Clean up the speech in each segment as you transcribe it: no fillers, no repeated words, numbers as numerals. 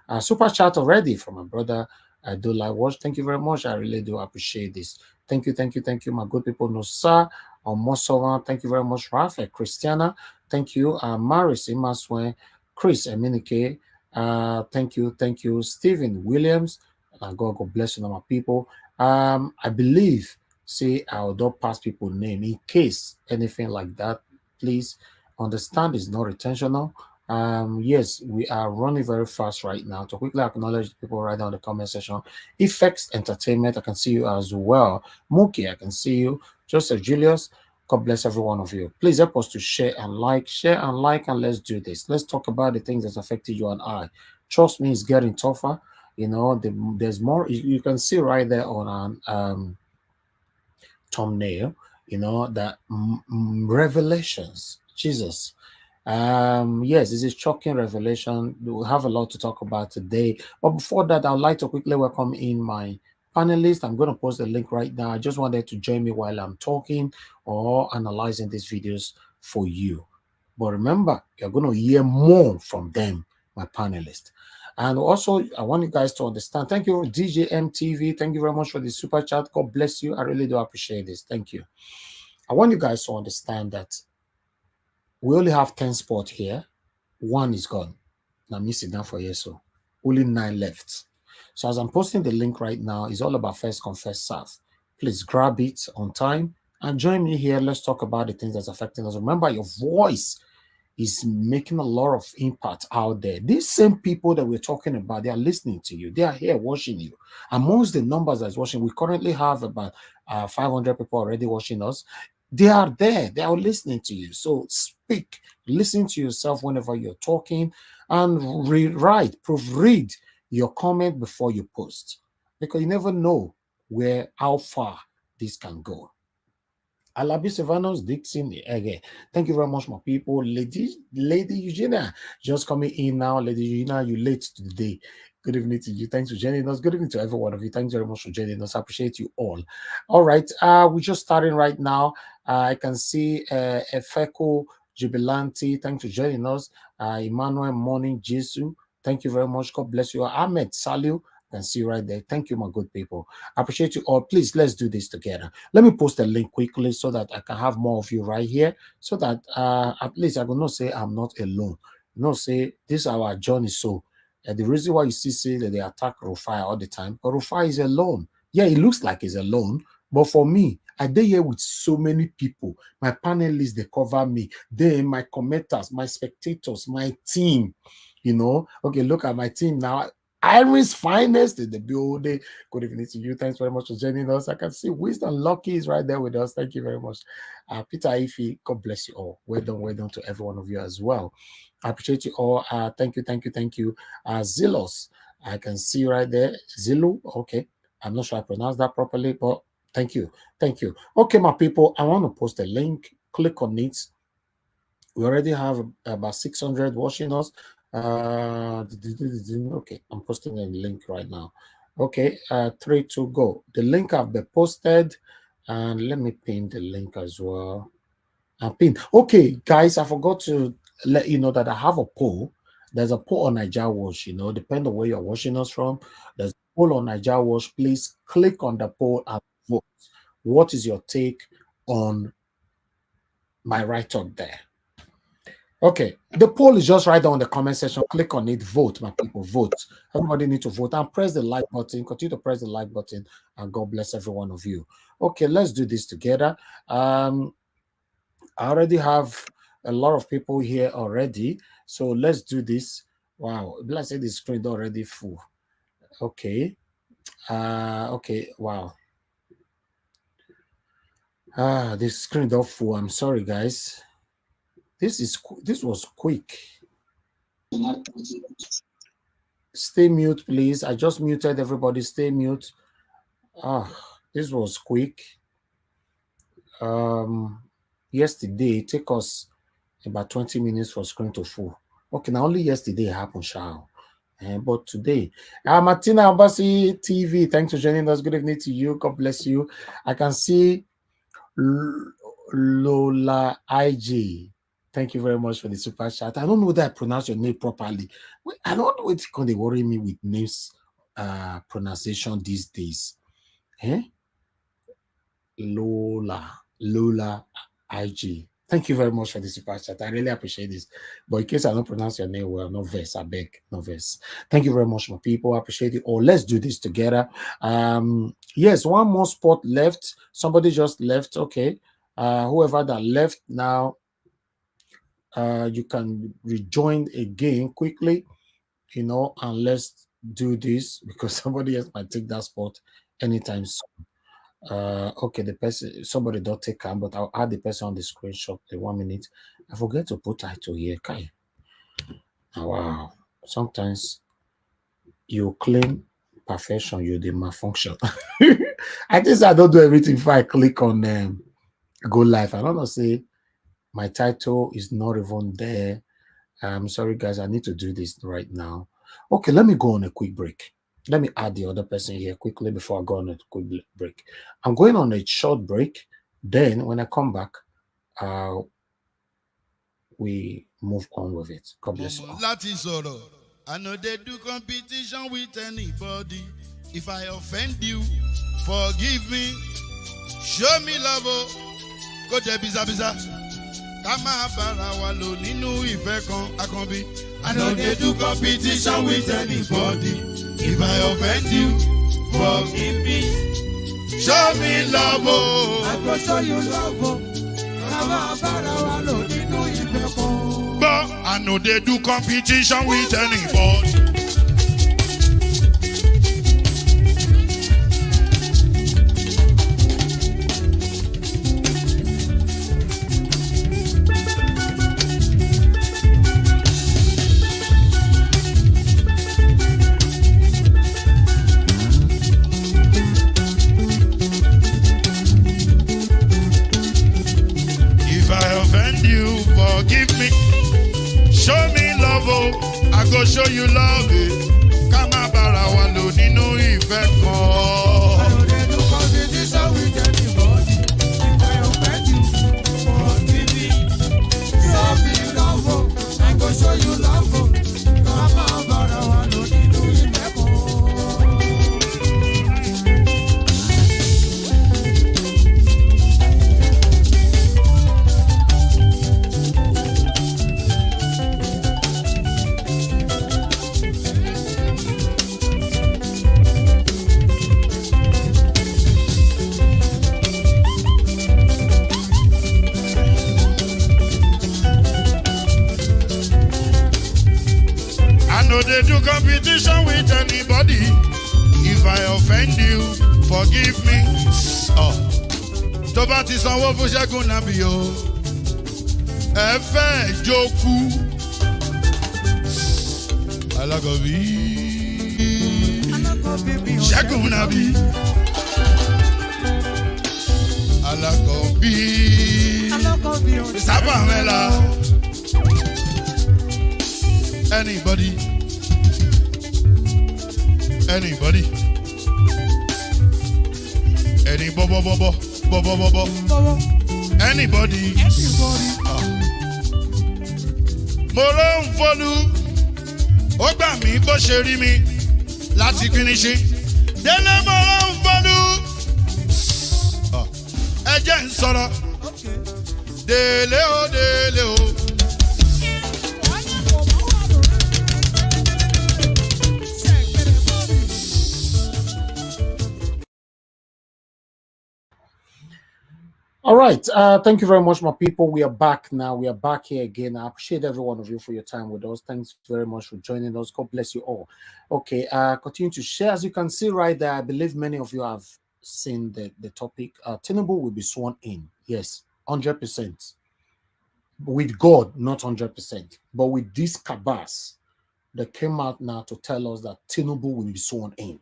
much. Super chat already from my brother. I do like watch. Thank you very much. I really do appreciate this. Thank you, my good people. Nosa or Mosova. Thank you very much, Rafa, Christiana. Thank you, Maris Imaswe, Chris Eminike. Thank you, Stephen Williams. God bless you, my people. I believe, say I will not pass people name in case anything like that. Please understand it's not intentional. Yes, we are running very fast right now. To quickly acknowledge the people right now in the comment section. Effects Entertainment, I can see you as well. Mookie, I can see you. Joseph Julius, God bless every one of you. Please help us to share and like, and let's do this. Let's talk about the things that's affected you and I. Trust me, it's getting tougher. You know, there's more. You can see right there on an thumbnail. You know that revelations. Jesus. Yes, this is shocking revelation. We'll have a lot to talk about today. But before that, I'd like to quickly welcome in my panelist. I'm going to post the link right now. I just wanted to join me while I'm talking or analyzing these videos for you. But remember, you're going to hear more from them, my panelists. And also, I want you guys to understand. Thank you, DJMTV. Thank you very much for the super chat. God bless you. I really do appreciate this. Thank you. I want you guys to understand that we only have 10 spots here. One is gone. Now, me sit down for you, so only 9 left. So as I'm posting the link right now, it's all about first come, first serve. Please grab it on time and join me here. Let's talk about the things that's affecting us. Remember, your voice is making a lot of impact out there. These same people that we're talking about, they are listening to you. They are here watching you. Amongst the numbers that's watching, we currently have about 500 people already watching us. They are there. They are listening to you. So speak. Listen to yourself whenever you're talking and proofread your comment before you post. Because you never know how far this can go. Alabi Silvanos Dixon again. Thank you very much, my people. Lady Eugenia, just coming in now. Lady Eugenia, you late today. Good evening to you. Thanks for joining us. Good evening to every one of you. Thanks very much for joining us. I appreciate you all. All right. We're just starting right now. I can see Efeko Jubilanti. Thanks for joining us. Emmanuel Morning Jesu. Thank you very much. God bless you. Ahmed Saliu. Can see right there. Thank you, my good people. I appreciate you all. Please, let's do this together. Let me post a link quickly so that I can have more of you right here, so that at least I will not say I'm not alone. Not say this is our journey. So the reason why you say that they attack Rufai all the time, but Rufai is alone. Yeah, it looks like he's alone, but for me, I did here with so many people. My panelists, they cover me. Then my commenters, my spectators, my team. You know, okay, look at my team now. Iris Finest in the building. Good evening to you. Thanks very much for joining us. I can see Wisdom Lucky is right there with us. Thank you very much. Peter Ife, God bless you all. Well done to every one of you as well. I appreciate you all. Thank you. Zilos, I can see right there. Zilu, okay. I'm not sure I pronounced that properly, but thank you. Okay, my people, I want to post a link. Click on it. We already have about 600 watching us. Okay, I'm posting a link right now. Okay, 3 to go. The link have been posted, and let me pin the link as well. Okay, guys, I forgot to let you know that I have a poll. There's a poll on Niger Watch. You know, depending on where you're watching us from, there's a poll on Niger Watch. Please click on the poll and vote. What is your take on my write-up there? Okay, the poll is just right down in the comment section. Click on it, vote, my people, vote. Everybody need to vote and press the like button. Continue to press the like button, and God bless every one of you. Okay, let's do this together. I already have a lot of people here already, so let's do this. Wow, let's say the screen already full. Okay, okay, wow. This screen is full. I'm sorry, guys. This was quick. Stay mute, please. I just muted everybody. Stay mute. This was quick. Yesterday it took us about 20 minutes for screen to full. Okay, now only yesterday happened, Shao. But today, Martina Abasi TV, thanks for joining us. Good evening to you. God bless you. I can see Lola IG. Thank you very much for the super chat. I don't know that I pronounce your name properly. I don't know what they worry me with names pronunciation these days. Eh? Lola IG. Thank you very much for the super chat. I really appreciate this. But in case I don't pronounce your name well, no verse, I beg, no verse. Thank you very much, my people. I appreciate it. Oh, let's do this together. Yes, one more spot left. Somebody just left. Okay. Whoever that left now, you can rejoin again quickly, and let's do this because somebody else might take that spot anytime soon. Okay, the person, somebody don't take time, but I'll add the person on the screenshot. The 1 minute. I forget to put title here. Kai. Oh, wow. Sometimes you claim perfection, you the malfunction. I guess I don't do everything if I click on go live. I don't know, say my title is not even there. I'm sorry, guys. I need to do this right now. Okay, let me go on a quick break. Let me add the other person here quickly before I go on a quick break. I'm going on a short break. Then when I come back, we move on with it. God bless you all. I know they do competition with anybody. If I offend you, forgive me. Show me love. Go there, biza. Kama bara wa lo nínú ìfẹ́ kan akanbi. I know they do competition with anybody. If I offend you, forgive me. Show me love. I go show you love. Kama bara wa lo nínú ìfẹ́ kan. But I know they do competition with anybody. Forgive me, show me love, I go show you love. Kama bara wa lo nínú ìfẹ́ kan. I know they do competition with anybody. If I offend you, forgive me. Show me love, I go show you love. Kama bara wa lo nínú ìfẹ́ kan. They do competition with anybody. If I offend you, forgive me. Tó bá ti sanwó fún Ṣẹ́gun nàbí o, ẹ fẹ́ jókù. Alákọ̀bí Ṣẹ́gun nàbí. Alákọ̀bí sábà mẹ́la. Anybody? Any bobo. Anybody? Mo ló ń fọlú, ó gbà mí bó ṣe rí mi láti kíníṣí. Délé mo ló ń fọlú, ẹ jẹ́ ń sọ̀rọ̀. Délé o. All right. Thank you very much, my people. We are back now. We are back here again. I appreciate every one of you for your time with us. Thanks very much for joining us. God bless you all. Okay. Continue to share. As you can see right there, I believe many of you have seen the topic. Tinubu will be sworn in. Yes, 100%. With God, not 100%. But with this cabas that came out now to tell us that Tinubu will be sworn in.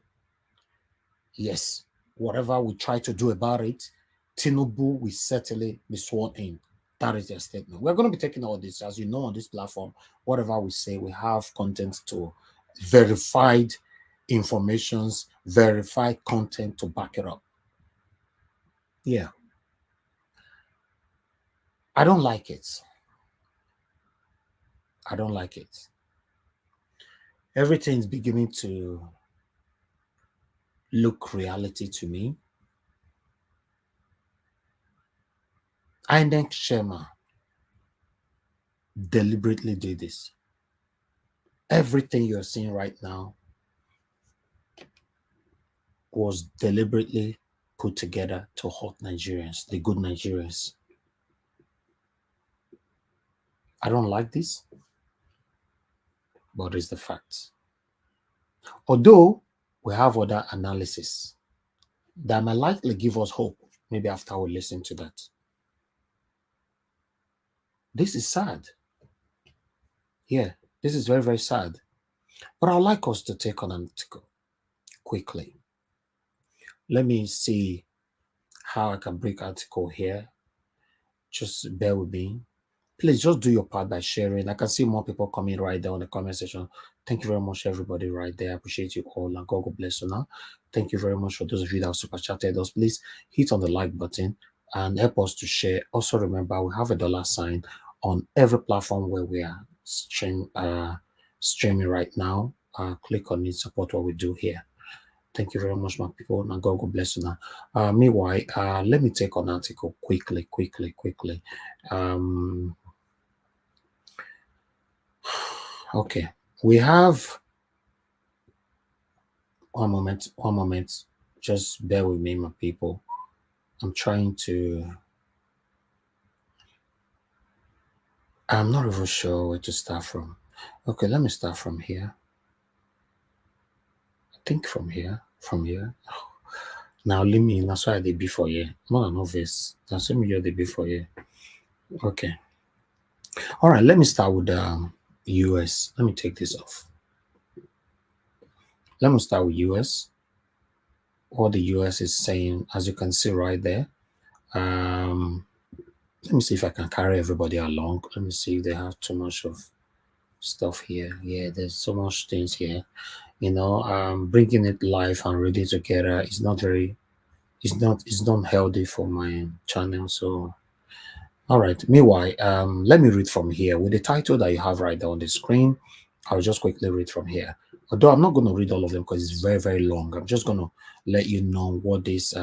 Yes. Whatever we try to do about it, Tinubu will certainly be sworn in. That is their statement. We're going to be taking all this, as you know, on this platform. Whatever we say, we have content to verified informations, verified content to back it up. Yeah. I don't like it. I don't like it. Everything's beginning to look reality to me. INEC Sherma deliberately did this. Everything you're seeing right now was deliberately put together to hurt Nigerians, the good Nigerians. I don't like this, but it's the fact. Although we have other analysis that might likely give us hope, maybe after we listen to that. This is sad. Yeah, this is very, very sad. But I'd like us to take on an article quickly. Let me see how I can break article here. Just bear with me. Please just do your part by sharing. I can see more people coming right there on the comment section. Thank you very much, everybody, right there. I appreciate you all, and God bless you now. Thank you very much for those of you that have super chatted us. Please hit on the like button and help us to share. Also, remember, we have a $sign on every platform where we are streaming right now. Click on it, support what we do here. Thank you very much, my people. Now, God bless you now. Meanwhile, let me take an article quickly. Okay, we have one moment. Just bear with me, my people. I'm not even sure where to start from. Okay, let me start from here. I think from here. Now leave me. That's why I did before you. More than obvious. That's what me did before you. Okay. All right. Let me start with US. Let me take this off. Let me start with US. What the US is saying, as you can see right there. Let me see if I can carry everybody along. Let me see if they have too much of stuff here. Yeah, there's so much things here. You know, bringing it live and ready together is not very. It's not healthy for my channel. So, all right. Meanwhile, let me read from here with the title that you have right there on the screen. I'll just quickly read from here. Although I'm not going to read all of them because it's very, very long. I'm just going to let you know what this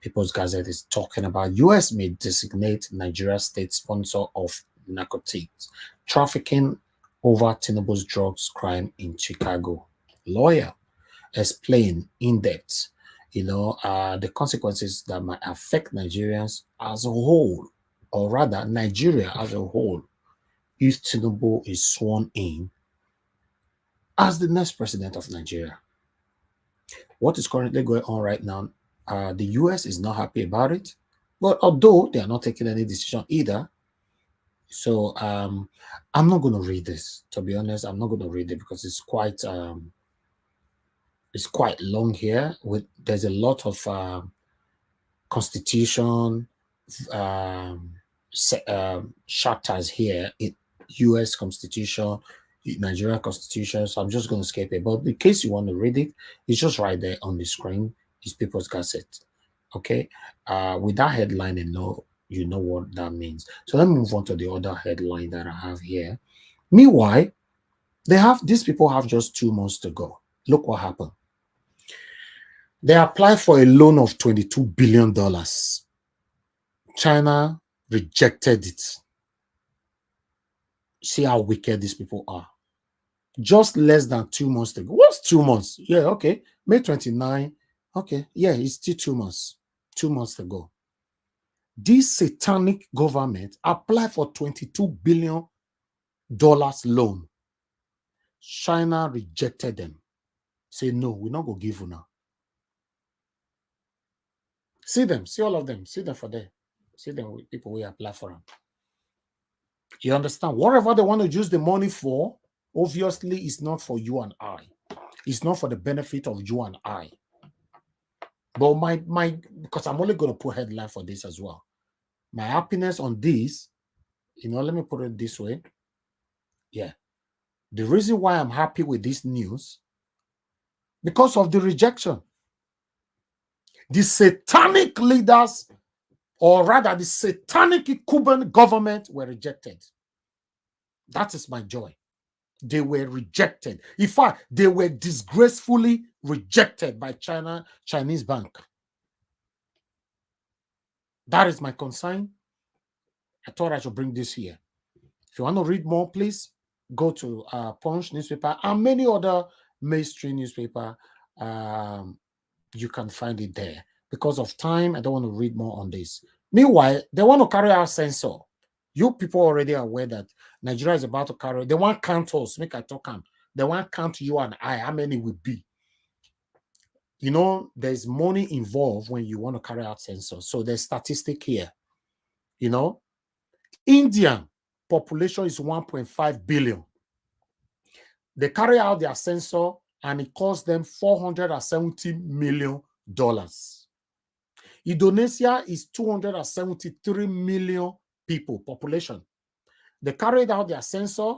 People's Gazette is talking about. U.S. may designate Nigeria state sponsor of narcotics trafficking over Tinubu's drugs crime in Chicago. Lawyer explain in depth, the consequences that might affect Nigerians as a whole, or rather Nigeria as a whole, if Tinubu is sworn in as the next president of Nigeria. What is currently going on right now, the US is not happy about it, but although they are not taking any decision either, so I'm not going to read this. To be honest, I'm not going to read it because it's quite long here. There's a lot of constitution chapters here in US Constitution, Nigerian Constitution. So I'm just going to skip it. But in case you want to read it, it's just right there on the screen. It's People's Gazette. Okay. With that headline, you know what that means. So let me move on to the other headline that I have here. Meanwhile, these people have just 2 months to go. Look what happened. They applied for a loan of $22 billion. China rejected it. See how wicked these people are. Just less than 2 months to go. What's 2 months? Yeah, okay. May 29. Okay, yeah, it's still 2 months. 2 months to go. This satanic government applied for $22 billion loan. China rejected them. Say, no, we're not going to give you now. See them, see all of them, see them for there. See them with people who apply for them. You understand? Whatever they want to use the money for, obviously, it's not for you and I. It's not for the benefit of you and I. But because I'm only going to put headline for this as well. My happiness on this, let me put it this way. Yeah. The reason why I'm happy with this news, because of the rejection. The satanic leaders, or rather the satanic Cuban government, were rejected. That is my joy. They were rejected. In fact, they were disgracefully rejected by Chinese bank. That is my concern. I thought I should bring this here. If you want to read more, please go to Punch newspaper and many other mainstream newspaper. You can find it there. Because of time, I don't want to read more on this. Meanwhile, they want to carry out censor. You people already are aware that Nigeria is about to carry. They want count us. Make I talk them. They want count you and I. How many will be? You know, there's money involved when you want to carry out censor. So there's statistic here. You know, Indian population is 1.5 billion. They carry out their censor and it costs them $470 million. Indonesia is 273 million people population. They carried out their censor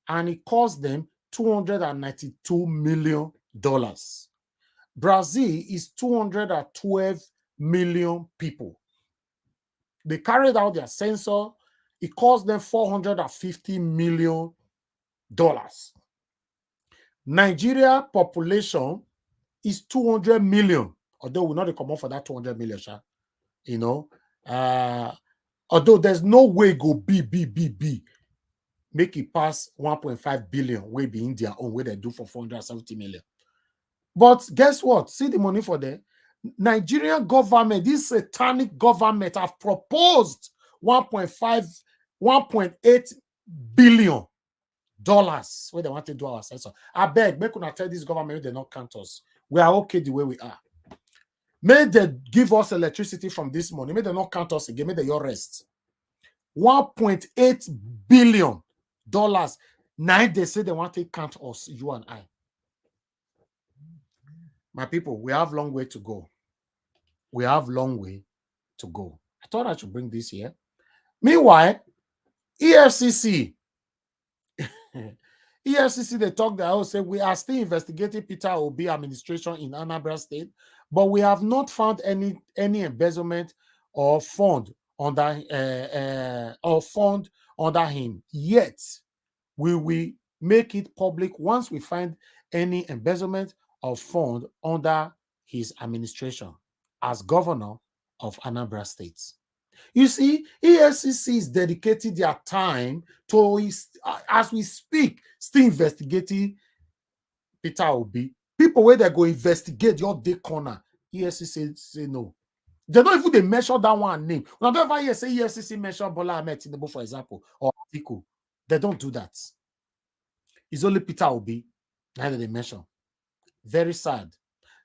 and it cost them $292 million. Brazil is 212 million people. They carried out their censor. It cost them $450 million. Nigeria population is 200 million. Although we're not come up for that 200 million, you know. Although there's no way go B, make it pass 1.5 billion, way be India own way they do for 470 million. But guess what? See the money for the Nigerian government, this satanic government have proposed 1.8 billion dollars where they want to do our censor. I beg, make una tell this government they not count us. We are okay the way we are. May they give us electricity from this money. May they not count us again. May they your rest. 1.8 billion dollars. Now they say they want to count us, you and I. My people, we have a long way to go. We have a long way to go. I thought I should bring this here. Meanwhile, EFCC, they talk that I will say we are still investigating Peter Obi administration in Anambra State, but we have not found any embezzlement or fund under him yet. We will make it public once we find any embezzlement of fund under his administration as governor of Anambra State. You see, EFCC is dedicating their time to, as we speak, still investigating Peter Obi. People where they go investigate your day corner, EFCC say no. They don't even they measure that one name. When I don't ever hear say EFCC measure Bola Ahmed Tinubu, for example, or Atiku. They don't do that. It's only Peter Obi that they measure. Very sad.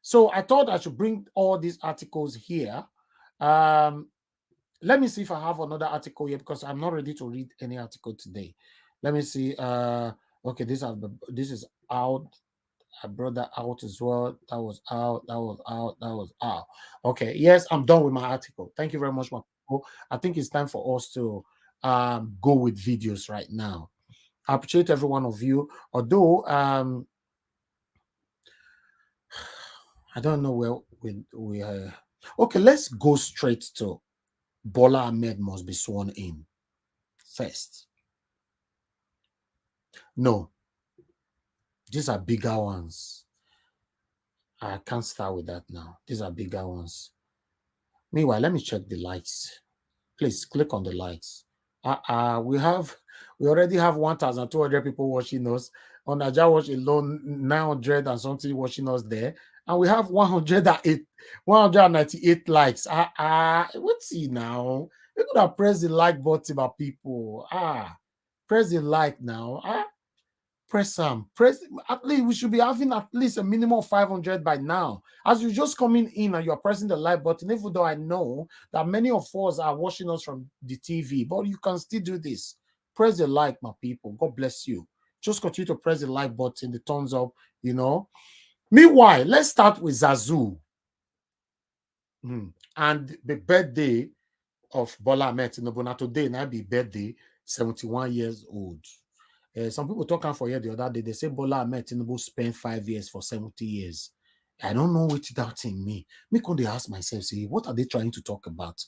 So I thought I should bring all these articles here. Let me see if I have another article here because I'm not ready to read any article today. Let me see. Okay, this is out. I brought that out as well. That was out. That was out. That was out. Okay. Yes, I'm done with my article. Thank you very much, my people. I think it's time for us to go with videos right now. I appreciate every one of you. Although I don't know where we are. Okay, let's go straight to Bola Ahmed must be sworn in first. No, these are bigger ones. I can't start with that now. These are bigger ones. Meanwhile, let me check the likes. Please click on the likes. We already have 1,200 people watching us. On Naija Watch alone, 900 and something watching us there. And we have 198 likes. Let's see now. You could have pressed the like button, my people. Press the like now. Press some. At least we should be having at least a minimum of 500 by now. As you're just coming in and you're pressing the like button, even though I know that many of us are watching us from the TV, but you can still do this. Press the like, my people. God bless you. Just continue to press the like button, the thumbs up, you know. Meanwhile, let's start with Zazu and the birthday of Bola Ahmed Tinubu. Now today, now be birthday, 71 years old. Some people talking for here the other day, they say Bola Ahmed Tinubu spent 5 years for 70 years. I don't know what that in me. Me, when they ask myself, say, what are they trying to talk about?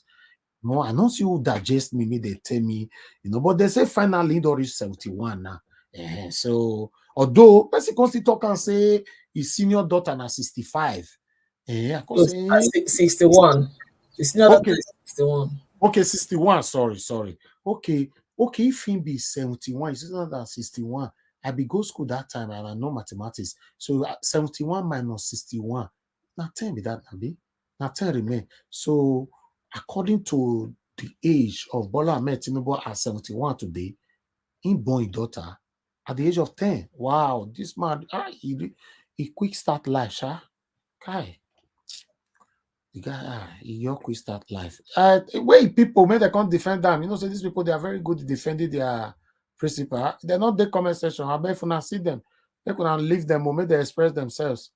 No, I don't see who digest me, they tell me, but they say finally don't reach 71 now. So, although, person can still talk and say his senior daughter na 65. I can say 61. The senior daughter is 61. Okay, 61. Sorry. Okay, if him be 71, it's not than 61. I be go school that time and I know mathematics. So 71 minus 61. Now 10 be that, Nabi. Now 10 remain. So according to the age of Bola Ahmed Tinubu at 71 today, he born his daughter at the age of 10. Wow, this man, he quick start life, sha. Kai. The guy, he quick start life. Wait, people, may they can't defend them. So these people, they are very good at defending their principle. They're not the comment section. I bet if you see them, they can leave them or may they express themselves.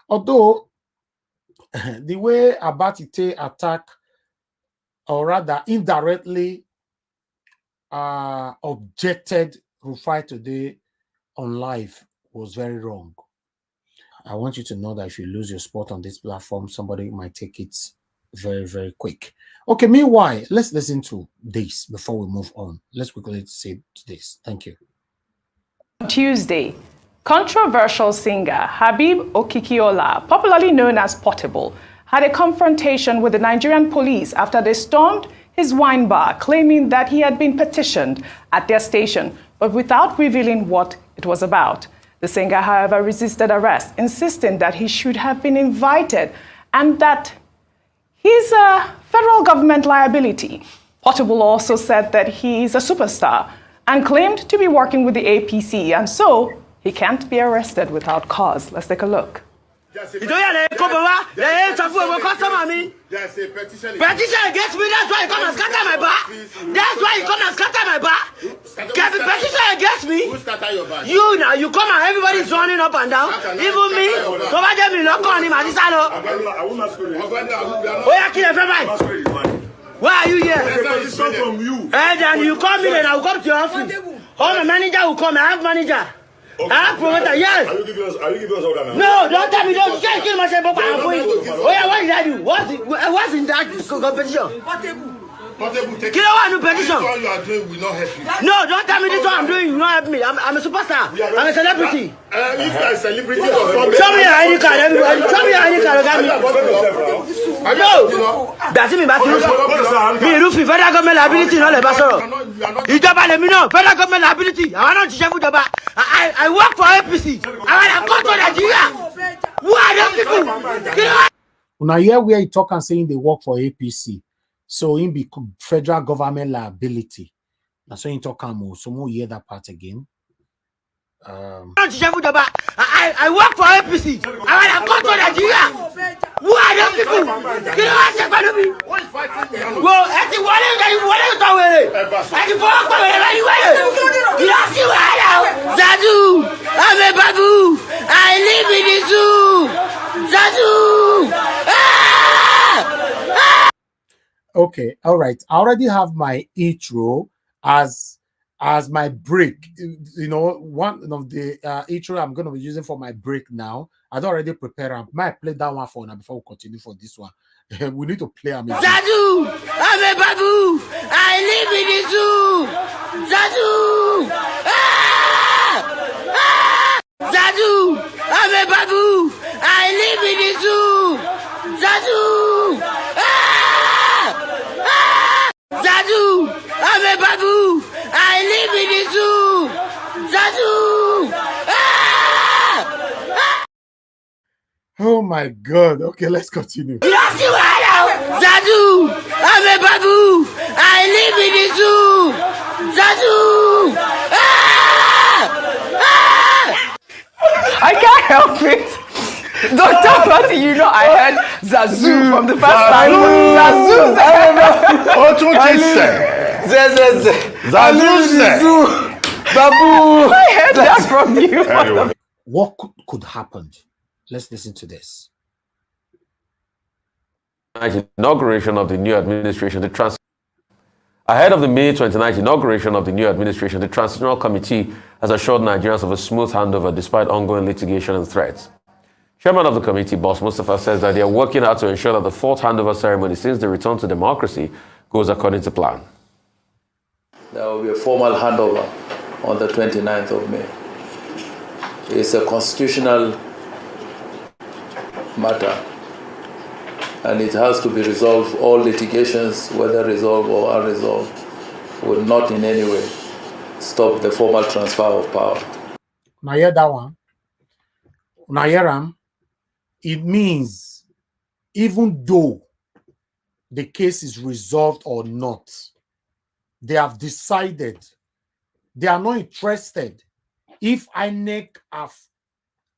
Although the way Abatite attack, or rather indirectly objected Rufai today on live was very wrong. I want you to know that if you lose your spot on this platform, somebody might take it very, very quick. Okay, meanwhile, let's listen to this before we move on. Let's quickly say this. Thank you. Tuesday, controversial singer Habib Okikiola, popularly known as Portable, had a confrontation with the Nigerian police after they stormed his wine bar, claiming that he had been petitioned at their station, but without revealing what it was about. The singer, however, resisted arrest, insisting that he should have been invited and that he's a federal government liability. Portable also said that he is a superstar and claimed to be working with the APC, and so he can't be arrested without cause. Let's take a look. There's a petition against me. That's why you come and scatter my bar. That's why you come and scatter my bar. There's a petition against me. Who scatter your bar? You now, you come and everybody's running up and down. Even me. Come on, me not calling him. I kill everybody. Why are you here? And then you come in and I'll come to your office. All the manager will come. I have manager. Okay. I have promoter, yes. Are you giving us order now? No, don't tell me, don't. You can't kill myself. Oh yeah, what did I do? What's in that competition? Kill one new petition. This one you are doing will not help you. No, don't tell me this one I'm doing will not help me. I'm a superstar. I'm a celebrity. If you are a celebrity, show me your ID card, everybody. Show me your ID card, No. That's me, me, Rufi, federal government liability, not a basoro. You don't let me know. Federal government liability. I want to check with I work for APC. I want to go to Nigeria. Who are those people? Now here where he talk and saying they work for APC. So in be federal government liability. That's why you talk about. So more hear that part again. I work for APC. I want to go to Nigeria. Who are those people? Who is fighting? Well, what are you talking Zazu, I'm a babu. I live in the zoo. Zazu. Okay, all right. I already have my intro as my break. One of the intro I'm going to be using for my break now. I'd already prepared. I might play that one for now before we continue for this one. We need to play them. Zazu, I'm a babu. I live in the zoo. Zazu. Zazu, I'm a babu. I live in the zoo. Zazu. Zazu, I'm a babu. I live in the zoo. Zazu. Oh my God. Okay, let's continue. Zazu, I'm a babu. I live in the zoo. Zazu. I can't help it. Dr. Martin, I heard Zazu from the first time. Zazu. Babu. I heard that from you. Anyway. What could happen? Let's listen to this. Inauguration of the new administration, Ahead of the May 29th inauguration of the new administration, the Transitional Committee has assured Nigerians of a smooth handover despite ongoing litigation and threats. Chairman of the committee, Boss Mustafa, says that they are working hard to ensure that the fourth handover ceremony since the return to democracy goes according to plan. There will be a formal handover on the 29th of May. It's a constitutional matter, and it has to be resolved. All litigations, whether resolved or unresolved, will not in any way stop the formal transfer of power. Now hear that one. Now hear it means even though the case is resolved or not, they have decided they are not interested if INEC have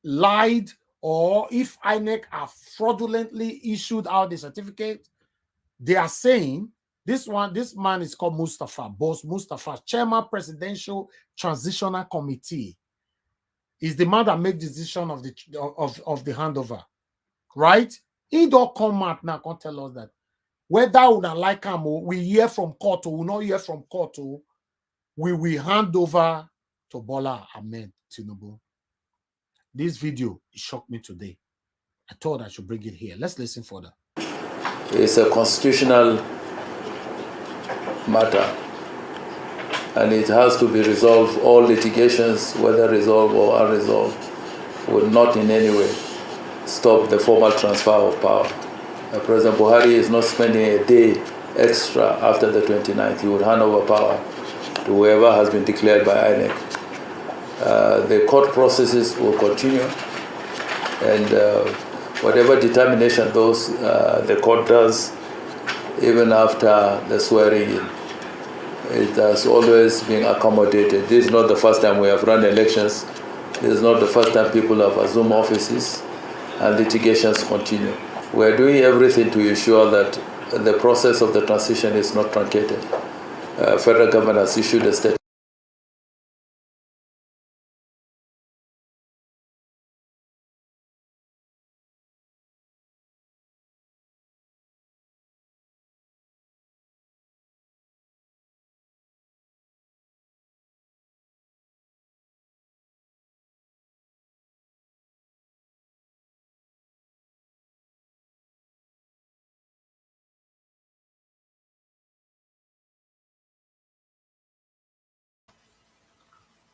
lied or if INEC have fraudulently issued out the certificate. They are saying this man is called Mustafa, Boss Mustafa, Chairman Presidential Transitional Committee. Is the man that makes the decision of the handover, right? He don't come out now and tell us that whether we not like him, we hear from court or we not hear from court, we will hand over to Bola Ahmed Tinubu. This video shocked me today. I thought I should bring it here. Let's listen further. It's a constitutional matter, and it has to be resolved. All litigations, whether resolved or unresolved, will not in any way stop the formal transfer of power. President Buhari is not spending a day extra after the 29th. He would hand over power to whoever has been declared by INEC. The court processes will continue, and whatever determination the court does, even after the swearing in, it has always been accommodated. This is not the first time we have run elections. This is not the first time people have assumed offices, and litigations continue. We are doing everything to ensure that the process of the transition is not truncated. Federal government has issued a statement.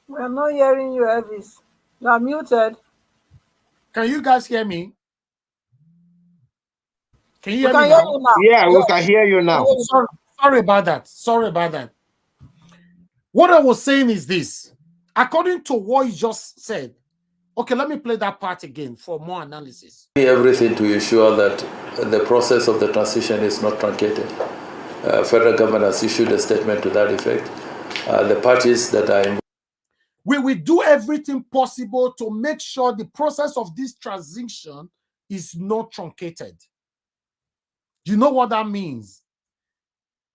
We are not hearing you, Elvis. You are muted. Can you guys hear me? Can you We hear can me hear now? you now. Yeah, we can hear you now. Sorry about that. Sorry about that. What I was saying is this. According to what you just said, okay, let me play that part again for more analysis. Everything to ensure that the process of the transition is not truncated. Federal government has issued a statement to that effect. The parties that are involved. We will do everything possible to make sure the process of this transition is not truncated. You know what that means?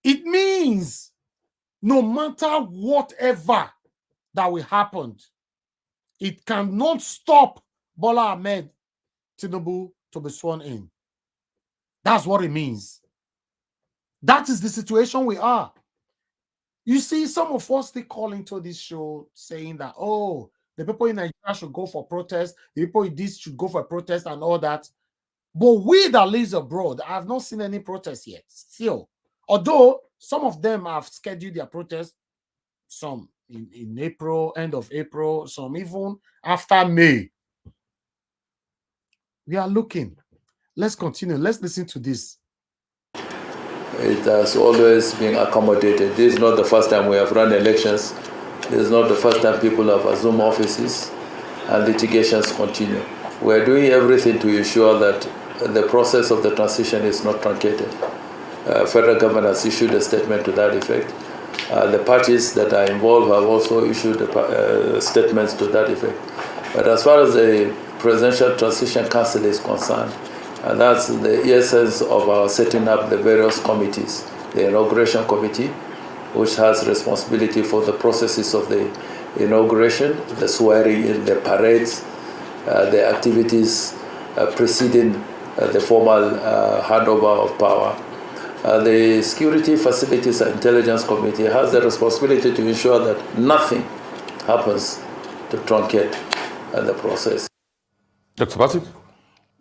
It means no matter whatever that will happen, it cannot stop Bola Ahmed Tinubu to be sworn in. That's what it means. That is the situation we are. You see, some of us still call into this show saying that, oh, the people in Nigeria should go for protest, the people in this should go for protest and all that. But we that live abroad, I have not seen any protest yet, still. Although some of them have scheduled their protest, some in April, end of April, some even after May. We are looking. Let's continue. Let's listen to this. It has always been accommodated. This is not the first time we have run elections. This is not the first time people have assumed offices, and litigations continue. We are doing everything to ensure that the process of the transition is not truncated. Federal government has issued a statement to that effect. The parties that are involved have also issued statements to that effect. But as far as the Presidential Transition Council is concerned, and that's the essence of our setting up the various committees. The Inauguration Committee, which has responsibility for the processes of the inauguration, the swearing in, the parades, the activities preceding the formal handover of power. The Security Facilities and Intelligence Committee has the responsibility to ensure that nothing happens to truncate the process. Dr. Batik?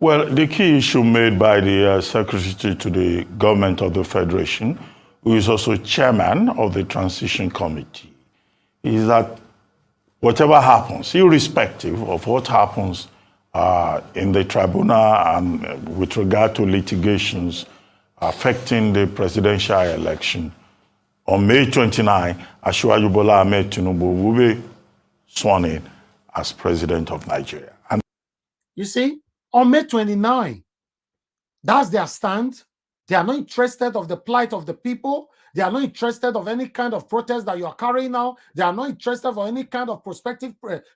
Well, the key issue made by the Secretary to the Government of the Federation, who is also chairman of the Transition Committee, is that whatever happens, irrespective of what happens in the tribunal and with regard to litigations affecting the presidential election, on May 29, Asiwaju Bola Ahmed Tinubu will be sworn in as president of Nigeria. And you see, on May 29, that's their stand. They are not interested of the plight of the people. They are not interested of any kind of protest that you are carrying out. They are not interested of any kind of prospective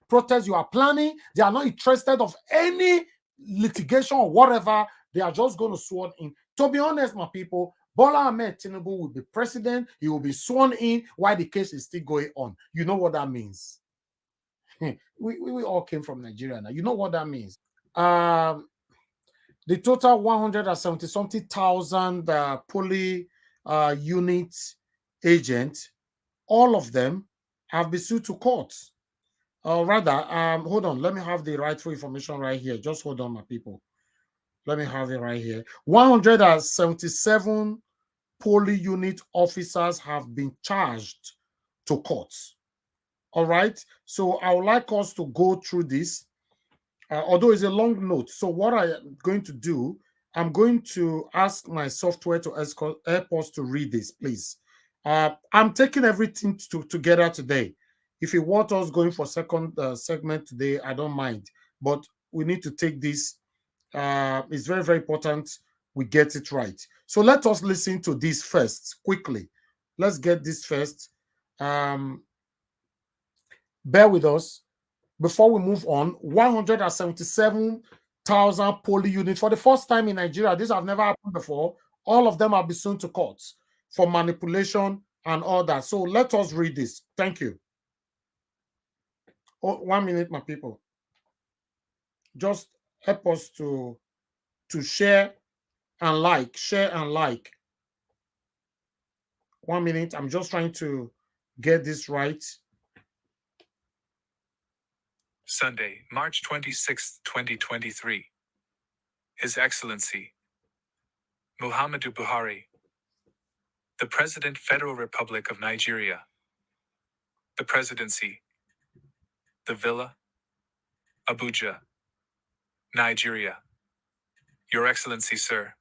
protest you are planning. They are not interested of any litigation or whatever. They are just going to swear in. To be honest, my people, Bola Ahmed Tinubu will be president. He will be sworn in while the case is still going on. You know what that means? we all came from Nigeria now. You know what that means? The total 170-something thousand poly unit agents, all of them have been sued to court. Rather, hold on. Let me have the rightful information right here. Just hold on, my people. Let me have it right here. 177 poly unit officers have been charged to court. All right. So I would like us to go through this. Although it's a long note. So what I am going to do, I'm going to ask my software to help us to read this, please. I'm taking everything together today. If you want us going for second segment today, I don't mind. But we need to take this. It's very, very important we get it right. So let us listen to this first, quickly. Let's get this first. Bear with us. Before we move on, 177,000 poly units for the first time in Nigeria. This have never happened before. All of them have been sent to court for manipulation and all that. So let us read this. Thank you. Oh, 1 minute, my people. Just help us to share and like. Share and like. 1 minute. I'm just trying to get this right. Sunday, March 26, 2023. His Excellency Muhammadu Buhari, the President, Federal Republic of Nigeria. The Presidency, the Villa, Abuja, Nigeria. Your Excellency, Sir.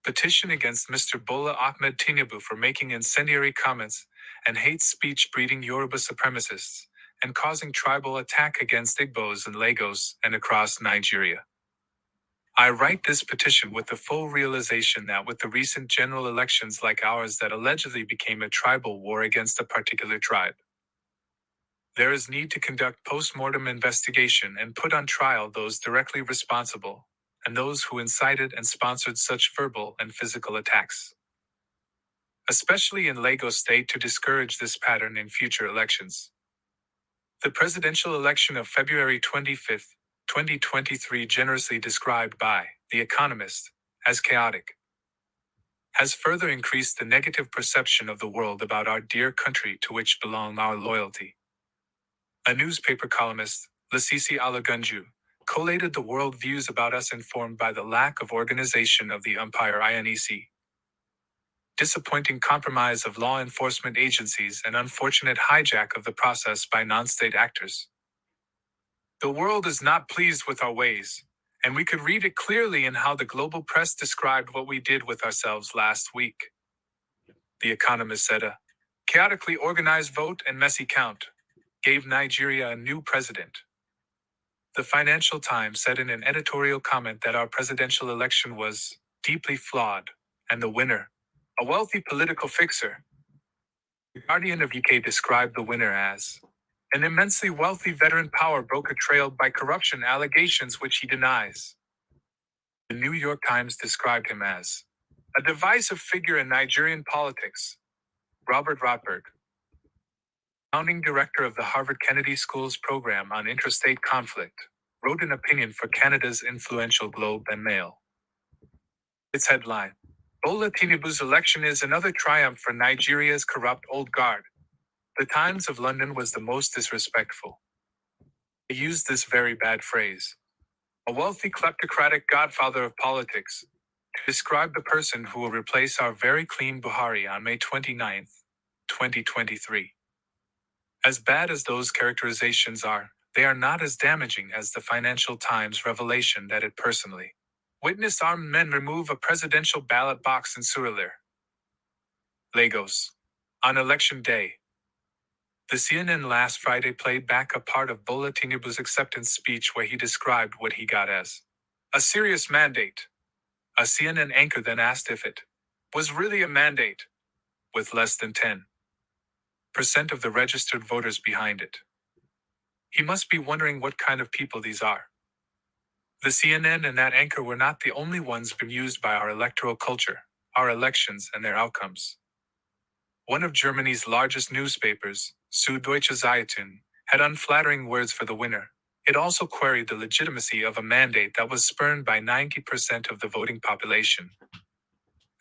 Petition against Mr. Bola Ahmed Tinubu for making incendiary comments and hate speech breeding Yoruba supremacists and causing tribal attack against Igbos in Lagos and across Nigeria. I write this petition with the full realization that with the recent general elections like ours that allegedly became a tribal war against a particular tribe, there is need to conduct post-mortem investigation and put on trial those directly responsible and those who incited and sponsored such verbal and physical attacks, especially in Lagos State, to discourage this pattern in future elections. The presidential election of February 25, 2023, generously described by The Economist as chaotic, has further increased the negative perception of the world about our dear country to which belong our loyalty. A newspaper columnist, Lasisi Alagunju, collated the world views about us informed by the lack of organization of the umpire INEC, disappointing compromise of law enforcement agencies, and unfortunate hijack of the process by non-state actors. The world is not pleased with our ways, and we could read it clearly in how the global press described what we did with ourselves last week. The Economist said a chaotically organized vote and messy count gave Nigeria a new president. The Financial Times said in an editorial comment that our presidential election was deeply flawed, and the winner, a wealthy political fixer. The Guardian of UK described the winner as an immensely wealthy veteran power broker trailed by corruption allegations which he denies. The New York Times described him as a divisive figure in Nigerian politics. Robert Rotberg, founding director of the Harvard Kennedy School's program on interstate conflict, wrote an opinion for Canada's influential Globe and Mail. Its headline, Bola Tinubu's election is another triumph for Nigeria's corrupt old guard. The Times of London was the most disrespectful. They used this very bad phrase. a wealthy kleptocratic godfather of politics, to describe the person who will replace our very clean Buhari on May 29, 2023. As bad as those characterizations are, they are not as damaging as the Financial Times revelation that it personally witnessed armed men remove a presidential ballot box in Surulere, Lagos, on election day. The CNN last Friday played back a part of Bola Tinubu's acceptance speech where he described what he got as a serious mandate. A CNN anchor then asked if it was really a mandate, with less than 10% of the registered voters behind it. He must be wondering what kind of people these are. The CNN and that anchor were not the only ones bemused by our electoral culture, our elections, and their outcomes. One of Germany's largest newspapers, Süddeutsche Zeitung, had unflattering words for the winner. It also queried the legitimacy of a mandate that was spurned by 90% of the voting population.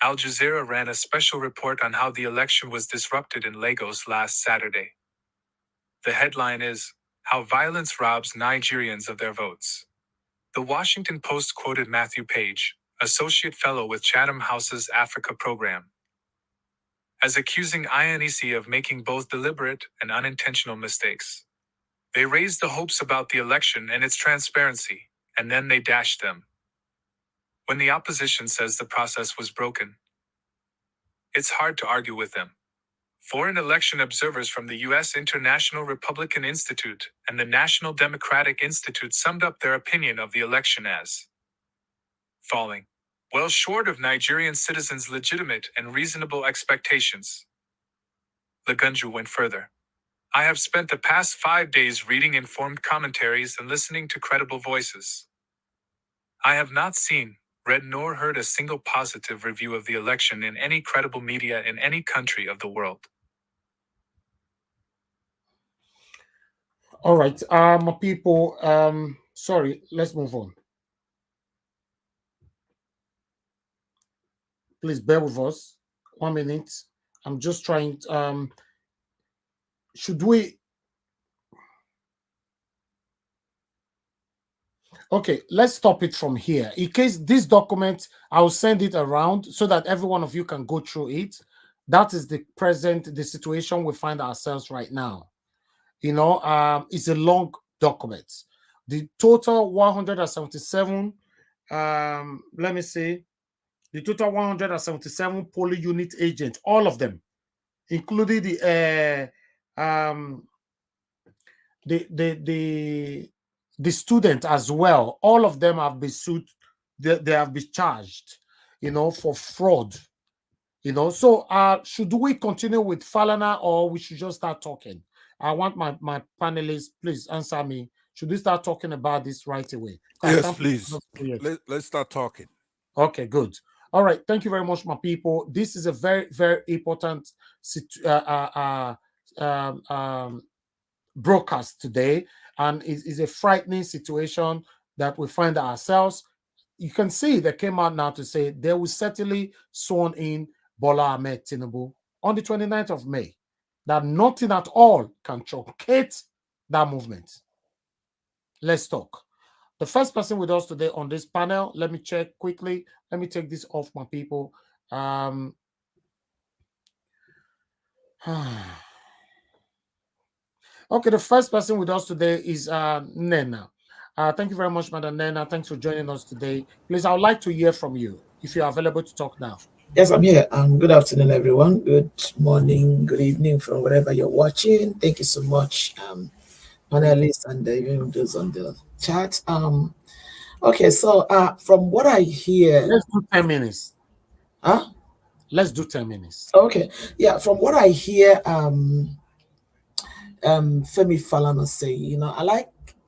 Al Jazeera ran a special report on how the election was disrupted in Lagos last Saturday. The headline is, "How Violence Robs Nigerians of Their Votes." The Washington Post quoted Matthew Page, associate fellow with Chatham House's Africa program, as accusing INEC of making both deliberate and unintentional mistakes. They raised the hopes about the election and its transparency, and then they dashed them. When the opposition says the process was broken, it's hard to argue with them. Foreign election observers from the U.S. International Republican Institute and the National Democratic Institute summed up their opinion of the election as falling well short of Nigerian citizens' legitimate and reasonable expectations. Lagunju went further. I have spent the past 5 days reading informed commentaries and listening to credible voices. I have not seen, read nor heard a single positive review of the election in any credible media in any country of the world. All right, people, sorry, let's move on. Please bear with us 1 minute. I'm just trying, should we? Okay, let's stop it from here. In case this document, I'll send it around so that every one of you can go through it. That is the situation we find ourselves right now. You know, it's a long document. The total 177, let me see, the total 177 polling unit agents, all of them, including the student as well, all of them have been sued. They have been charged, you know, for fraud. You know, so should we continue with Falana or we should just start talking? I want my panelists, please answer me. Should we start talking about this right away? Yes, please. Let's start talking. Okay, good. All right. Thank you very much, my people. This is a very, very important broadcast today, and it is a frightening situation that we find ourselves. You can see they came out now to say they will certainly sworn in Bola Ahmed Tinubu on the 29th of May. That nothing at all can truncate that movement. Let's talk. The first person with us today on this panel, let me check quickly. Let me take this off, my people. Okay, the first person with us today is Nena. Thank you very much, Madam Nena. Thanks for joining us today. Please, I would like to hear from you if you're available to talk now. Yes, I'm here. Good afternoon, everyone. Good morning, good evening from wherever you're watching. Thank you so much, panelists and even those on the chat. Okay, so from what I hear, let's do 10 minutes. Huh? Let's do 10 minutes. Okay, yeah. From what I hear, Femi Falana say, you know,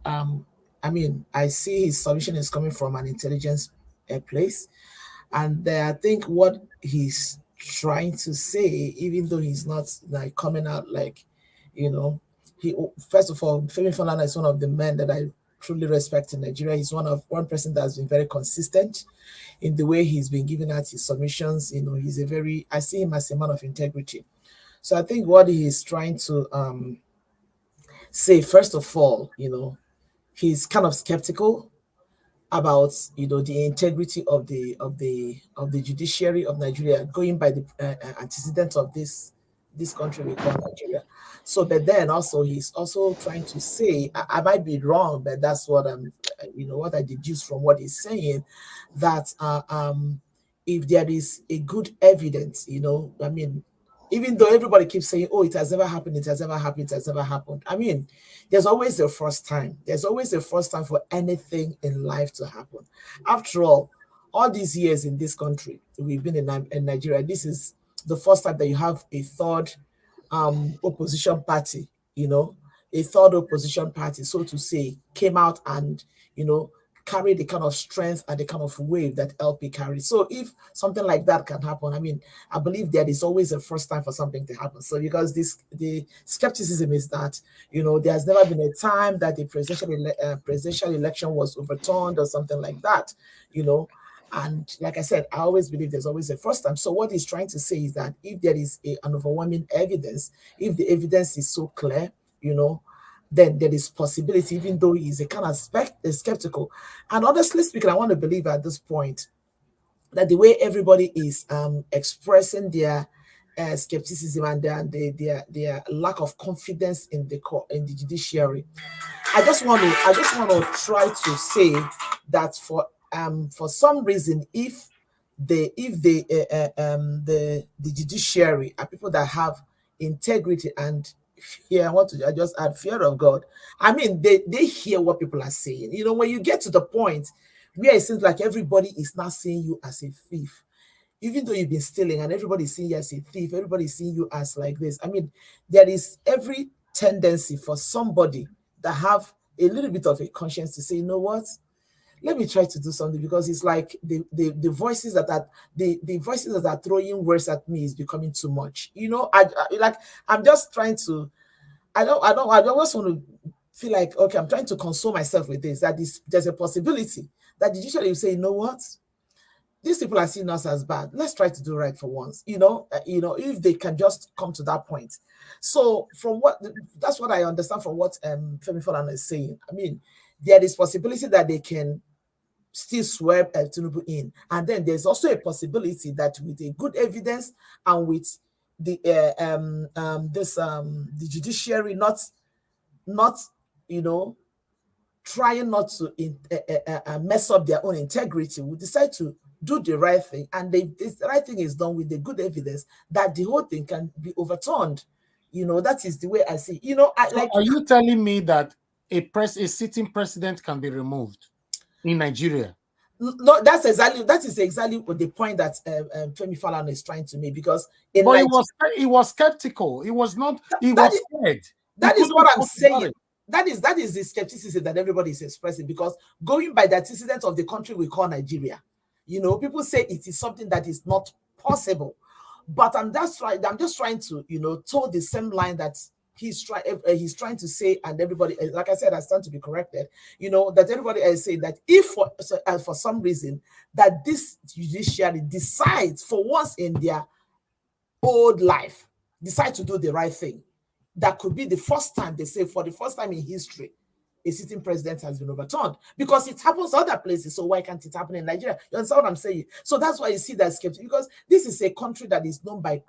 I mean, I see his submission is coming from an intelligence place. And I think what he's trying to say, even though he's not like coming out like, you know, first of all, Femi Falana is one of the men that I truly respect in Nigeria. He's one person that's been very consistent in the way he's been giving out his submissions. You know, I see him as a man of integrity. So I think what he is trying to say, first of all, you know, he's kind of skeptical about the integrity of the judiciary of Nigeria, going by the antecedents of this country we call Nigeria. So, but then also he's also trying to say, I might be wrong, but that's what I'm, what I deduce from what he's saying, that if there is a good evidence, I mean, even though everybody keeps saying, oh, it has never happened, it has never happened, it has never happened. I mean, there's always a first time. There's always a first time for anything in life to happen. After all these years in this country, we've been in Nigeria, this is the first time that you have a third opposition party, a third opposition party, so to say, came out and, carry the kind of strength and the kind of wave that LP carries. So if something like that can happen, I mean, I believe there is always a first time for something to happen. So because the skepticism is that, there's never been a time that the presidential election was overturned or something like that, And like I said, I always believe there's always a first time. So what he's trying to say is that if there is an overwhelming evidence, if the evidence is so clear, then there is possibility, even though he's a kind of skeptical. And honestly speaking, I want to believe at this point that the way everybody is expressing their skepticism and their lack of confidence in the judiciary, I just want to try to say that for some reason, if the judiciary are people that have integrity and fear, I just add fear of God. I mean, they hear what people are saying. When you get to the point where it seems like everybody is not seeing you as a thief, even though you've been stealing and everybody's seeing you as a thief, everybody's seeing you as like this. I mean, there is every tendency for somebody that have a little bit of a conscience to say, you know what? Let me try to do something, because it's like the voices that are throwing words at me is becoming too much. I'm just trying to. I always want to feel like, okay, I'm trying to console myself with this. That there's a possibility that the judiciary will say, you know what, these people are seeing us as bad. Let's try to do right for once. If they can just come to that point. So that's what I understand from what Femi Falana is saying. I mean, there is possibility that they can still swear Tinubu in, and then there's also a possibility that with a good evidence and with the the judiciary not trying not to mess up their own integrity, we decide to do the right thing, and the right thing is done with the good evidence, that the whole thing can be overturned. That is the way I see. Are you telling me that a sitting president can be removed in Nigeria? No, that is exactly the point that Femi Falana is trying to make, because he was skeptical. He was not. He was scared. That is what I'm saying. That is the skepticism that everybody is expressing, because going by the antecedents of the country we call Nigeria, people say it is something that is not possible. But I'm just trying to toe the same line that he's trying to say, and everybody, like I said, I stand to be corrected, that everybody is saying that if for some reason that this judiciary decides for once in their old life, decide to do the right thing, that could be the first time, they say, for the first time in history, a sitting president has been overturned, because it happens other places. So why can't it happen in Nigeria? You understand what I'm saying? So that's why you see that skeptic, because this is a country that is known by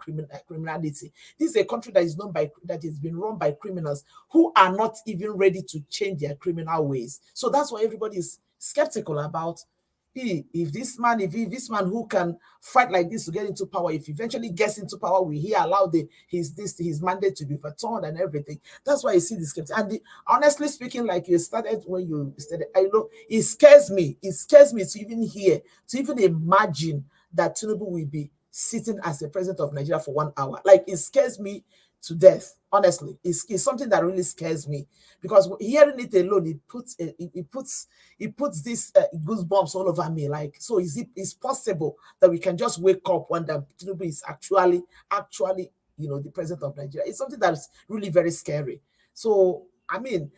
criminality. This is a country that is that has been run by criminals who are not even ready to change their criminal ways. So that's why everybody is skeptical about if this man who can fight like this to get into power, if he eventually gets into power, will he allow his mandate to be overturned and everything? That's why you see this skeptic. And honestly speaking, like you started when you started, I know it scares me. It scares me to even hear, to even imagine that Tinubu will be sitting as the president of Nigeria for 1 hour. Like, it scares me to death. Honestly, it's something that really scares me, because hearing it alone, it puts this goosebumps all over me. Like, so is possible that we can just wake up one day Tinubu is actually the president of Nigeria? It's something that's really very scary. So I mean,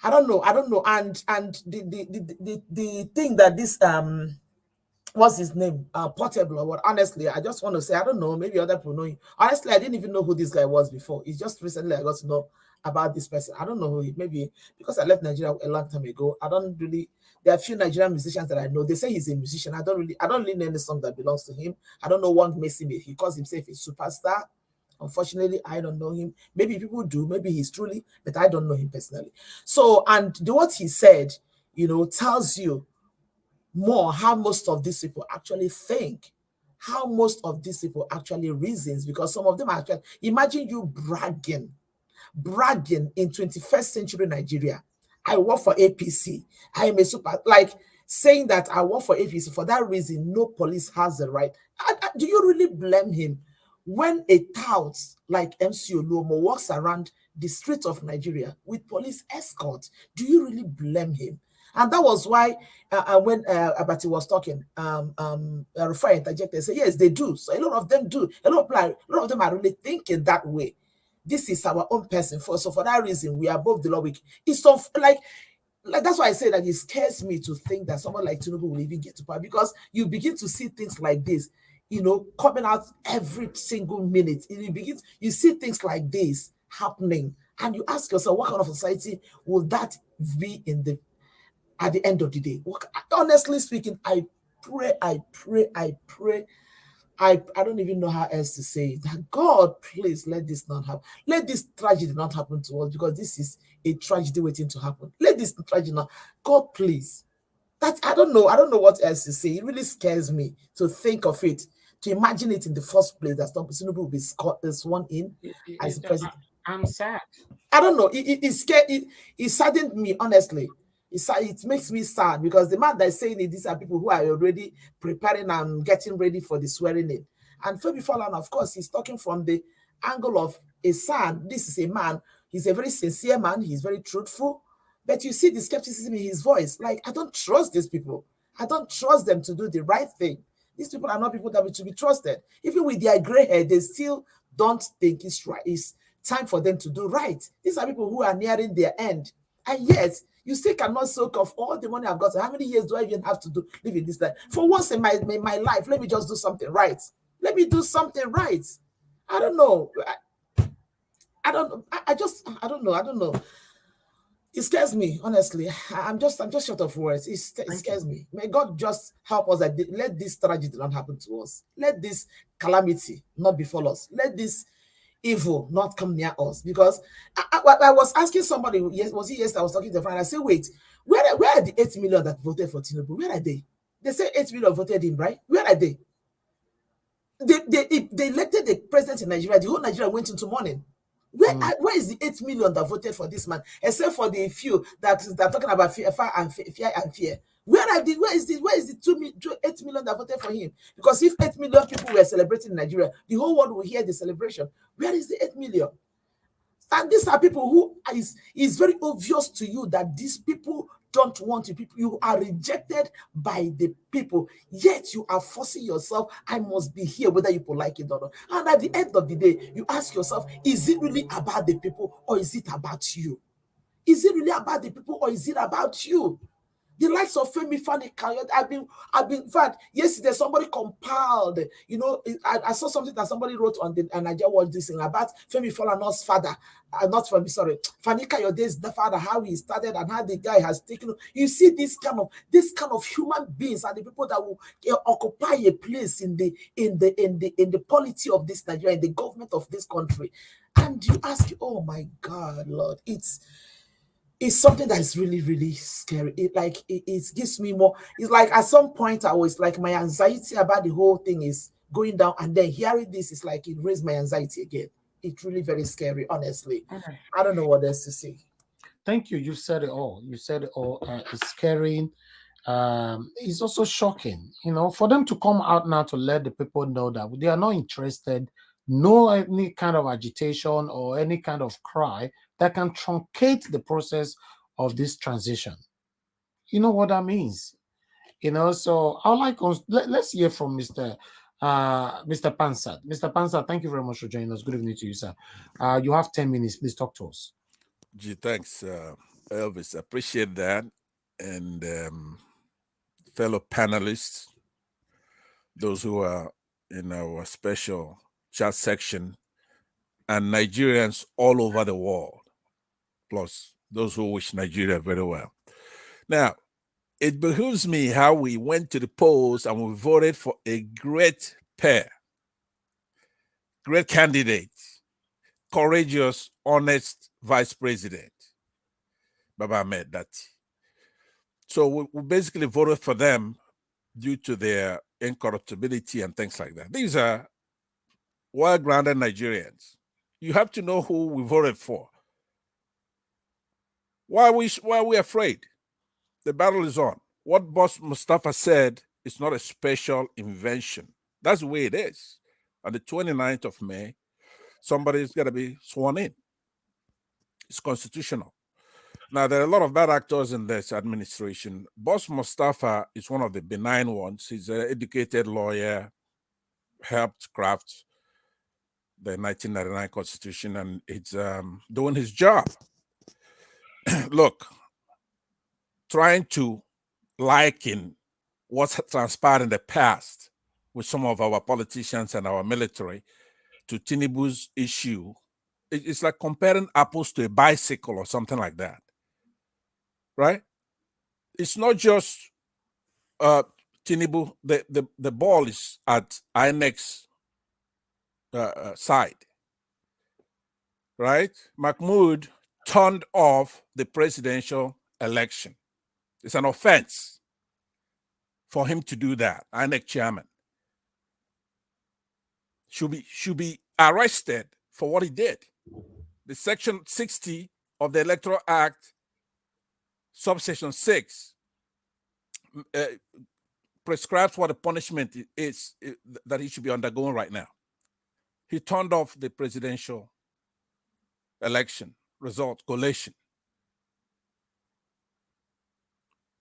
I don't know, and the thing that this what's his name? Portable or what? Honestly, I just want to say, I don't know. Maybe other people know him. Honestly, I didn't even know who this guy was before. It's just recently I got to know about this person. I don't know who he. Maybe because I left Nigeria a long time ago, I don't really There are a few Nigerian musicians that I know. They say he's a musician. I don't really know any song that belongs to him. I don't know what makes him. He calls himself a superstar. Unfortunately, I don't know him. Maybe people do. Maybe he's truly, but I don't know him personally. So, and what he said, tells you more how most of these people actually think, how most of these people actually reasons, because some of them are actually, imagine you bragging in 21st century Nigeria. I work for APC. I am a super, like saying that I work for APC. For that reason, no police has the right. Do you really blame him? When a tout like MC Oluomo walks around the streets of Nigeria with police escort, do you really blame him? And that was why when Abati was talking, Rufai interjected, say, yes, they do. So a lot of them do. A lot of them are really thinking that way. This is our own person. So for that reason, we are above the law. It's so like that's why I say that it scares me to think that someone like Tinubu will even get to power, because you begin to see things like this, coming out every single minute. You see things like this happening, and you ask yourself, what kind of society will that be at the end of the day? Honestly speaking, I pray. I don't even know how else to say it. That God, please let this not happen. Let this tragedy not happen to us, because this is a tragedy waiting to happen. Let this tragedy not. God, please. I don't know what else to say. It really scares me to think of it, to imagine it in the first place, that Tinubu will be sworn in as president. I'm sad. I don't know. It saddened me, honestly. It makes me sad, because the man that is saying it, these are people who are already preparing and getting ready for the swearing in. And Favour Falana, of course, he's talking from the angle of a son. This is a man. He's a very sincere man. He's very truthful. But you see the skepticism in his voice. Like, I don't trust these people. I don't trust them to do the right thing. These people are not people that are to be trusted. Even with their gray hair, they still don't think it's right. It's time for them to do right. These are people who are nearing their end. And yet, you still cannot soak off all the money I've got. How many years do I even have to live in this life? For once in my life, let me just do something right. Let me do something right. I don't know. I don't know. It scares me, honestly. I'm just short of words. It scares me. May God just help us that let this tragedy not happen to us. Let this calamity not befall us. Let this evil not come near us. Because I was asking somebody, was it yesterday? I was talking to a friend. I said, wait, where are the 8 million that voted for Tinubu? Where are they? They say 8 million voted him, right? Where are they? They elected the president in Nigeria. The whole Nigeria went into mourning. Where is the 8 million that voted for this man? Except for the few that are talking about fear and fear. Where is the 8 million that voted for him? Because if 8 million people were celebrating in Nigeria, the whole world will hear the celebration. Where is the 8 million? And these are people who is very obvious to you that these people don't want you. You are rejected by the people, yet you are forcing yourself. I must be here, whether you like it or not. And at the end of the day, you ask yourself, is it really about the people, or is it about you? Is it really about the people, or is it about you? The likes of Femi Fani-Kayode, I've been, in fact, yesterday somebody compiled, I saw something that somebody wrote on the Nigeria Watch this thing about Femi Falana's father, Fani-Kayode's the father, how he started and how the guy has taken. You see this kind of human beings are the people that will occupy a place in the polity of this Nigeria, in the government of this country. And you ask, oh my God, Lord, it's something that is really, really scary. It gives me more. It's like at some point I was like, my anxiety about the whole thing is going down, and then hearing this is like it raised my anxiety again. It's really very scary, honestly. Okay. I don't know what else to say. Thank you. You said it all. It's scary. It's also shocking, for them to come out now to let the people know that they are not interested. No any kind of agitation or any kind of cry that can truncate the process of this transition. You know what that means? So I would like let's hear from Mr. Pansat. Mr. Pansat, thank you very much for joining us. Good evening to you, sir. You have 10 minutes. Please talk to us. Gee, thanks, Elvis. I appreciate that. And fellow panelists, those who are in our special chat section, and Nigerians all over the world, plus those who wish Nigeria very well. Now, it behooves me how we went to the polls and we voted for a great pair, great candidate, courageous, honest vice president, Baba Ahmed Dati. So we basically voted for them due to their incorruptibility and things like that. These are well-grounded Nigerians. You have to know who we voted for. Why are we afraid? The battle is on. What Boss Mustafa said is not a special invention. That's the way it is. On the 29th of May, somebody's got to be sworn in. It's constitutional. Now, there are a lot of bad actors in this administration. Boss Mustafa is one of the benign ones. He's an educated lawyer, helped craft the 1999 Constitution, and it's doing his job. Look, trying to liken what's transpired in the past with some of our politicians and our military to Tinubu's issue, it's like comparing apples to a bicycle or something like that, right? It's not just Tinubu. The ball is at INEC's side, right? Mahmoud turned off the presidential election. It's an offense for him to do that. INEC chairman should be arrested for what he did. The section 60 of the Electoral Act, subsection 6, prescribes what the punishment is that he should be undergoing right now. He turned off the presidential election result collation.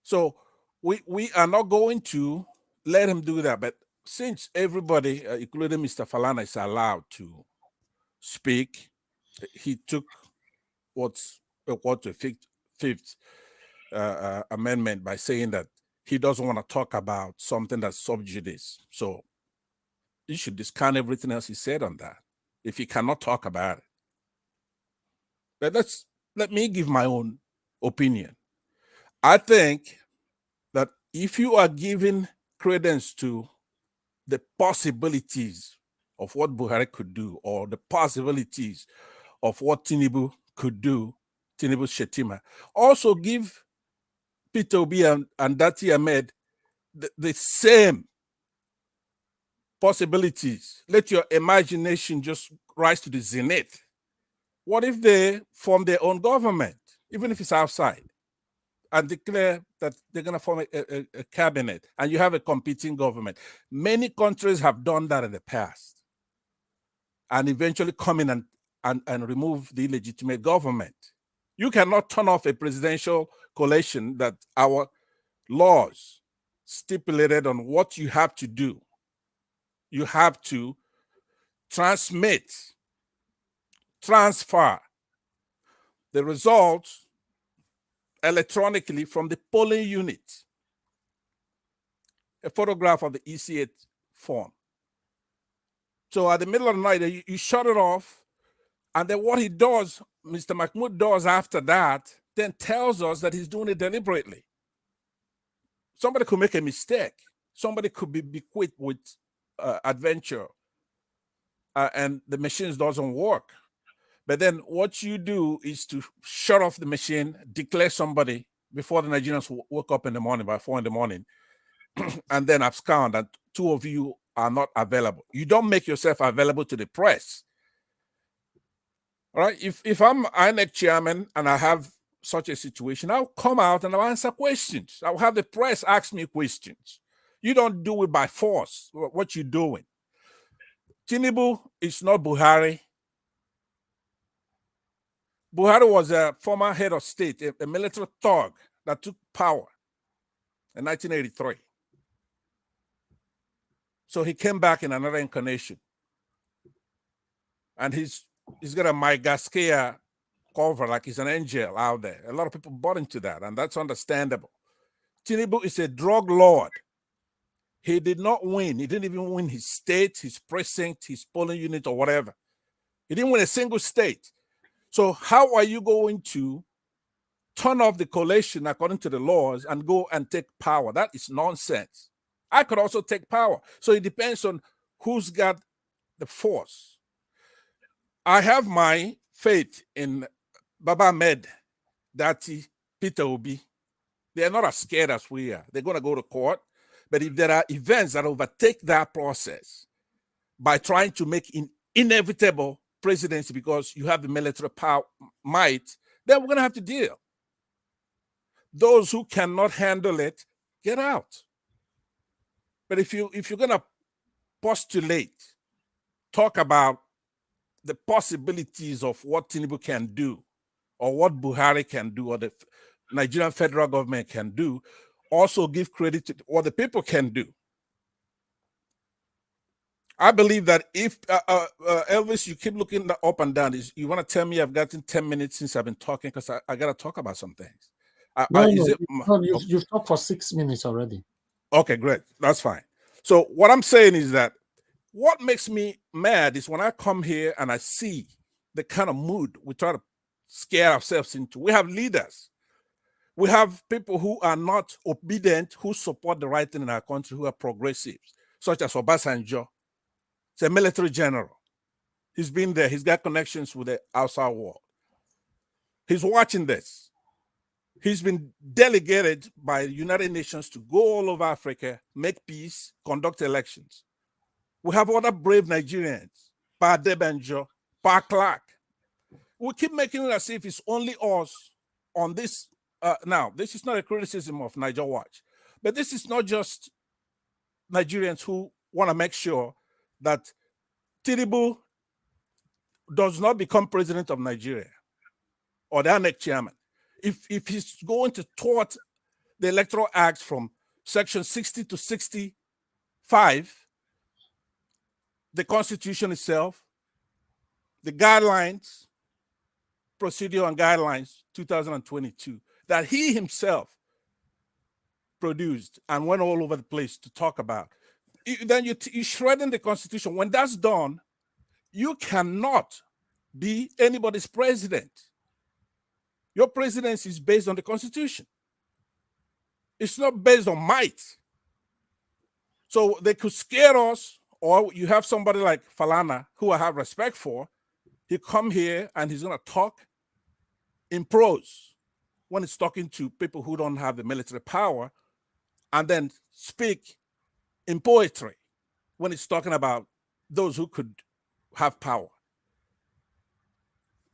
So we are not going to let him do that. But since everybody, including Mr. Falana, is allowed to speak, he took what's a fifth amendment by saying that he doesn't want to talk about something that's sub judice. So you should discount everything else he said on that if he cannot talk about it. But let me give my own opinion. I think that if you are giving credence to the possibilities of what Buhari could do, or the possibilities of what Tinubu could do, Tinubu Shetima, also give Peter Obi and Dati Ahmed the same possibilities. Let your imagination just rise to the zenith. What if they form their own government, even if it's outside, and declare that they're going to form a cabinet and you have a competing government? Many countries have done that in the past and eventually come in and remove the illegitimate government. You cannot turn off a presidential coalition that our laws stipulated on what you have to do. You have to transfer the results electronically from the polling unit. A photograph of the EC8 form. So at the middle of the night, you shut it off, and then what he does, Mr. Mahmoud does after that, then tells us that he's doing it deliberately. Somebody could make a mistake. Somebody could be bequeathed with adventure, and the machines doesn't work. But then what you do is to shut off the machine, declare somebody before the Nigerians woke up in the morning, by 4 in the morning, and then abscond, and two of you are not available. You don't make yourself available to the press. All right? If I'm INEC chairman and I have such a situation, I'll come out and I'll answer questions. I'll have the press ask me questions. You don't do it by force. What you doing? Tinubu is not Buhari. Buhari was a former head of state, a military thug that took power in 1983. So he came back in another incarnation. And he's got a My Gaskia cover, like he's an angel out there. A lot of people bought into that, and that's understandable. Tinubu is a drug lord. He did not win. He didn't even win his state, his precinct, his polling unit, or whatever. He didn't win a single state. So how are you going to turn off the coalition according to the laws and go and take power. That is nonsense. I could also take power. So it depends on who's got the force. I have my faith in Baba Ahmed, Dati, Peter Obi. They are not as scared as we are. They're going to go to court. But if there are events that overtake that process by trying to make inevitable presidency because you have the military power might, then we're going to have to deal. Those who cannot handle it, get out. But if you're going to postulate, talk about the possibilities of what Tinubu can do, or what Buhari can do, or the Nigerian federal government can do, also give credit to what the people can do. I believe that if, Elvis, you keep looking up and down, you want to tell me I've gotten 10 minutes since I've been talking, because I got to talk about some things. You've talked for 6 minutes already. Okay, great. That's fine. So what I'm saying is that what makes me mad is when I come here and I see the kind of mood we try to scare ourselves into. We have leaders. We have people who are not obedient, who support the right thing in our country, who are progressives, such as Obasanjo. He's a military general. He's been there. He's got connections with the outside world. He's watching this. He's been delegated by the United Nations to go all over Africa, make peace, conduct elections. We have other brave Nigerians, Pa Debanjo, Pa Clark. We keep making it as if it's only us on this. Now, this is not a criticism of Niger Watch, but this is not just Nigerians who want to make sure that Tinubu does not become president of Nigeria or the next chairman. If he's going to thwart the Electoral Act from section 60 to 65, the Constitution itself, the guidelines, procedure and guidelines 2022, that he himself produced and went all over the place to talk about, then you're shredding the Constitution. When that's done, you cannot be anybody's president. Your presidency is based on the Constitution. It's not based on might. So they could scare us, or you have somebody like Falana, who I have respect for. He come here and he's going to talk in prose when he's talking to people who don't have the military power, and then speak in poetry when he's talking about those who could have power.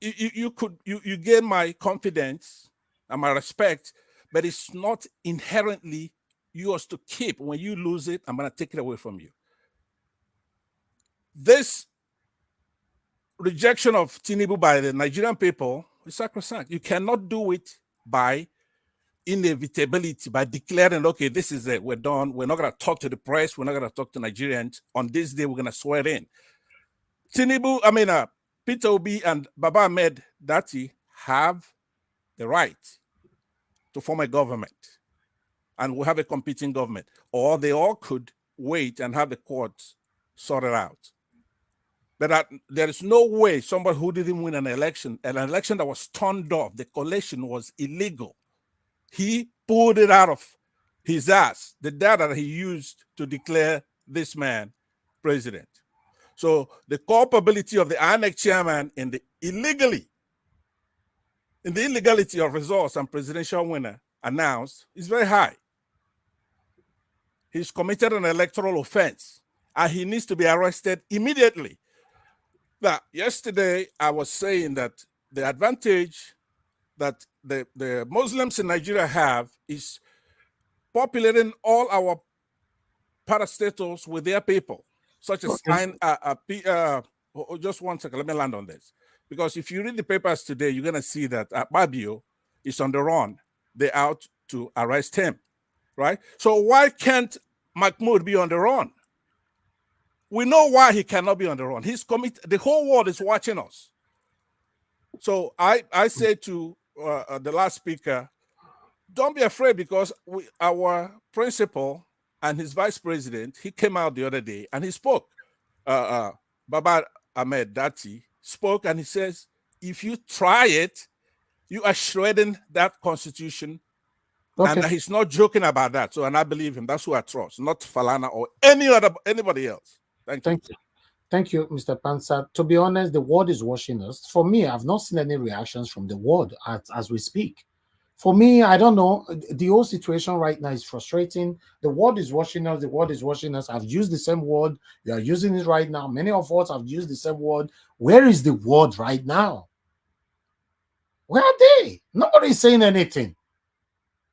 You gain my confidence and my respect, but it's not inherently yours to keep. When you lose it, I'm going to take it away from you. This rejection of Tinubu by the Nigerian people is sacrosanct. You cannot do it by inevitability, by declaring, okay, this is it, we're done. We're not going to talk to the press. We're not going to talk to Nigerians. On this day, we're going to swear in. Peter Obi and Baba Ahmed Dati have the right to form a government, and we'll have a competing government, or they all could wait and have the courts sorted out. But there is no way somebody who didn't win an election that was turned off, the coalition was illegal. He pulled it out of his ass, the data that he used to declare this man president. So the culpability of the INEC chairman in the illegality of results and presidential winner announced is very high. He's committed an electoral offense and he needs to be arrested immediately. Now, yesterday I was saying that the advantage that the Muslims in Nigeria have is populating all our parastatals with their people, such as just 1 second, let me land on this. Because if you read the papers today, you're going to see that Babio is on the run. They're out to arrest him, right? So why can't Mahmoud be on the run? We know why he cannot be on the run. He's committed. The whole world is watching us. So I say to the last speaker, don't be afraid, because our principal and his vice president, he came out the other day and he spoke. Baba Ahmed Dati spoke and he says, if you try it, You are shredding that constitution. Okay. And he's not joking about that. So, and I believe him. That's who I trust, not Falana or anybody else. Thank you. Thank you, Mr. Pansa. To be honest, the world is watching us. For me, I've not seen any reactions from the world as we speak. For me, I don't know. The whole situation right now is frustrating. The world is watching us. The world is watching us. I've used the same word. You are using it right now. Many of us have used the same word. Where is the world right now? Where are they? Nobody is saying anything.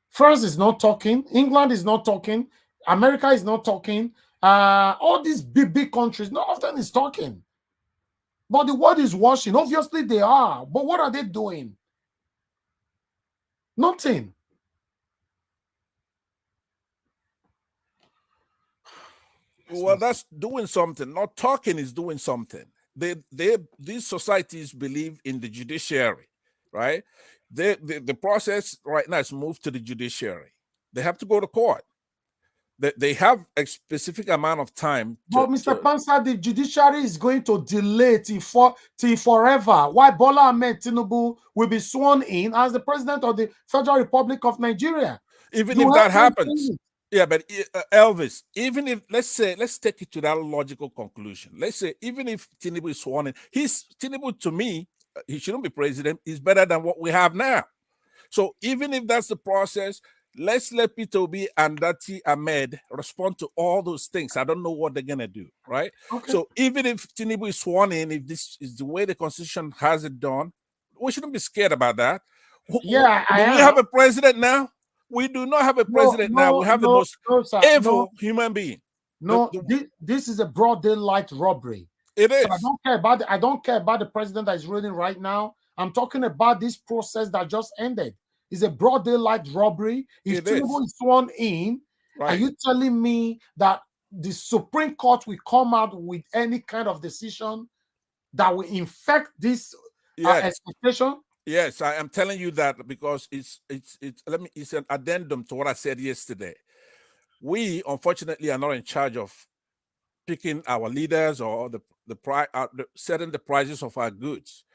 France is not talking. England is not talking. America is not talking. All these big countries, none of them is talking. But the world is watching. Obviously, they are. But what are they doing? Nothing. Well, that's doing something. Not talking is doing something. These societies believe in the judiciary, right? The process right now is moved to the judiciary. They have to go to court. They have a specific amount of time. But Mr. Pansa, the judiciary is going to delay till forever. Why Bola Ahmed Tinubu will be sworn in as the president of the Federal Republic of Nigeria? Even if that happens. Yeah, but Elvis, even if let's take it to that logical conclusion. Let's say even if Tinubu is sworn in, Tinubu to me, he shouldn't be president. He's better than what we have now. So even if that's the process, let's let Peter Obi and Dati Ahmed respond to all those things. I don't know what they're gonna do, right? Okay. So even if Tinubu is sworn in, if this is the way the Constitution has it done, we shouldn't be scared about that. Yeah, do we have a president now? We do not have a president now. We have the most evil human being. No, this is a broad daylight robbery. It is. So I don't care about the president that is ruling right now. I'm talking about this process that just ended. It's a broad daylight robbery. If Tinubu is sworn in, are you telling me that the Supreme Court will come out with any kind of decision that will infect this expectation? Yes, I am telling you that because it's an addendum to what I said yesterday. We unfortunately are not in charge of picking our leaders or setting the prices of our goods.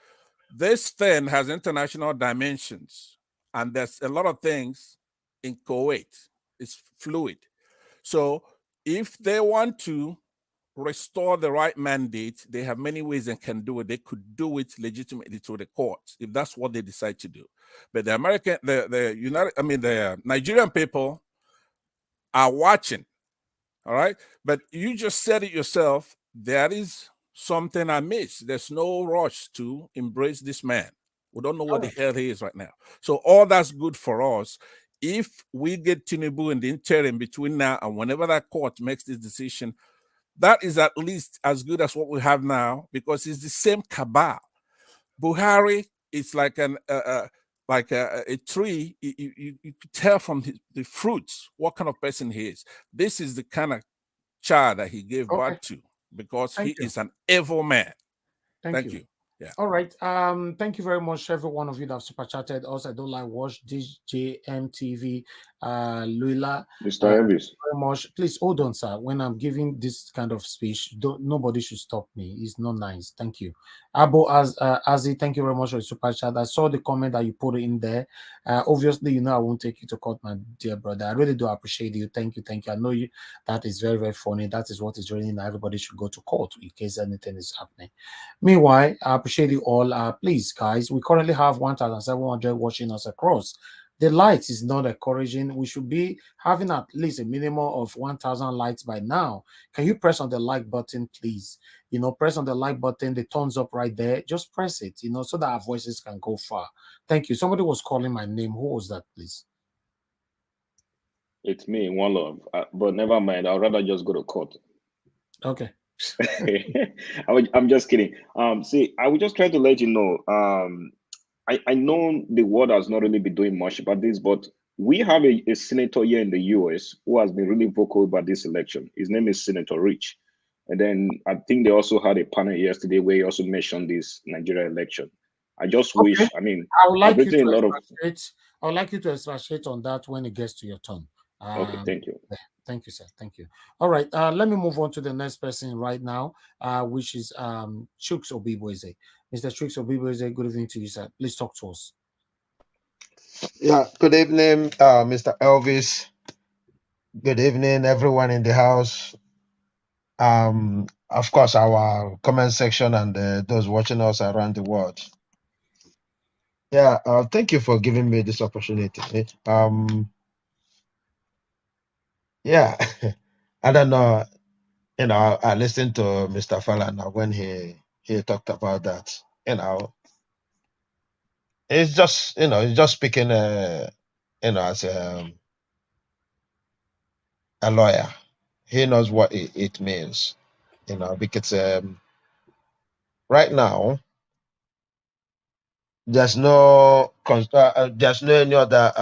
This thing has international dimensions, and there's a lot of things in Kuwait. It's fluid. So if they want to restore the right mandate, they have many ways they can do it. They could do it legitimately through the courts if that's what they decide to do. But the Nigerian people are watching. All right. But you just said it yourself. There is something amiss. There's no rush to embrace this man. We don't know what the hell he is right now. So all that's good for us. If we get Tinubu in the interim between now and whenever that court makes this decision, that is at least as good as what we have now because it's the same cabal. Buhari is like a tree. You could tell from the fruits what kind of person he is. This is the kind of child that he gave birth to because he is an evil man. Thank you. Yeah. All right. Thank you very much, every one of you that have super chatted. Also, I don't like watch DJMTV. Luila. Mr. Elvis. Very much. Please hold on, sir. When I'm giving this kind of speech, nobody should stop me. It's not nice. Thank you. Abo Azi, thank you very much for the super chat. I saw the comment that you put in there. Obviously, you know I won't take you to court, my dear brother. I really do appreciate you. Thank you. Thank you. I know you. That is very, very funny. That is what is really now. Everybody should go to court in case anything is happening. Meanwhile, I appreciate you all. Please, guys, we currently have 1,700 watching us across. The likes is not encouraging. We should be having at least a minimum of 1,000 likes by now. Can you press on the like button, please? You know, press on the like button, the thumbs up right there. Just press it, you know, so that our voices can go far. Thank you. Somebody was calling my name. Who was that, please? It's me, One Love. But never mind. I'd rather just go to court. Okay. I'm just kidding. See, I was just trying to let you know. I know the world has not really been doing much about this, but we have a senator here in the US who has been really vocal about this election. His name is Senator Rich. And then I think they also had a panel yesterday where he also mentioned this Nigeria election. I just wish, I mean, I would like you to expatiate on that when it gets to your turn. Okay, thank you. Thank you, sir. Thank you. All right, let me move on to the next person right now, which is Chuks Obiboeze. Mr. Chuks Obiboeze, good evening to you, sir. Please talk to us. Yeah, good evening, Mr. Elvis. Good evening, everyone in the house. Of course, our comment section and those watching us around the world. Yeah, thank you for giving me this opportunity. Yeah, I don't know. I listened to Mr. Falana when he talked about that. It's just he's just speaking, as a lawyer. He knows what it means, because right now there's no any other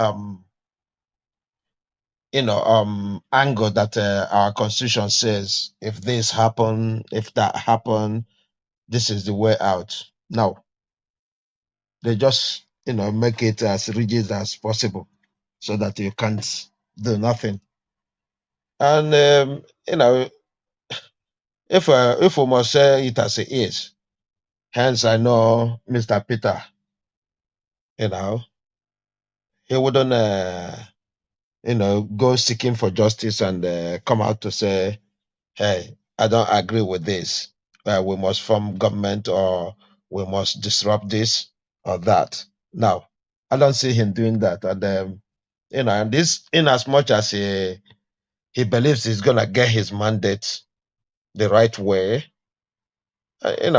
angle that our constitution says if this happen, if that happen, this is the way out. No, they just make it as rigid as possible so that you can't do nothing. And if we must say it as it is, hence I know Mr. Peter, he wouldn't go seeking for justice and come out to say, hey, I don't agree with this. We must form government, or we must disrupt this or that. Now, I don't see him doing that. And, and this, in as much as he believes he's going to get his mandate the right way, I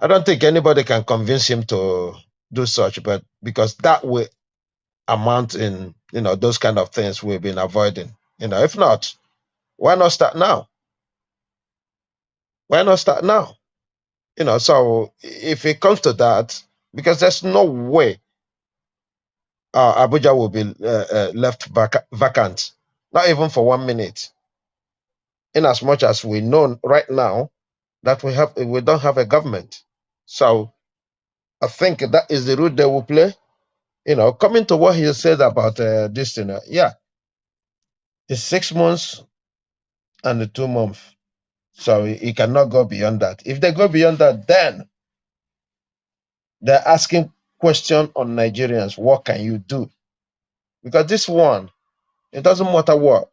don't think anybody can convince him to do such, but because that will amount in, those kind of things we've been avoiding. If not, why not start now? Why not start now? So if it comes to that, because there's no way Abuja will be left vacant, not even for 1 minute. In as much as we know right now that we don't have a government. So I think that is the route they will play. Coming to what he said about this thing, yeah, it's 6 months and 2 months. So he cannot go beyond that. If they go beyond that, then they're asking question on Nigerians, what can you do? Because this one, it doesn't matter what.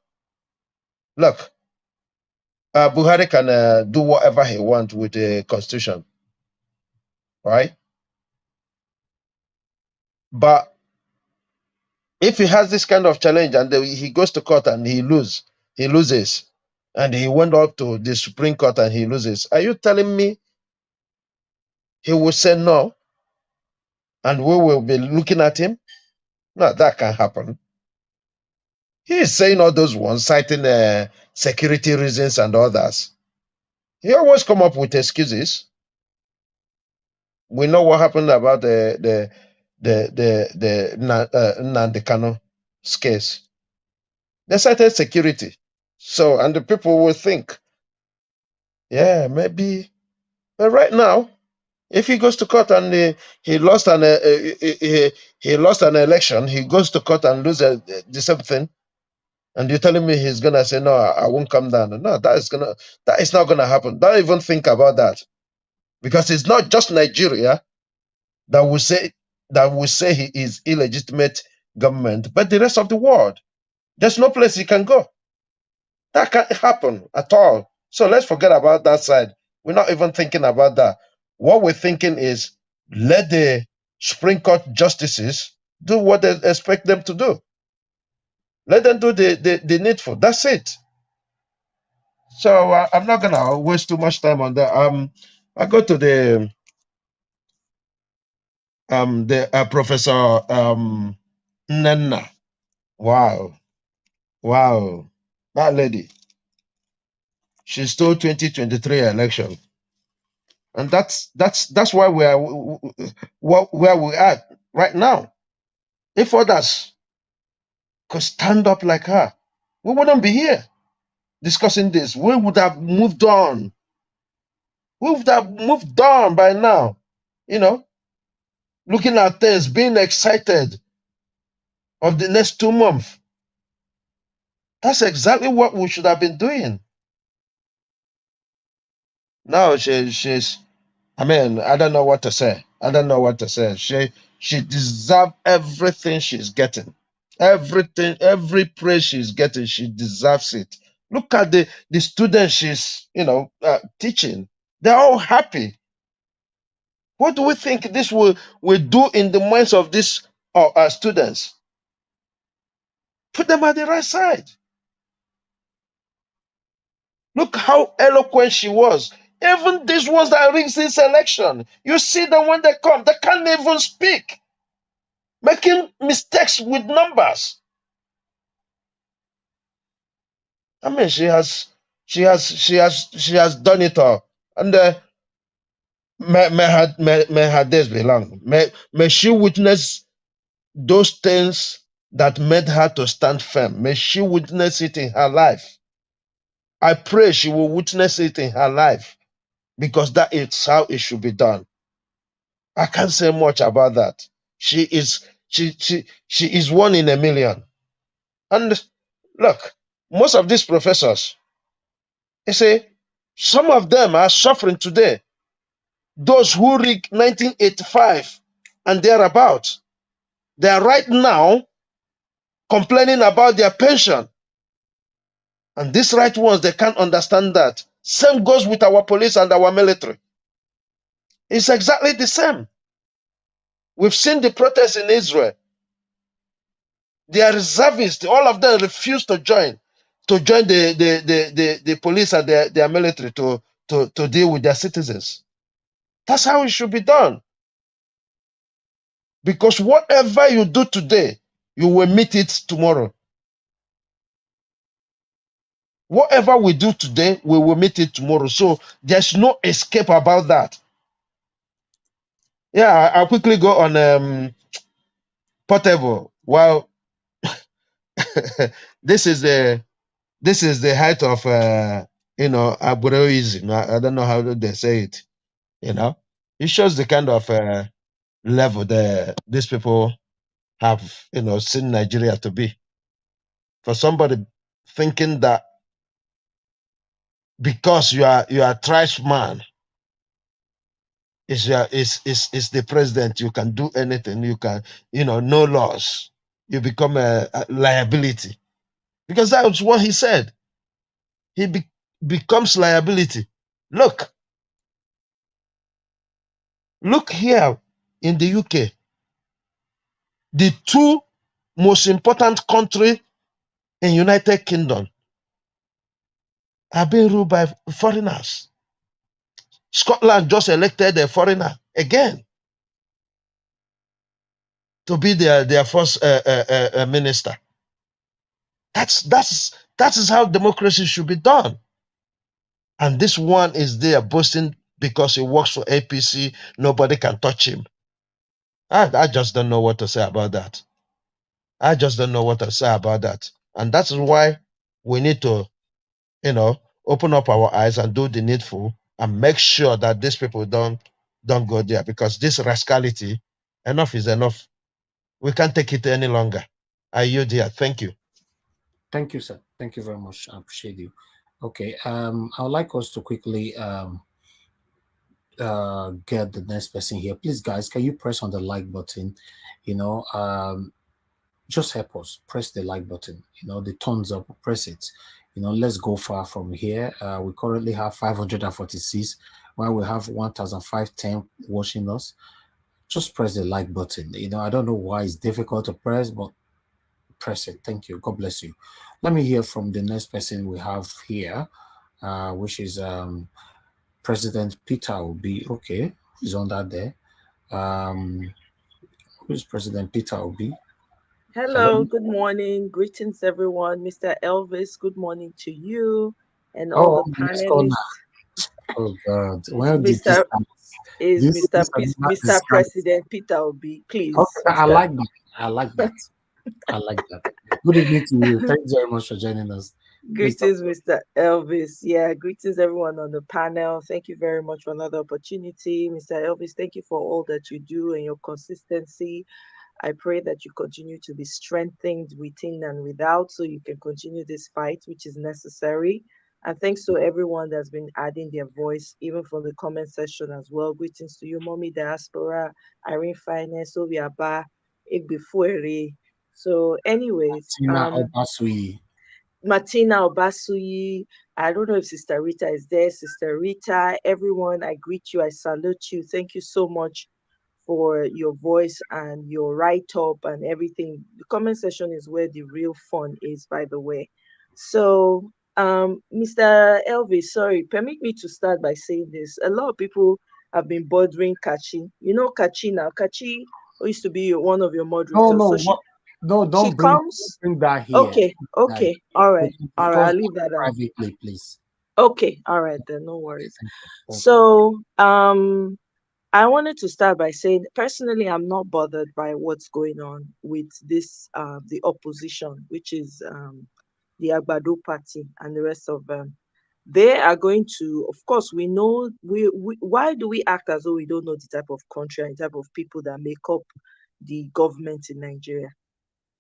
Look, Buhari can do whatever he wants with the constitution, right? But if he has this kind of challenge and he goes to court and he loses, and he went up to the Supreme Court and he loses, are you telling me he will say no and we will be looking at him? No, that can't happen. He is saying all those ones, citing security reasons and others. He always come up with excuses. We know what happened about the Nnamdi Kano's case. They cited security. So, and the people will think, yeah, maybe. But right now, if he goes to court and he lost an election, he goes to court and loses the same thing, and you're telling me he's gonna say no, I won't come down. No, that is not gonna happen. Don't even think about that, because it's not just Nigeria that will say he is illegitimate government, but the rest of the world. There's no place he can go. That can't happen at all. So let's forget about that side. We're not even thinking about that. What we're thinking is let the Supreme Court justices do what they expect them to do. Let them do the needful. That's it. So I'm not gonna waste too much time on that. I go to the Professor Nenna. Wow, that lady. She stole 2023 election, and that's why we are where we are right now. If others could stand up like her, we wouldn't be here discussing this. We would have moved on. We would have moved on by now. Looking at things, being excited of the next 2 months. That's exactly what we should have been doing. Now she's I mean, I don't know what to say. I don't know what to say. She deserves everything she's getting. Everything, every praise she's getting, she deserves it. Look at the students she's, teaching. They're all happy. What do we think this will do in the minds of these students? Put them at the right side. Look how eloquent she was. Even these ones that rigged this election, you see them when they come, they can't even speak, making mistakes with numbers. I mean, she has done it all, and may her days be long. May she witness those things that made her to stand firm. May she witness it in her life. I pray she will witness it in her life, because that is how it should be done. I can't say much about that. She is one in a million. And look, most of these professors, you see, some of them are suffering today. Those who read 1985 and thereabout, they are right now complaining about their pension. And these right ones, they can't understand that. Same goes with our police and our military. It's exactly the same. We've seen the protests in Israel. They are reservists. All of them refuse to join the police and their military to deal with their citizens. That's how it should be done. Because whatever you do today, you will meet it tomorrow. Whatever we do today, we will meet it tomorrow. So there's no escape about that. Yeah, I'll quickly go on Portable. Well, this is the height of Abureoism. I don't know how they say it. It shows the kind of level these people have seen Nigeria to be. For somebody thinking that because you are a trash man, is the president, you can do anything, you can, no laws, you become a liability. Because that was what he said. He becomes liability. Look here in the UK, the two most important country in United Kingdom are being ruled by foreigners. Scotland just elected a foreigner again to be their first minister. That is how democracy should be done. And this one is there boasting because he works for APC. Nobody can touch him. I just don't know what to say about that. I just don't know what to say about that. And that's why we need to, open up our eyes and do the needful and make sure that these people don't go there, because this rascality, enough is enough. We can't take it any longer. I yield here. Thank you. Thank you, sir. Thank you very much. I appreciate you. Okay. I would like us to quickly get the next person here. Please, guys, can you press on the like button? Just help us press the like button. The thumbs up, press it. Let's go far from here. We currently have 546, while we have 1,510 watching us. Just press the like button. I don't know why it's difficult to press, but press it. Thank you. God bless you. Let me hear from the next person we have here, which is President Peter Obi. Okay, who's on that there? Who's President Peter Obi? Hello, good morning. Greetings, everyone. Mr. Elvis, good morning to you and all the panelists. Oh, God. Well, Mr. President Peter Obi, please. Okay, I like that. I like that. I like that. Good evening to you. Thanks very much for joining us. Greetings, Mr. Elvis. Yeah, greetings, everyone on the panel. Thank you very much for another opportunity. Mr. Elvis, thank you for all that you do and your consistency. I pray that you continue to be strengthened within and without so you can continue this fight, which is necessary. And thanks to everyone that's been adding their voice, even from the comment section as well. Greetings to you, Mommy Diaspora, Irene Finance, Ovia Ba, Igbifuere. So, anyways, Tina Obasui. Martina Obasuyi. I don't know if Sister Rita is there. Sister Rita, everyone, I greet you. I salute you. Thank you so much for your voice and your write-up and everything. The comment section is where the real fun is, by the way. So, Mr. Elvis, sorry, permit me to start by saying this. A lot of people have been bothering Kachi. You know Kachi now. Kachi used to be one of your moderators. No, So don't bring that here. Okay, all right. I'll leave that out. Privately, please. Okay, all right then, no worries. So, I wanted to start by saying, personally, I'm not bothered by what's going on with this, the opposition, which is the Agbado Party and the rest of them. They are going to, of course, we know, why do we act as though we don't know the type of country and type of people that make up the government in Nigeria?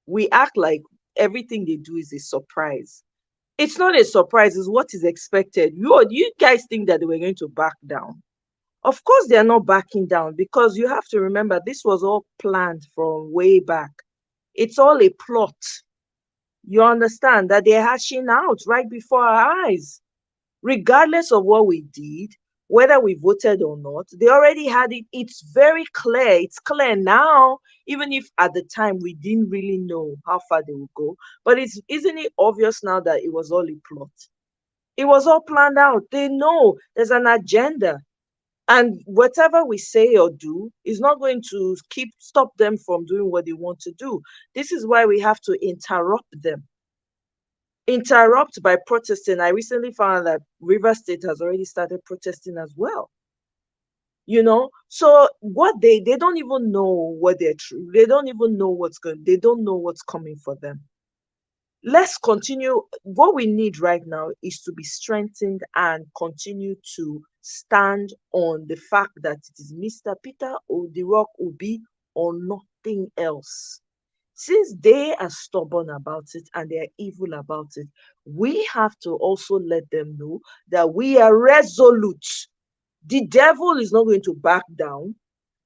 We act like everything they do is a surprise. It's not a surprise, it's what is expected. You guys think that they were going to back down. Of course, they are not backing down, because you have to remember this was all planned from way back. It's all a plot. You understand that they're hashing out right before our eyes. Regardless of what we did, whether we voted or not, they already had it. It's very clear. It's clear now, even if at the time we didn't really know how far they would go. But isn't it obvious now that it was all a plot? It was all planned out. They know there's an agenda. And whatever we say or do is not going to stop them from doing what they want to do. This is why we have to interrupt them. Interrupt by protesting. I recently found that Rivers State has already started protesting as well. You know, so what they don't even know what they're true. They don't even know they don't know what's coming for them. Let's continue. What we need right now is to be strengthened and continue to stand on the fact that it is Mr. Peter Odirock Obi or nothing else. Since they are stubborn about it and they are evil about it, we have to also let them know that we are resolute. The devil is not going to back down.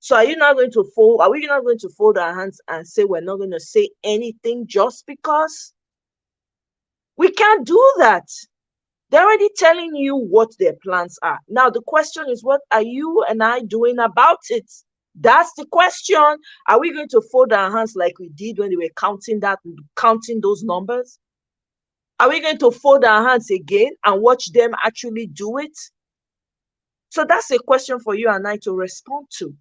So are we not going to fold our hands and say we're not going to say anything just because? We can't do that. They're already telling you what their plans are. Now, the question is, what are you and I doing about it? That's the question. Are we going to fold our hands like we did when they were counting those numbers? Are we going to fold our hands again and watch them actually do it? So that's a question for you and I to respond to.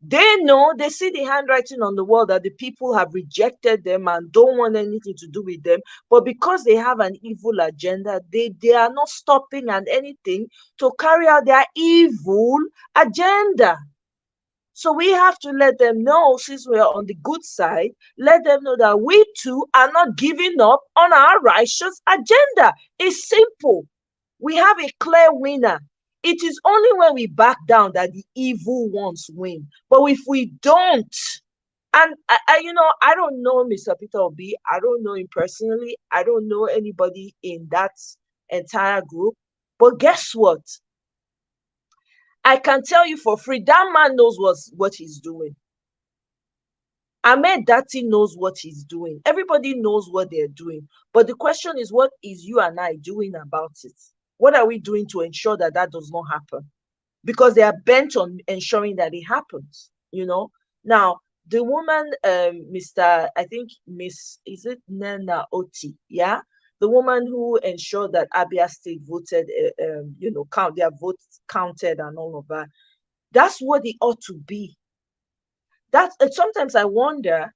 They know, they see the handwriting on the wall that the people have rejected them and don't want anything to do with them. But because they have an evil agenda, they are not stopping at anything to carry out their evil agenda. So we have to let them know, since we're on the good side, let them know that we too are not giving up on our righteous agenda. It's simple. We have a clear winner. It is only when we back down that the evil ones win. But if we don't, and I don't know Mr. Peter Obi, I don't know him personally, I don't know anybody in that entire group. But guess what? I can tell you for free, that man knows what he's doing. Ahmed Dati knows what he's doing. Everybody knows what they're doing. But the question is, what is you and I doing about it? What are we doing to ensure that that does not happen? Because they are bent on ensuring that it happens, you know. Now, the woman, is it Nana Oti, yeah? The woman who ensured that Abia State voted, count their votes counted and all of that. That's what it ought to be. Sometimes I wonder,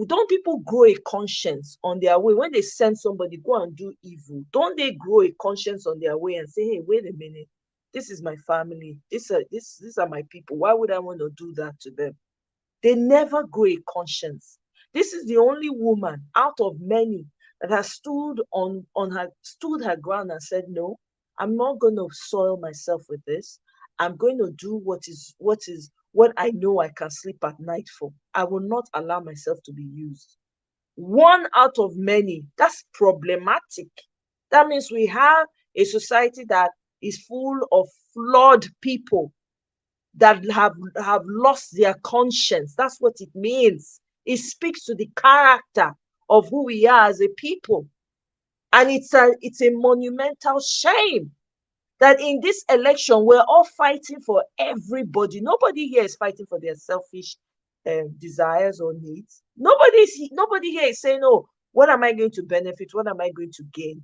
don't people grow a conscience on their way when they send somebody go and do evil? Don't they grow a conscience on their way and say, hey, wait a minute, this is my family, these are my people, why would I want to do that to them? They never grow a conscience. This is the only woman out of many that has stood her ground and said, no, I'm not going to soil myself with this. I'm going to do what I know I can sleep at night for. I will not allow myself to be used. One out of many. That's problematic. That means we have a society that is full of flawed people that have lost their conscience. That's what it means. It speaks to the character of who we are as a people. And it's a monumental shame that in this election, we're all fighting for everybody. Nobody here is fighting for their selfish desires or needs. Nobody here is saying, oh, what am I going to benefit? What am I going to gain?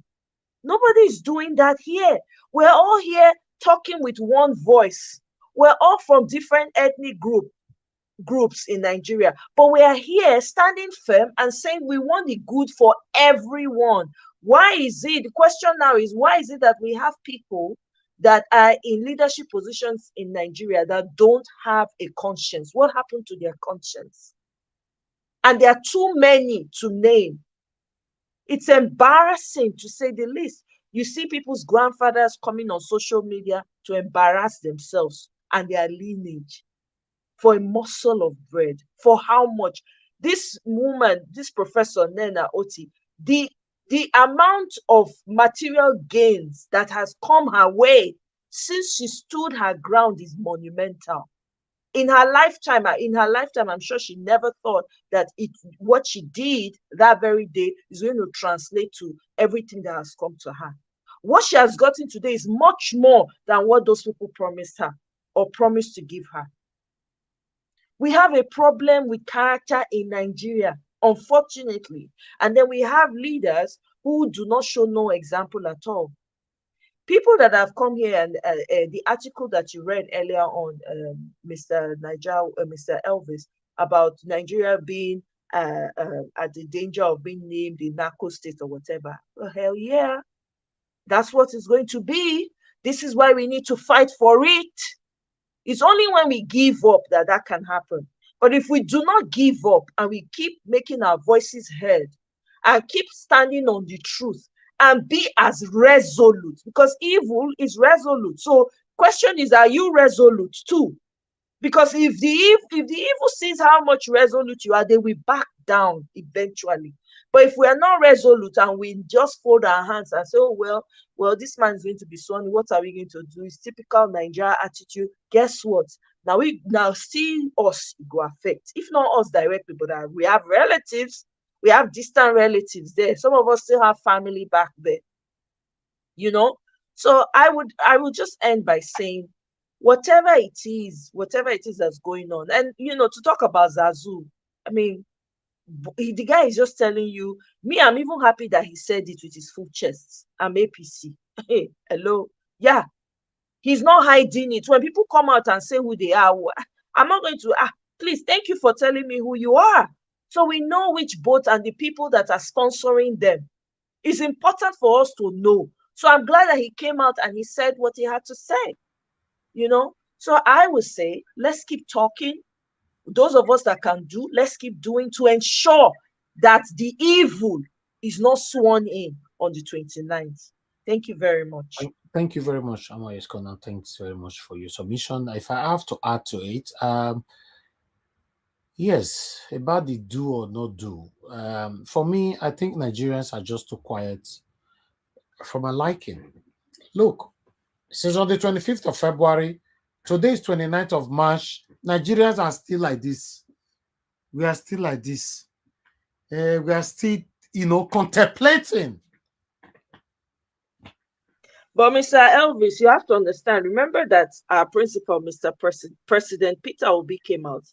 Nobody is doing that here. We're all here talking with one voice. We're all from different ethnic groups in Nigeria, but we are here standing firm and saying we want the good for everyone. Why is it? The question now is, why is it that we have people that are in leadership positions in Nigeria that don't have a conscience? What happened to their conscience? And there are too many to name. It's embarrassing, to say the least. You see people's grandfathers coming on social media to embarrass themselves and their lineage for a morsel of bread. For how much? This woman, this Professor Nena Oti, the amount of material gains that has come her way since she stood her ground is monumental. In her lifetime, I'm sure she never thought that what she did that very day is going to translate to everything that has come to her. What she has gotten today is much more than what those people promised her or promised to give her. We have a problem with character in Nigeria, unfortunately. And then we have leaders who do not show no example at all. People that have come here, and the article that you read earlier on, Mr. Elvis, about Nigeria being at the danger of being named the narco state or whatever. Well, hell yeah. That's what it's going to be. This is why we need to fight for it. It's only when we give up that can happen. But if we do not give up and we keep making our voices heard and keep standing on the truth and be as resolute, because evil is resolute. So question is, are you resolute too? Because if the evil sees how much resolute you are, they will back down eventually. But if we are not resolute and we just fold our hands and say, oh, well, this man is going to be sunny, what are we going to do? It's typical Nigeria attitude. Guess what? Now see us go affect. If not us directly, but we have relatives, we have distant relatives there. Some of us still have family back there. You know? So I would just end by saying, whatever it is that's going on. And to talk about Zazu, I mean, the guy is just telling you, I'm even happy that he said it with his full chest. I'm APC. Hey, hello. Yeah. He's not hiding it. When people come out and say who they are, I'm not going to, please, thank you for telling me who you are. So we know which boat and the people that are sponsoring them. It's important for us to know. So I'm glad that he came out and he said what he had to say. So I would say, let's keep talking. Those of us that can do, let's keep doing to ensure that the evil is not sworn in on the 29th. Thank you very much. Thank you very much, Amoyeskona. Thanks very much for your submission. If I have to add to it, yes, about the do or not do. For me, I think Nigerians are just too quiet for my liking. Look, since on the 25th of February, today is 29th of March, Nigerians are still like this. We are still like this. We are still, contemplating. But Mr. Elvis, you have to understand, remember that our principal, Mr. President Peter Obi, came out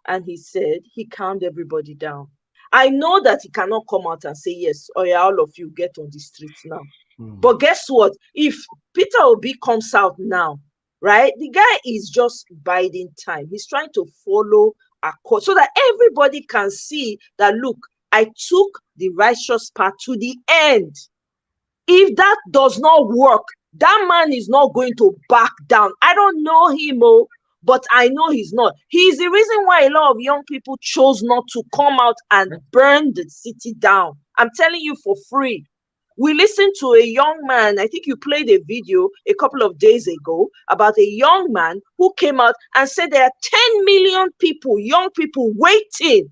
and he said he calmed everybody down. I know that he cannot come out and say, yes, oh yeah, all of you get on the streets now. But guess what? If Peter Obi comes out now, right, the guy is just biding time. He's trying to follow a court so that everybody can see that, look, I took the righteous path to the end. If that does not work, that man is not going to back down. I don't know him, but I know he's not. He's the reason why a lot of young people chose not to come out and burn the city down. I'm telling you for free. We listened to a young man, I think you played a video a couple of days ago about a young man who came out and said there are 10 million people, young people waiting.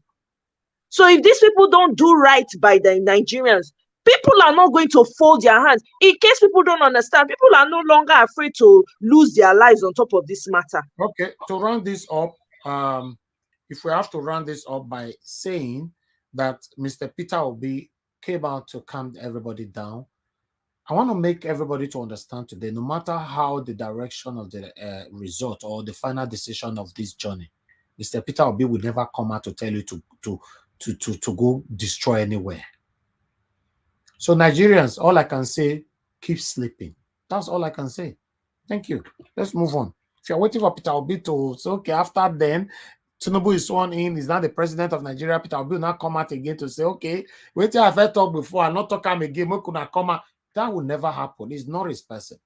So if these people don't do right by the Nigerians, People are not going to fold their hands. In case people don't understand, people are no longer afraid to lose their lives on top of this matter. Okay, to round this up, if we have to round this up by saying that Mr. Peter Obi came out to calm everybody down, I want to make everybody to understand today, no matter how the direction of the result or the final decision of this journey, Mr. Peter Obi will never come out to tell you to go destroy anywhere. So Nigerians, all I can say, keep sleeping. That's all I can say. Thank you. Let's move on. If you're waiting for Peter Obi to say, okay, after then, Tinubu is sworn in, he's now the president of Nigeria, Peter Obi will not come out again to say, okay, wait till I've heard talk before, I'm not talking again, we could not come out. That will never happen. He's not his person.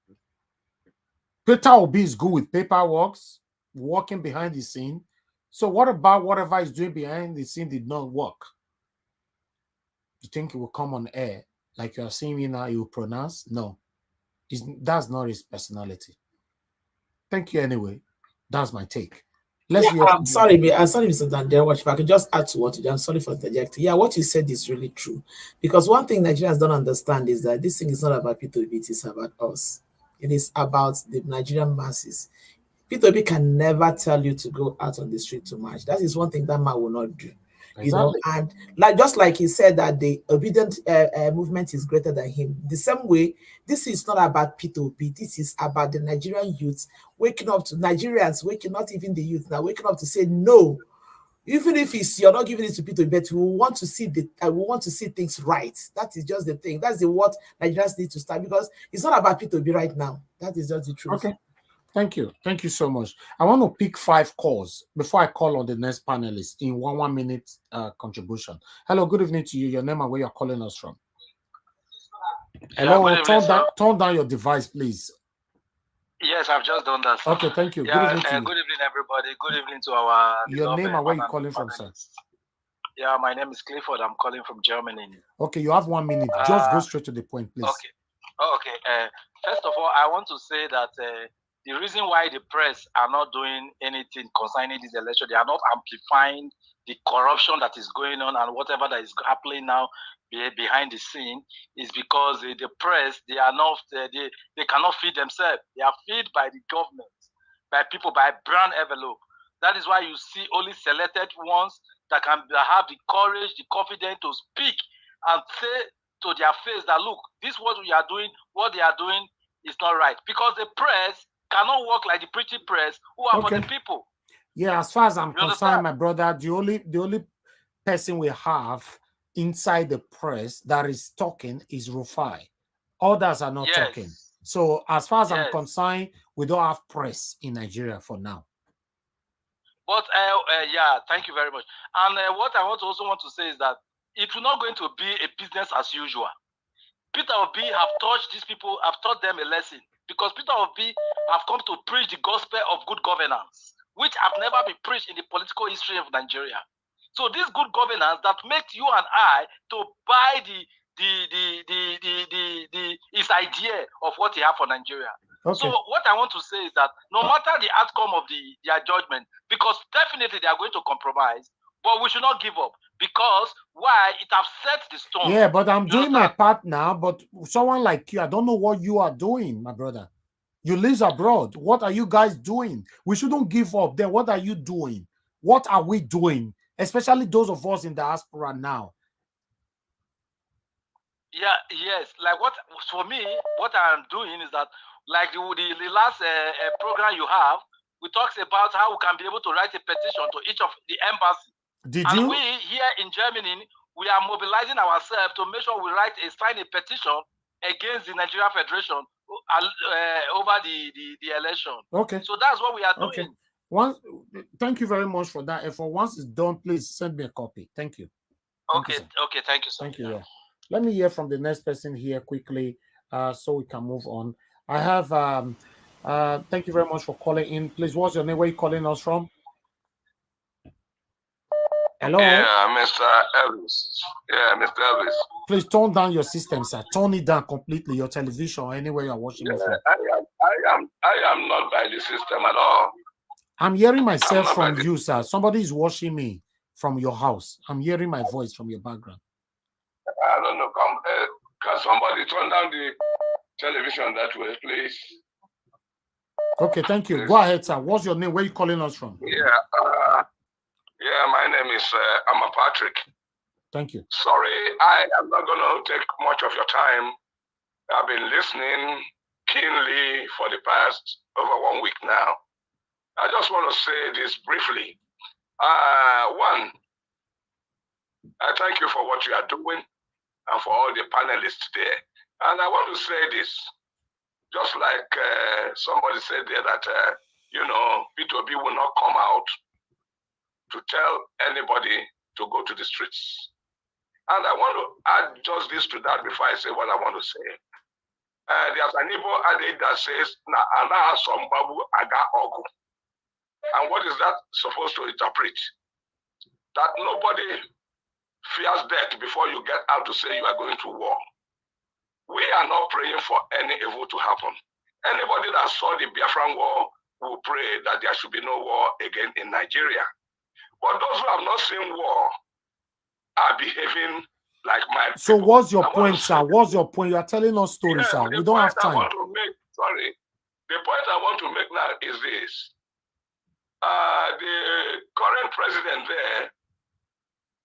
Peter Obi is good with paperwork, working behind the scene. So what about whatever he's doing behind the scene did not work? You think he will come on air like you're seeing me now, he will pronounce? No. That's not his personality. Thank you anyway. That's my take. I'm sorry, Mr. Dandere, if I can just add to what you did. I'm sorry for interjecting. Yeah, what you said is really true. Because one thing Nigerians don't understand is that this thing is not about P2B, it's about us. It is about the Nigerian masses. P2B can never tell you to go out on the street to march. That is one thing that man will not do. You know, and just like he said that the obedient movement is greater than him. The same way, this is not about P2B. This is about the Nigerian youth waking up to Nigerians, not even the youth now, waking up to say no. Even if you're not giving it to P2B, but we want to see things right. That is just the thing. That's what Nigerians need to start, because it's not about P2B right now. That is just the truth. Okay. Thank you. Thank you so much. I want to pick 5 calls before I call on the next panelist in 1 minute contribution. Hello, good evening to you. Your name and where you're calling us from. Hello, turn down your device, please. Yes, I've just done that. Okay, thank you. Yeah, good evening to you. Good evening, everybody. Good evening to our... Your name and where you're calling from, sir. Yeah, my name is Clifford. I'm calling from Germany. Okay, you have 1 minute. Just go straight to the point, please. Okay. First of all, I want to say that the reason why the press are not doing anything concerning this election, they are not amplifying the corruption that is going on and whatever that is happening now behind the scene, is because the press, they are not, they cannot feed themselves. They are fed by the government, by people, by brand envelope. That is why you see only selected ones that have the courage, the confidence to speak and say to their face that, look, this is what we are doing, what they are doing is not right. Because the press cannot work like the pretty press who are for the people. Yeah, as far as I'm concerned, my brother, the only person we have inside the press that is talking is Rufai. Others are not talking. So as far as I'm concerned, we don't have press in Nigeria for now. But yeah, thank you very much. And what I also want to say is that it will not going to be a business as usual. Peter Obi have taught these people, have taught them a lesson, because Peter Obi have come to preach the gospel of good governance, which have never been preached in the political history of Nigeria. So this good governance that makes you and I to buy his idea of what he have for Nigeria. Okay. So what I want to say is that no matter the outcome of their judgment, because definitely they are going to compromise, but we should not give up, because why? It has set the stone. Yeah, but I'm doing my part now. But someone like you, I don't know what you are doing, my brother. You live abroad. What are you guys doing? We shouldn't give up. Then what are you doing? What are we doing? Especially those of us in diaspora now. Yeah, yes. Like what for me, what I'm doing is that, like the last program you have, we talks about how we can be able to write a petition to each of the embassy. And we here in Germany, we are mobilizing ourselves to make sure we sign a petition against the Nigeria Federation over the election. Okay. So that's what we are doing. Thank you very much for that. And for once it's done, please send me a copy. Thank you. Okay, thank you, sir. Thank you. Yeah. Let me hear from the next person here quickly, so we can move on. I have thank you very much for calling in. Please, what's your name? Where are you calling us from? Hello? Yeah, Mr. Elvis. Yeah, Mr. Elvis. Please turn down your system, sir. Turn it down completely, your television, or anywhere you're watching it from. I am not by the system at all. I'm hearing myself from you, sir. Somebody is watching me from your house. I'm hearing my voice from your background. I don't know. Can somebody turn down the television that way, please? Okay, thank you. Go ahead, sir. What's your name? Where are you calling us from? Yeah, my name is Amma Patrick. Thank you. Sorry, I am not going to take much of your time. I've been listening keenly for the past over 1 week now. I just want to say this briefly. One, I thank you for what you are doing and for all the panelists there. And I want to say this, just like somebody said there that, P2B will not come out to tell anybody to go to the streets. And I want to add just this to that before I say what I want to say. There's an Igbo adage that says, "Na ana sombabu aga ogu." And what is that supposed to interpret? That nobody fears death before you get out to say you are going to war. We are not praying for any evil to happen. Anybody that saw the Biafran war will pray that there should be no war again in Nigeria. But those who have not seen war are behaving like my So people. what's your point, sir? What's your point? You are telling us stories, Yeah, sir. the We don't have point I time. want to make, the point I want to make now is this. The current president there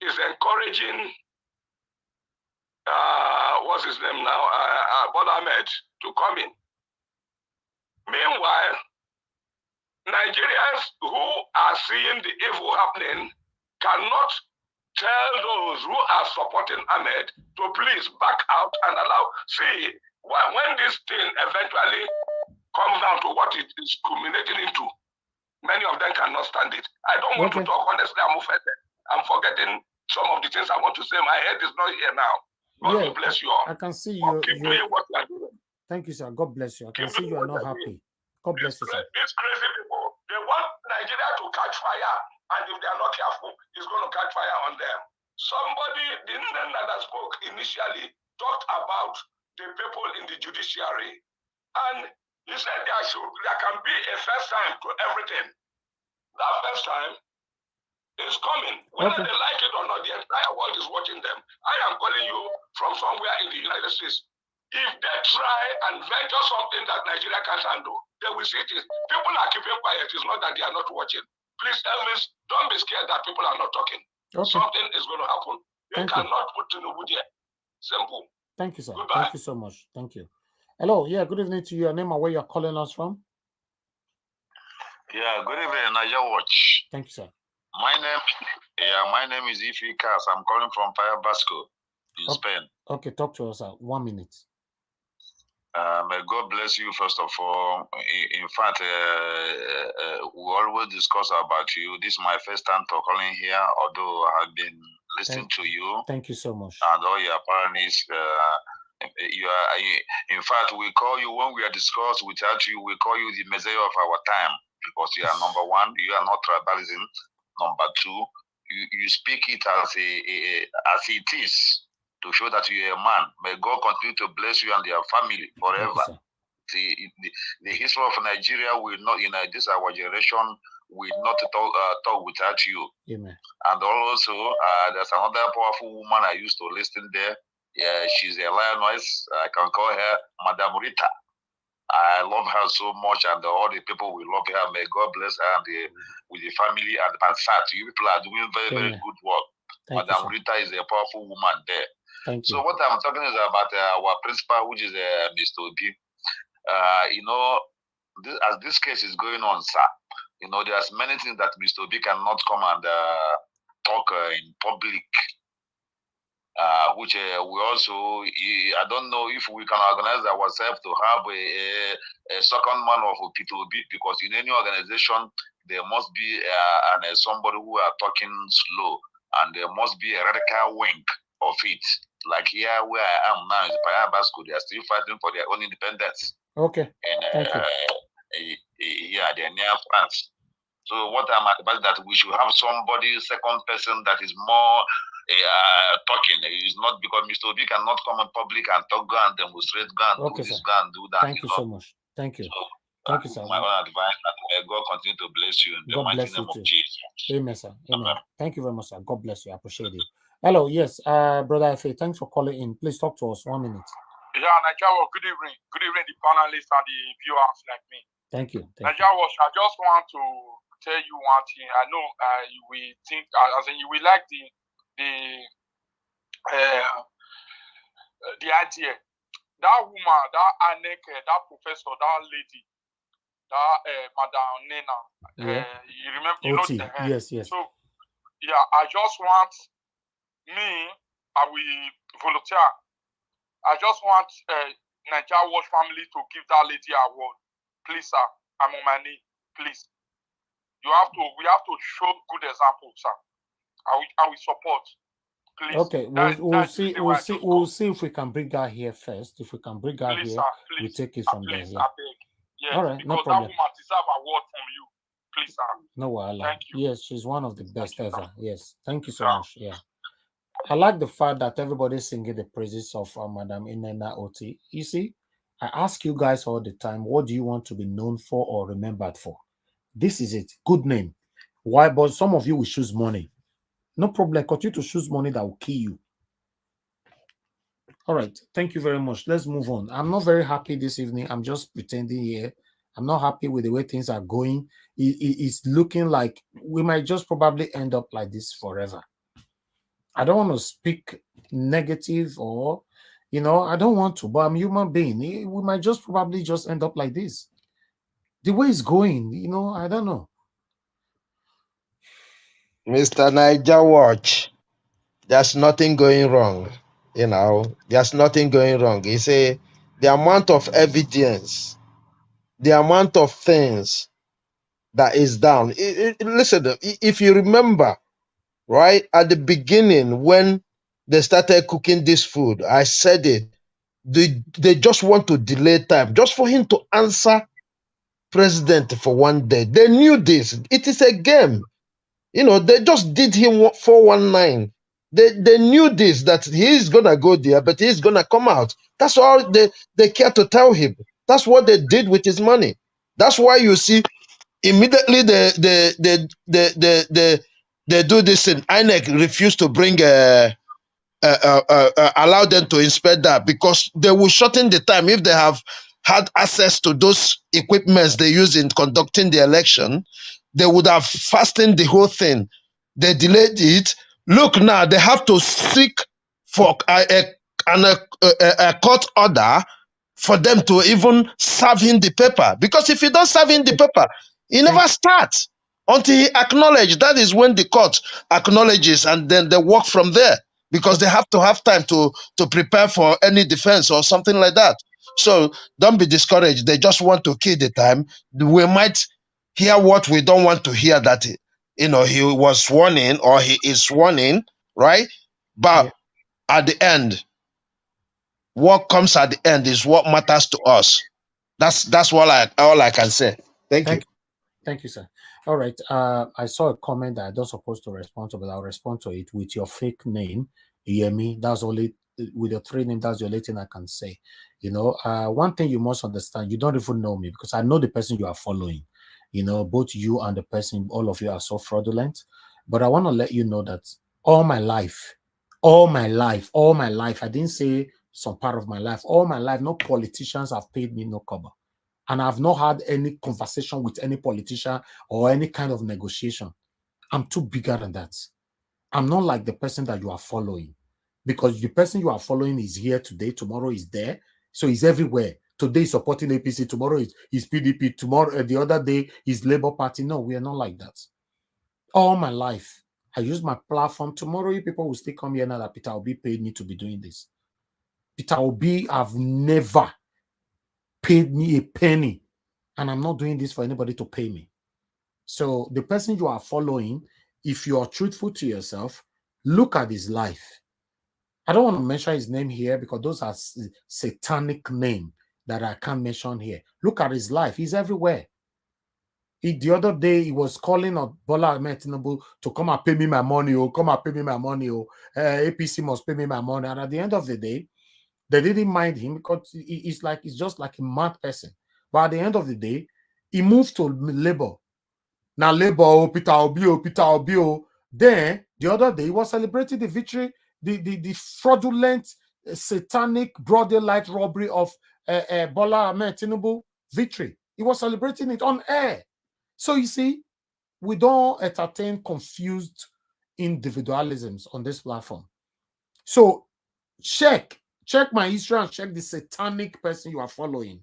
is encouraging, what's his name now, Bola Ahmed to come in. Meanwhile, Nigerians who are seeing the evil happening cannot tell those who are supporting Ahmed to please back out and allow. See, when this thing eventually comes down to what it is culminating into, many of them cannot stand it. I don't want to talk, honestly, I'm offended. I'm forgetting some of the things I want to say. My head is not here now. God bless you all. I can see you. Keep doing what you are doing. Thank you, sir. God bless you. I can see you are not happy. God bless you, sir. These crazy people, they want Nigeria to catch fire, and if they are not careful, it's going to catch fire on them. Somebody, the Indian that spoke initially, talked about the people in the judiciary, and he said there can be a first time to everything. That first time is coming. Whether they like it or not, the entire world is watching them. I am calling you from somewhere in the United States. If they try and venture something that Nigeria can't handle, they will see it. People are keeping quiet. It's not that they are not watching. Please, Elvis, don't be scared that people are not talking. Something is going to happen. They cannot put Tinubu there. Simple. Thank you, sir. Goodbye. Thank you so much. Thank you. Hello. Yeah, good evening to you. Your name and where you're calling us from? Yeah, good evening, Niger Watch. Thank you, sir. My name is Ifi Kas. I'm calling from Basco in Spain. Okay, talk to us, sir. 1 minute. May God bless you, first of all. In fact, we always discuss about you. This is my first time to calling here, although I have been listening to you. Thank you so much. And all your parents. In fact, we call you when we are discussed without you. We call you the messiah of our time because you are number one. You are not tribalism. Number two, you speak it as it is to show that you are a man. May God continue to bless you and your family forever. The history of Nigeria will not, this our generation will not talk without you. Amen. And also, there's another powerful woman I used to listen there. Yeah, she's a lioness. I can call her Madame Rita. I love her so much, and all the people will love her. May God bless her and with the family and Pansat. You people are doing very, very good work. Madame Rita is a powerful woman there. Thank you. So what I'm talking is about our principal, which is Mr. Obi. As this case is going on, sir, there's many things that Mr. Obi cannot come and talk in public. Which we also, I don't know if we can organize ourselves to have a second man of P2B, because in any organization, there must be somebody who are talking slow, and there must be a radical wing of it. Like here where I am now is Basco, they are still fighting for their own independence. Okay. And thank you. Yeah, they're near France. So what I'm about that we should have somebody, second person that is more talking. It's not because Mr. Obi cannot come in public and talk, go and demonstrate, go and do this, go and do that. Thank you so much. Thank you. So, thank you, sir. My own advice, and may God continue to bless you in the mighty name of Jesus. Amen, sir. Amen. Thank you very much, sir. God bless you. I appreciate it. Hello, yes, Brother Ife, thanks for calling in. Please talk to us. 1 minute. Yeah, Nigeria, good evening. Good evening, the panelists and the viewers like me. Thank you. Nigeria, I just want to tell you one thing. I know you will think, as in you will like the idea. That woman, that Aneke, that professor, that lady, that Madam Nena. You remember? You OT. know the Yes, yes. So yeah, I just want I will volunteer. I just want Nigeria Watch family to give that lady an award. Please, sir. I'm on my knee. Please. We have to show good example, sir. I will support. Please. Okay, we'll see if we can bring her here first. If we can bring her here, sir, we take it from there. Yeah. Yes, all right, because no problem. That woman deserves an award from you. Please, sir. No worries. Thank you. Yes, she's one of the best ever. Yes, thank you so much. Yeah. I like the fact that everybody's singing the praises of Madam Inena Oti. You see, I ask you guys all the time, what do you want to be known for or remembered for? This is it. Good name. Why? But some of you will choose money. No problem. Continue to choose money that will kill you. All right. Thank you very much. Let's move on. I'm not very happy this evening. I'm just pretending here. I'm not happy with the way things are going. It's looking like we might just probably end up like this forever. I don't want to speak negative or, I don't want to, but I'm a human being. We might just probably just end up like this. The way it's going, I don't know. Mr. Niger Watch, there's nothing going wrong. There's nothing going wrong. You say the amount of evidence, the amount of things that is down. Listen, if you remember, right at the beginning when they started cooking this food, I said it. They just want to delay time just for him to answer president for one day. They knew this. It is a game. They just did him 419. They knew this, that he's gonna go there, but he's gonna come out. That's all they care to tell him. That's what they did with his money. That's why you see immediately they do this thing. INEC refused to bring allow them to inspect that because they will shorten the time if they have had access to those equipments they use in conducting the election. They would have fastened the whole thing. They delayed it. Look now, they have to seek for a court order for them to even serve him the paper. Because if you don't serve him the paper, he never starts until he acknowledges. That is when the court acknowledges, and then they work from there. Because they have to have time to prepare for any defense or something like that. So don't be discouraged. They just want to kill the time. We might hear what we don't want to hear, that he was sworn in or he is sworn in, right? But at the end, what comes at the end is what matters to us. That's all I can say. Thank you. Thank you, sir. All right. I saw a comment that I don't supposed to respond to, but I'll respond to it with your fake name, Yemi. That's only with your 3 names. That's the only thing I can say. One thing you must understand: you don't even know me because I know the person you are following. Both you and the person, all of you are so fraudulent. But I want to let you know that all my life, I didn't say some part of my life. All my life, no politicians have paid me no cover. And I've not had any conversation with any politician or any kind of negotiation. I'm too bigger than that. I'm not like the person that you are following. Because the person you are following is here today, tomorrow is there. So he's everywhere. Today he's supporting APC, tomorrow is PDP, tomorrow, the other day is Labour Party. No, we are not like that. All my life, I use my platform. Tomorrow, you people will still come here now that Peter Obi paid me to be doing this. Peter Obi have never paid me a penny, and I'm not doing this for anybody to pay me. So the person you are following, if you are truthful to yourself, look at his life. I don't want to mention his name here because those are satanic names that I can't mention here. Look at his life. He's everywhere. The other day, he was calling on Bola Ahmed Tinubu to come and pay me my money, come and pay me my money, APC must pay me my money. And at the end of the day, they didn't mind him because he's just like a mad person. But at the end of the day, he moved to Labour. Now Labour, Peter Obi, Then the other day, he was celebrating the victory, the fraudulent, satanic, broad daylight robbery of Bola Ahmed Tinubu victory. He was celebrating it on air. So you see, we don't entertain confused individualisms on this platform. So check my history and check the satanic person you are following,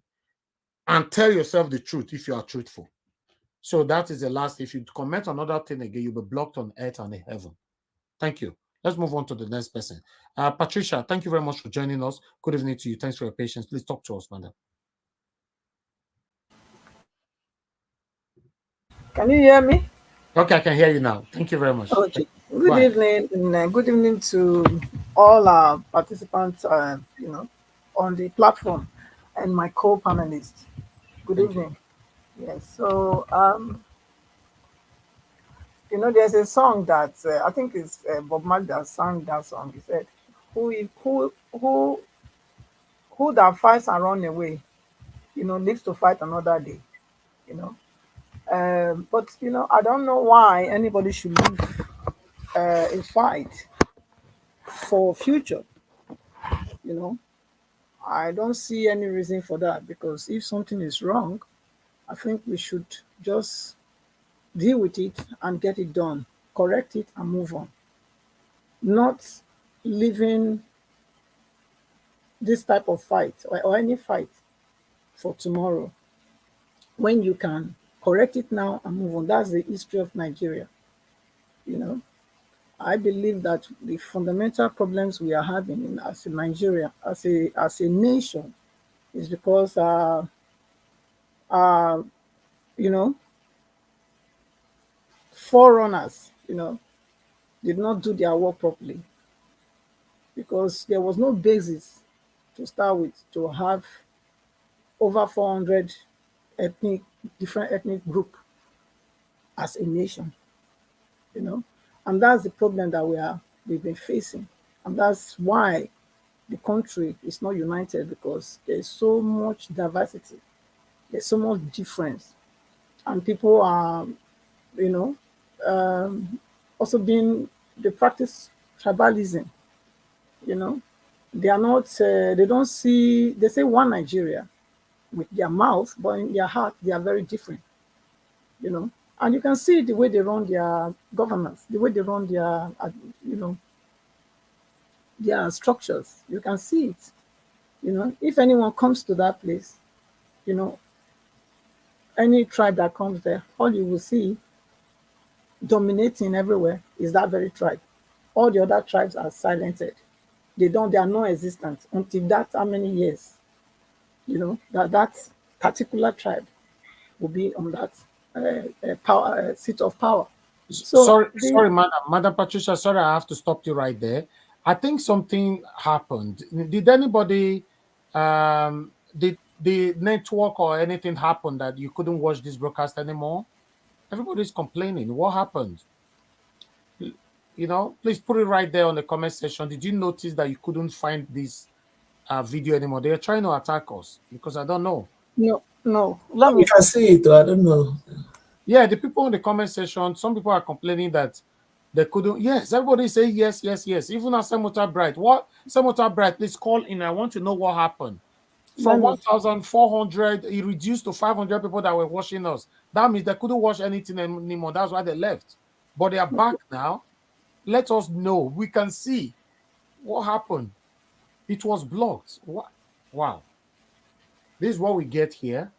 and tell yourself the truth if you are truthful. So that is the last. If you comment on another thing again, you'll be blocked on earth and in heaven. Thank you. Let's move on to the next person. Patricia, thank you very much for joining us. Good evening to you. Thanks for your patience. Please talk to us, madam. Can you hear me? Okay, I can hear you now. Thank you very much. Okay. Good evening, and good evening to all our participants, on the platform, and my co-panelists. Good evening. Yes. So, there's a song that I think is Bob Marley that sang that song. He said, "Who that fights and run away, lives to fight another day." You know. But I don't know why anybody should leave a fight for future. I don't see any reason for that, because if something is wrong, I think we should just deal with it and get it done, correct it and move on. Not leaving this type of fight or any fight for tomorrow when you can correct it now and move on. That's the history of Nigeria. I believe that the fundamental problems we are having as a Nigeria, as a nation, is because forerunners, did not do their work properly, because there was no basis to start with to have over 400 different ethnic group as a nation, and that's the problem that we've been facing, and that's why the country is not united, because there's so much diversity, there's so much difference, and people are, also they practice tribalism. They are not. They don't see. They say one Nigeria with their mouth, but in their heart they are very different. And you can see the way they run their governance, the way they run their, their structures. You can see it. If anyone comes to that place, any tribe that comes there, all you will see dominating everywhere is that very tribe. All the other tribes are silenced. They are non-existent until that how many years, that particular tribe will be on that power seat of power. So sorry, Madam Patricia. Sorry, I have to stop you right there. I think something happened. Did anybody, did the network or anything happen that you couldn't watch this broadcast anymore? Everybody's complaining. What happened? Please put it right there on the comment section. Did you notice that you couldn't find this video anymore? They are trying to attack us, because I don't know. No. Let me see it. I don't know. Yeah, the people in the comment section, some people are complaining that they couldn't. Yes, everybody say yes. Even at Senator Bright. What? Senator Bright, please call in. I want to know what happened. From 1,400, it reduced to 500 people that were watching us. That means they couldn't watch anything anymore. That's why they left. But they are back now. Let us know. We can see what happened. It was blocked. What? Wow. This is what we get here.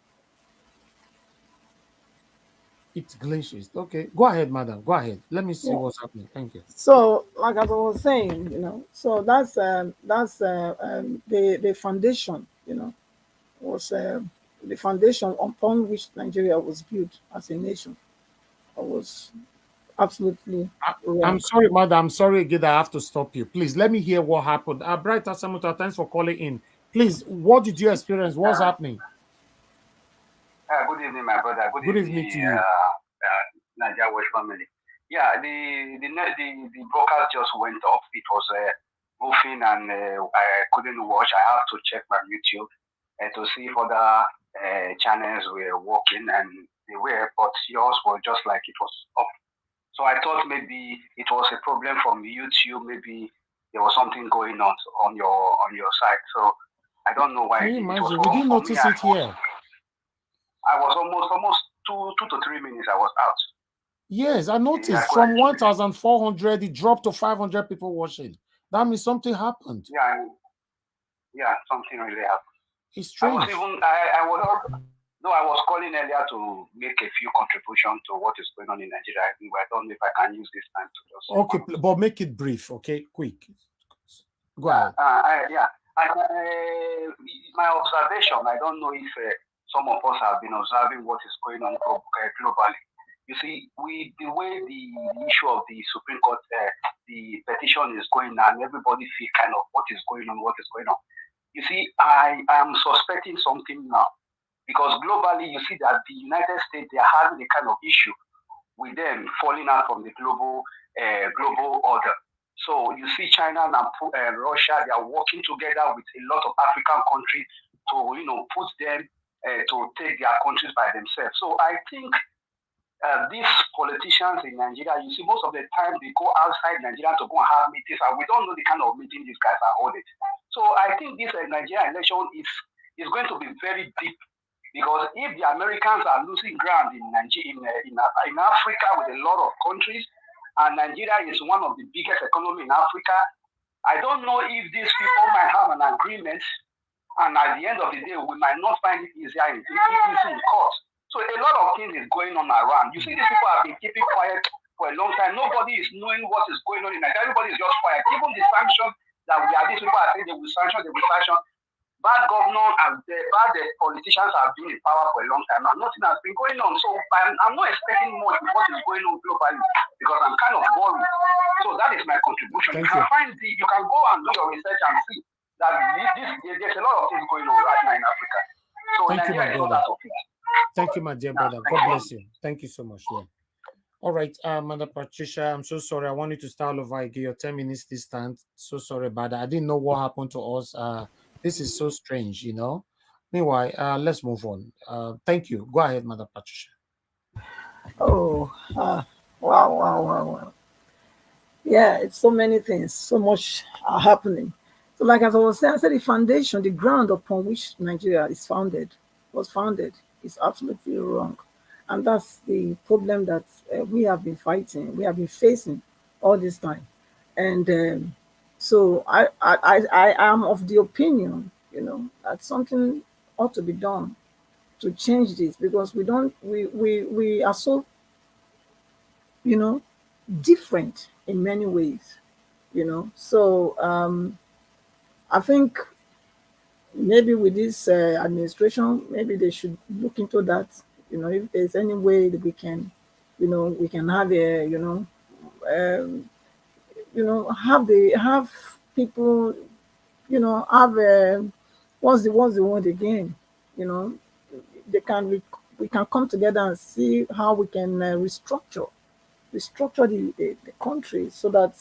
It glitches. Okay, go ahead, madam. Go ahead. Let me see what's happening. Thank you. So, like I was saying, so that's the foundation, was the foundation upon which Nigeria was built as a nation. I was absolutely wrong. I'm sorry, madam. I'm sorry again. I have to stop you. Please let me hear what happened. Bright Asamuta, thanks for calling in. Please, what did you experience? What's happening? Good evening, my brother. Good evening to you. Nigeria Watch family. Yeah, the broadcast just went off. It was moving, and I couldn't watch. I have to check my YouTube to see if other channels were working, and they were, but yours was just like it was off. So I thought maybe it was a problem from YouTube. Maybe there was something going on your side. So I don't know why Can you it was imagine? for, We didn't for me. notice it here. I was almost 2 to 3 minutes. I was out. Yes, I noticed from 1,400 it dropped to 500 people watching. That means something happened. Yeah, something really happened. It's strange. I was calling earlier to make a few contributions to what is going on in Nigeria. I don't know if I can use this time to just. Okay, but make it brief, okay? Quick. Go ahead. My observation, I don't know if some of us have been observing what is going on globally. You see, the way the issue of the Supreme Court, the petition is going on, everybody feels kind of what is going on. You see, I am suspecting something now, because globally, you see that the United States, they are having a kind of issue with them falling out from the global order. So you see China and Russia, they are working together with a lot of African countries to, put them to take their countries by themselves. So I think these politicians in Nigeria, you see, most of the time they go outside Nigeria to go and have meetings, and we don't know the kind of meeting these guys are holding. So I think this Nigerian election is going to be very deep, because if the Americans are losing ground in Africa with a lot of countries, and Nigeria is one of the biggest economies in Africa, I don't know if these people might have an agreement, and at the end of the day, we might not find it easy in court. So a lot of things is going on around. You see, these people have been keeping quiet for a long time. Nobody is knowing what is going on in Nigeria. Everybody is just quiet. Even the sanctions that these people are saying they will sanction. Bad governors and bad politicians have been in power for a long time. Now, nothing has been going on. So I'm not expecting much of what is going on globally, because I'm kind of worried. So that is my contribution. You can go and do your research and see that there's a lot of things going on right now in Africa. So Thank you, my brother. Thank you, my dear brother. God bless you. Thank you so much. Yeah. All right, Mother Patricia, I'm so sorry. I want you to start over again. Your 10 minutes this time. So sorry about that. I didn't know what happened to us. This is so strange, Meanwhile, let's move on. Thank you. Go ahead, Mother Patricia. Oh, wow. Yeah, it's so many things. So much are happening. So like as I was saying, I said the foundation, the ground upon which Nigeria was founded is absolutely wrong. And that's the problem that we have been fighting, we have been facing all this time. And so I am of the opinion, that something ought to be done to change this, because we are so, different in many ways, So I think maybe with this administration, maybe they should look into that. If there's any way that we can have have people, have what's the word again? We can come together and see how we can restructure the country, so that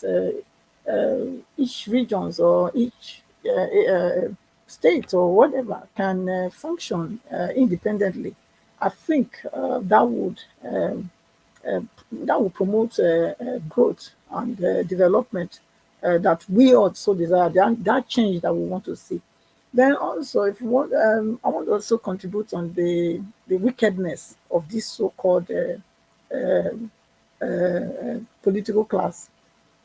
each regions or each state or whatever can function independently. I think that would promote growth and development that we also desire, that change that we want to see. Then also, if you want, I want to also contribute on the wickedness of this so-called political class.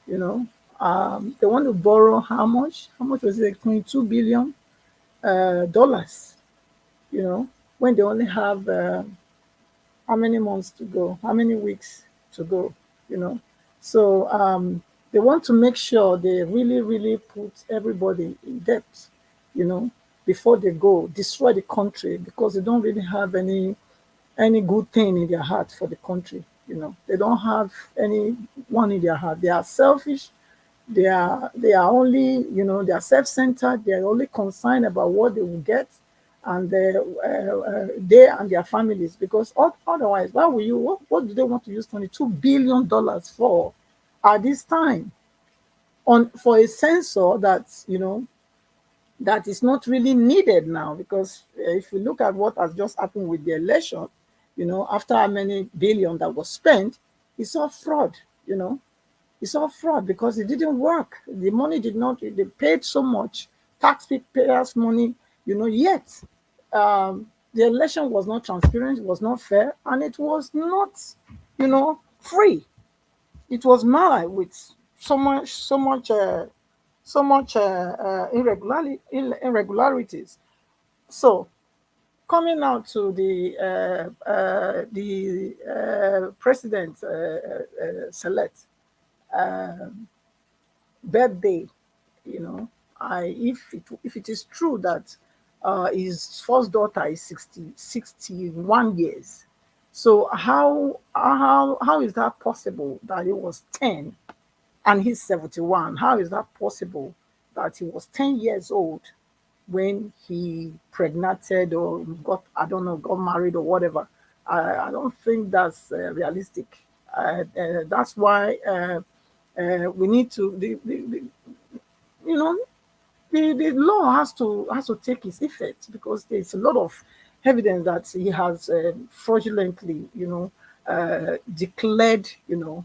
They want to borrow how much? How much was it? $22 billion dollars. When they only have how many months to go, how many weeks to go. So they want to make sure they really, really put everybody in debt. Before they go destroy the country, because they don't really have any good thing in their heart for the country. They don't have anyone in their heart. They are selfish. They are only, they are self-centered. They are only concerned about what they will get, and they and their families. Because otherwise, what do they want to use $22 billion for at this time for a censor that that is not really needed now? Because if you look at what has just happened with the election, after how many billion that was spent, It's all fraud, you know. It's all fraud because it didn't work. The money did not, they paid so much, taxpayers' money, you know, yet the election was not transparent, it was not fair, and it was not, you know, free. It was marred with so much irregularities. So coming out to the president select birthday, you know, if it is true that his first daughter is 61 years, so how is that possible that he was 10 and he's 71? How is that possible that he was 10 years old when he pregnated or got married or whatever? I don't think that's realistic. That's why we need to, you know, the law has to take its effect, because there's a lot of evidence that he has fraudulently, you know, declared, you know,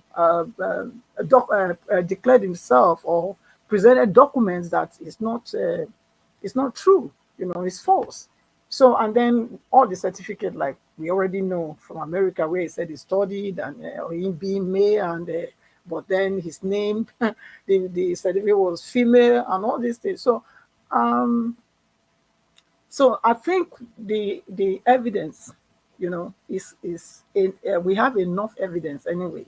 declared himself or presented documents that is not true, you know, it's false. So, and then all the certificate, like we already know from America, where he said he studied and him being male, and but then his name, the certificate was female, and all these things. So, so I think the evidence, you know, we have enough evidence anyway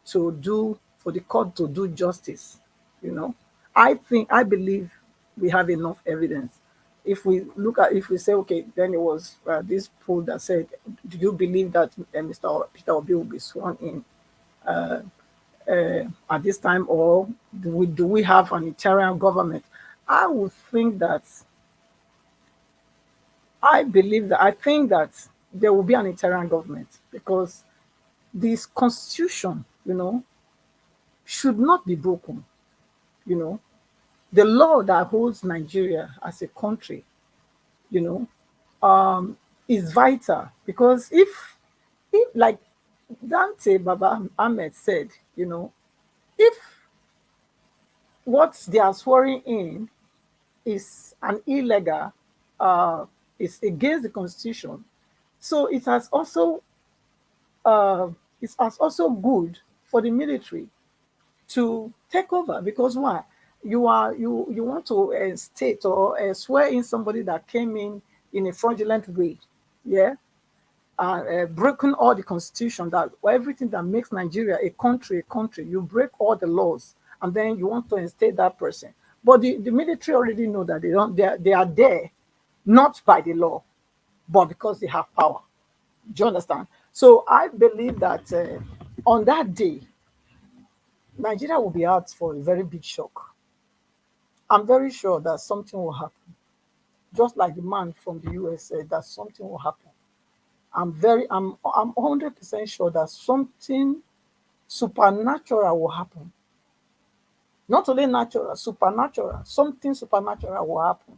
for the court to do justice. You know, I believe we have enough evidence. If we say, okay, then it was this poll that said, do you believe that Mr. Peter Obi will be sworn in at this time, or do we have an interim government? I would think that, I think that there will be an interim government, because this constitution, you know, should not be broken. You know, the law that holds Nigeria as a country, you know, is vital, because if like Dante Baba Ahmed said, you know, if what they are swearing in is an illegal, is against the constitution, so it has also good for the military to take over, because why? You want to state or swear in somebody that came in a fraudulent way, yeah, breaking all the constitution, that everything that makes Nigeria a country, you break all the laws, and then you want to instate that person. But the military already know that they are there not by the law, but because they have power. Do you understand? So I believe that on that day, Nigeria will be out for a very big shock. I'm very sure that something will happen. Just like the man from the US said, that something will happen. I'm 100% sure that something supernatural will happen. Not only natural, supernatural. Something supernatural will happen.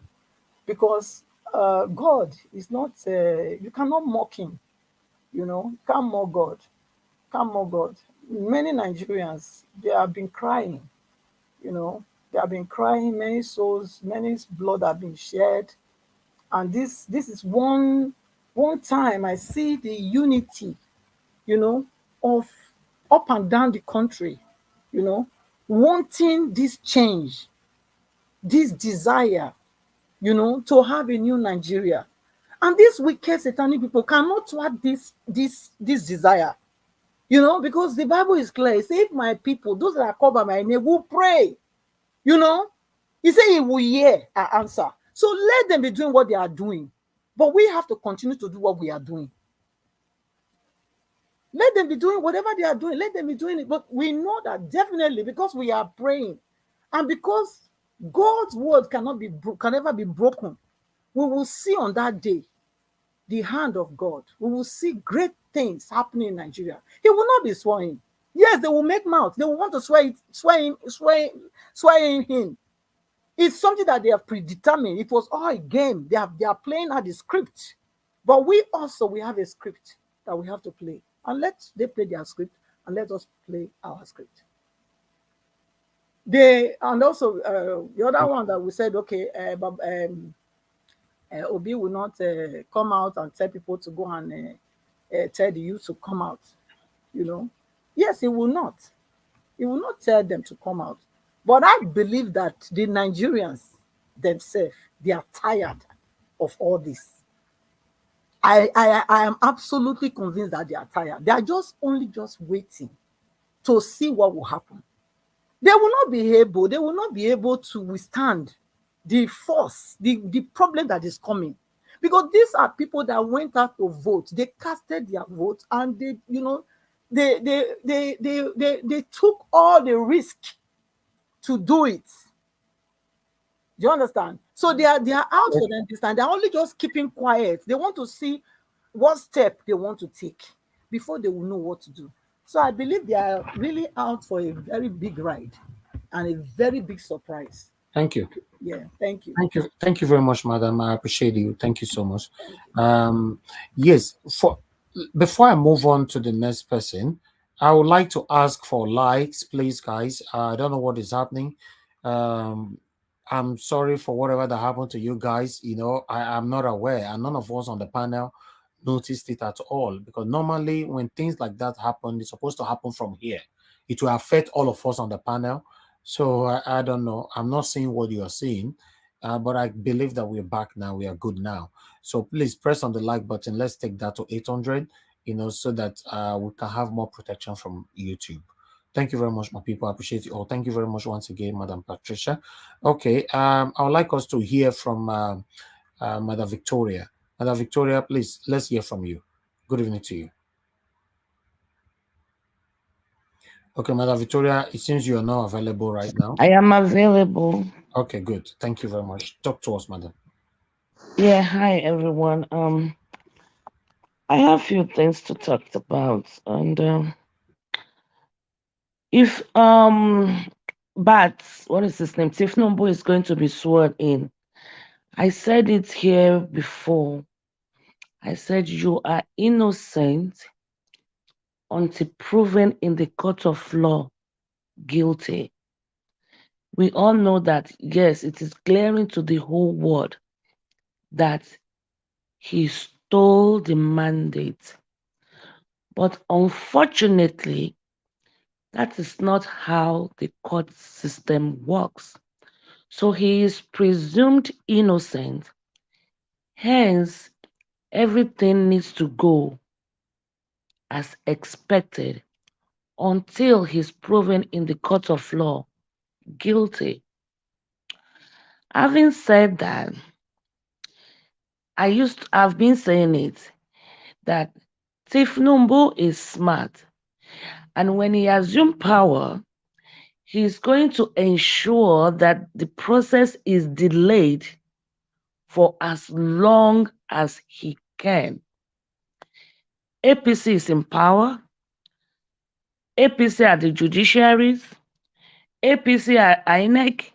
Because God is not, you cannot mock him. You know, you can't mock God. Can't mock God. Many Nigerians, they have been crying. You know, they have been crying. Many souls, many blood have been shed. And this is one time I see the unity, you know, of up and down the country, you know, wanting this change, this desire, you know, to have a new Nigeria. And these wicked satanic people cannot thwart this desire, you know, because the Bible is clear. It says, if my people, those that are called by my name, will pray, you know, he said he will hear our answer. So let them be doing what they are doing. But we have to continue to do what we are doing. Let them be doing whatever they are doing. Let them be doing it. But we know that definitely, because we are praying, and because God's word can never be broken, we will see on that day the hand of God. We will see great things happening in Nigeria. He will not be swearing. Yes, they will make mouth. They will want to swear in him. It's something that they have predetermined. It was all a game. They are playing out the script. But we have a script that we have to play. And let they play their script, and let us play our script. And also the other one that we said, okay, Obi will not come out and tell people to go and tell the youth to come out. Yes, he will not. He will not tell them to come out. But I believe that the Nigerians themselves, they are tired of all this. I am absolutely convinced that they are tired. They are just waiting to see what will happen. They will not be able to withstand the force, the problem that is coming. Because these are people that went out to vote. They casted their vote, and they took all the risk to do it. Do you understand? So they are out for them this time. They're only just keeping quiet. They want to see what step they want to take before they will know what to do. So I believe they are really out for a very big ride and a very big surprise. Thank you. Yeah, thank you. Thank you very much, madam. I appreciate you. Thank you so much. Yes, before I move on to the next person, I would like to ask for likes, please, guys. I don't know what is happening. I'm sorry for whatever that happened to you guys. I'm not aware, and none of us on the panel noticed it at all, because normally when things like that happen, it's supposed to happen from here. It will affect all of us on the panel. So I don't know. I'm not seeing what you are seeing, but I believe that we're back now. We are good now. So please press on the like button. Let's take that to 800, so that we can have more protection from YouTube. Thank you very much, my people. I appreciate you all. Thank you very much once again, Madam Patricia. Okay, I would like us to hear from Madam Victoria. Madam Victoria, please, let's hear from you. Good evening to you. Okay, Madam Victoria, it seems you are not available right now. I am available. Okay, good. Thank you very much. Talk to us, madam. Yeah, hi everyone. I have a few things to talk about, and if Bats, what is his name? Tinubu is going to be sworn in. I said it here before. I said you are innocent until proven in the court of law guilty. We all know that, yes, it is glaring to the whole world that he stole the mandate. But unfortunately, that is not how the court system works. So he is presumed innocent. Hence, everything needs to go as expected until he's proven in the court of law guilty. Having said that, I've been saying it, that Tinubu is smart. And when he assumed power, he's going to ensure that the process is delayed for as long as he can. APC is in power. APC are the judiciaries. APC are INEC.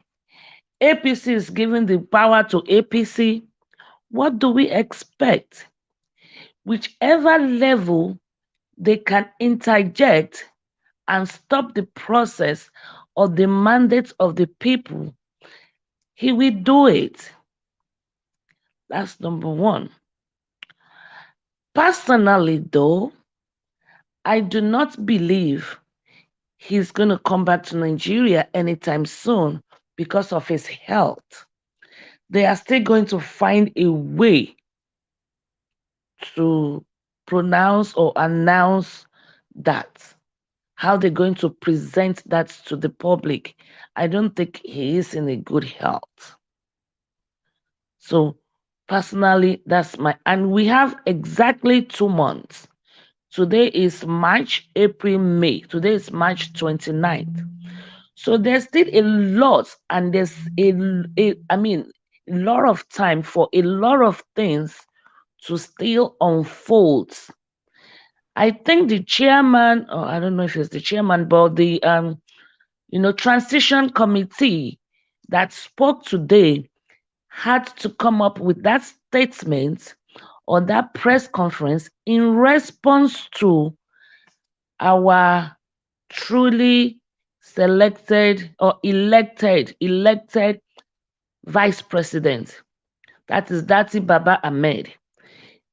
APC is giving the power to APC. What do we expect? Whichever level they can interject and stop the process of the mandate of the people, he will do it. That's number one. Personally, though, I do not believe he's going to come back to Nigeria anytime soon because of his health. They are still going to find a way to pronounce or announce that. How they're going to present that to the public. I don't think he is in a good health. So personally, that's and we have exactly 2 months. Today is March, April, May. Today is March 29th. So there's still a lot, and there's a lot of time for a lot of things to still unfold. I think the chairman, or I don't know if it's the chairman, but the transition committee that spoke today had to come up with that statement or that press conference in response to our truly selected or elected vice president. That is Dati Baba Ahmed.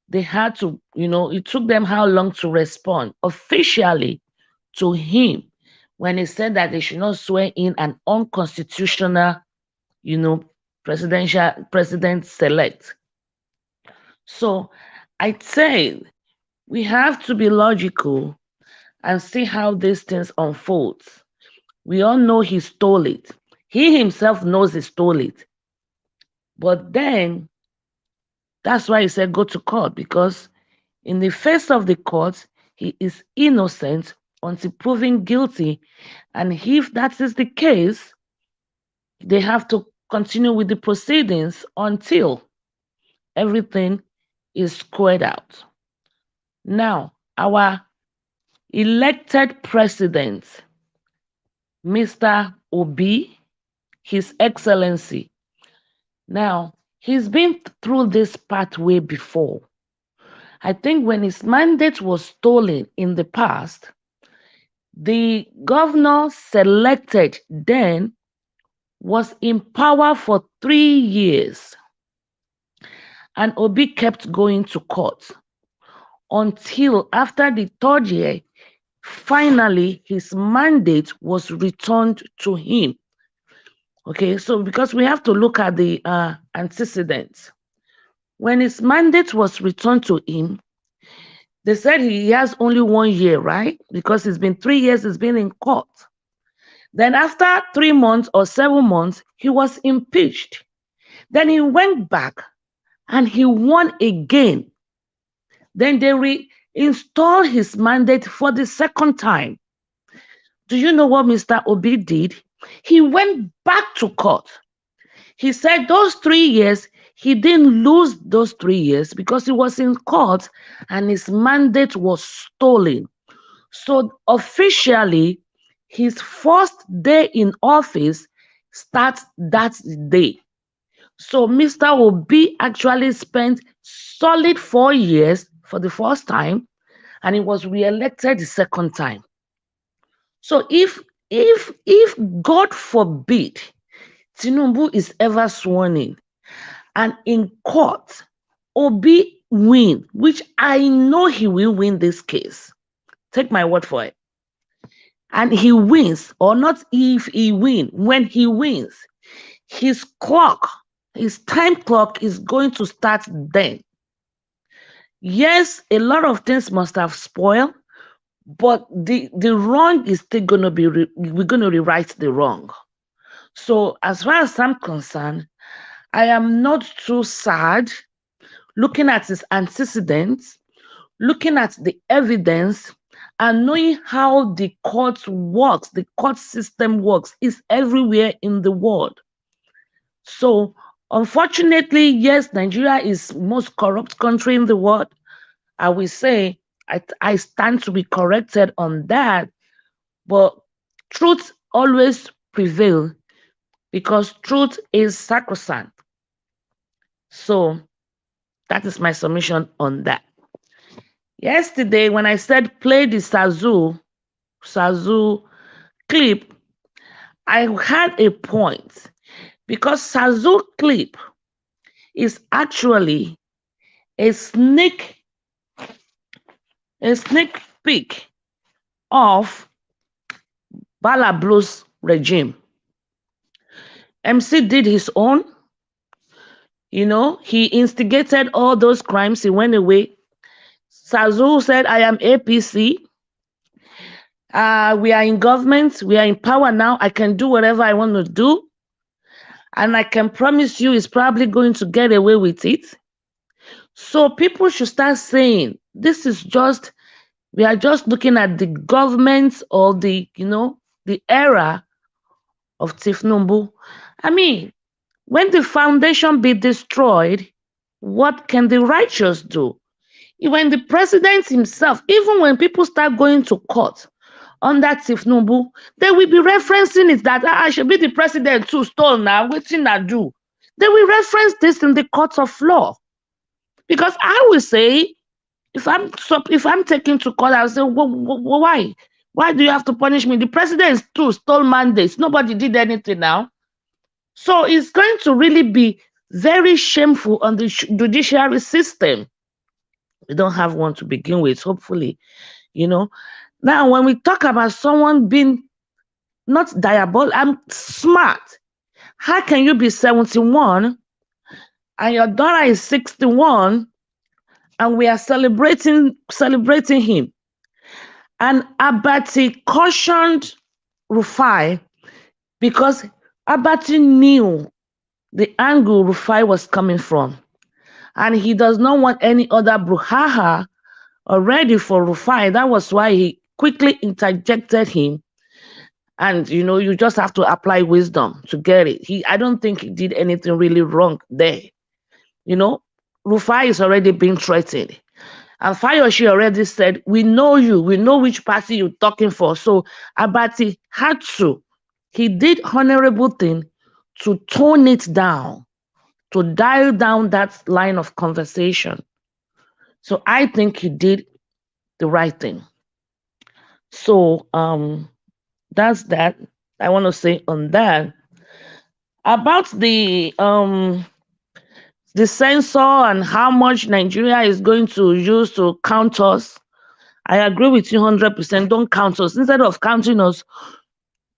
They had to, it took them how long to respond officially to him when he said that they should not swear in an unconstitutional, president select. So I say we have to be logical and see how these things unfold. We all know he stole it. He himself knows he stole it. But then that's why he said go to court, because in the face of the court, he is innocent until proven guilty. And if that is the case, they have to continue with the proceedings until everything is squared out. Now, our elected president, Mr. Obi, His Excellency. Now, he's been through this pathway before. I think when his mandate was stolen in the past, the governor selected then was in power for 3 years. And Obi kept going to court until after the 3rd year, finally his mandate was returned to him. Okay, so because we have to look at the antecedents. When his mandate was returned to him, they said he has only 1 year, right? Because it's been 3 years he's been in court. Then after 3 months or 7 months, he was impeached. Then he went back and he won again. Then they reinstalled his mandate for the 2nd time. Do you know what Mr. Obi did? He went back to court. He said those 3 years, he didn't lose those 3 years because he was in court and his mandate was stolen. So officially, his first day in office starts that day. So Mr. Obi actually spent solid 4 years for the first time, and he was re-elected the 2nd time. So if God forbid Tinubu is ever sworn in, and in court Obi win, which I know he will win this case, take my word for it, and he wins, or not if he wins, when he wins, his time clock is going to start then. Yes, a lot of things must have spoiled, but the wrong is still going to be, we're going to rewrite the wrong. So as far as I'm concerned, I am not too sad looking at his antecedents, looking at the evidence, and knowing how the court works, the court system works, is everywhere in the world. So unfortunately, yes, Nigeria is the most corrupt country in the world. I will say I stand to be corrected on that, but truth always prevails because truth is sacrosanct. So that is my submission on that. Yesterday, when I said play the Sazu clip, I had a point, because Sazu clip is actually a sneak peek of Bala Blues regime. MC did his own. He instigated all those crimes. He went away. Sazu said, I am APC. We are in government. We are in power now. I can do whatever I want to do. And I can promise you he's probably going to get away with it. So people should start saying, this is just, we are just looking at the government or the era of Tinubu. I mean, when the foundation be destroyed, what can the righteous do? When the president himself, even when people start going to court under Tinubu, they will be referencing it that I should be the president too, stole now, waiting I do. They will reference this in the courts of law. Because I will say, if I'm taken to court, I'll say, why? Why do you have to punish me? The president too stole mandates. Nobody did anything now. So it's going to really be very shameful on the judiciary system. We don't have one to begin with, hopefully, you know. Now, when we talk about someone being not diabolical, I'm smart. How can you be 71 and your daughter is 61 and we are celebrating him? And Abati cautioned Rufai because Abati knew the angle Rufai was coming from. And he does not want any other brouhaha already for Rufai. That was why he quickly interjected him. And, you know, you just have to apply wisdom to get it. I don't think he did anything really wrong there. You know, Rufai is already being threatened. And Fayoshi already said, we know you. We know which party you're talking for. So Abati had to. He did honorable thing to tone it down, to dial down that line of conversation. So I think he did the right thing. So that's that. I want to say on that. About the censor and how much Nigeria is going to use to count us, I agree with you 100%. Don't count us. Instead of counting us,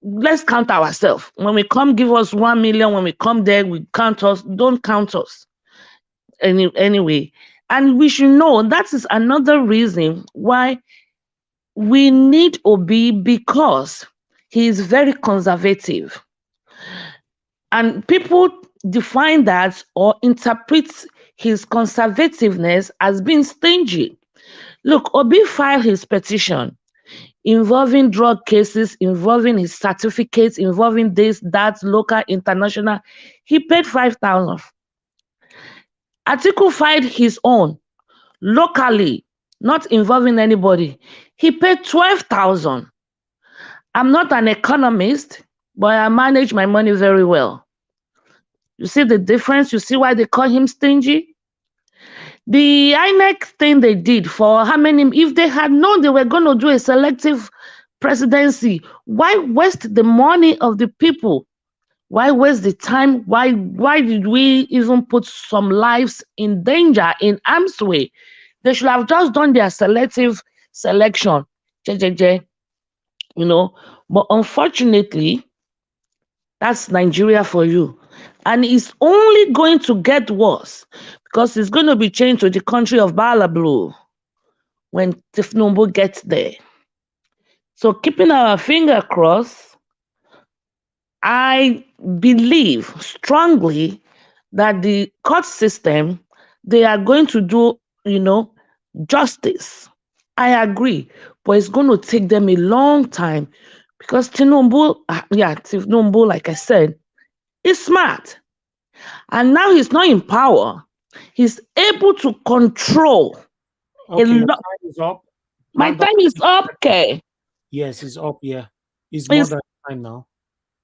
let's count ourselves. When we come, give us 1 million. When we come there, we count us. Don't count us. Anyway. And we should know that is another reason why we need Obi, because he is very conservative. And people define that or interpret his conservativeness as being stingy. Look, Obi filed his petition involving drug cases, involving his certificates, involving this, that, local, international. He paid 5,000. Atiku filed his own locally, not involving anybody. He paid 12,000. I'm not an economist, but I manage my money very well. You see the difference? You see why they call him stingy? The INEC thing they did for how many, if they had known they were going to do a selective presidency, why waste the money of the people? Why waste the time? Why did we even put some lives in danger, in harm's way? They should have just done their selective selection. You know, but unfortunately, that's Nigeria for you. And it's only going to get worse because it's going to be changed to the country of Bala Blue when Tinubu gets there. So keeping our finger crossed, I believe strongly that the court system, they are going to do, you know, justice. I agree, but it's going to take them a long time because Tinubu, like I said, is smart. And now he's not in power. He's able to control. Okay, your time is up. My time is up, okay. Yes, it's up, yeah. It's more than time now.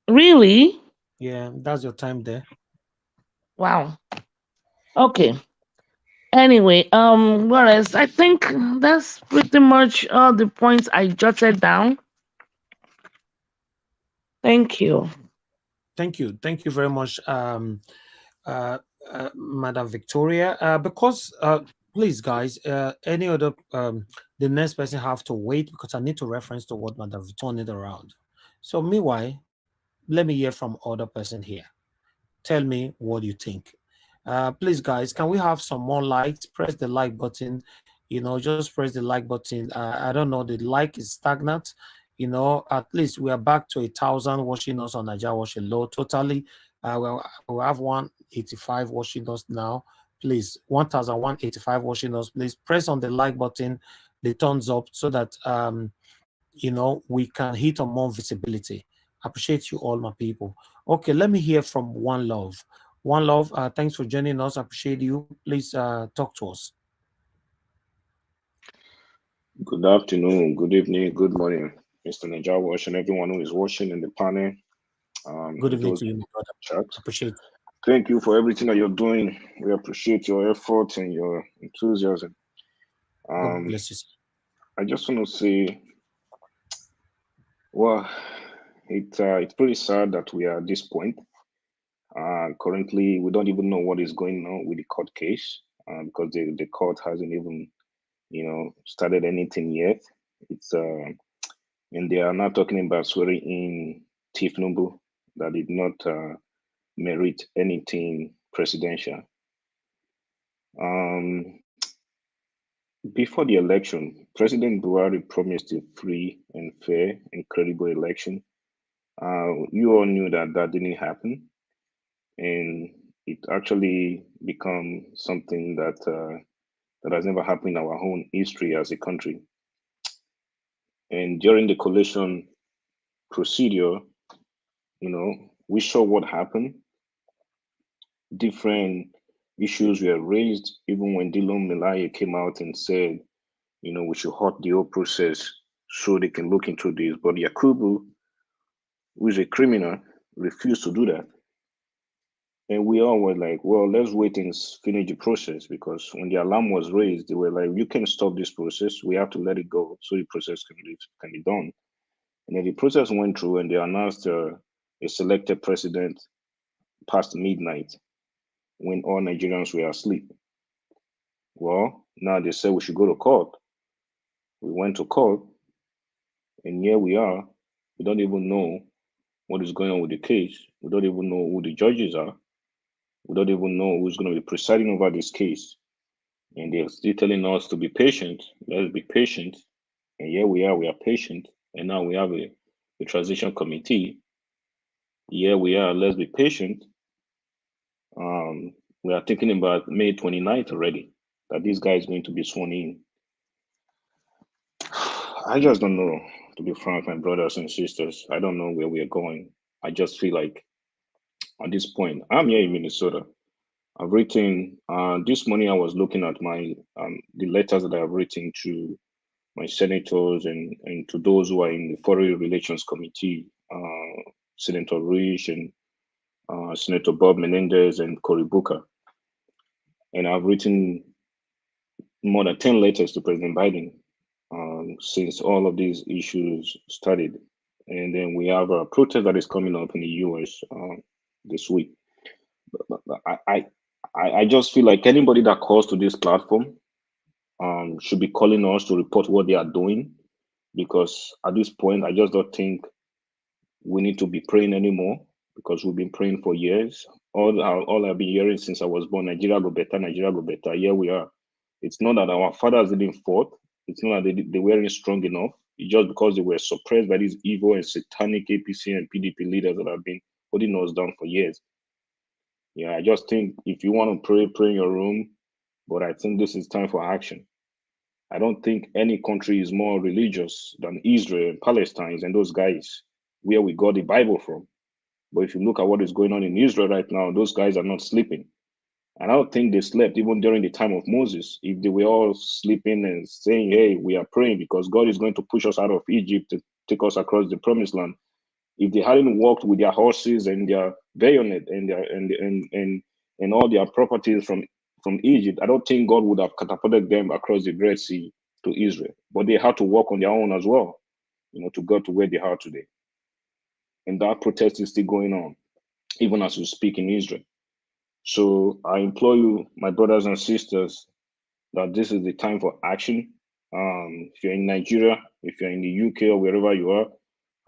Really? Yeah, that's your time there. Wow. Okay. Anyway, what else? I think that's pretty much all the points I jotted down. Thank you. Thank you. Thank you very much, Madam Victoria. Because please, guys, any other the next person have to wait because I need to reference to what Madam Victoria did around. So meanwhile, let me hear from other person here. Tell me what you think. Please, guys, can we have some more likes? Press the like button. You know, just press the like button. I don't know, the like is stagnant. You know, at least we are back to 1,000 watching us on Naija Watching Low. Totally, we have 185 watching us now. Please, 1,185 watching us. Please press on the like button, the thumbs up, so that you know, we can hit on more visibility. Appreciate you all, my people. Okay, let me hear from One Love. One Love, thanks for joining us. Appreciate you. Please talk to us. Good afternoon, good evening, good morning, Mr. Naija Watch, and everyone who is watching in the panel. Good evening to you, my brother. Chat. Appreciate it. Thank you for everything that you're doing. We appreciate your effort and your enthusiasm. God bless you. I just want to say, Well, it's pretty sad that we are at this point. Currently, we don't even know what is going on with the court case because the court hasn't even, started anything yet. It's and they are now talking about swearing in Tinubu that did not merit anything presidential. Before the election, President Buhari promised a free and fair and credible election. You all knew that that didn't happen, and it actually become something that has never happened in our own history as a country. And during the collation procedure, we saw what happened. Different issues were raised, even when Dillon Melaya came out and said, we should halt the whole process so they can look into this. But Yakubu, who is a criminal, refused to do that. And we all were like, well, let's wait and finish the process, because when the alarm was raised, they were like, you can stop this process. We have to let it go so the process can be done. And then the process went through, and they announced a selected president past midnight when all Nigerians were asleep. Well, now they said we should go to court. We went to court, and here we are. We don't even know what is going on with the case. We don't even know who the judges are. We don't even know who's going to be presiding over this case. And they're still telling us to be patient. Let's be patient. And here we are patient. And now we have a transition committee. Here we are, let's be patient. We are thinking about May 29th already, that this guy is going to be sworn in. I just don't know, to be frank, my brothers and sisters. I don't know where we are going. I just feel like at this point, I'm here in Minnesota. I've written this morning. I was looking at my the letters that I've written to my senators and to those who are in the Foreign Relations Committee, Senator Rich and Senator Bob Menendez and Cory Booker. And I've written more than 10 letters to President Biden since all of these issues started. And then we have a protest that is coming up in the US this week. I just feel like anybody that calls to this platform should be calling us to report what they are doing, because at this point, I just don't think we need to be praying anymore, because we've been praying for years. All I've been hearing since I was born, Nigeria go better, Nigeria go better. Here we are. It's not that our fathers didn't fight. It's not that they weren't strong enough. It's just because they were suppressed by these evil and satanic APC and PDP leaders that have been holding us down for years. Yeah, I just think if you want to pray in your room, but I think this is time for action. I don't think any country is more religious than Israel and Palestine and those guys where we got the Bible from. But if you look at what is going on in Israel right now, those guys are not sleeping. And I don't think they slept even during the time of Moses. If they were all sleeping and saying, hey, we are praying because God is going to push us out of Egypt to take us across the promised land. If they hadn't walked with their horses and their bayonet and their and all their properties from Egypt, I don't think God would have catapulted them across the Red Sea to Israel. But they had to walk on their own as well, to go to where they are today. And that protest is still going on, even as we speak in Israel. So I implore you, my brothers and sisters, that this is the time for action. If you're in Nigeria, if you're in the UK or wherever you are,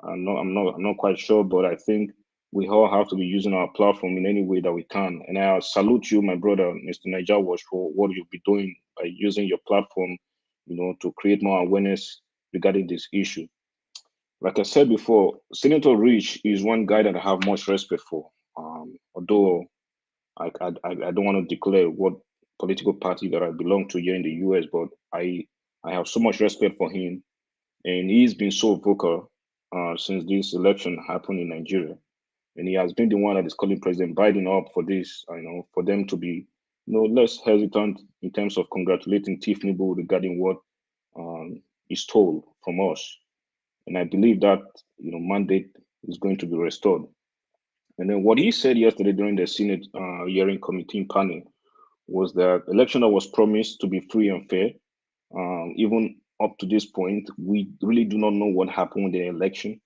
I'm not quite sure, but I think we all have to be using our platform in any way that we can. And I salute you, my brother, Mr. Niger Wash, for what you'll be doing by using your platform, to create more awareness regarding this issue. Like I said before, Senator Rich is one guy that I have much respect for. Although I don't want to declare what political party that I belong to here in the US, but I have so much respect for him, and he's been so vocal since this election happened in Nigeria, and he has been the one that is calling President Biden up for this, for them to be, less hesitant in terms of congratulating Tinubu regarding what is told from us, and I believe that mandate is going to be restored. And then what he said yesterday during the Senate hearing committee panel was that election that was promised to be free and fair. Even up to this point, we really do not know what happened with the election.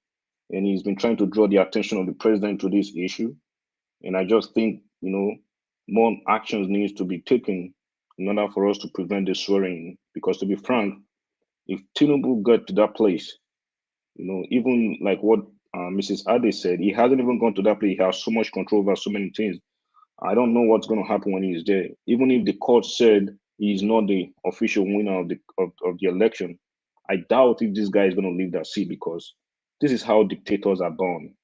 and he's been trying to draw the attention of the president to this issue. And I just think, more actions needs to be taken in order for us to prevent the swearing. Because to be frank, if Tinubu got to that place, even like what Mrs. Ade said, he hasn't even gone to that place. He has so much control over so many things. I don't know what's going to happen when he's there. Even if the court said he's not the official winner of the election, I doubt if this guy is going to leave that seat, because this is how dictators are born.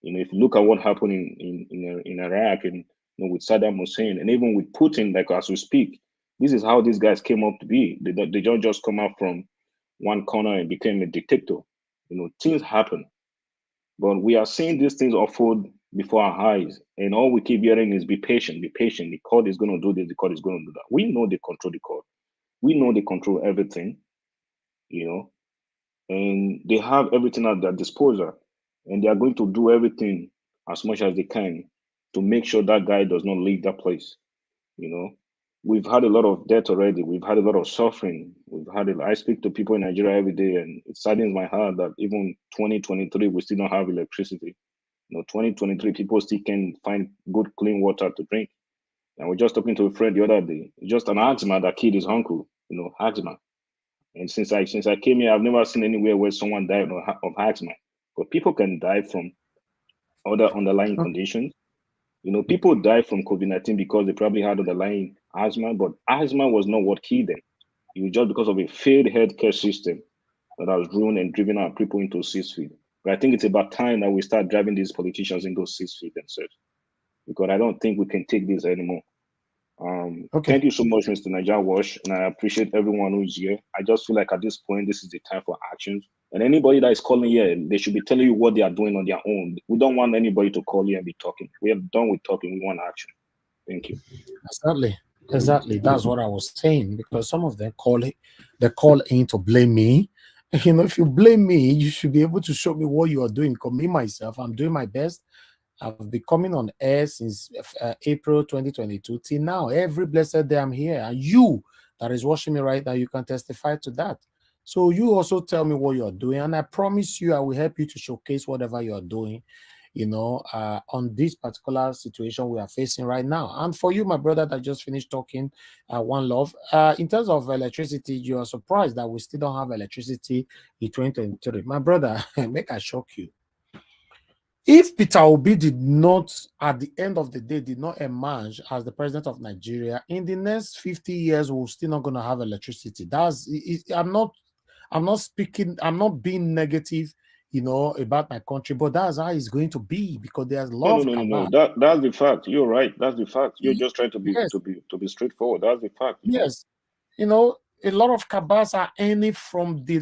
If you look at what happened in Iraq and with Saddam Hussein, and even with Putin, like as we speak, this is how these guys came up to be. They don't just come out from one corner and became a dictator. Things happen, but we are seeing these things unfold before our eyes, and all we keep hearing is be patient, be patient. The court is going to do this, the court is going to do that. We know they control the court. We know they control everything, and they have everything at their disposal, and they are going to do everything as much as they can to make sure that guy does not leave that place. We've had a lot of death already. We've had a lot of suffering. I speak to people in Nigeria every day, and it saddens my heart that even 2023, we still don't have electricity. 2023, people still can't find good, clean water to drink. And we're just talking to a friend the other day, just an asthma that killed his uncle, asthma. And since I came here, I've never seen anywhere where someone died of asthma. But people can die from other underlying conditions. People die from COVID-19 because they probably had underlying asthma, but asthma was not what killed them. It was just because of a failed healthcare system that has ruined and driven our people into 6 feet. But I think it's about time that we start driving these politicians into 6 feet themselves, because I don't think we can take this anymore. Thank you so much, Mr. Niger Wash, and I appreciate everyone who's here. I just feel like at this point, this is the time for actions. And anybody that is calling here, they should be telling you what they are doing on their own. We don't want anybody to call here and be talking. We are done with talking. We want action. Thank you. Exactly. That's what I was saying, because some of them call in to blame me. If you blame me, you should be able to show me what you are doing. Because me, myself, I'm doing my best. I've been coming on air since April 2022 till now. Every blessed day I'm here. And you that is watching me right now, you can testify to that. So you also tell me what you're doing, and I promise you I will help you to showcase whatever you're doing, on this particular situation we are facing right now. And for you, my brother that just finished talking, One Love, in terms of electricity, you are surprised that we still don't have electricity in 2023. My brother, make I shock you. If Peter Obi did not, at the end of the day, did not emerge as the president of Nigeria, in the next 50 years, we're still not going to have electricity. I'm not speaking, I'm not being negative, about my country, but that's how it's going to be, because there's a lot of No. That's the fact. You're right. That's the fact. You're just trying to be straightforward. That's the fact. Yes. A lot of cabals are earning from the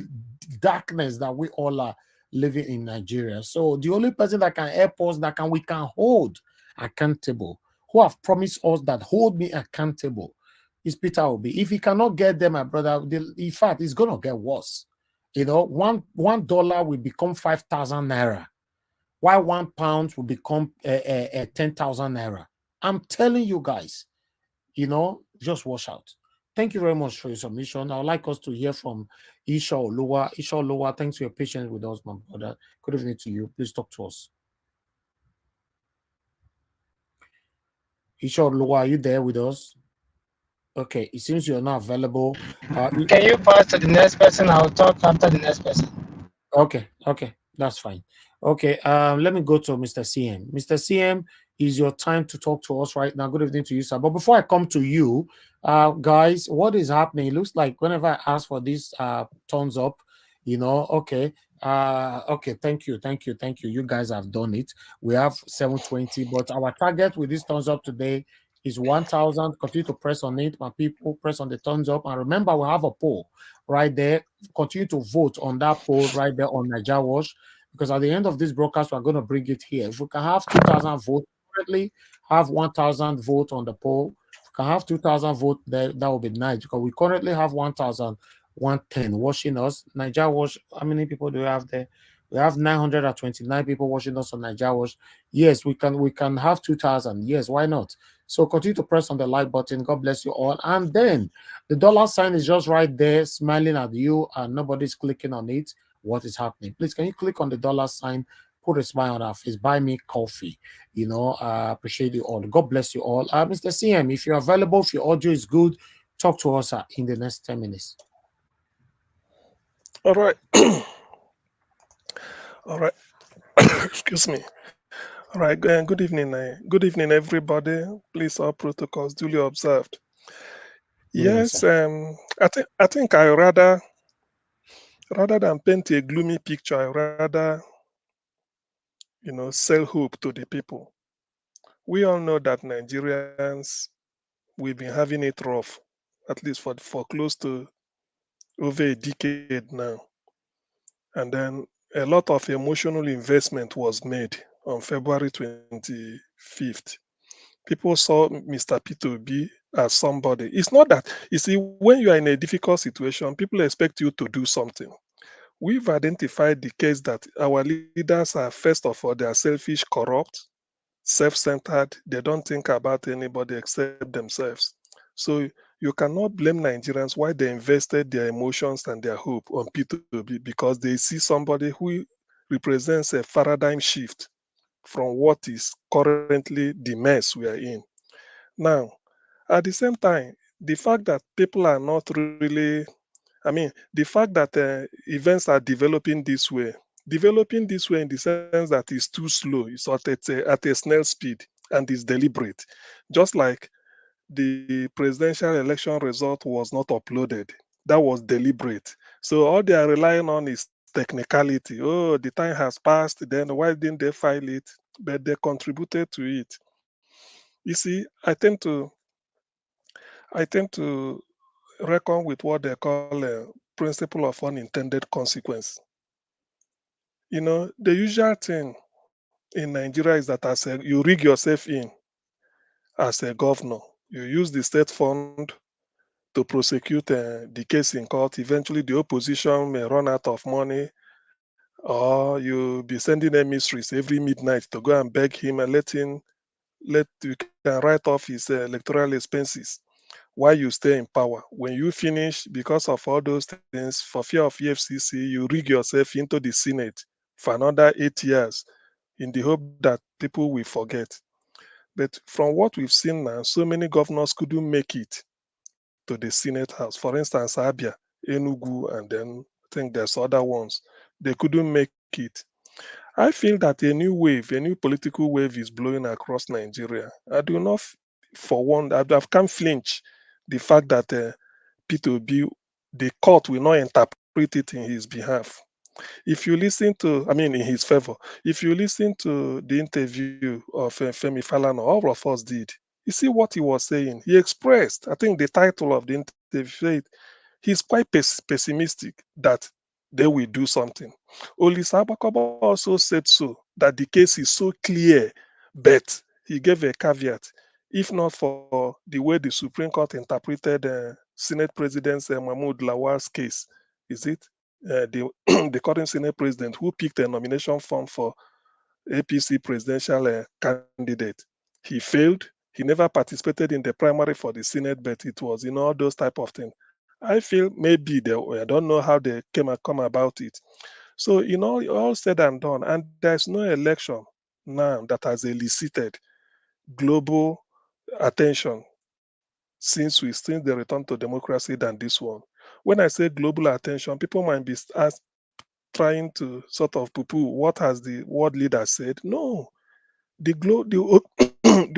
darkness that we all are living in Nigeria. So the only person that can help us, we can hold accountable, who have promised us that hold me accountable, is Peter Obi. If he cannot get them, my brother, in fact, it's going to get worse. $1 will become 5,000 naira, while £1 will become 10,000 naira. I'm telling you guys, just watch out. Thank you very much for your submission. I would like us to hear from Isha Oluwa. Isha Oluwa, thanks for your patience with us, my brother. Good evening to you. Please talk to us. Isha Oluwa, are you there with us? Okay, it seems you're not available. Can you pass to the next person? I'll talk after the next person. Okay, that's fine. Okay, let me go to Mr. CM. Mr. CM, is your time to talk to us right now. Good evening to you, sir. But before I come to you, guys, what is happening? It looks like whenever I ask for this thumbs up, okay. Okay, thank you. You guys have done it. We have 720, but our target with this thumbs up today is 1,000. Continue to press on it, my people. Press on the thumbs up, and remember we have a poll right there. Continue to vote on that poll right there on Niger Watch, because at the end of this broadcast we're going to bring it here. If we can have 2,000 votes, currently have 1,000 vote on the poll. If we can have 2,000 vote there, that would be nice, because we currently have 1,110 watching us. Niger Watch, how many people do we have there? We have 929 people watching us on Niger Watch. Yes, we can have 2,000. Yes, why not? So continue to press on the like button. God bless you all. And then the dollar sign is just right there, smiling at you, and nobody's clicking on it. What is happening? Please, can you click on the dollar sign put a smile on our face, buy me coffee. I appreciate you all. God bless you all. Mr. CM, if you're available, if your audio is good, talk to us in the next 10 minutes. All right. All right. Excuse me. All right. Good evening. Good evening, everybody. Please, all protocols duly observed. Good evening, Yes. sir. I think I rather than paint a gloomy picture, I rather sell hope to the people. We all know that Nigerians, we've been having it rough, at least for close to over a decade now. And then a lot of emotional investment was made on February 25th. People saw Mr. P2B as somebody. It's not that, you see, when you are in a difficult situation, people expect you to do something. We've identified the case that our leaders are, first of all, they are selfish, corrupt, self-centered. They don't think about anybody except themselves. So you cannot blame Nigerians why they invested their emotions and their hope on P2B, because they see somebody who represents a paradigm shift from what is currently the mess we are in. Now, at the same time, the fact that people are not really, the fact that events are developing this way in the sense that it's too slow, it's at a snail speed, and it's deliberate. Just like the presidential election result was not uploaded, that was deliberate. So all they are relying on is technicality. Oh, the time has passed, then why didn't they file it? But they contributed to it. You see, I tend to reckon with what they call a principle of unintended consequence. The usual thing in Nigeria is that you rig yourself in as a governor. You use the state fund to prosecute the case in court. Eventually, the opposition may run out of money, or you'll be sending emissaries every midnight to go and beg him and you can write off his electoral expenses while you stay in power. When you finish, because of all those things, for fear of EFCC, you rig yourself into the Senate for another 8 years in the hope that people will forget. But from what we've seen now, so many governors couldn't make it to the Senate House. For instance, Abia, Enugu, and then I think there's other ones. They couldn't make it. I feel that a new political wave is blowing across Nigeria. I do not, for one, I can't flinch the fact that P2B, the court will not interpret it in his behalf. If you listen to, in his favor, if you listen to the interview of Femi Falana, all of us did. You see what he was saying. He expressed, I think the title of the interview said, he's quite pessimistic that they will do something. Olisa Abakoba also said so, that the case is so clear, but he gave a caveat. If not for the way the Supreme Court interpreted Senate President Mahmoud Lawal's case, is it? The, the current Senate president who picked a nomination form for APC presidential candidate. He failed. He never participated in the primary for the Senate, but it was all those type of things. I feel maybe I don't know how they come about it. So all said and done, and there's no election now that has elicited global attention since the return to democracy than this one. When I say global attention, people might be trying to sort of poo-poo what has the world leader said. No, the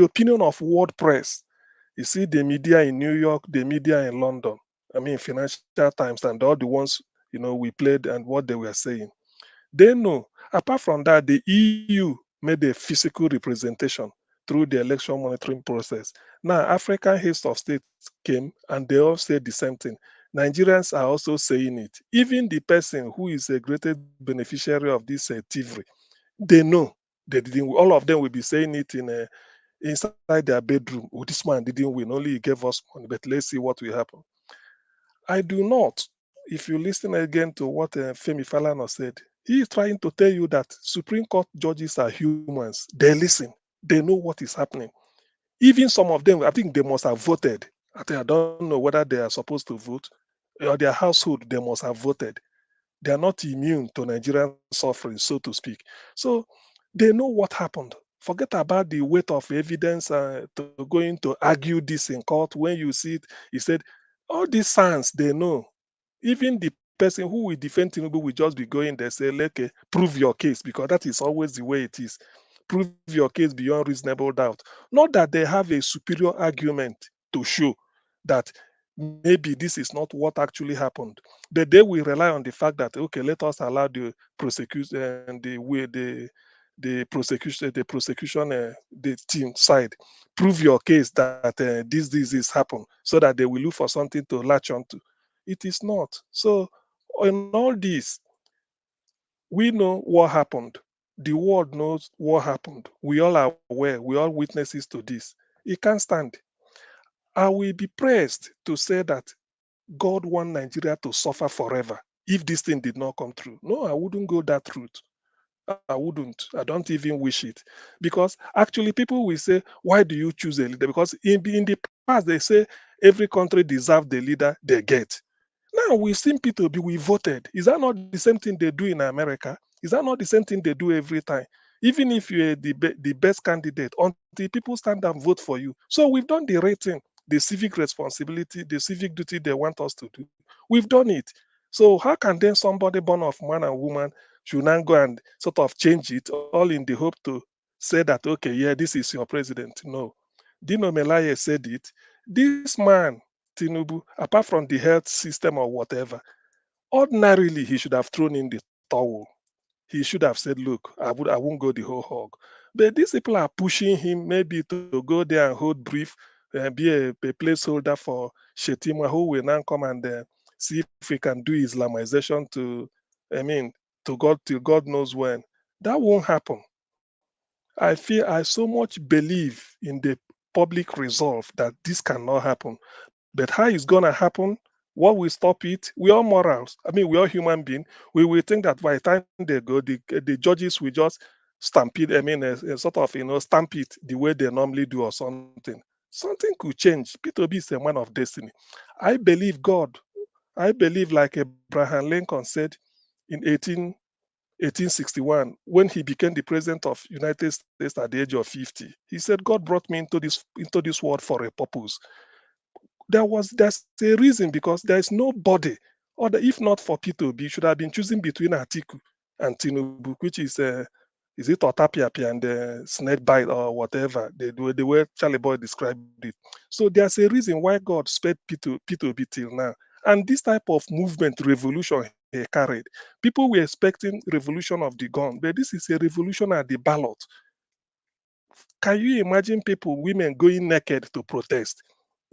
opinion of world press. You see the media in New York, the media in London. Financial Times and all the ones we played and what they were saying. They know. Apart from that, the EU made a physical representation through the election monitoring process. Now, African heads of state came and they all said the same thing. Nigerians are also saying it. Even the person who is a greatest beneficiary of this thievery, they know. They didn't. All of them will be saying it inside their bedroom. Oh, this man didn't win. Only he gave us money. But let's see what will happen. I do not. If you listen again to what Femi Falana said, he is trying to tell you that Supreme Court judges are humans. They listen. They know what is happening. Even some of them, I think they must have voted. I don't know whether they are supposed to vote or their household, they must have voted. They are not immune to Nigerian suffering, so to speak. So they know what happened. Forget about the weight of evidence to going to argue this in court. When you see it, he said, all these signs they know. Even the person who will defend Tinubu will just be going there, say, okay, prove your case, because that is always the way it is. Prove your case beyond reasonable doubt. Not that they have a superior argument to show that maybe this is not what actually happened, but they will rely on the fact that, okay, let us allow the prosecution and the team side prove your case that this is happened, so that they will look for something to latch onto. It is not. So in all this, we know what happened. The world knows what happened. We all are aware. We all witnesses to this. It can't stand. I will be praised to say that God want Nigeria to suffer forever if this thing did not come true. No, I wouldn't go that route. I wouldn't. I don't even wish it. Because actually, people will say, why do you choose a leader? Because in the past, they say every country deserves the leader they get. Now we've seen P2B, we voted. Is that not the same thing they do in America? Is that not the same thing they do every time? Even if you're the best candidate, until people stand and vote for you. So we've done the rating, the civic responsibility, the civic duty they want us to do. We've done it. So how can then somebody born of man and woman should now go and sort of change it, all in the hope to say that, okay, yeah, this is your president? No. Dino Melaye said it. This man, Tinubu, apart from the health system or whatever, ordinarily he should have thrown in the towel. He should have said, look, I won't go the whole hog. But these people are pushing him maybe to go there and hold brief, be a placeholder for Shetima, who will now come and see if we can do Islamization till God knows when. That won't happen. I so much believe in the public resolve that this cannot happen. But how it's gonna happen? What will stop it? We are morals. We are human beings. We will think that by the time they go, the judges will just stampede. Sort of stamp it the way they normally do or something. Something could change. P2B is a man of destiny. I believe God. I believe, like Abraham Lincoln said in 1861, when he became the president of United States at the age of 50. He said, God brought me into this world for a purpose. There's a reason, because there is nobody, if not for P2B, should have been choosing between Atiku and Tinubu, which is it Otapiapi and snake bite or whatever, the way Charlie Boy described it. So there's a reason why God spared P2B till now. And this type of movement, revolution he carried, people were expecting revolution of the gun, but this is a revolution at the ballot. Can you imagine women going naked to protest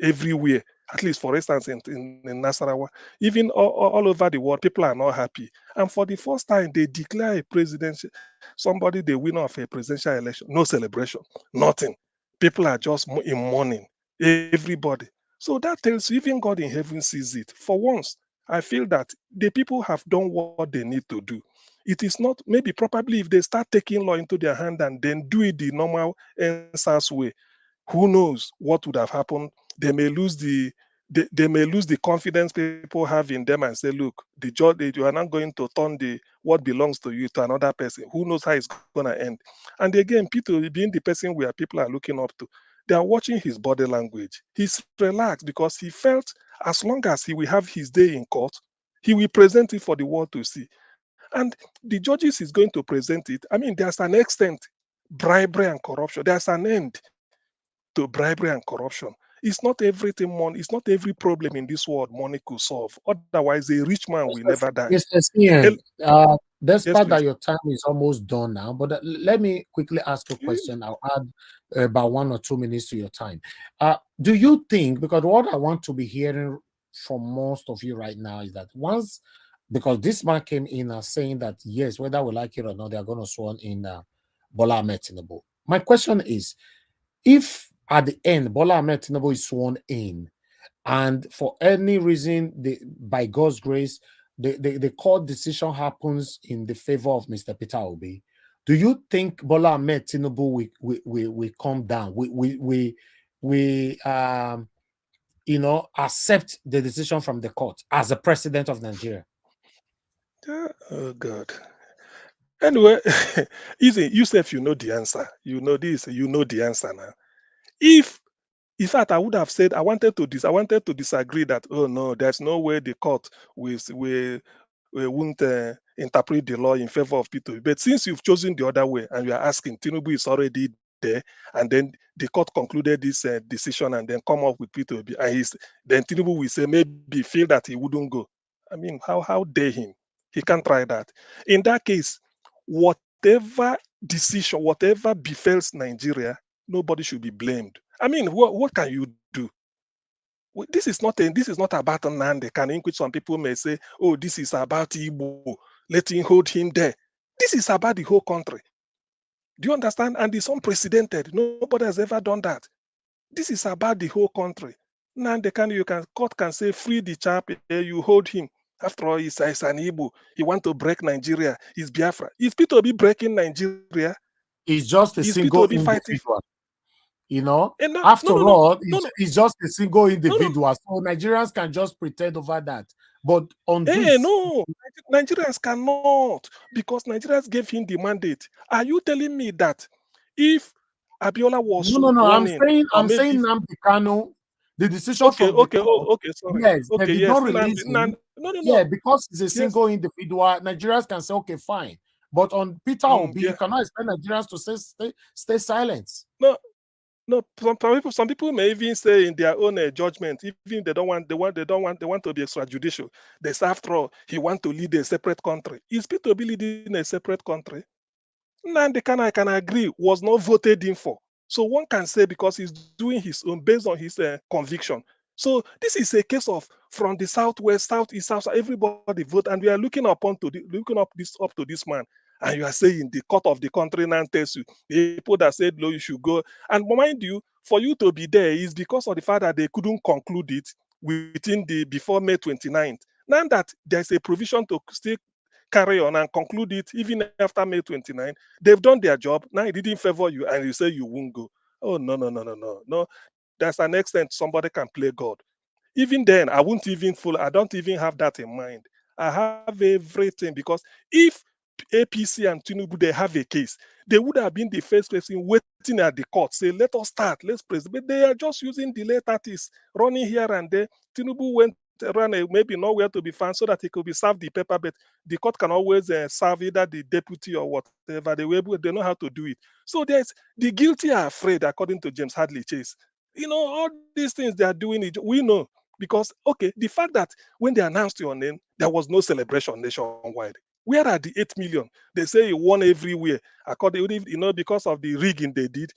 everywhere? At least, for instance, in Nasarawa, even all over the world, people are not happy. And for the first time, they declare somebody the winner of a presidential election. No celebration, nothing. People are just in mourning, everybody. So that tells you, even God in heaven sees it. For once, I feel that the people have done what they need to do. It is not, maybe probably if they start taking law into their hand and then do it the normal NSAS way, who knows what would have happened. They may lose the confidence people have in them and say, look, the judge, you are not going to turn what belongs to you to another person. Who knows how it's going to end? And again, Peter being the person where people are looking up to, they are watching his body language. He's relaxed because he felt as long as he will have his day in court, he will present it for the world to see. And the judges is going to present it. There's an extent, bribery and corruption. There's an end to bribery and corruption. It's not everything money. It's not every problem in this world money could solve. Otherwise, a rich man will never die. Mr. CN, despite please. that your time is almost done now, but let me quickly ask a question. I'll add about 1 or 2 minutes to your time. Do you think, because what I want to be hearing from most of you right now is that because this man came in as saying that, yes, whether we like it or not, they're going to swear in Bola Ahmed Tinubu. My question is, if at the end Bola Ahmed Tinubu is sworn in, and for any reason, by God's grace, the court decision happens in the favor of Mr. Peter Obi, do you think Bola Ahmed Tinubu will come down? We accept the decision from the court as the president of Nigeria? Oh God. Anyway, easy. Yourself, you know the answer. You know this. You know the answer now. If, in fact, I would have said I wanted to disagree that, oh no, there's no way the court won't interpret the law in favor of P2B. But since you've chosen the other way and you are asking, Tinubu is already there, and then the court concluded this decision and then come up with P2B, and then Tinubu will say maybe feel that he wouldn't go. I mean, how dare him? He can't try that. In that case, whatever decision, whatever befalls Nigeria, nobody should be blamed. I mean, what can you do? This is not about Nande. In which some people may say, oh, this is about Igbo. Let him hold him there. This is about the whole country. Do you understand? And it's unprecedented. Nobody has ever done that. This is about the whole country. Nande court can say, free the chap, you hold him. After all, he's an Igbo. He want to break Nigeria. He's Biafra. Is P2B breaking Nigeria? It's just a single individual. You know, after all, it's just a single individual. So Nigerians can just pretend over that. But on this, no, Nigerians cannot, because Nigerians gave him the mandate. Are you telling me that if Abiola was no, I'm saying Nnamdi Kanu, the decision from the court, sorry. Yes, okay, they did not release him. Yeah, because he's a single individual, Nigerians can say, okay, fine. But on Peter Obi, you cannot expect Nigerians to stay silent. No, some people may even say in their own judgment, even they want to be extrajudicial. They say, after all, he want to lead a separate country. Is P2B leading a separate country? Nnamdi Kanu, I can agree, was not voted in for. So one can say because he's doing his own based on his conviction. So this is a case of from the southwest, southeast, south, everybody vote, and we are looking up to this man. And you are saying the court of the country now tells you, people that said no, you should go. And mind you, for you to be there is because of the fact that they couldn't conclude it before May 29th. Now that there's a provision to still carry on and conclude it even after May 29th, they've done their job. Now it didn't favor you and you say you won't go. Oh, no. There's an extent somebody can play God. Even then, I don't even have that in mind. I have everything, because if APC and Tinubu, they have a case, they would have been the first person waiting at the court, say, let us start, let's press. But they are just using delay tactics, running here and there. Tinubu went run maybe nowhere to be found so that he could be served the paper, but the court can always serve either the deputy or whatever. They know how to do it. So the guilty are afraid, according to James Hadley Chase. All these things they are doing, we know. Because, okay, the fact that when they announced your name, there was no celebration nationwide. Where are the 8 million? They say he won everywhere. Because of the rigging they did,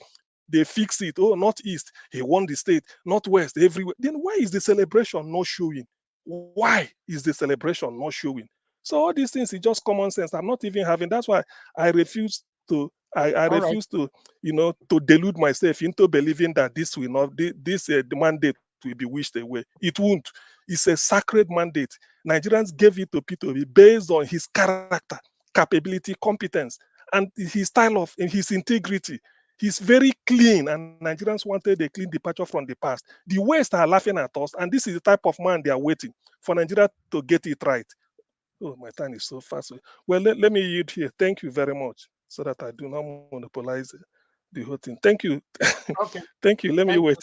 they fix it. Oh, Northeast, he won the state. Northwest, everywhere. Then why is the celebration not showing? Why is the celebration not showing? So all these things is just common sense. I'm not even having. That's why I refuse to. I refuse to, to delude myself into believing that this will not. The mandate will be wished away. It won't. It's a sacred mandate. Nigerians gave it to P2B based on his character, capability, competence, and his style of and his integrity. He's very clean, and Nigerians wanted a clean departure from the past. The West are laughing at us, and this is the type of man they are waiting for Nigeria to get it right. Oh, my time is so fast. Well, let me yield here. Thank you very much, so that I do not monopolize the whole thing. Thank you. Okay. Thank you. Let me wait.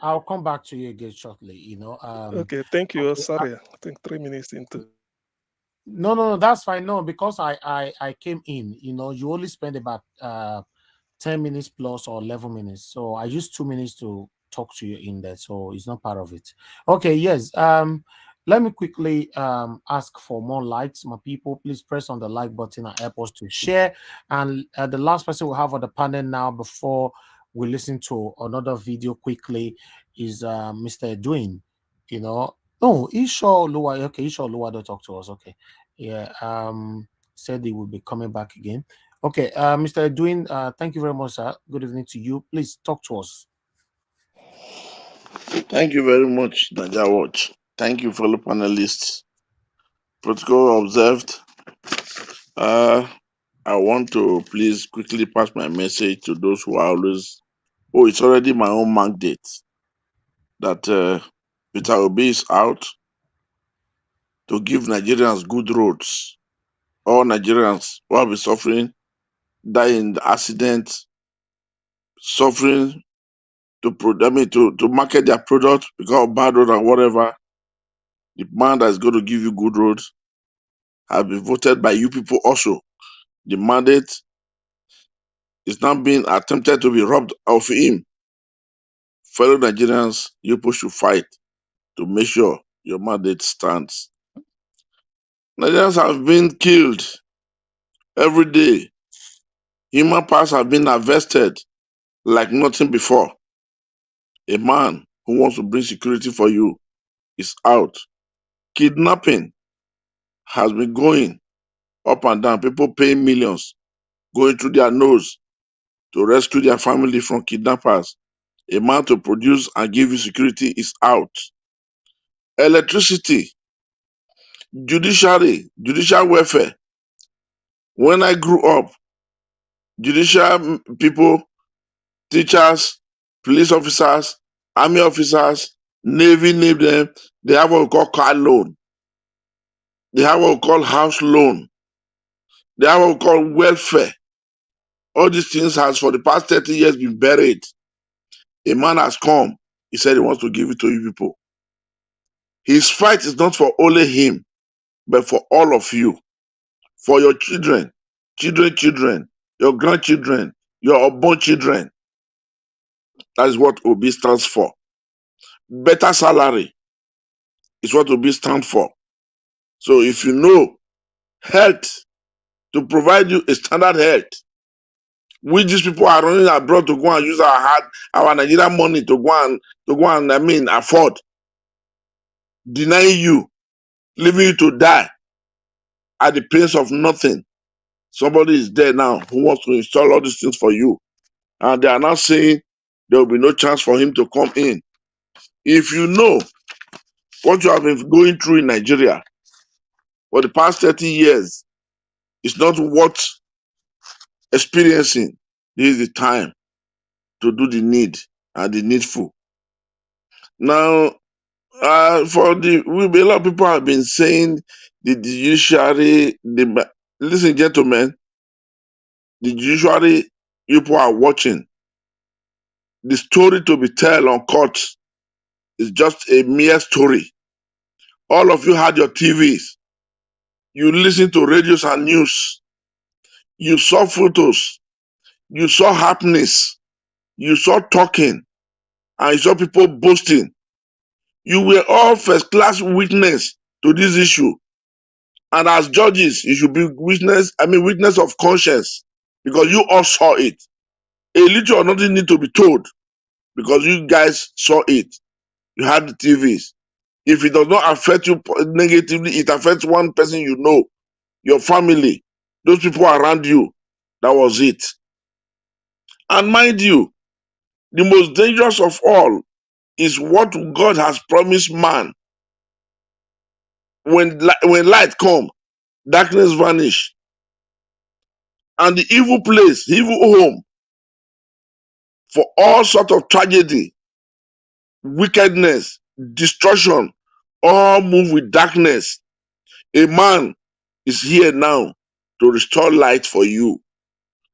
I'll come back to you again shortly. Okay. Thank you. Sorry, I think 3 minutes into. No, that's fine. No, because I came in. You only spend about 10 minutes plus or 11 minutes. So I used 2 minutes to talk to you in there. So it's not part of it. Okay, yes. Let me quickly ask for more likes. My people, please press on the like button and help us to share. And the last person we have on the panel now before we listen to another video quickly is Mr. Edwin. Oh, Isha Lua. Okay, Isha Lua don't talk to us. Okay. Yeah. Said he will be coming back again. Okay, Mr. Edwin, thank you very much, sir. Good evening to you. Please talk to us. Thank you very much, Naija Watch. Thank you, fellow panelists. Protocol observed. I want to please quickly pass my message to those who are always, it's already my own mandate that Peter Obi is out. to give Nigerians good roads. All Nigerians who have been suffering, dying in the accident, suffering to market their product because of bad road and whatever. The man that is going to give you good roads has been voted by you people also. The mandate is now being attempted to be robbed of him. Fellow Nigerians, you people should fight to make sure your mandate stands. Nigerians have been killed every day. Human parts have been harvested like nothing before. A man who wants to bring security for you is out. Kidnapping has been going up and down. People paying millions, going through their nose to rescue their family from kidnappers. A man to produce and give you security is out. Electricity, judiciary, judicial welfare. When I grew up, judicial people, teachers, police officers, army officers, navy, name them, they have what we call car loan. They have what we call house loan. They have what we call welfare. All these things has for the past 30 years been buried. A man has come. He said he wants to give it to you people. His fight is not for only him, but for all of you. For your children, children, your grandchildren, your unborn children. That is what OB stands for. Better salary is what OB stands for. So if you know health, to provide you a standard health, which these people are running abroad to go and use our Nigerian money to go and afford, denying you, leaving you to die at the pains of nothing. Somebody is there now who wants to install all these things for you. And they are now saying there will be no chance for him to come in. If you know what you have been going through in Nigeria for the past 30 years is not worth experiencing, this is the time to do the need and the needful. Now, a lot of people have been saying the judiciary, listen, gentlemen, the judiciary, people are watching. The story to be told on court is just a mere story. All of you had your TVs. You listened to radios and news. You saw photos. You saw happenings. You saw talking. And you saw people boasting. You were all first-class witness to this issue. And as judges, you should be witness of conscience, because you all saw it. A little or nothing need to be told, because you guys saw it. You had the TVs. If it does not affect you negatively, it affects one person you know, your family, those people around you. That was it. And mind you, the most dangerous of all is what God has promised man. When light come, darkness vanish. And the evil place, evil home, for all sort of tragedy, wickedness, destruction, all move with darkness. A man is here now to restore light for you,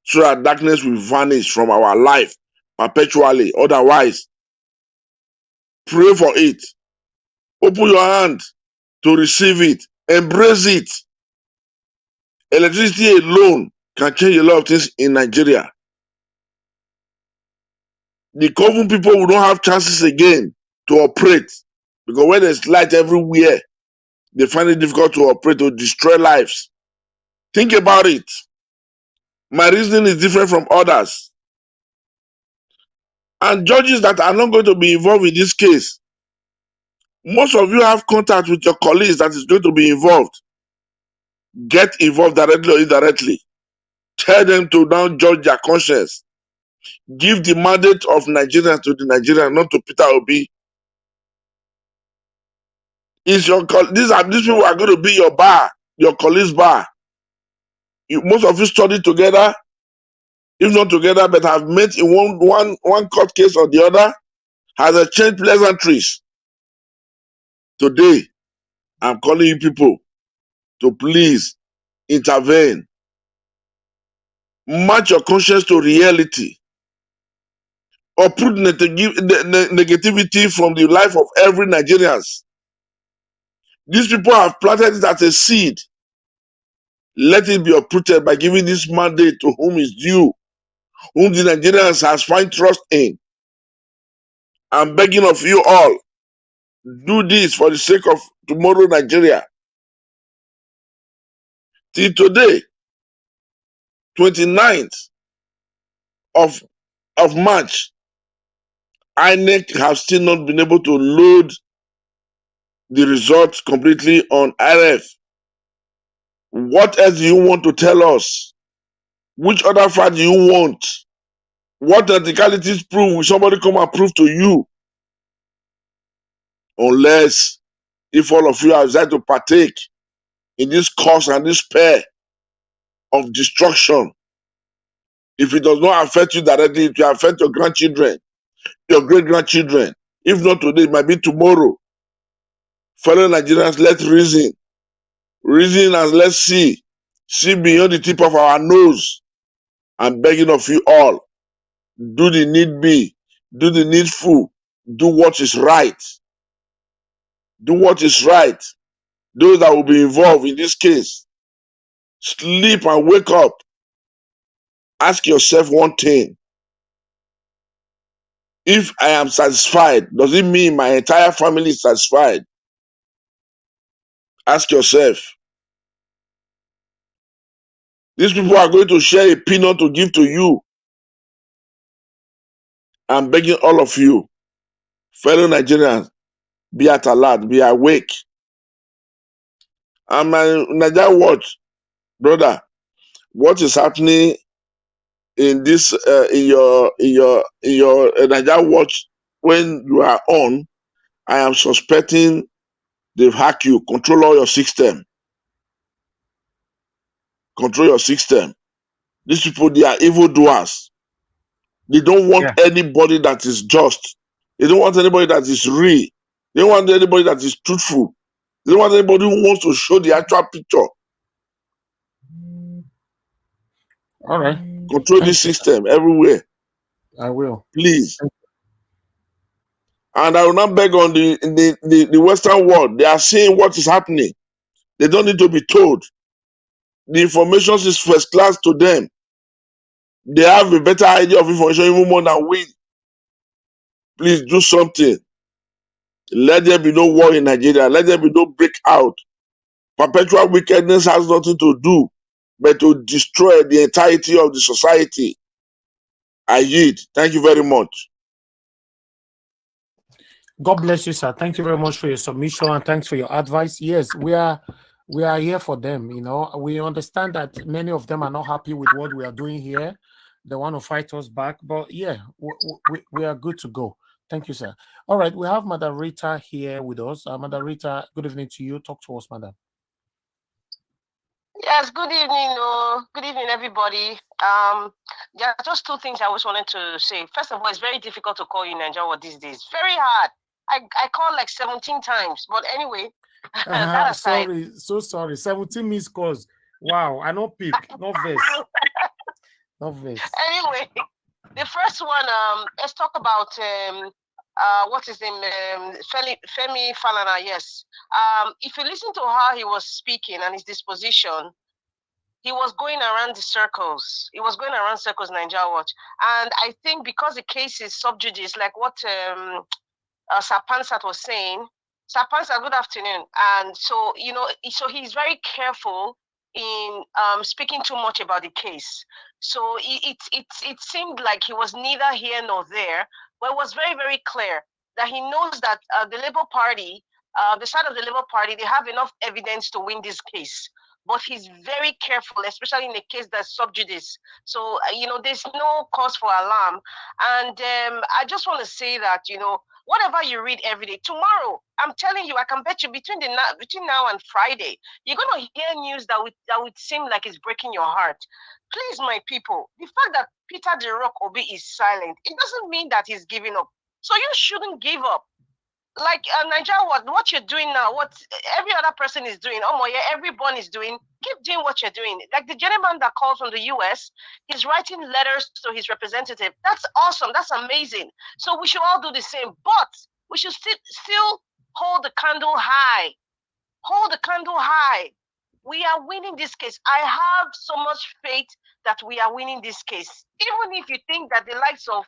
so that darkness will vanish from our life perpetually. Otherwise, pray for it. Open your hand to receive it. Embrace it. Electricity alone can change a lot of things in Nigeria. The common people will not have chances again to operate, because when there's light everywhere, they find it difficult to operate, to destroy lives. Think about it. My reasoning is different from others. And judges that are not going to be involved in this case, most of you have contact with your colleagues that is going to be involved. Get involved directly or indirectly. Tell them to now judge their conscience. Give the mandate of Nigerians to the Nigerians, not to Peter Obi. These people are going to be your bar, your colleagues' bar. Most of you studied together, if not together, but have met in one court case or the other, has exchanged pleasantries. Today, I'm calling you people to please intervene. Match your conscience to reality. Uproot negativity from the life of every Nigerian. These people have planted it as a seed. Let it be uprooted by giving this mandate to whom is due, whom the Nigerians has find trust in. I'm begging of you all, do this for the sake of tomorrow Nigeria. Till today, 29th of March, INEC have still not been able to load the results completely on RF. What else do you want to tell us? Which other fact do you want? What technicalities prove will somebody come and prove to you? Unless if all of you have decided to partake in this cause and this pair of destruction, if it does not affect you directly, it will affect your grandchildren, your great-grandchildren. If not today, it might be tomorrow. Fellow Nigerians, let's reason. Reason and let's see. See beyond the tip of our nose. I'm begging of you all. Do the need be. Do the needful. Do what is right. Do what is right. Those that will be involved in this case, sleep and wake up. Ask yourself one thing. If I am satisfied, does it mean my entire family is satisfied? Ask yourself. These people are going to share a peanut to give to you. I'm begging all of you, fellow Nigerians, be at alert, be awake. And my Nigeria watch, brother, what is happening in this in your Nigeria watch when you are on? I am suspecting they've hacked you. Control all your system. Control your system. These people, they are evildoers. They don't want anybody that is just. They don't want anybody that is real. They don't want anybody that is truthful. They don't want anybody who wants to show the actual picture. All right. Control this system everywhere. I will. Please. And I will not beg on the Western world. They are seeing what is happening. They don't need to be told. The information is first class to them. They have a better idea of information even more than we. Please do something. Let there be no war in Nigeria. Let there be no breakout. Perpetual wickedness has nothing to do but to destroy the entirety of the society. I yield. Thank you very much. God bless you, sir. Thank you very much for your submission and thanks for your advice. Yes, we are here for them. You know, we understand that many of them are not happy with what we are doing here. They want to fight us back, but yeah, we are good to go. Thank you, sir. All right, we have Madam Rita here with us. Madam Rita, good evening to you. Talk to us, madam. Yes, good evening. Good evening, everybody. There are just two things I was wanted to say. First of all, it's very difficult to call you Nigeria these days. Very hard. I called like 17 times, but anyway, that aside. Sorry, so sorry. 17 missed calls. Wow, I not pick, no verse. No verse. Anyway, the first one, let's talk about what's his name? Femi Falana, yes. If you listen to how he was speaking and his disposition, he was going around the circles. He was going around circles, Nigeria Watch. And I think because the case is sub judice, like what Sir Pansat was saying, Sir Pansat, good afternoon. And so, you know, so he's very careful in speaking too much about the case. So it seemed like he was neither here nor there, but it was very, very clear that he knows that the Labour Party, the side of the Labour Party, they have enough evidence to win this case. But he's very careful, especially in a case that's sub judice. So, you know, there's no cause for alarm. And I just want to say that, you know, whatever you read every day, tomorrow, I'm telling you, I can bet you between now and Friday, you're going to hear news that would seem like it's breaking your heart. Please, my people, the fact that Peter the Rock Obi is silent, it doesn't mean that he's giving up. So you shouldn't give up. like Nigeria, what you're doing now, what every other person is doing, everyone is doing, keep doing what you're doing. Like the gentleman that called from the US, he's writing letters to his representative. That's awesome. That's amazing. So we should all do the same, but we should still hold the candle high. Hold the candle high. We are winning this case. I have so much faith that we are winning this case. Even if you think that the likes of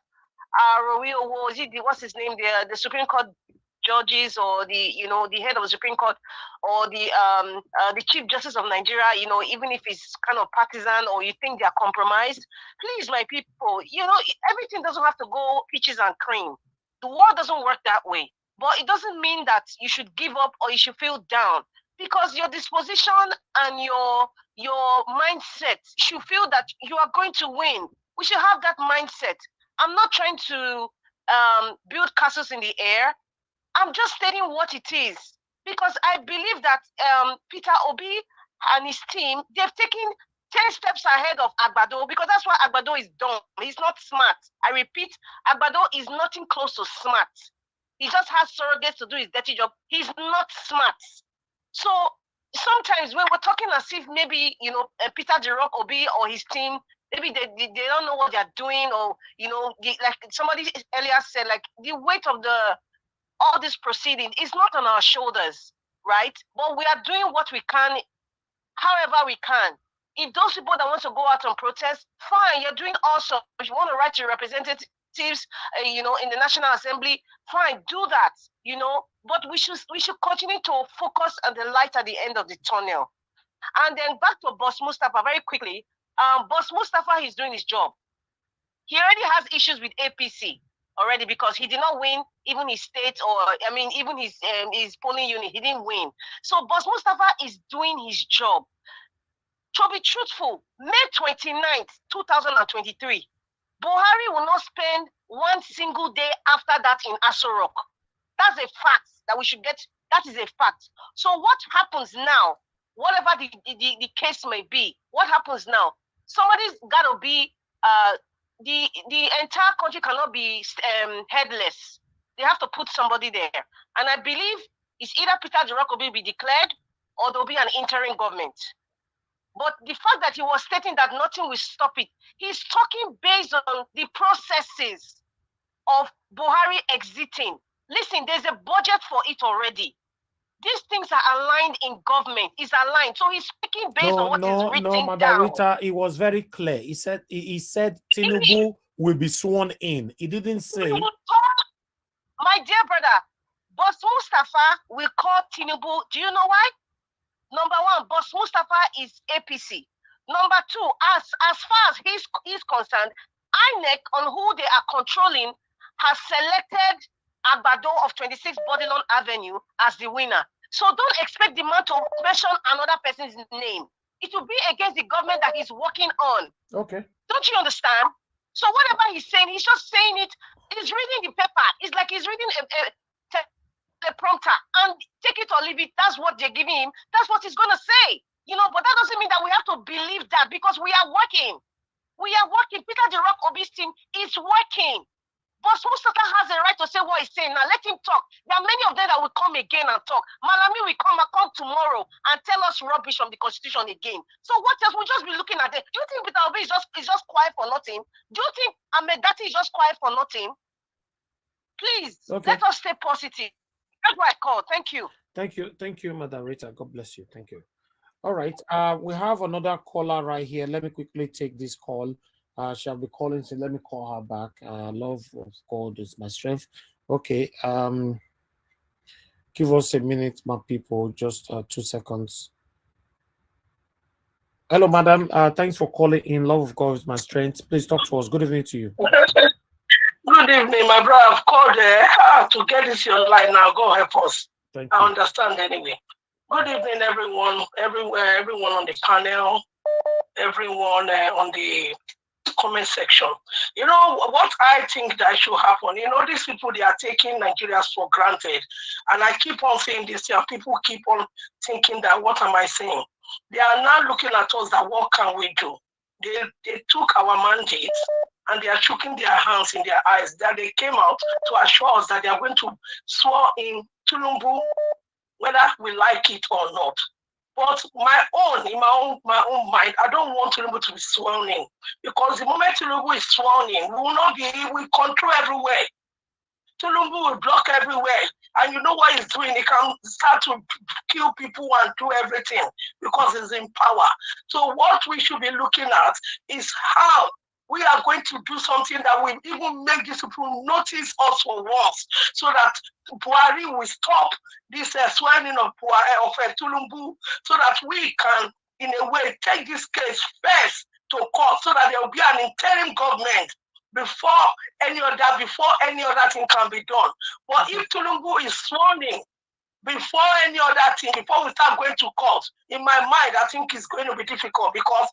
what's his name, the Supreme Court judges, or the head of the Supreme Court, or the Chief Justice of Nigeria, even if it's kind of partisan, or you think they are compromised, please, my people, everything doesn't have to go peaches and cream. The world doesn't work that way. But it doesn't mean that you should give up or you should feel down, because your disposition and your mindset should feel that you are going to win. We should have that mindset. I'm not trying to build castles in the air. I'm just stating what it is, because I believe that Peter Obi and his team, they've taken 10 steps ahead of Agbado, because that's why Agbado is dumb. He's not smart. I repeat, Agbado is nothing close to smart. He just has surrogates to do his dirty job. He's not smart. So sometimes when we're talking as if maybe, Peter Jerome Obi or his team, maybe they don't know what they're doing, or, like somebody earlier said, like the weight of all this proceeding is not on our shoulders, right? But we are doing what we can, however we can. If those people that want to go out and protest, fine, you're doing awesome. If you want to write to your representatives, in the National Assembly, fine, do that, but we should continue to focus on the light at the end of the tunnel. And then back to Boss Mustafa very quickly. Boss Mustafa is doing his job. He already has issues with APC already, because he did not win even his state, even his polling unit, he didn't win. So Boss Mustafa is doing his job. To be truthful, May 29th, 2023, Buhari will not spend one single day after that in Aso Rock. That's a fact that we should get. That is a fact. So what happens now, whatever the case may be, what happens now? Somebody's got to be, the entire country cannot be headless. They have to put somebody there. And I believe it's either Peter Jorokobi will be declared, or there'll be an interim government. But the fact that he was stating that nothing will stop it, he's talking based on the processes of Buhari exiting. Listen, there's a budget for it already. These things are aligned in government. It's aligned. So he's speaking based on what is written down. No, Madam Rita, it was very clear. He said Tinubu will be sworn in. He didn't say. My dear brother, Boss Mustafa will call Tinubu. Do you know why? Number one, Boss Mustafa is APC. Number two, as far as he's concerned, INEC, on who they are controlling, has selected Agbado of 26 Bodilon Avenue as the winner. So don't expect the man to mention another person's name. It will be against the government that he's working on. Okay. Don't you understand? So whatever he's saying, he's just saying it. He's reading the paper. It's like he's reading a prompter, and take it or leave it. That's what they're giving him. That's what he's gonna say. But that doesn't mean that we have to believe that, because we are working. We are working. Peter the Rock Obi's team is working. Boss Mustafa has the right to say what he's saying. Now let him talk. There are many of them that will come again and talk. Malami will come tomorrow and tell us rubbish from the constitution again. So what else? We'll just be looking at it. Do you think Peter Obi is just quiet for nothing? Do you think Ahmed Dati is just quiet for nothing? Please, let us stay positive. That's what I call. Thank you. Thank you, Madam Rita. God bless you. Thank you. All right. We have another caller right here. Let me quickly take this call. She'll be calling, so let me call her back. Love of God is my strength. Okay. Give us a minute, my people. Just 2 seconds. Hello, madam. Thanks for calling in. Love of God is my strength. Please talk to us. Good evening to you. Good evening, my brother. I've called to get this your line now. Go help us. Thank you. I understand anyway. Good evening, everyone. Everyone on the panel. Everyone on the comment section. What I think that should happen. These people, they are taking Nigerians for granted, and I keep on saying this here. People keep on thinking that, what am I saying? They are now looking at us that what can we do? They took our mandate and they are choking their hands in their eyes, that they came out to assure us that they are going to swear in Tinubu, whether we like it or not. But in my own mind, I don't want Tinubu to be sworn in, because the moment Tinubu is sworn in, we will not be, we control everywhere. Tinubu will block everywhere, and you know what he's doing? He can start to kill people and do everything because he's in power. So what we should be looking at is how we are going to do something that will even make these people notice us for once, so that Buhari will stop this swearing of Tinubu, so that we can, in a way, take this case first to court, so that there will be an interim government before any other thing can be done. But if Tinubu is sworn in before any other thing, before we start going to court, in my mind, I think it's going to be difficult, because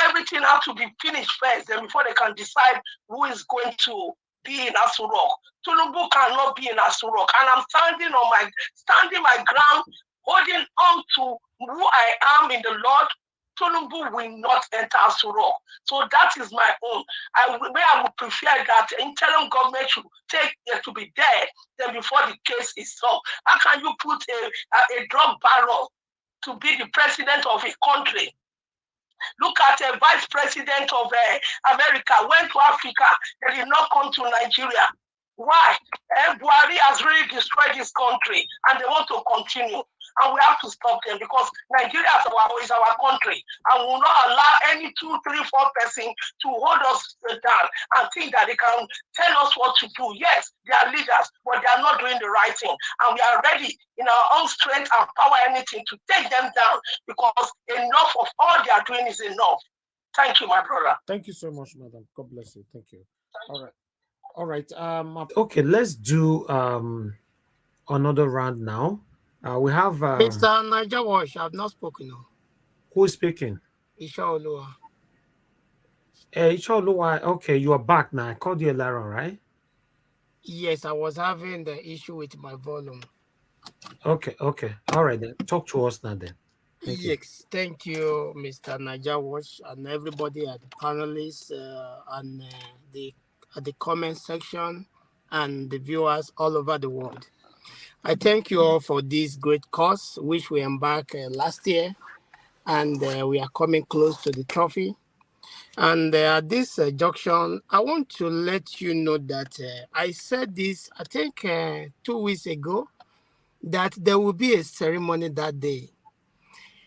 everything has to be finished first, then before they can decide who is going to be in Aso Rock. Tinubu cannot be in Aso Rock, and I'm standing my ground, holding on to who I am in the Lord. Tinubu will not enter Aso Rock. So that is my own. I would prefer that the interim government should to be there than before the case is solved. How can you put a drug baron to be the president of a country? Look at a vice president of America, went to Africa, they did not come to Nigeria. Why? Buhari has really destroyed this country, and they want to continue. And we have to stop them, because Nigeria is our country, and we will not allow any 2, 3, 4 person to hold us down and think that they can tell us what to do. Yes, they are leaders, but they are not doing the right thing. And we are ready in our own strength and power, anything, to take them down, because enough of all they are doing is enough. Thank you, my brother. Thank you so much, madam. God bless you. Thank you. All right. Okay, let's do another round now. We have Mr. Niger Wash, I've not spoken. Who is speaking? Ishaolua. Ishaolua, okay, you are back now. I called you earlier on, right? Yes, I was having the issue with my volume. Okay. All right, then. Talk to us now, then. Thank you, Mr. Niger Wash, and everybody at the panelists and at the comment section, and the viewers all over the world. I thank you all for this great cause, which we embarked last year, and we are coming close to the trophy. And at this junction, I want to let you know that I said this, I think 2 weeks ago, that there will be a ceremony that day.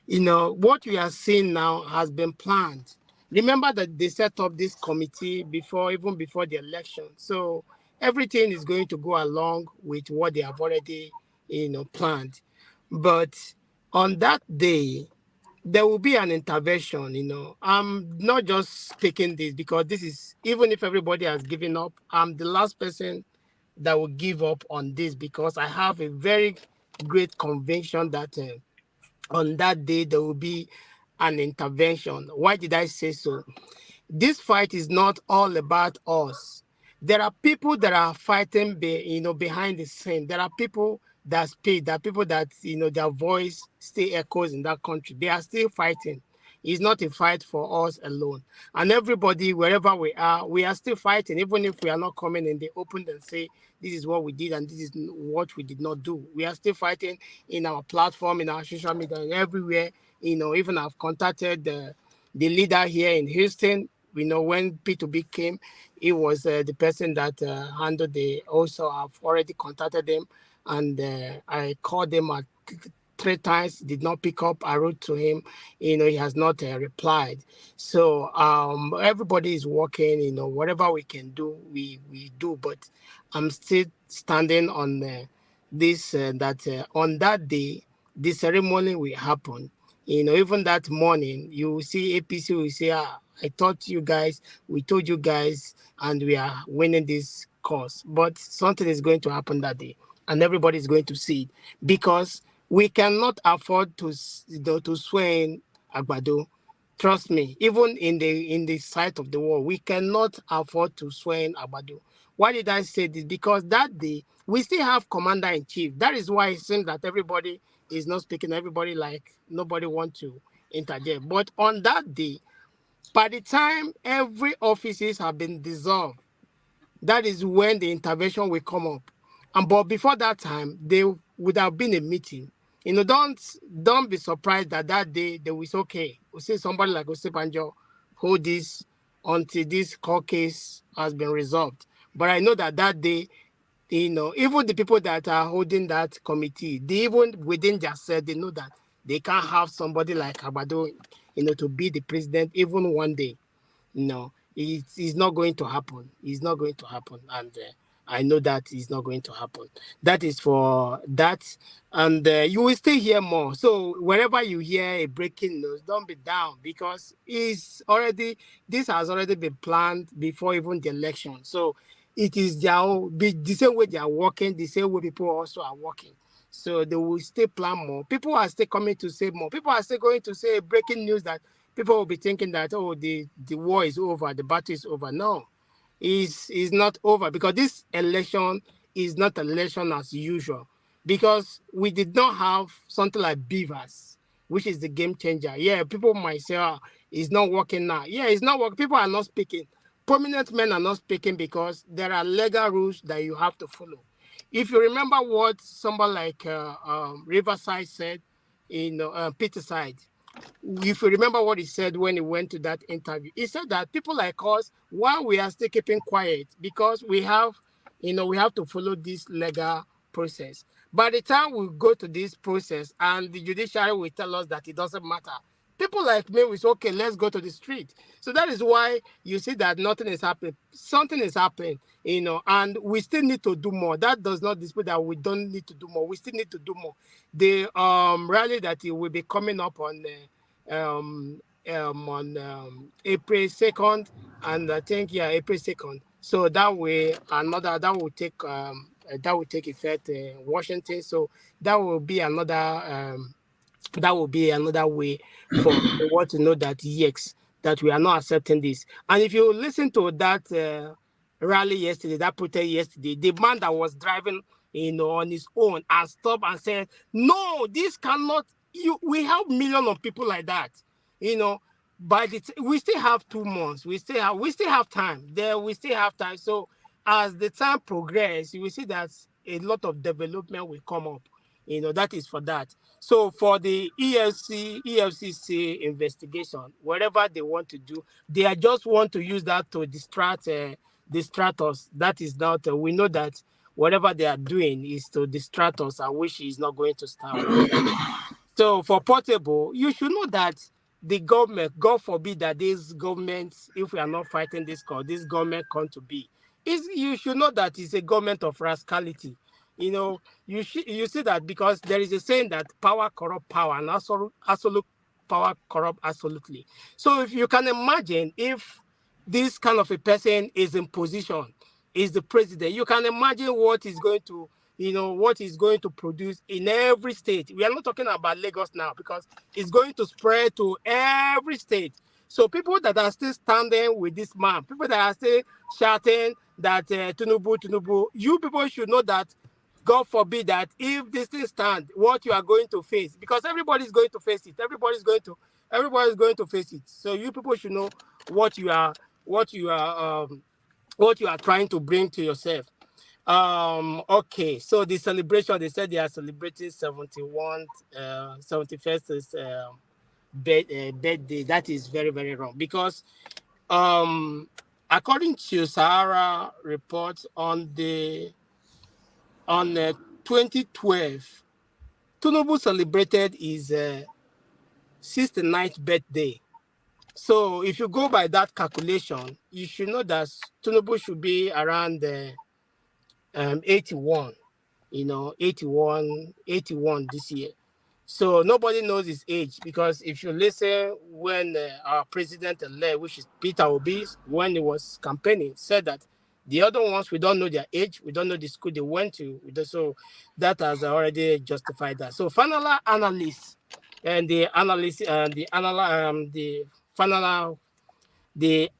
You know, what we are seeing now has been planned. Remember that they set up this committee even before the election. So everything is going to go along with what they have already, planned. But on that day, there will be an intervention. I'm not just speaking this because this is, even if everybody has given up, I'm the last person that will give up on this, because I have a very great conviction that on that day there will be an intervention. Why did I say so? This fight is not all about us. There are people that are fighting, behind the scene. There are people that speak. There are people that, their voice still echoes in that country. They are still fighting. It's not a fight for us alone. And everybody, wherever we are still fighting, even if we are not coming in the open and say, this is what we did and this is what we did not do. We are still fighting in our platform, in our social media, and everywhere. Even I've contacted the leader here in Houston. When P2B came, it was the person that handled also I've already contacted him, and I called him at 3 times, did not pick up. I wrote to him, he has not replied. So everybody is working, whatever we can do, we do. But I'm still standing on this, that on that day, the ceremony will happen. Even that morning, you will see APC will say, I told you guys, we told you guys, and we are winning this cause. But something is going to happen that day, and everybody is going to see it, because we cannot afford to swear in Agbado. Trust me, even in the sight of the world, we cannot afford to swear in Agbado. Why did I say this? Because that day, we still have commander-in-chief. That is why it seems that everybody is not speaking. Everybody, nobody wants to interject. But on that day, By the time every offices have been dissolved, that is when the intervention will come up. But before that time, there would have been a meeting. Don't be surprised that that day they will say, okay, we'll see somebody like Osebanjo hold this until this court case has been resolved. But I know that that day, even the people that are holding that committee, they even within themselves, they know that they can't have somebody like Abado, to be the president even one day. No, it's not going to happen. It's not going to happen. And I know that it's not going to happen. That is for that. And you will still hear more. So wherever you hear a breaking news, don't be down, because this has already been planned before even the election. So it is the same way they are working, the same way people also are working. So they will still plan more. People are still coming to say more. People are still going to say breaking news that people will be thinking that, oh, the war is over, the battle is over. No, it's not over, because this election is not an election as usual, because we did not have something like beavers, which is the game changer. Yeah, people might say, oh, it's not working now. Yeah, it's not working. People are not speaking. Prominent men are not speaking because there are legal rules that you have to follow. If you remember what somebody like Riverside said in Peterside, if you remember what he said when he went to that interview, he said that people like us, while we are still keeping quiet, because we have to follow this legal process. By the time we go to this process and the judiciary will tell us that it doesn't matter, people like me will say, okay, let's go to the street. So that is why you see that nothing is happening. Something is happening, and we still need to do more. That does not dispute that we don't need to do more. We still need to do more. The rally that will be coming up on April 2nd, and I think April 2nd. So that will take effect in Washington. So that will be another way for the world to know that yes, that we are not accepting this. And if you listen to that rally yesterday, that protest yesterday, the man that was driving on his own and stopped and said, no, this cannot. We have millions of people like that, but we still have 2 months. We still have time. We still have time. So as the time progresses, you will see that a lot of development will come up. That is for that. So for the EFCC investigation, whatever they want to do, they just want to use that to distract us. That is not. We know that whatever they are doing is to distract us, and which is not going to start working. So for Portable, you should know that the government, God forbid that this government, if we are not fighting this cause, this government come to be. You should know that it's a government of rascality. You see that because there is a saying that power corrupt power, and absolute power corrupt absolutely. So if you can imagine, if this kind of a person is in position, is the president, you can imagine what is going to produce in every state. We are not talking about Lagos now, because it's going to spread to every state. So people that are still standing with this man, people that are still shouting that Tinubu, you people should know that, God forbid that if this thing stands, what you are going to face, because everybody's going to face it. Everybody's going to face it. So you people should know what you are trying to bring to yourself. Okay, so the celebration, they said they are celebrating 71st is birthday. That is very, very wrong, because according to Sahara report on 2012, Tinubu celebrated his 69th birthday. So if you go by that calculation, you should know that Tinubu should be around 81, 81 this year. So nobody knows his age, because if you listen when our president-elect, which is Peter Obi, when he was campaigning, said that the other ones, we don't know their age, we don't know the school they went to. So that has already justified that. So final analysis and the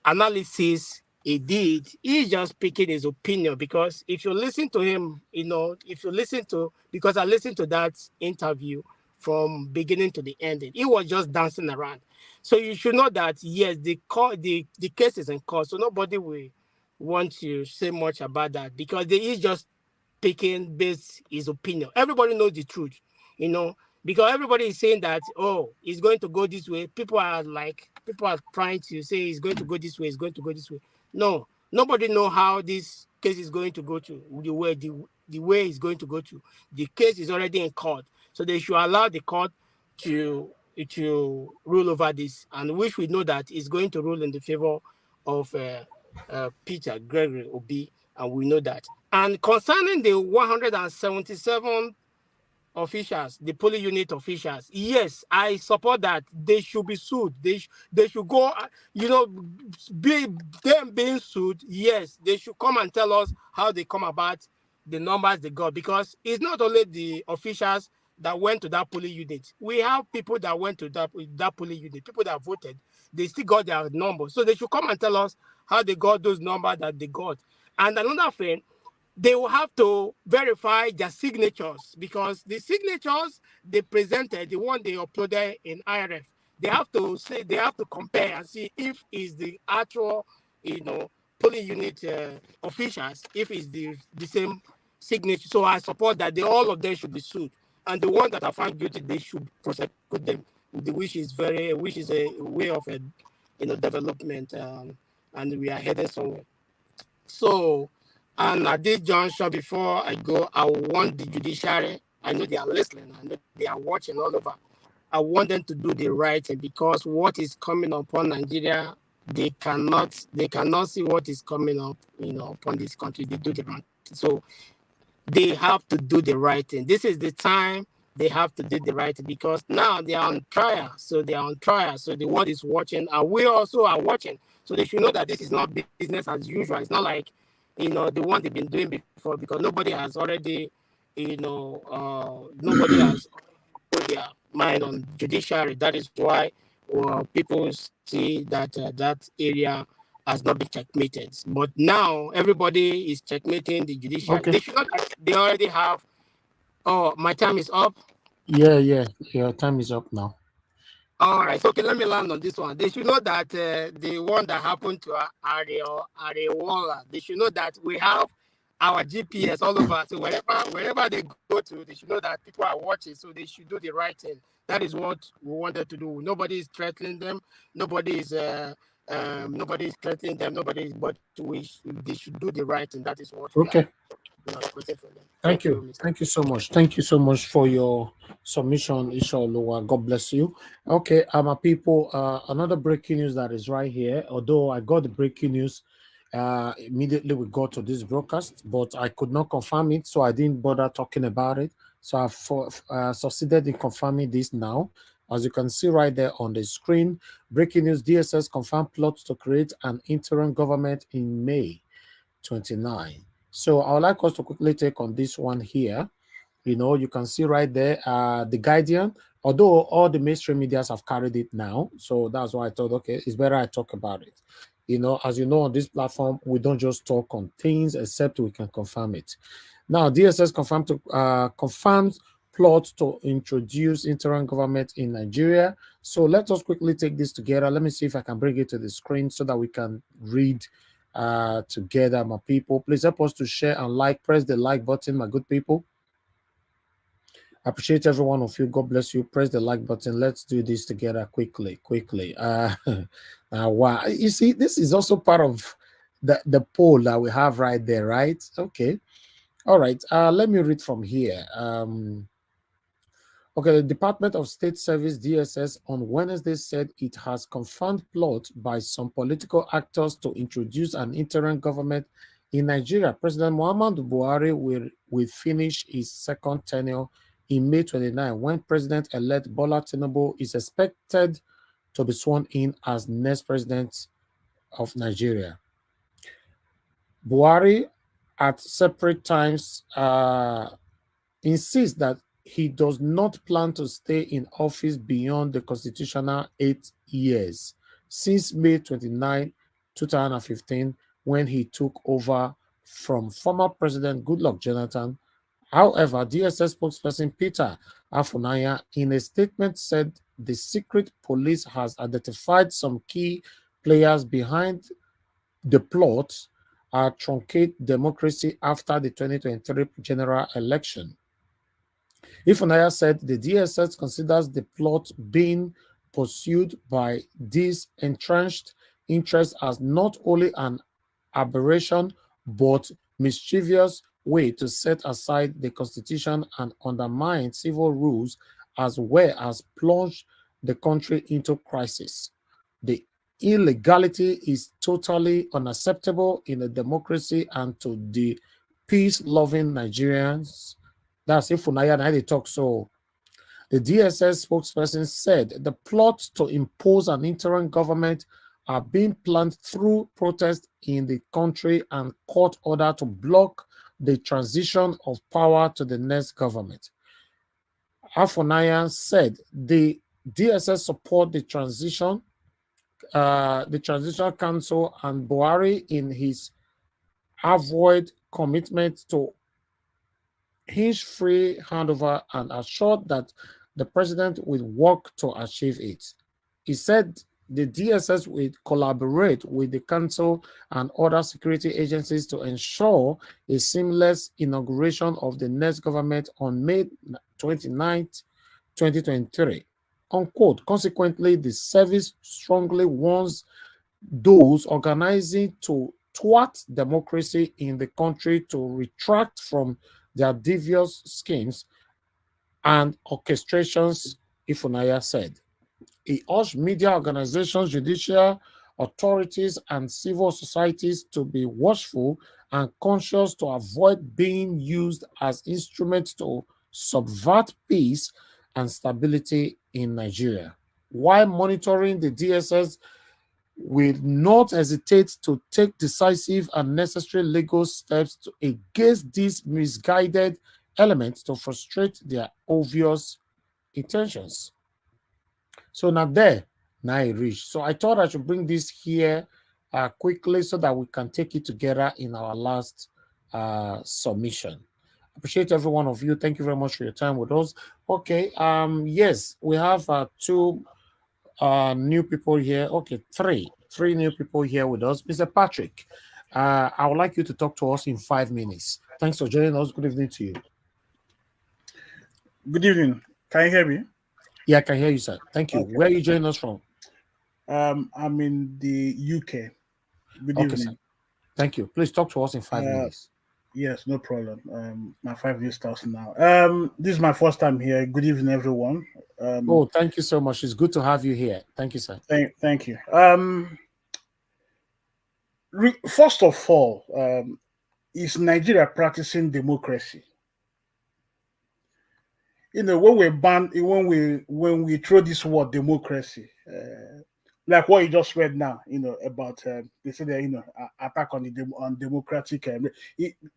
analysis he did, he's just speaking his opinion, because if you listen to him, because I listened to that interview from beginning to the ending. He was just dancing around. So you should know that yes, the case is in court, so nobody will want to say much about that because they is just picking based his opinion. Everybody knows the truth, because everybody is saying that, oh, it's going to go this way. People are trying to say it's going to go this way, it's going to go this way. No, nobody know how this case is going to go to, the way it's going to go to. The case is already in court. So they should allow the court to rule over this, and which we know that is going to rule in the favor of Peter Gregory Obi, and we know that. And concerning the 177 officials, the polling unit officials, yes, I support that they should be sued. They should go, them being sued. Yes, they should come and tell us how they come about the numbers they got, because it's not only the officials that went to that polling unit. We have people that went to that polling unit, people that voted, they still got their numbers. So they should come and tell us how they got those numbers that they got. And another thing, they will have to verify their signatures, because the signatures they presented, the one they uploaded in IRF, they have to compare and see if it's the actual, polling unit officials, if it's the same signature. So I support that all of them should be sued, and the ones that are found guilty, they should prosecute them, which is a way of development, and we are headed somewhere. So, and at this juncture, before I go, I want the judiciary, I know they are listening, I know they are watching all over. I want them to do the right thing, because what is coming upon Nigeria, they cannot see what is coming up, upon this country. They do the wrong thing. So they have to do the right thing. This is the time they have to do the right thing, because now they are on trial. So they are on trial. So the world is watching, and we also are watching. So they should know that this is not business as usual. It's not like, the one they've been doing before, because nobody has already, nobody has put their mind on judiciary. That is why people see that that area has not been checkmated. But now everybody is checkmating the judiciary. Okay. They should not. They already have. Oh, my time is up. Yeah, your time is up now. All right, so okay, let me land on this one. They should know that the one that happened to Areola, they should know that we have our GPS all over. So wherever they go to, they should know that people are watching. So they should do the right thing. That is what we wanted to do. Nobody is threatening them. Nobody is threatening them. But they should do the right thing. That is what we Okay. are requesting from them. Thank you. Thank you so much. Thank you so much for your submission, Ishaoluwa. God bless you. Okay, my people, another breaking news that is right here. Although I got the breaking news immediately we got to this broadcast, but I could not confirm it, so I didn't bother talking about it. So I've succeeded in confirming this now. As you can see right there on the screen, breaking news: DSS confirmed plots to create an interim government in May 29. So I would like us to quickly take on this one here. You can see right there, the Guardian, although all the mainstream medias have carried it now. So that's why I thought, okay, it's better I talk about it. As you know, on this platform, we don't just talk on things except we can confirm it. Now, DSS confirms plot to introduce interim government in Nigeria. So let us quickly take this together. Let me see if I can bring it to the screen so that we can read together, my people. Please help us to share and like. Press the like button, my good people. I appreciate every one of you. God bless you. Press the like button. Let's do this together quickly. Wow. You see, this is also part of the poll that we have right there, right? Okay. All right. Let me read from here. Okay, the Department of State Service, DSS, on Wednesday said it has confirmed plot by some political actors to introduce an interim government in Nigeria. President Muhammadu Buhari will finish his second tenure in May 29, when President-elect Bola Tinubu is expected to be sworn in as next president of Nigeria. Buhari, at separate times, insists that he does not plan to stay in office beyond the constitutional 8 years since May 29, 2015, when he took over from former President Goodluck Jonathan However, DSS spokesperson Peter Afunaya, in a statement, said the secret police has identified some key players behind the plot to truncate democracy after the 2023 general election. Ifunaya said the DSS considers the plot being pursued by these entrenched interests as not only an aberration but mischievous way to set aside the constitution and undermine civil rules, as well as plunge the country into crisis. The illegality is totally unacceptable in a democracy, and to the peace-loving Nigerians, that's if Funaya and I talk. So the DSS spokesperson said the plot to impose an interim government are being planned through protests in the country and court order to block the transition of power to the next government. Afunaya said the DSS support the transition council and Buhari in his avoid commitment to his free handover and assured that the president will work to achieve it. He said the DSS will collaborate with the council and other security agencies to ensure a seamless inauguration of the next government on May 29th, 2023. Unquote. Consequently, the service strongly warns those organizing to thwart democracy in the country to retract from their devious schemes and orchestrations, Ifunaya said. He urged media organizations, judicial authorities, and civil societies to be watchful and conscious to avoid being used as instruments to subvert peace and stability in Nigeria. While monitoring, the DSS will not hesitate to take decisive and necessary legal steps against these misguided elements to frustrate their obvious intentions. So now I reached. So I thought I should bring this here quickly so that we can take it together in our last submission. Appreciate every one of you. Thank you very much for your time with us. Okay. Yes, we have two new people here. Okay, three new people here with us. Mr. Patrick, I would like you to talk to us in 5 minutes. Thanks for joining us. Good evening to you. Good evening. Can you hear me? Yeah, I can hear you, sir. Thank you. Okay. Where are you joining us from? I'm in the UK. Good evening. Sir. Thank you. Please talk to us in 5 minutes. Yes, no problem. My 5 minutes starts now. This is my first time here. Good evening, everyone. Thank you so much. It's good to have you here. Thank you, sir. Thank you. First of all, is Nigeria practicing democracy? You know, when we throw this word democracy, like what you just read now, you know, about they say that, attack on democratic.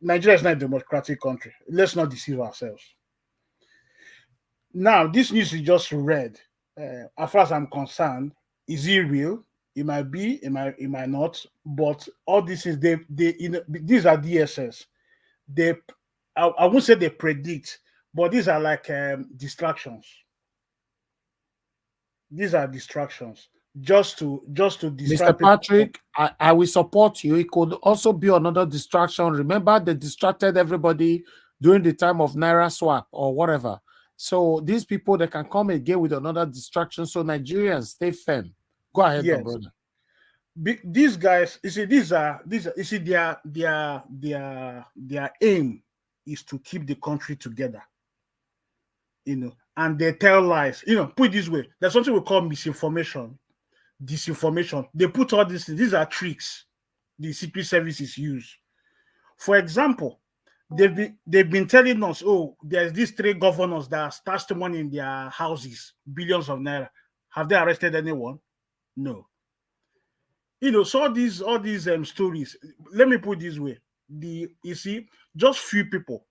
Nigeria is not a democratic country. Let's not deceive ourselves. Now, this news you just read, as far as I'm concerned, is it real? It might be, it might not. But all this is these are DSS. I won't say they predict, but these are like distractions. These are distractions. Just to distract. Mr. Patrick, I will support you. It could also be another distraction. Remember, they distracted everybody during the time of Naira swap or whatever. So these people, they can come again with another distraction. So Nigerians, stay firm. Go ahead, my brother. These guys, you see, you see, their aim is to keep the country together. You know, and they tell lies. You know, put it this way: there's something we call misinformation, disinformation. They put all these are tricks the secret services use. For example, they've been telling us, oh, there's these 3 governors that stashed money in their houses, billions of naira. Have they arrested anyone? No. You know, so all these stories. Let me put it this way: you see, just few people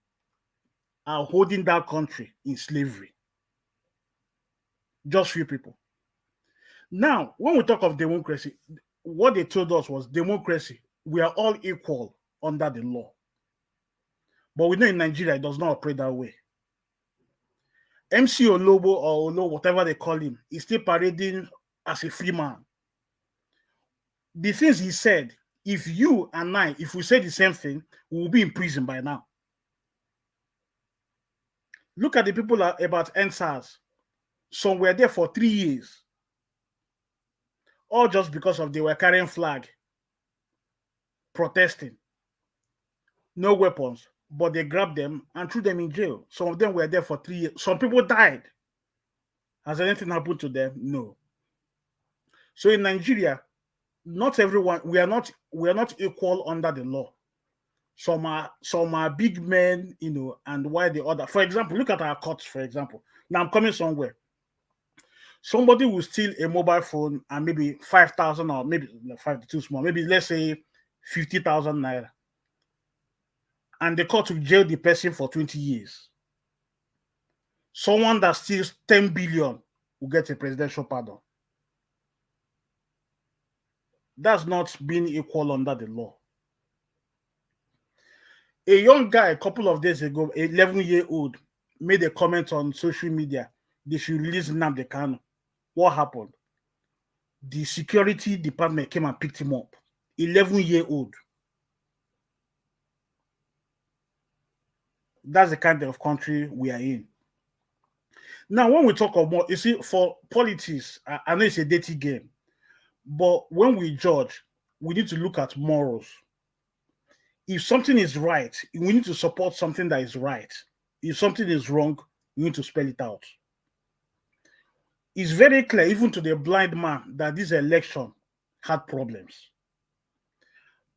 are holding that country in slavery. Just few people. Now, when we talk of democracy, what they told us was democracy. We are all equal under the law. But we know in Nigeria it does not operate that way. MC Olobo or Olo, whatever they call him, is still parading as a free man. The things he said, if you and I, if we say the same thing, we will be in prison by now. Look at the people about NSAS. Some were there for 3 years. All just because of they were carrying flag, protesting. No weapons, but they grabbed them and threw them in jail. Some of them were there for 3 years. Some people died. Has anything happened to them? No. So in Nigeria, not everyone, we are not equal under the law. Some are big men, you know, and why the other. For example, look at our courts, for example. Now I'm coming somewhere. Somebody will steal a mobile phone and maybe 5,000 or maybe 5 too small, maybe let's say 50,000 naira. And the court will jail the person for 20 years. Someone that steals 10 billion will get a presidential pardon. That's not being equal under the law. A young guy a couple of days ago, 11-year-old, made a comment on social media. They should release Nnamdi Kanu. What happened? The security department came and picked him up. 11-year-old. That's the kind of country we are in. Now, when we talk about, you see, for politics, I know it's a dirty game, but when we judge, we need to look at morals. If something is right, we need to support something that is right. If something is wrong, we need to spell it out. It's very clear, even to the blind man, that this election had problems.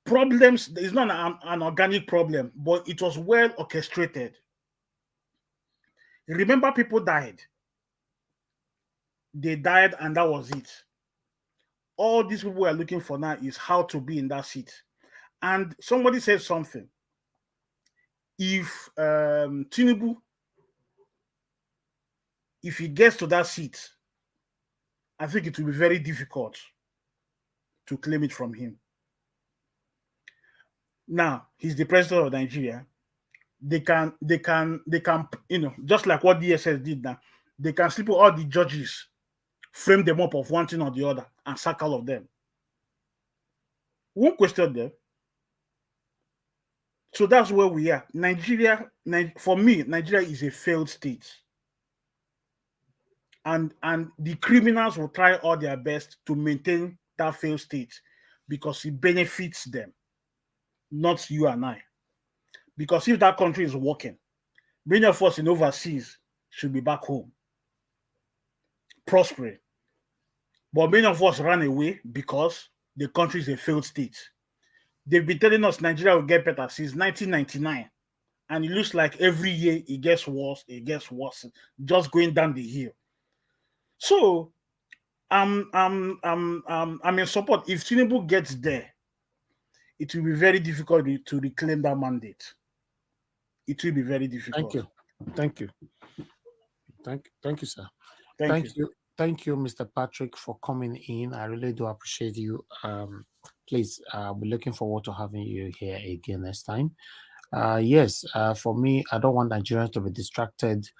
Problems, it's not an organic problem, but it was well orchestrated. Remember, people died. They died, and that was it. All these people are looking for now is how to be in that seat. And somebody said something. If Tinubu, if he gets to that seat, I think it will be very difficult to claim it from him. Now, he's the president of Nigeria. They can, you know, just like what DSS did now, they can sleep with all the judges, frame them up of one thing or the other, and sack all of them. Won't question them. So that's where we are. Nigeria, for me, Nigeria is a failed state. And the criminals will try all their best to maintain that failed state because it benefits them, not you and I. Because if that country is working, many of us in overseas should be back home, prospering. But many of us ran away because the country is a failed state. They've been telling us Nigeria will get better since 1999. And it looks like every year it gets worse, just going down the hill. So I'm in support. If Tinubu gets there, it will be very difficult to reclaim that mandate. It will be very difficult. Thank you, sir. Thank you. Thank you, Mr. Patrick, for coming in. I really do appreciate you. Please, we're looking forward to having you here again next time. Yes, for me, I don't want Nigerians to be distracted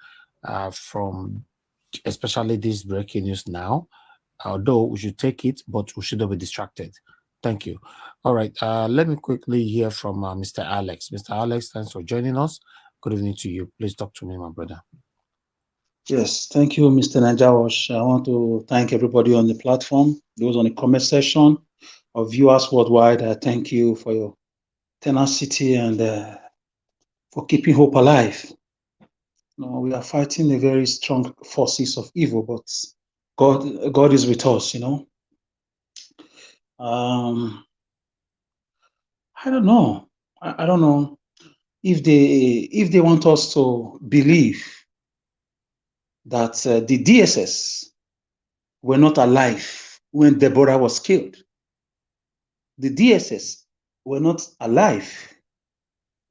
from especially this breaking news now. Although we should take it, but we shouldn't be distracted. Thank you. All right, let me quickly hear from Mr. Alex. Mr. Alex, thanks for joining us. Good evening to you. Please talk to me, my brother. Yes, thank you, Mr. Najawash. I want to thank everybody on the platform, those on the comment section, our viewers worldwide. I thank you for your tenacity and for keeping hope alive. You know, we are fighting the very strong forces of evil, but God is with us, you know. I don't know. I don't know if they want us to believe that the DSS were not alive when Deborah was killed. The DSS were not alive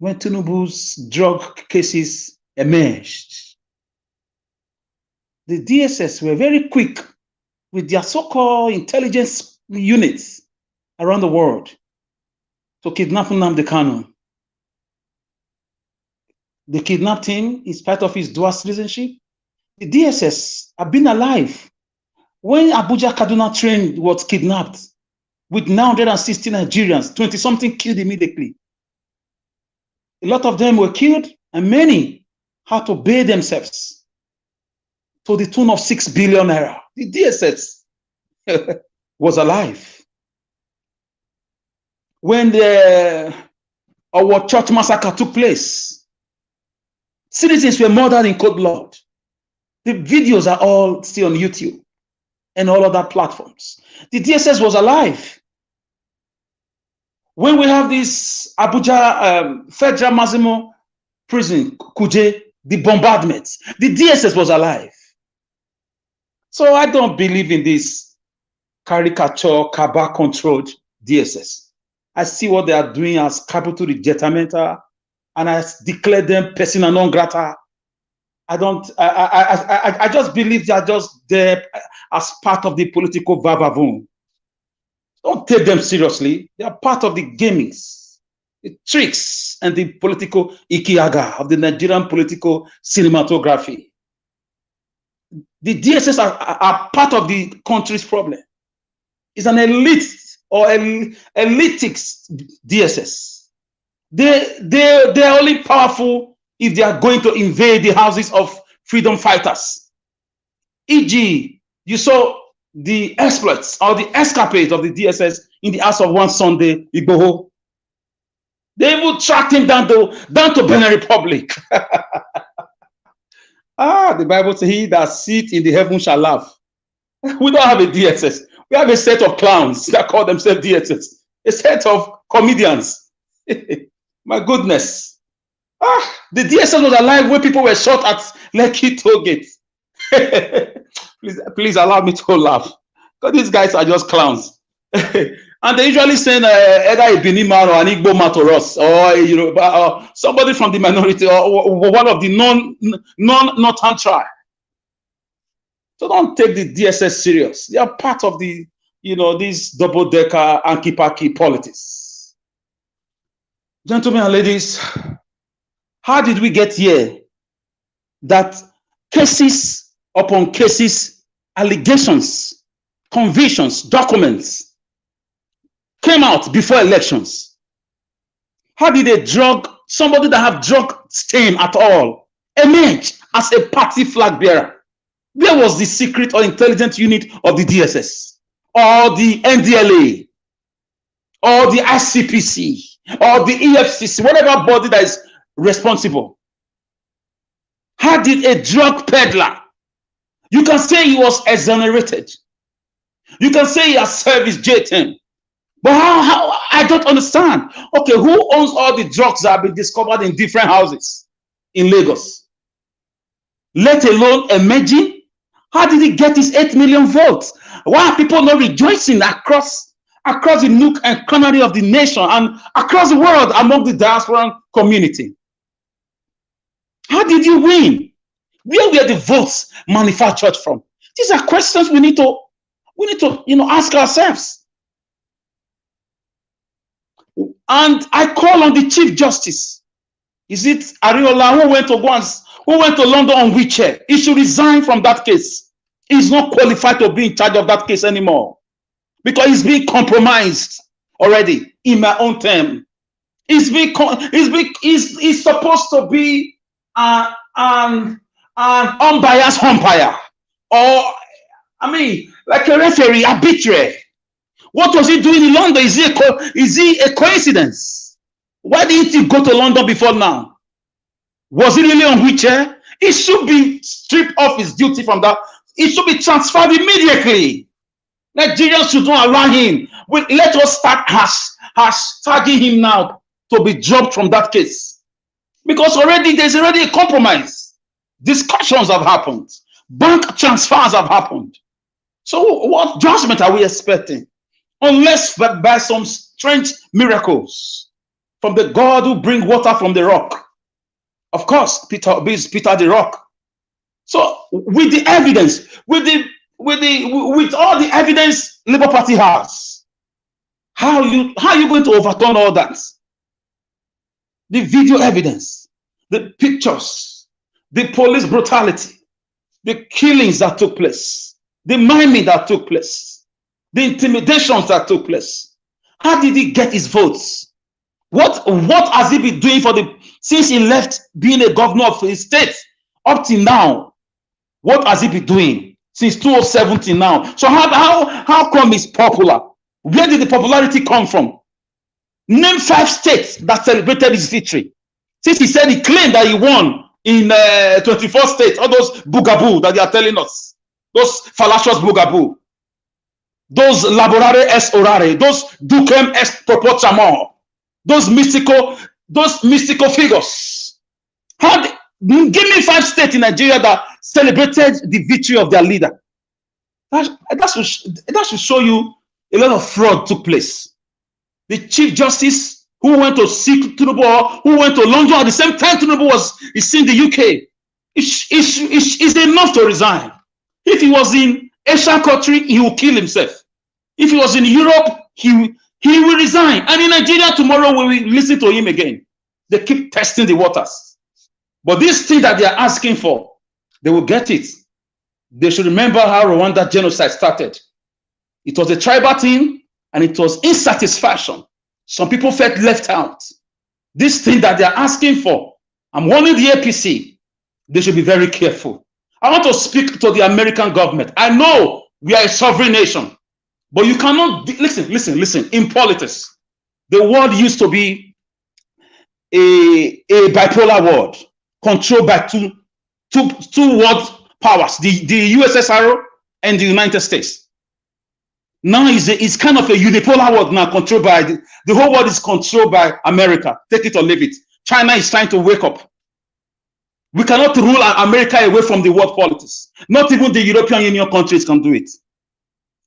when Tinubu's drug cases emerged. The DSS were very quick with their so-called intelligence units around the world to kidnap Nnamdi Kanu. They kidnapped him in spite of his dual citizenship. The DSS have been alive. When Abuja Kaduna train was kidnapped with 960 Nigerians, 20-something killed immediately. A lot of them were killed and many had to pay themselves to the tune of 6 billion naira. The DSS was alive. When our church massacre took place, citizens were murdered in cold blood. The videos are all still on YouTube and all other platforms. The DSS was alive. When we have this Abuja Federal Maximum Prison, Kuje, the bombardments, the DSS was alive. So I don't believe in this caricature, Kaba-controlled DSS. I see what they are doing as capital rejectamenta, and I declare them persona non grata. I just believe they are just there as part of the political vavavoom. Don't take them seriously. They are part of the gamings, the tricks, and the political ikiaga of the Nigerian political cinematography. The DSS are part of the country's problem. It's an elite or elitics DSS. They're only powerful if they are going to invade the houses of freedom fighters. E.g., you saw the exploits or the escapades of the DSS in the house of one Sunday Igboho. They will track him down to Benin Republic. The Bible says, "He that sits in the heaven shall laugh." We don't have a DSS. We have a set of clowns that call themselves DSS. A set of comedians. My goodness. The DSS was alive when people were shot at Lekki Tollgate. Please allow me to laugh. Because these guys are just clowns. And they usually send either a Benin man or an Igbo man to us, or somebody from the minority, or one of the non-Northern tribe. So don't take the DSS serious. They are part of the, this double-decker anki-paki politics. Gentlemen and ladies, how did we get here? That cases upon cases, allegations, convictions, documents came out before elections. How did somebody that have drug stain at all emerge as a party flag bearer? Where was the secret or intelligence unit of the DSS, or the NDLA, or the ICPC, or the EFCC, whatever body that is responsible? How did a drug peddler, you can say he was exonerated, you can say he has service J10, but how I don't understand. Okay, who owns all the drugs that have been discovered in different houses in Lagos? Let alone emerging. How did he get his 8 million votes? Why are people not rejoicing across the nook and corner of the nation and across the world among the diaspora community? How did you win? Where were the votes manufactured from? These are questions we need to ask ourselves. And I call on the Chief Justice. Is it Ariola who went to London on wheelchair? He should resign from that case. He's not qualified to be in charge of that case anymore, because he's being compromised already in my own term. He's supposed to be an unbiased umpire, or like a referee, arbitrary. What was he doing in London? Is he a coincidence? Why didn't he go to London before now? Was he really on wheelchair? He should be stripped off his duty from that. He should be transferred immediately. Nigerians should not allow him. Let us start hashtagging him now to be dropped from that case. Because there's already a compromise. Discussions have happened. Bank transfers have happened. So what judgment are we expecting? Unless by some strange miracles from the God who brings water from the rock. Of course, Peter the Rock. So with the evidence, with all the evidence Labour Party has, how are you going to overturn all that? The video evidence, the pictures, the police brutality, the killings that took place, the miming that took place, the intimidations that took place. How did he get his votes? What has he been doing since he left being a governor of his state up till now? What has he been doing since 2007 till now? So how come he's popular? Where did the popularity come from? Name 5 states that celebrated his victory. Since he said he claimed that he won in 24 states, all those boogaboo that they are telling us, those fallacious boogaboo, those laborare est orare, those ducem est proportamur, those mystical figures. Give me 5 states in Nigeria that celebrated the victory of their leader. That should show you a lot of fraud took place. The Chief Justice who went to seek Tinubu, who went to London at the same time Tinubu is in the UK, is enough to resign. If he was in Asian country, he will kill himself. If he was in Europe, he will resign. And in Nigeria tomorrow, we will listen to him again. They keep testing the waters. But this thing that they are asking for, they will get it. They should remember how Rwanda genocide started. It was a tribal thing, and it was insatisfaction. Some people felt left out. This thing that they are asking for, I'm warning the APC, they should be very careful. I want to speak to the American government. I know we are a sovereign nation, but you cannot, listen, in politics, the world used to be a bipolar world, controlled by two world powers, the USSR and the United States. Now it's kind of a unipolar world now, controlled by the whole world is controlled by America. Take it or leave it. China is trying to wake up. We cannot rule America away from the world politics. Not even the European Union countries can do it.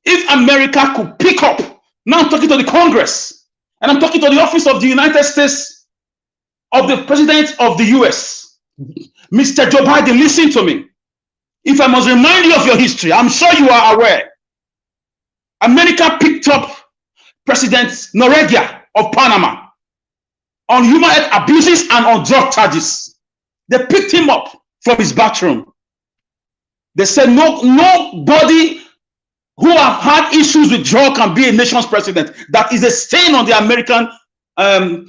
If America could pick up, now I'm talking to the Congress, and I'm talking to the office of the United States, of the President of the US, Mr. Joe Biden, listen to me. If I must remind you of your history, I'm sure you are aware. America picked up President Noriega of Panama on human rights abuses and on drug charges. They picked him up from his bathroom. They said nobody who have had issues with drug can be a nation's president. That is a stain on the American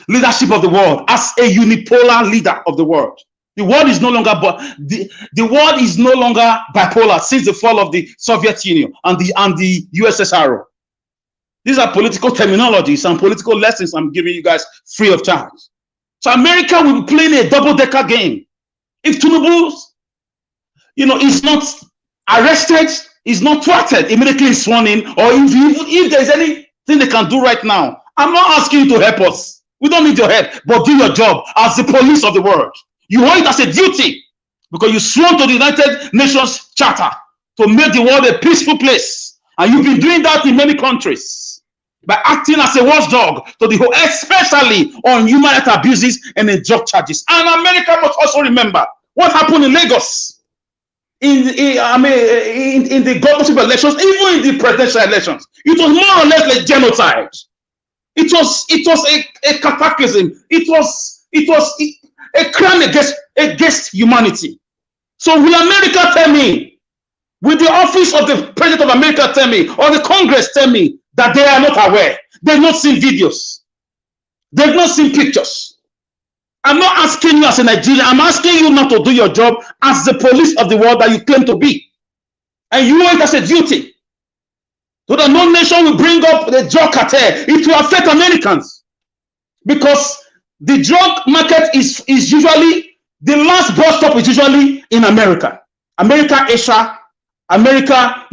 leadership of the world as a unipolar leader of the world. The world is no longer the world is no longer bipolar since the fall of the Soviet Union and the USSR. These are political terminologies and political lessons I'm giving you guys free of charge. So America will be playing a double-decker game. If Tinubu, is not arrested, is not thwarted, immediately sworn in, or if there's anything they can do right now, I'm not asking you to help us. We don't need your help, but do your job as the police of the world. You owe it as a duty because you sworn to the United Nations Charter to make the world a peaceful place. And you've been doing that in many countries by acting as a watchdog to the whole, especially on human rights abuses and the drug charges. And America must also remember what happened in Lagos in the governorship elections, even in the presidential elections. It was more or less like genocide. It was a cataclysm. It was a crime against humanity. So will America tell me, will the office of the President of America tell me, or the Congress tell me that they are not aware? They've not seen videos. They've not seen pictures. I'm not asking you as a Nigerian, I'm asking you not to do your job as the police of the world that you claim to be. And you owe it as a duty. So that no nation will bring up the drug cartel. It will affect Americans. Because the drug market is usually, the last bus stop is usually in America. America, Asia, America,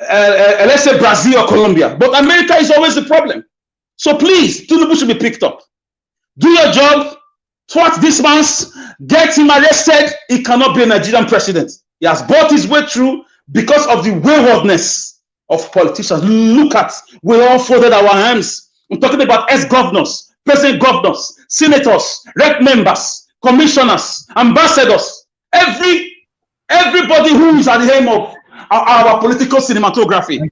let's say Brazil or Colombia. But America is always the problem. So please, Tinubu should be picked up. Do your job, thwart this man's, get him arrested. He cannot be a Nigerian president. He has bought his way through because of the waywardness of politicians. Look at, we all folded our hands. I'm talking about ex-governors, present governors, senators, rep members, commissioners, ambassadors, everybody who is at the helm of our political cinematography.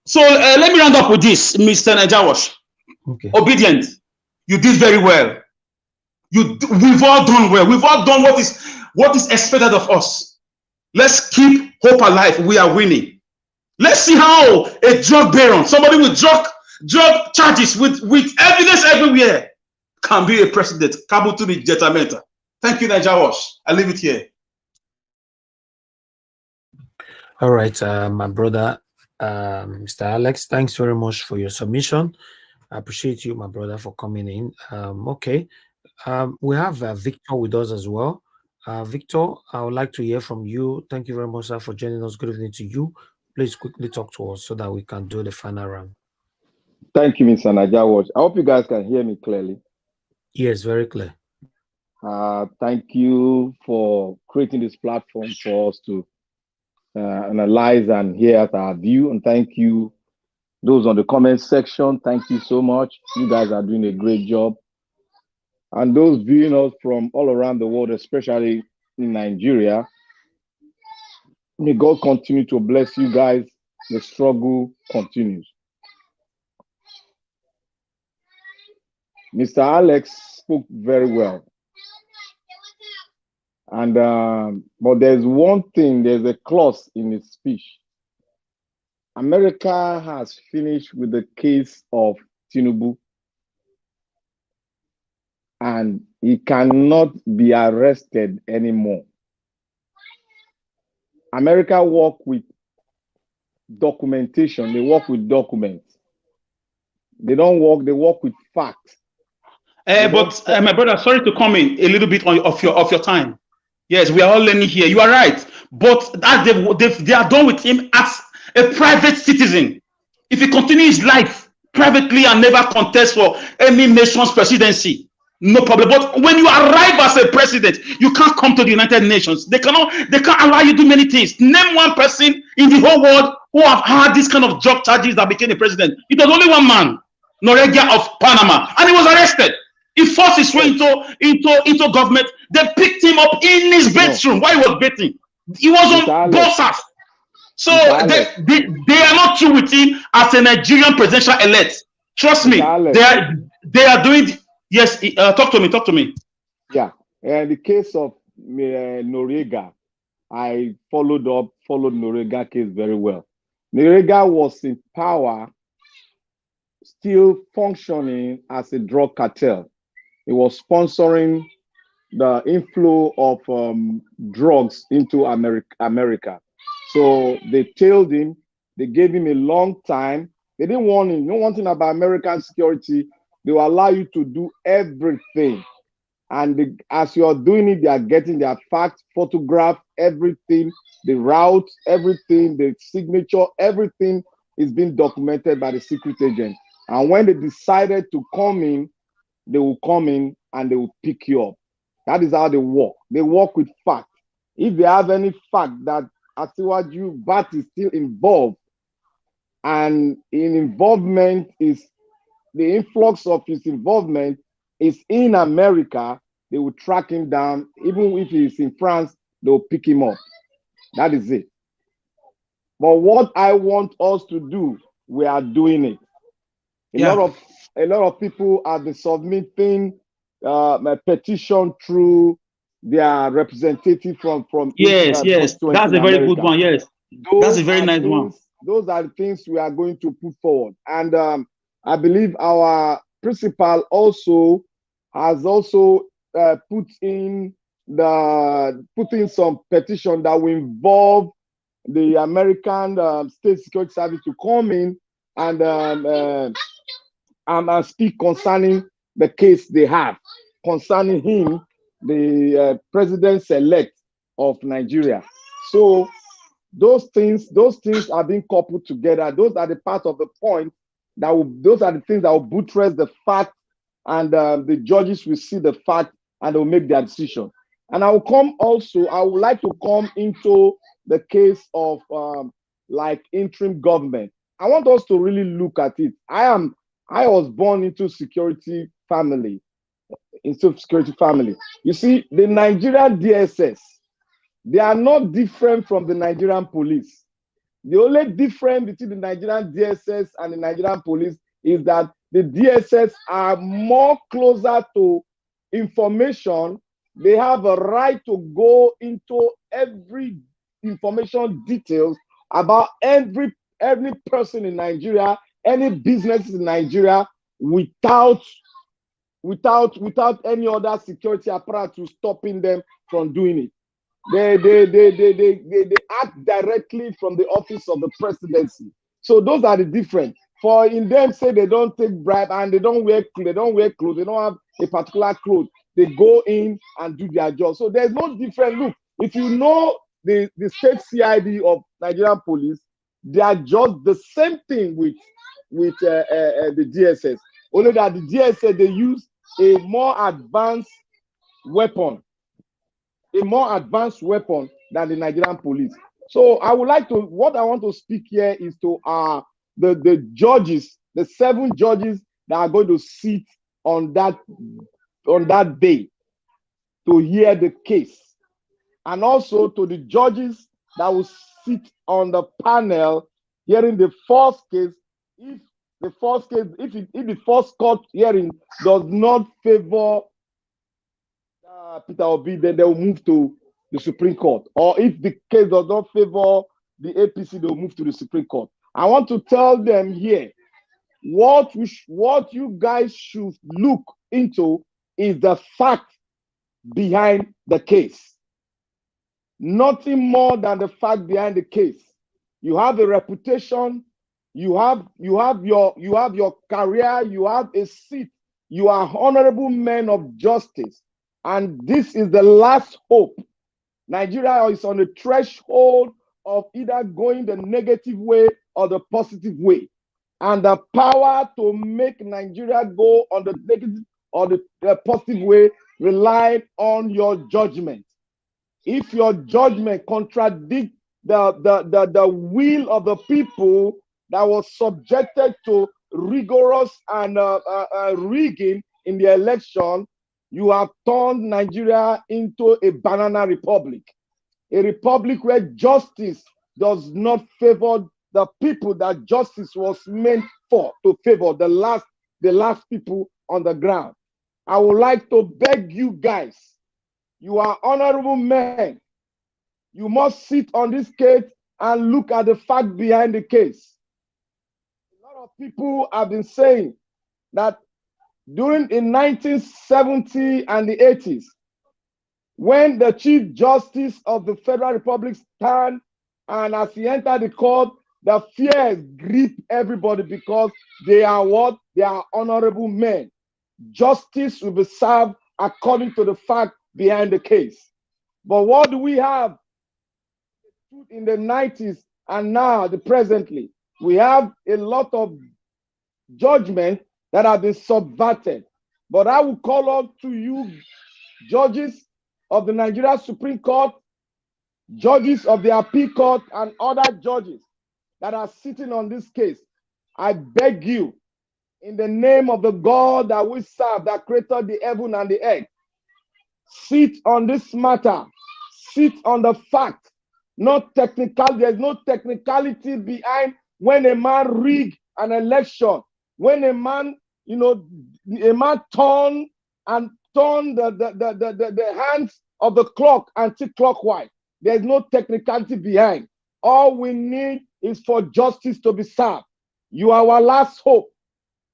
So let me round up with this, Mr. Najawash. Okay. Obedient. You did very well. We've all done well. We've all done what is expected of us. Let's keep hope alive. We are winning. Let's see how a drug baron, somebody with drug charges, with evidence everywhere, can be a president. Kabutu the Jetamenta. Thank you, Najawash. I leave it here. All right, my brother, Mr. Alex, thanks very much for your submission. I appreciate you, my brother, for coming in. Okay, we have Victor with us as well. Victor, I would like to hear from you. Thank you very much, sir, for joining us. Good evening to you. Please quickly talk to us so that we can do the final round. Thank you, Mr. Najawash. I hope you guys can hear me clearly. Yes, very clear. Thank you for creating this platform for us to analyze and hear our view. And thank you, those on the comment section. Thank you so much. You guys are doing a great job. And those viewing us from all around the world, especially in Nigeria, may God continue to bless you guys. The struggle continues. Mr. Alex spoke very well. And but there's one thing, there's a clause in his speech. America has finished with the case of Tinubu, and he cannot be arrested anymore. America work with documentation. They work with documents. They don't work, they work with facts. But my brother, sorry to come in a little bit of your time. Yes, we are all learning here. You are right. But as they are done with him as a private citizen. If he continues his life privately and never contest for any nation's presidency, no problem. But when you arrive as a president, you can't come to the United Nations. They can't allow you to do many things. Name one person in the whole world who have had this kind of drug charges that became a president. It was only one man, Noriega of Panama, and he was arrested. He forced his way into government. They picked him up in his bedroom while he was bathing. He was on bosses. So they are not true with him as a Nigerian presidential elect. Trust me. They are doing. Yes, talk to me. Yeah, in the case of Noriega, I followed Noriega case very well. Noriega was in power, still functioning as a drug cartel. He was sponsoring the inflow of drugs into America. So they tailed him. They gave him a long time. They didn't want him. No one thing about American security. They will allow you to do everything. And as you're doing it, they are getting their facts, photograph, everything, the route, everything, the signature, everything is being documented by the secret agent. And when they decided to come in, they will come in and they will pick you up. That is how they work. They work with fact. If they have any fact that Asiwaju Bat is still involved, and in involvement is the influx of his involvement is in America, they will track him down. Even if he's in France, they will pick him up. That is it. But what I want us to do, we are doing it. A lot of people are submitting a petition through their representative from yes, that's a very good one. Yes, that's a very nice one. Those are the things we are going to put forward, and I believe our principal also has put in some petition that will involve the American State Security Service to come in and speak concerning the case they have concerning him, the president-elect of Nigeria. So those things are being coupled together. Those are the part of the point those are the things that will buttress the fact, and the judges will see the fact and they will make their decision. And I would like to come into the case of like interim government. I want us to really look at it. I was born into security family. You see, the Nigerian DSS, they are not different from the Nigerian police. The only difference between the Nigerian DSS and the Nigerian police is that the DSS are more closer to information, they have a right to go into every information details about every person in Nigeria, any business in Nigeria, without any other security apparatus stopping them from doing it. They act directly from the office of the presidency. So those are the difference. For in them say they don't take bribe and they don't wear clothes, they don't have a particular clothes. They go in and do their job. So there's no difference. Look, if you know the state CID of Nigerian police, they are just the same thing with the DSS. Only that the DSS, they use a more advanced weapon than the Nigerian police. So I would like to, what I want to speak here is to the judges, the 7 judges that are going to sit on that day to hear the case, and also to the judges that will sit on the panel hearing the first case. If the first court hearing does not favor Peter Obi, then they will move to the Supreme Court. Or if the case does not favor the APC, they will move to the Supreme Court. I want to tell them here, what you guys should look into is the fact behind the case. Nothing more than the fact behind the case. You have a reputation, you have your career, you have a seat, you are honorable men of justice. And this is the last hope. Nigeria is on the threshold of either going the negative way or the positive way. And the power to make Nigeria go on the negative or the positive way relies on your judgment. If your judgment contradicts the will of the people that was subjected to rigorous and rigging in the election, you have turned Nigeria into a banana republic, a republic where justice does not favor the people that justice was meant for, to favor the last people on the ground. I would like to beg you guys, you are honorable men. You must sit on this case and look at the fact behind the case. A lot of people have been saying that during in 1970 and the 80s, when the Chief Justice of the Federal Republic stand, and as he entered the court, the fears grip everybody because they are what? They are honorable men. Justice will be served according to the fact behind the case. But what do we have in the 90s and now, presently? We have a lot of judgment that have been subverted. But I will call out to you, judges of the Nigeria Supreme Court, judges of the Appeal Court, and other judges that are sitting on this case. I beg you, in the name of the God that we serve, that created the heaven and the earth, sit on this matter. Sit on the fact, not technical. There's no technicality behind when a man rig an election. When a man, turn the hands of the clock anti-clockwise. There's no technicality behind. All we need is for justice to be served. You are our last hope.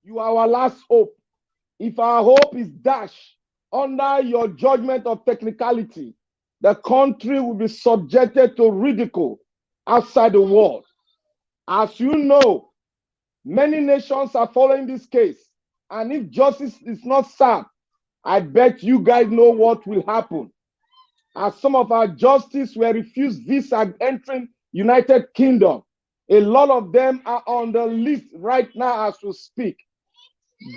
You are our last hope. If our hope is dashed under your judgment of technicality, the country will be subjected to ridicule outside the world. As you know, many nations are following this case. And if justice is not served, I bet you guys know what will happen. As some of our justices were refused visa entering United Kingdom, a lot of them are on the list right now as we speak.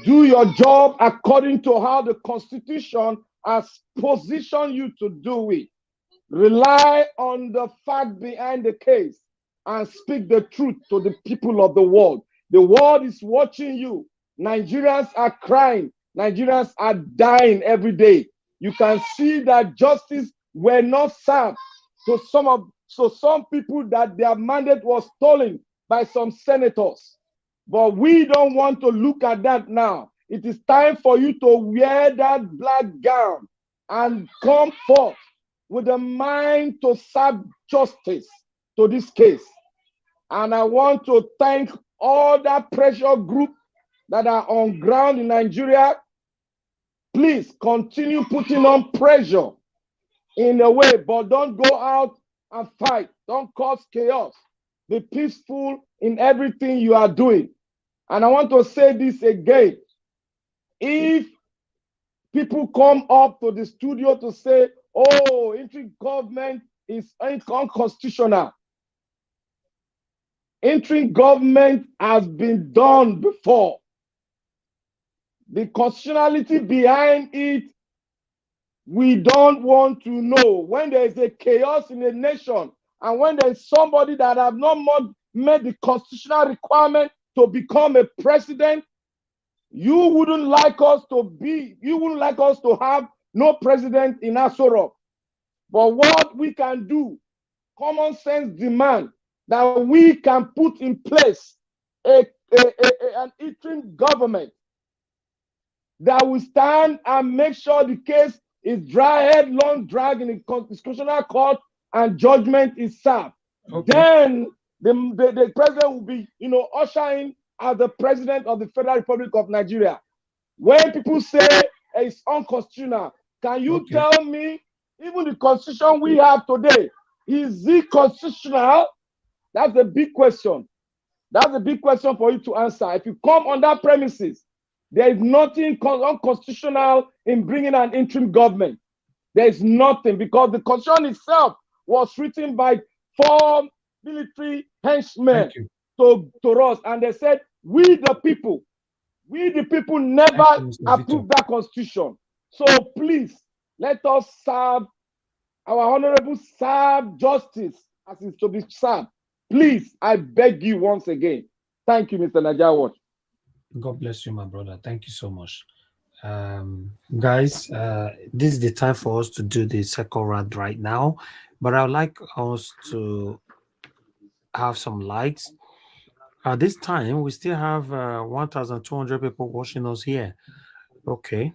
Do your job according to how the Constitution has positioned you to do it. Rely on the fact behind the case and speak the truth to the people of the world. The world is watching you. Nigerians are crying. Nigerians are dying every day. You can see that justice were not served. So some people that their mandate was stolen by some senators. But we don't want to look at that now. it is time for you to wear that black gown and come forth with a mind to serve justice to this case. And I want to thank all that pressure group that are on ground in Nigeria. Please continue putting on pressure in a way, but don't go out and fight. Don't cause chaos. Be peaceful in everything you are doing. And I want to say this again. If people come up to the studio to say, oh, interim government is unconstitutional. Interim government has been done before. The constitutionality behind it, we don't want to know. When there is a chaos in a nation, and when there is somebody that have not met the constitutional requirement to become a president, you wouldn't like us to have no president in Aso. But what we can do, common sense demand that we can put in place an interim government that will stand and make sure the case is long drag in the constitutional court and judgment is served. Okay. Then the president will be, ushering as the president of the Federal Republic of Nigeria. When people say it's unconstitutional, can you tell me, even the constitution we have today, is it constitutional? That's a big question. That's a big question for you to answer. If you come on that premises, there is nothing unconstitutional in bringing an interim government. There is nothing, because the constitution itself was written by 4 military henchmen to us, and they said, we the people never approved that constitution. So please, let us serve our honorable, serve justice as is to be served. Please, I beg you once again. Thank you, Mr. Najawat. God bless you, my brother. Thank you so much. Guys, this is the time for us to do the second round right now, but I'd like us to have some likes. At this time, we still have 1,200 people watching us here. Okay.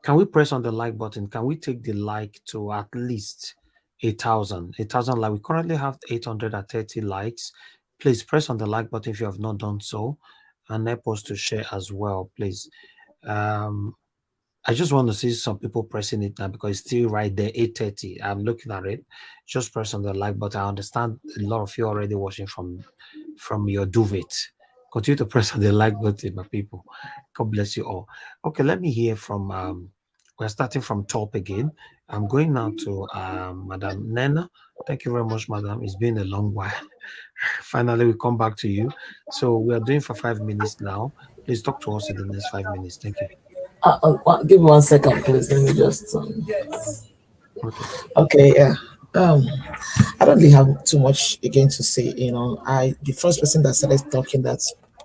Can we press on the like button? Can we take the like to at least 8,000 like? We currently have 830 likes. Please press on the like button if you have not done so, and help us to share as well, please. I just want to see some people pressing it now because it's still right there, 8:30. I'm looking at it. Just press on the like button. I understand a lot of you already watching from your duvet. Continue to press on the like button, my people. God bless you all. Okay, let me hear from we're starting from top again. I'm going now to Madam Nena. Thank you very much, Madam. It's been a long while. Finally, we come back to you. So we are doing for 5 minutes now. Please talk to us in the next 5 minutes. Thank you. Give me 1 second, please. Let me just. Okay, yeah. I don't really have too much again to say. The first person that started talking that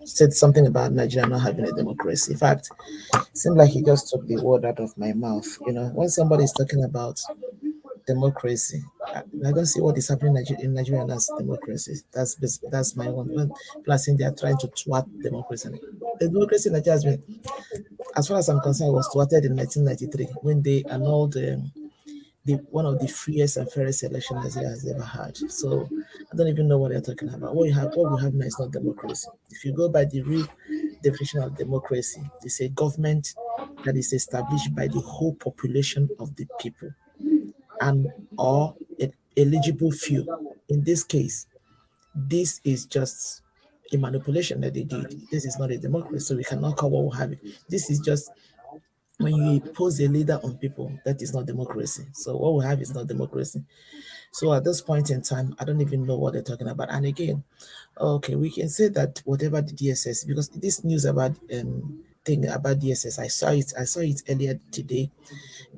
said something about Nigeria not having a democracy. In fact, it seemed like he just took the word out of my mouth. When somebody is talking about democracy, I don't see what is happening in Nigeria as democracy. That's my one. Plus, they are trying to thwart democracy. The democracy in Nigeria has been, as far as I'm concerned, was thwarted in 1993 when they annulled one of the freest and fairest elections Nigeria has ever had. So I don't even know what they're talking about. What we have now is not democracy. If you go by the real definition of democracy, it's a government that is established by the whole population of the people and or an eligible few. In this case, this is just a manipulation that they did. This is not a democracy, so we cannot call what we have it. This is just when you impose a leader on people, that is not democracy. So what we have is not democracy. So at this point in time, I don't even know what they're talking about. And again, okay, we can say that whatever the DSS, because this news about thing about DSS, I saw it earlier today,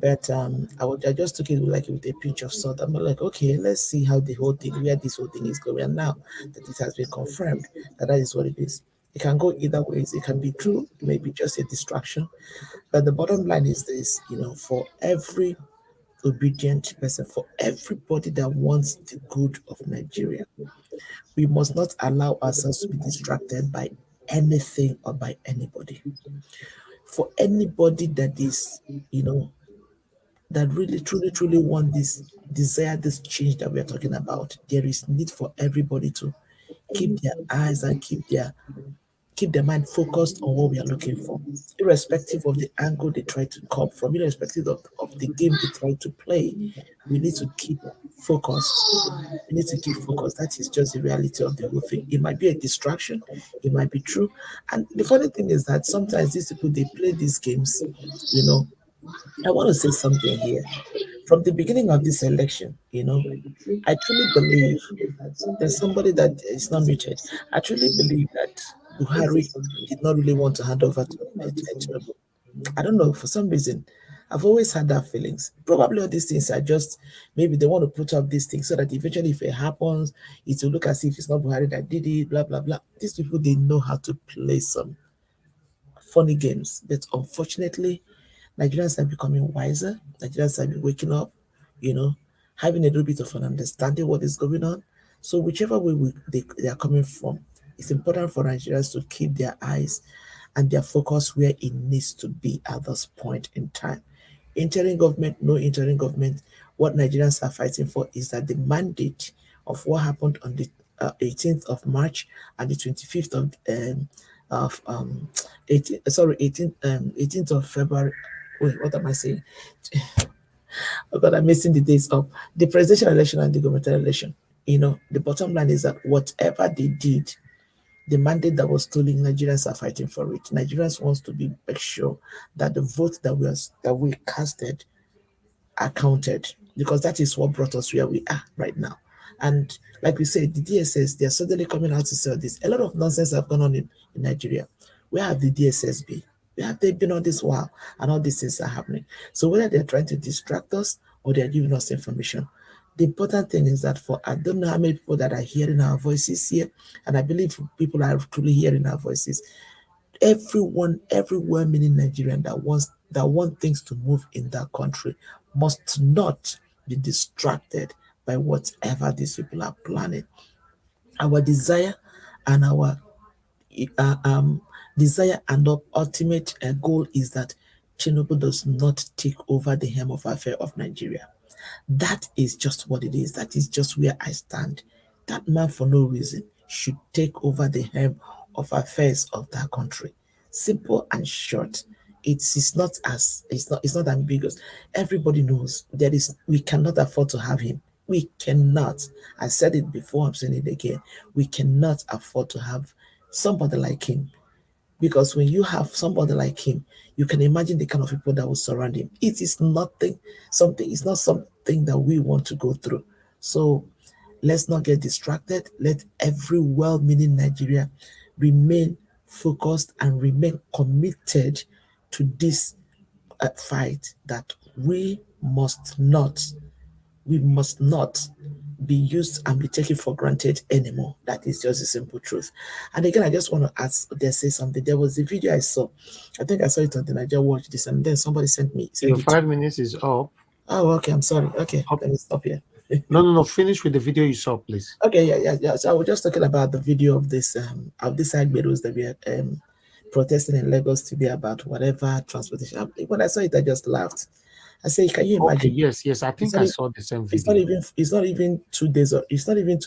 but I just took it like with a pinch of salt. I'm like, okay, let's see how where this whole thing is going. And now that it has been confirmed that is what it is. It can go either ways. It can be true, maybe just a distraction. But the bottom line is this, for every obedient person, for everybody that wants the good of Nigeria, we must not allow ourselves to be distracted by anything or by anybody. For anybody that is, that really, truly, truly want this, desire this change that we are talking about, there is need for everybody to keep their eyes and keep their mind focused on what we are looking for, irrespective of the angle they try to come from, irrespective of the game they try to play. We need to keep focused. We need to keep focused. That is just the reality of the whole thing. It might be a distraction, it might be true. And the funny thing is that sometimes these people, they play these games, I want to say something here. From the beginning of this election, I truly believe there's somebody that is not muted. I truly believe that Buhari did not really want to hand over to Tinubu. I don't know, for some reason, I've always had that feelings. Probably all these things are just, maybe they want to put up these things so that eventually if it happens, it will look as if it's not Buhari that did it, blah, blah, blah. These people, they know how to play some funny games. But unfortunately, Nigerians are becoming wiser. Nigerians are waking up, having a little bit of an understanding what is going on. So whichever way they are coming from, it's important for Nigerians to keep their eyes and their focus where it needs to be at this point in time. Interim government, no interim government. What Nigerians are fighting for is that the mandate of what happened on the 18th of March and the 25th of 18th of February. Wait, what am I saying? Oh God, I'm missing the days up. The presidential election and the gubernatorial election. The bottom line is that whatever they did, the mandate that was stolen, Nigerians are fighting for it. Nigerians wants to make sure that the vote that we casted are counted, because that is what brought us where we are right now. And like we said, the DSS, they're suddenly coming out to say this. A lot of nonsense have gone on in Nigeria. Where have the DSS been? Where have they been all this while? And all these things are happening. So whether they're trying to distract us or they're giving us information, the important thing is that I don't know how many people that are hearing our voices here, and I believe people are truly hearing our voices. Everyone, everywhere, meaning Nigerian that want things to move in that country must not be distracted by whatever these people are planning. Our desire and our desire and ultimate goal is that Tinubu does not take over the helm of affair of Nigeria. That is just what it is. That is just where I stand. That man, for no reason, should take over the helm of affairs of that country. Simple and short. It's not ambiguous. Everybody knows we cannot afford to have him. We cannot. I said it before, I'm saying it again. We cannot afford to have somebody like him. Because when you have somebody like him, you can imagine the kind of people that will surround him. It's not something that we want to go through. So let's not get distracted. Let every well-meaning Nigeria remain focused and remain committed to this fight that we must not be used and be taken for granted anymore. That is just a simple truth. And again, I just want to say something. There was a video I saw. I think I saw it on the Niger Watch this, and then somebody sent me. Your 5 minutes is up. Oh, okay. I'm sorry. Okay, let me stop here. No. Finish with the video you saw, please. Okay, yeah. So I was just talking about the video of this Agberos that we are protesting in Lagos today about whatever transportation. When I saw it, I just laughed. I say, can you imagine? Okay, yes. I think I saw the same video. It's not even 2 days, or it's not even.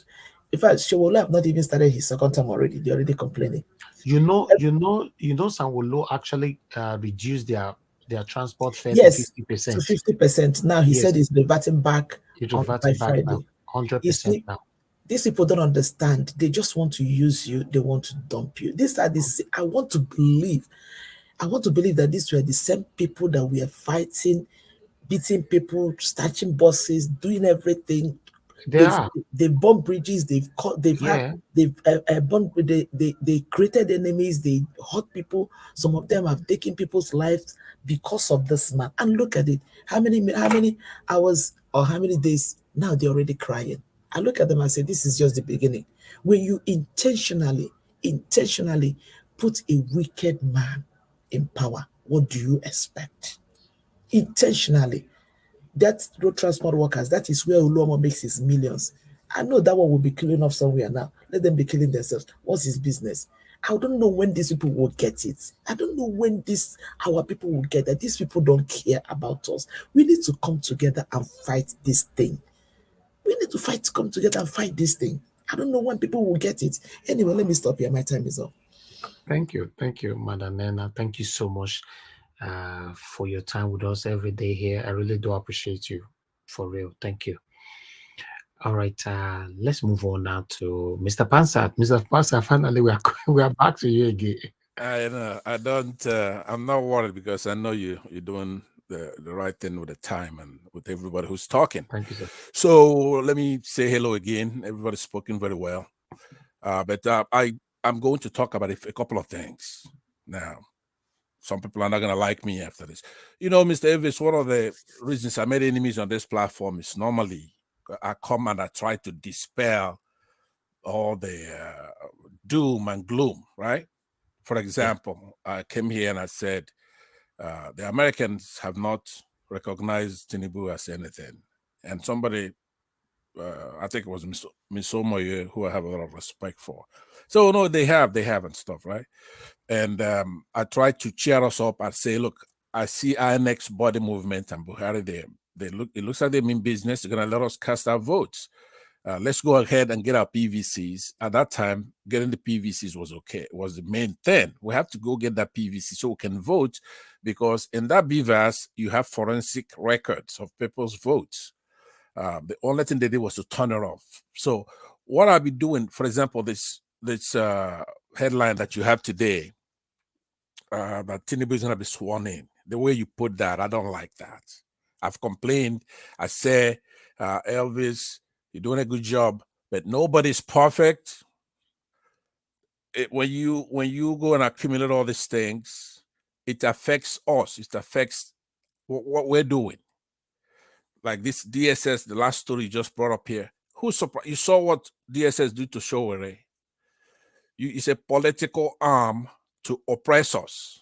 In fact, Shawolo have not even started his second term already. They're already complaining. Sanwo-Olu actually reduced their transport fare to 50%. To 50%. Now he said he's reverting back by Friday. Now, 100% now. These people don't understand. They just want to use you. They want to dump you. I want to believe that these were the same people that we are fighting, beating people, starting buses, doing everything. They've bombed bridges. They created enemies. They hurt people. Some of them have taken people's lives because of this man. And look at it. How many hours or how many days now they're already crying? I look at them and say, this is just the beginning. When you intentionally put a wicked man in power, what do you expect? Intentionally. That road transport workers, that is where Uluomo makes his millions. I know that one will be killing off somewhere now. Let them be killing themselves. What's his business? I don't know when these people will get it. I don't know when our people will get that. These people don't care about us. We need to come together and fight this thing. We need to come together and fight this thing. I don't know when people will get it. Anyway, let me stop here. My time is up. Thank you, Madam Nena. Thank you so much for your time with us every day here. I really do appreciate you, for real. Thank you. All right, let's move on now to Mr. Pansat. Mr. Pansat, finally we are back to you again. I know. I don't. I'm not worried because I know you're doing the right thing with the time and with everybody who's talking. Thank you, sir. So let me say hello again. Everybody's spoken very well, but I'm going to talk about a couple of things now. Some people are not going to like me after this. You know, Mr. Elvis, one of the reasons I made enemies on this platform is normally I come and I try to dispel all the doom and gloom, right? For example, I came here and I said, the Americans have not recognized Tinubu as anything. And somebody, I think it was Ms. Omoye, who I have a lot of respect for. So, no, they have and stuff, right? And I tried to cheer us up and say, look, I see our next body movement and Buhari, it looks like they mean business. They're going to let us cast our votes. Let's go ahead and get our PVCs. At that time, getting the PVCs was okay. It was the main thing. We have to go get that PVC so we can vote, because in that BVAS, you have forensic records of people's votes. The only thing they did was to turn it off. So what I'll be doing, for example, this headline that you have today, that Tinubu is going to be sworn in. The way you put that, I don't like that. I've complained. I say, Elvis, you're doing a good job, but nobody's perfect. When you go and accumulate all these things, it affects us. It affects what we're doing. Like this DSS, the last story you just brought up here. Who's surprised? You saw what DSS do to Showere. It's a political arm to oppress us.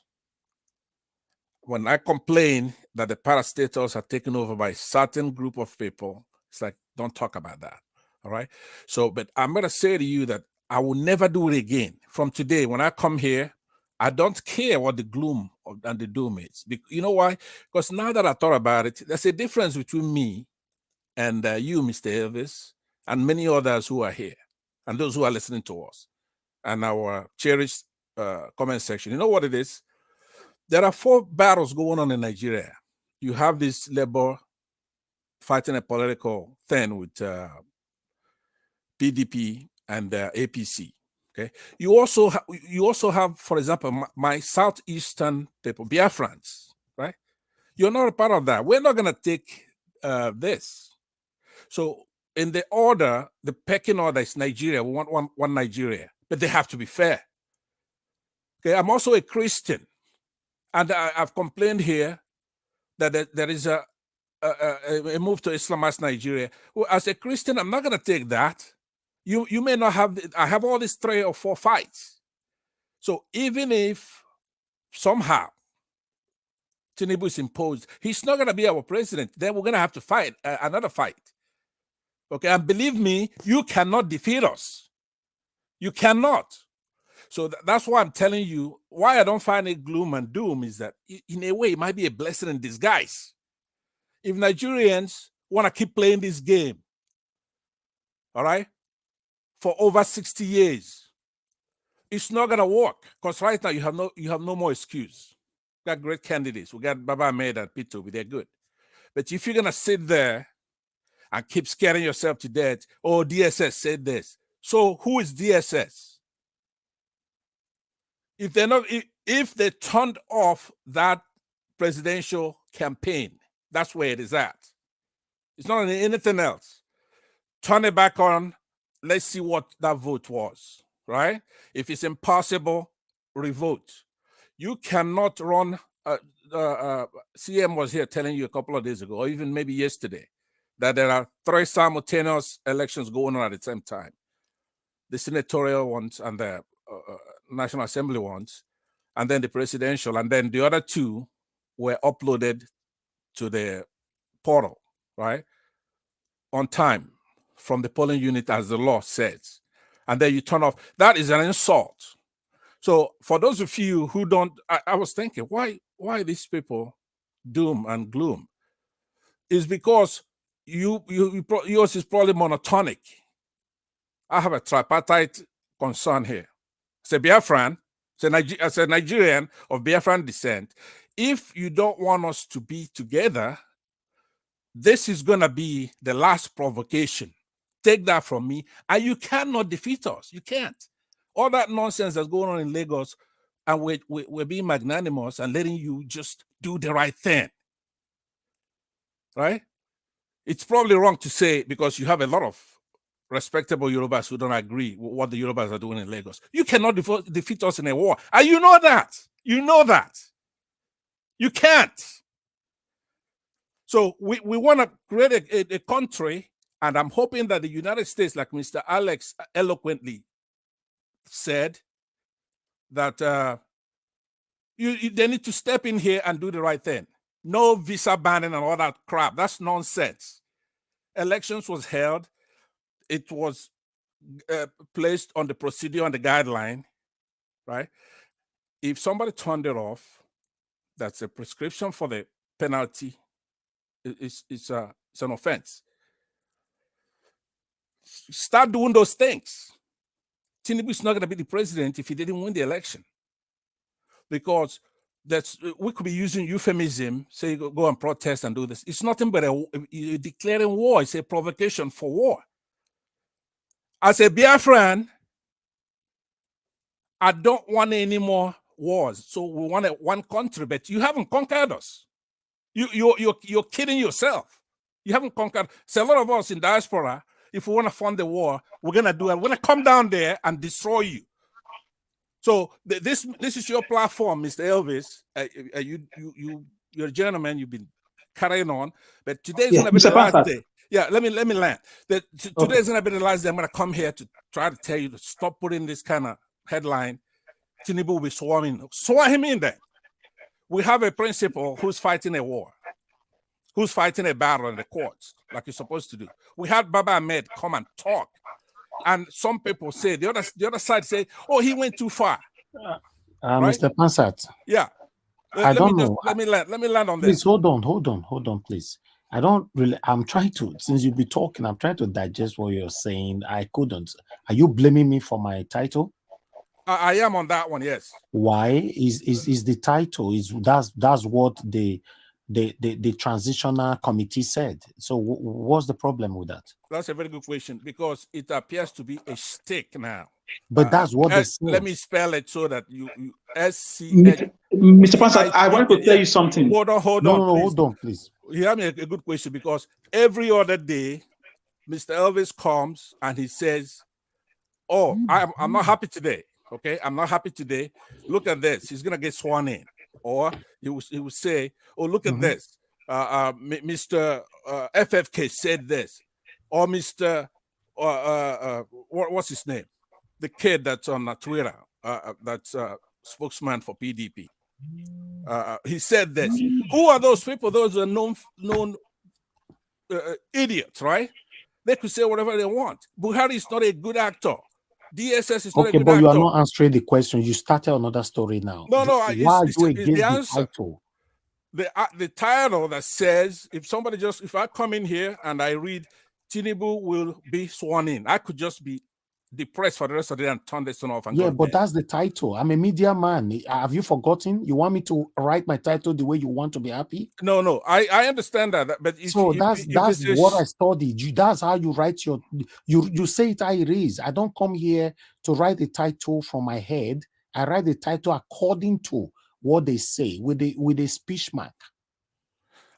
When I complain that the parastatals are taken over by a certain group of people, it's like, don't talk about that. All right. So, but I'm going to say to you that I will never do it again. From today, when I come here, I don't care what the gloom and the doom is. You know why? Because now that I thought about it, there's a difference between me and you, Mr. Elvis, and many others who are here, and those who are listening to us, and our cherished comment section. You know what it is? There are 4 battles going on in Nigeria. You have this labor fighting a political thing with PDP and APC. Okay. You also have, for example, my southeastern people, Biafrans, right? You're not a part of that. We're not going to take this. So in the order, the pecking order is Nigeria. We want one Nigeria, but they have to be fair. Okay. I'm also a Christian. And I've complained here that there is a move to Islamized Nigeria. Well, as a Christian, I'm not going to take that. You may not have. I have all these 3 or 4 fights. So even if somehow Tinubu is imposed, he's not going to be our president. Then we're going to have to fight another fight. Okay, and believe me, you cannot defeat us. You cannot. So that's why I'm telling you, why I don't find it gloom and doom is that in a way, it might be a blessing in disguise. If Nigerians want to keep playing this game, all right, for over 60 years, it's not going to work, because right now you have no more excuse. We got great candidates. We got Baba Ahmed and Peter, they're good. But if you're going to sit there and keep scaring yourself to death, oh, DSS said this. So who is DSS? If they turned off that presidential campaign, that's where it is at. It's not anything else. Turn it back on. Let's see what that vote was, right? If it's impossible, revote. You cannot run. CM was here telling you a couple of days ago, or even maybe yesterday, that there are 3 simultaneous elections going on at the same time. The senatorial ones and the National Assembly ones, and then the presidential, and then the other 2 were uploaded to the portal, right? On time from the polling unit as the law says. And then you turn off. That is an insult. So for those of you who don't, I was thinking, why these people doom and gloom? Is because yours is probably monotonic. I have a tripartite concern here. As a Biafran, as a Nigerian of Biafran descent, if you don't want us to be together, this is going to be the last provocation. Take that from me, and you cannot defeat us. You can't. All that nonsense that's going on in Lagos, and we're being magnanimous and letting you just do the right thing. Right? It's probably wrong to say, because you have a lot of respectable Yorubas who don't agree with what the Yorubas are doing in Lagos. You cannot defeat us in a war. And you know that. You know that. You can't. So we want to create a country, and I'm hoping that the United States, like Mr. Alex eloquently said, that they need to step in here and do the right thing. No visa banning and all that crap. That's nonsense. Elections was held. It was placed on the procedure and the guideline, right? If somebody turned it off, that's a prescription for the penalty. It's an offense. Start doing those things. Tinubu is not going to be the president if he didn't win the election, because we could be using euphemism, say go and protest and do this. It's nothing but declaring war. It's a provocation for war. As a Biafran, I don't want any more wars. So we want one country, but you haven't conquered us. You're kidding yourself. You haven't conquered. So a lot of us in diaspora, if we want to fund the war, we're gonna do it. We're gonna come down there and destroy you. So this is your platform, Mr. Elvis. You're a gentleman. You've been carrying on, but today's gonna be the last day. Yeah, let me land. Today is gonna be the last day. I'm gonna come here to try to tell you to stop putting this kind of headline. Tinubu will be swarming. Swarm him in there. We have a principal who's fighting a war, who's fighting a battle in the courts, like you're supposed to do. We had Baba Ahmed come and talk, and some people say the other side say, "Oh, he went too far." Right? Mr. Pansat. Yeah. I don't know. Let me land on please, this. Hold on, please. I don't really. I'm trying to. Since you've been talking, I'm trying to digest what you're saying. I couldn't. Are you blaming me for my title? I am on that one. Yes. Why is the title? That's what the transitional committee said. So what's the problem with that? That's a very good question, because it appears to be a stick now. But that's what they said. Let me spell it so that you SCH. Mr. Pansat, I want to tell you something. Hold on, hold on, please. You have me a good question, because every other day, Mr. Elvis comes and he says, "Oh, I'm not happy today. Okay, I'm not happy today. Look at this. He's gonna get sworn in." Or he would say, "Oh, look at this. Mr. FFK said this," or Mr. What's his name? The kid that's on Twitter, that's spokesman for PDP. He said this. Who are those people? Those are known idiots, right? They could say whatever they want. Buhari is not a good actor. DSS is not a good actor. Okay, but you are not answering the question. You started another story now. No. Why are you against the title? The title that says, if I come in here and I read, Tinubu will be sworn in, I could just be depressed for the rest of the day and turn this off. Yeah, but that's the title. I'm a media man. Have you forgotten? You want me to write my title the way you want to be happy? No. I understand that. But that's what I studied. That's how you write your. You say it how it is. I don't come here to write the title from my head. I write the title according to what they say with a speech mark.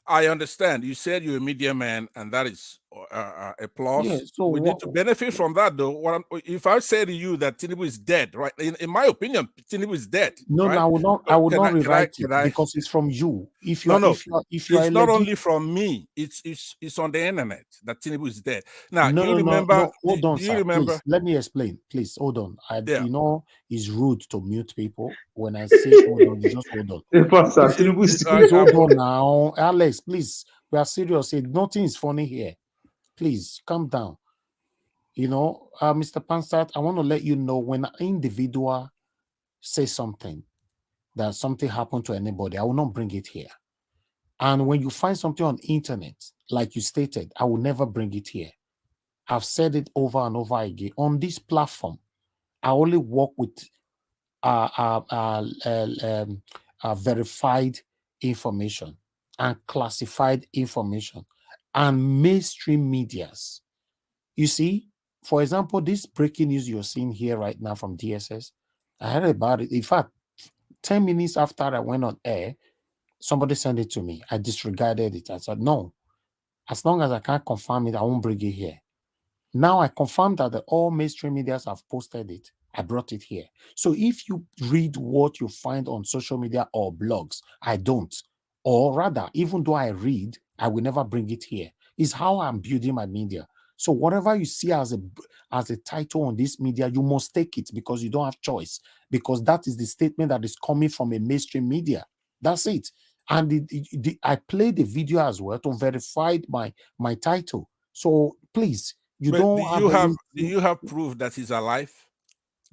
I understand. You said you're a media man, and that is a plus. Yeah, so we need to benefit from that, though. If I say to you that Tinubu is dead, right? In my opinion, Tinubu is dead. No, right? I will not rewrite it because it's from you. If you it's not only from me. It's on the internet that Tinubu is dead. Now, do you remember? Hold on, do sir. You remember? Please, let me explain. Please, hold on. You know, it's rude to mute people when I say hold on. You just hold on. Please hold on now, Alex. Please, we are serious. Nothing is funny here. Please calm down. You know, Mr. Pansat, I want to let you know when an individual say something, that something happened to anybody, I will not bring it here. And when you find something on internet, like you stated, I will never bring it here. I've said it over and over again. On this platform, I only work with verified information and classified information and mainstream medias. You see, for example, this breaking news you're seeing here right now from DSS, I heard about it. In fact, 10 minutes after I went on air, somebody sent it to me. I disregarded it. I said, no, as long as I can't confirm it, I won't bring it here. Now I confirm that all mainstream medias have posted it. I brought it here. So if you read what you find on social media or blogs, I don't. Or rather, even though I read, I will never bring it here. It's how I'm building my media. So whatever you see as a title on this media, you must take it because you don't have choice. Because that is the statement that is coming from a mainstream media. That's it. And I played the video as well to verify my title. So please, do you have proof that he's alive?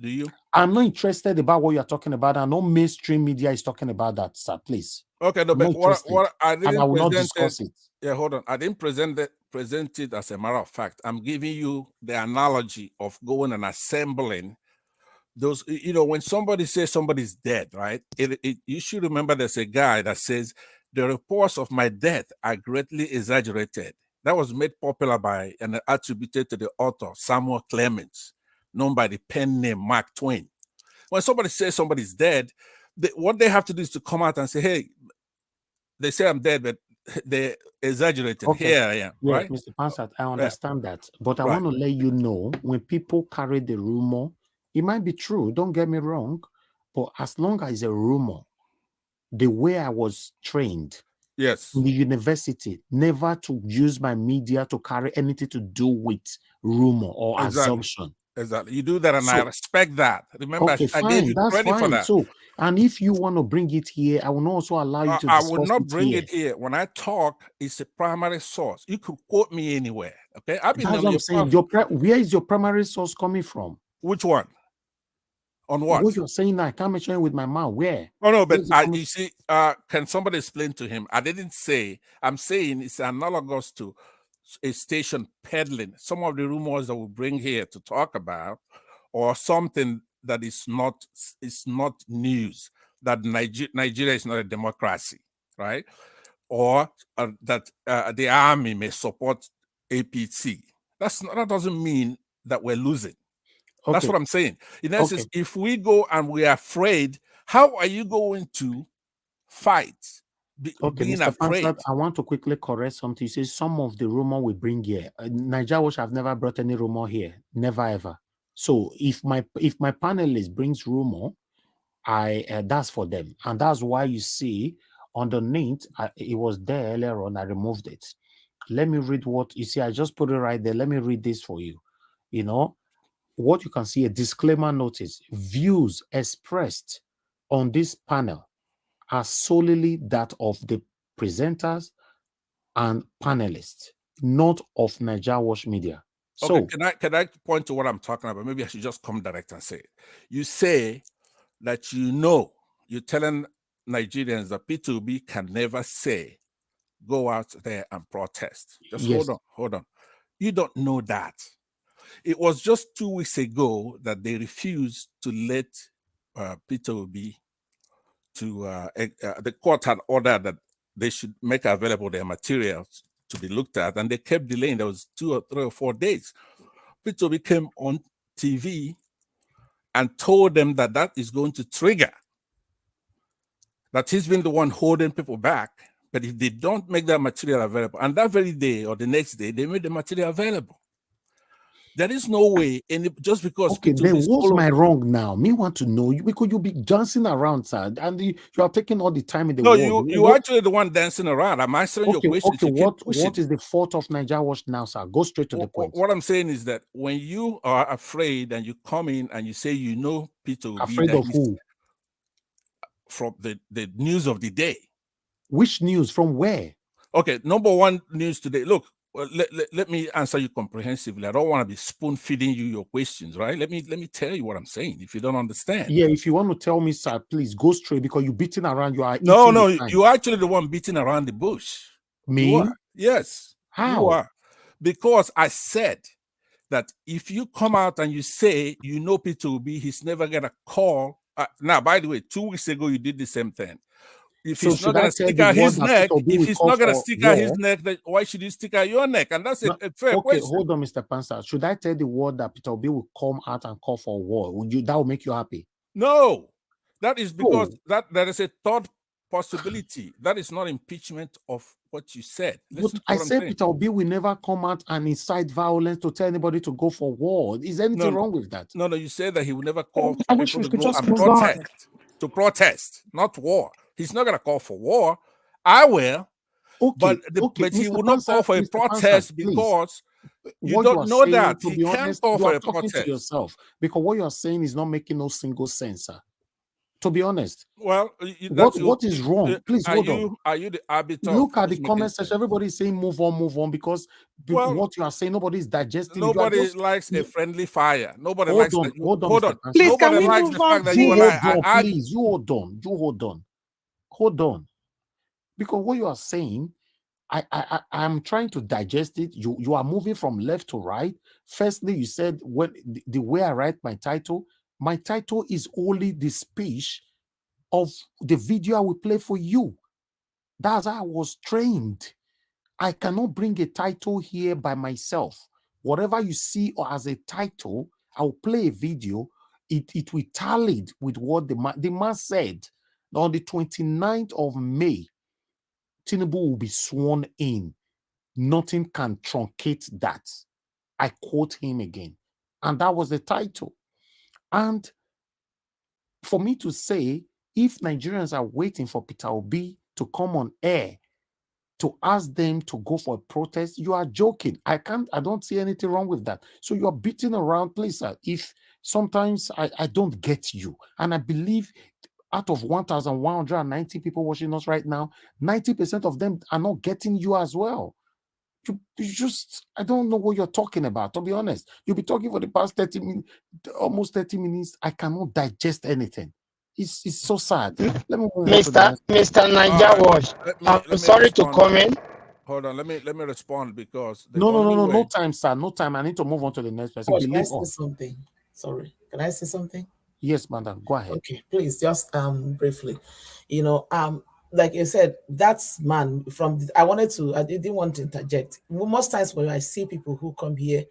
Do you? I'm not interested about what you're talking about. I know mainstream media is talking about that, sir. Please. Okay, no, but what I didn't and I will not present discuss it. Yeah, hold on. I didn't present it as a matter of fact. I'm giving you the analogy of going and assembling those. You know, when somebody says somebody's dead, right? You should remember there's a guy that says the reports of my death are greatly exaggerated. That was made popular by and attributed to the author Samuel Clemens, known by the pen name Mark Twain. When somebody says somebody's dead, what they have to do is to come out and say, hey, they say I'm dead, but they exaggerated. Okay. Here I am, Yes, right? Mr. Pansat, I understand that. But I Right. want to let you know, when people carry the rumor, it might be true, don't get me wrong, but as long as it's a rumor, the way I was trained yes, in the university, never to use my media to carry anything to do with rumor or assumption. Exactly. You do that, and I respect that. Remember, Okay, I fine. gave you That's credit for fine. that. So, and if you want to bring it here, I will not also allow you to I discuss would not it bring here. it here. When I talk, it's a primary source. You could quote me anywhere. Okay, I've been That's on what I'm your saying. platform. Where is your primary source coming from? Which one? On what? What you're saying now, I can't mention it with my mouth. Where? Oh no, but you see, can somebody explain to him? I didn't say. I'm saying it's analogous to a station peddling some of the rumors that we bring here to talk about, or something that is not news. That Nigeria is not a democracy, right? Or that the army may support APC. That doesn't mean that we're losing. Okay. That's what I'm saying. In essence, if we go and we're afraid, how are you going to fight being Mr. afraid? Pansat, I want to quickly correct something. You say some of the rumor we bring here. Nigeria Watch have never brought any rumor here. Never ever. So if my panelist brings rumor, that's for them. And that's why you see underneath, it was there earlier on, I removed it. Let me read what you see. I just put it right there. Let me read this for you. You know, what you can see, a disclaimer notice. Views expressed on this panel are solely that of the presenters and panelists, not of Nigeria Watch Media. So, okay, can I point to what I'm talking about? Maybe I should just come direct and say it. You say that you're telling Nigerians that P2B can never say, go out there and protest. Just yes. hold on. You don't know that. It was just 2 weeks ago that they refused to let P2B to the court had ordered that they should make available their materials to be looked at, and they kept delaying. There was 2 or 3 or 4 days. P2B came on TV and told them that is going to trigger, that he's been the one holding people back. But if they don't make that material available, and that very day or the next day, they made the material available. There is no way, just because. Okay, then what's my wrong now? Me want to know you because you'll be dancing around, sir, and you are taking all the time in the world. No, you actually the one dancing around. I'm answering your question. Okay, what is the fault of Nigeria Watch now, sir? Go straight to the point. What I'm saying is that when you are afraid and you come in and you say Peter will afraid of who? From the news of the day. Which news? From where? Okay, number one news today. Look, Well, let me answer you comprehensively. I don't want to be spoon feeding you your questions, right? Let me tell you what I'm saying. If you don't understand, Yeah, if you want to tell me, sir, please go straight because you're beating around. You are no, eating the time. you're actually the one beating around the bush. Me? You are. Yes. How? You are. Because I said that if you come out and you say you know P2B, he's never gonna call. Now, by the way, 2 weeks ago you did the same thing. If So he's not should I gonna tell stick the out world his that neck, P2B if will he's call not gonna for stick out his war? neck, then why should he stick out your neck? And that's No, a fair okay, question. hold on, Mr. Pansa. Should I tell the world that P2B will come out and call for war? That will make you happy? No, that is because Oh. that there is a third possibility. That is not impeachment of what you said. Listen But I to what I'm said saying. P2B will never come out and incite violence to tell anybody to go for war. Is anything wrong with that? No, you said that he will never call I for wish people we to could go just and move on. protest, not war. He's not going to call for war. I will, okay, but he Mr. will not call for a Mr. protest Pansa, please. because you What don't you are know saying, that to he be can't honest, call you for are a talking protest. to yourself because what you are saying is not making no single sense, sir. To be honest, well, what is wrong? Please hold on. Are you the arbiter? Look at the comment section. Everybody is saying move on because what you are saying, nobody is digesting. Nobody likes a friendly fire. Nobody hold likes on, that. Hold on, Hold Mr. on. Pansa. Please, can Nobody we likes move the on, fact that You you and hold I on, are please. You hold on. Because what you are saying, I'm trying to digest it. You are moving from left to right. Firstly, you said when the way I write my title is only the speech of the video I will play for you. That's how I was trained. I cannot bring a title here by myself. Whatever you see or as a title, I'll play a video. It will tally with what the man said. On the 29th of May, Tinubu will be sworn in. Nothing can truncate that. I quote him again. And that was the title. And for me to say, if Nigerians are waiting for Peter Obi to come on air to ask them to go for a protest, you are joking. I don't see anything wrong with that. So you're beating around, please, sir. If sometimes I don't get you, and I believe out of 1,190 people watching us right now, 90% of them are not getting you as well. You just, I don't know what you're talking about, to be honest. You'll be talking for the past 30 minutes, almost 30 minutes. I cannot digest anything. It's so sad. Let me Mr. Niger Watch, I'm sorry to comment. Hold on, let me respond because no time, sir. No time. I need to move on to the next person. Can I say something? Sorry. Can I say something? Yes, madam. Go ahead. Okay, please, just briefly. Like you said, that's man I didn't want to interject. Most times when I see people who come here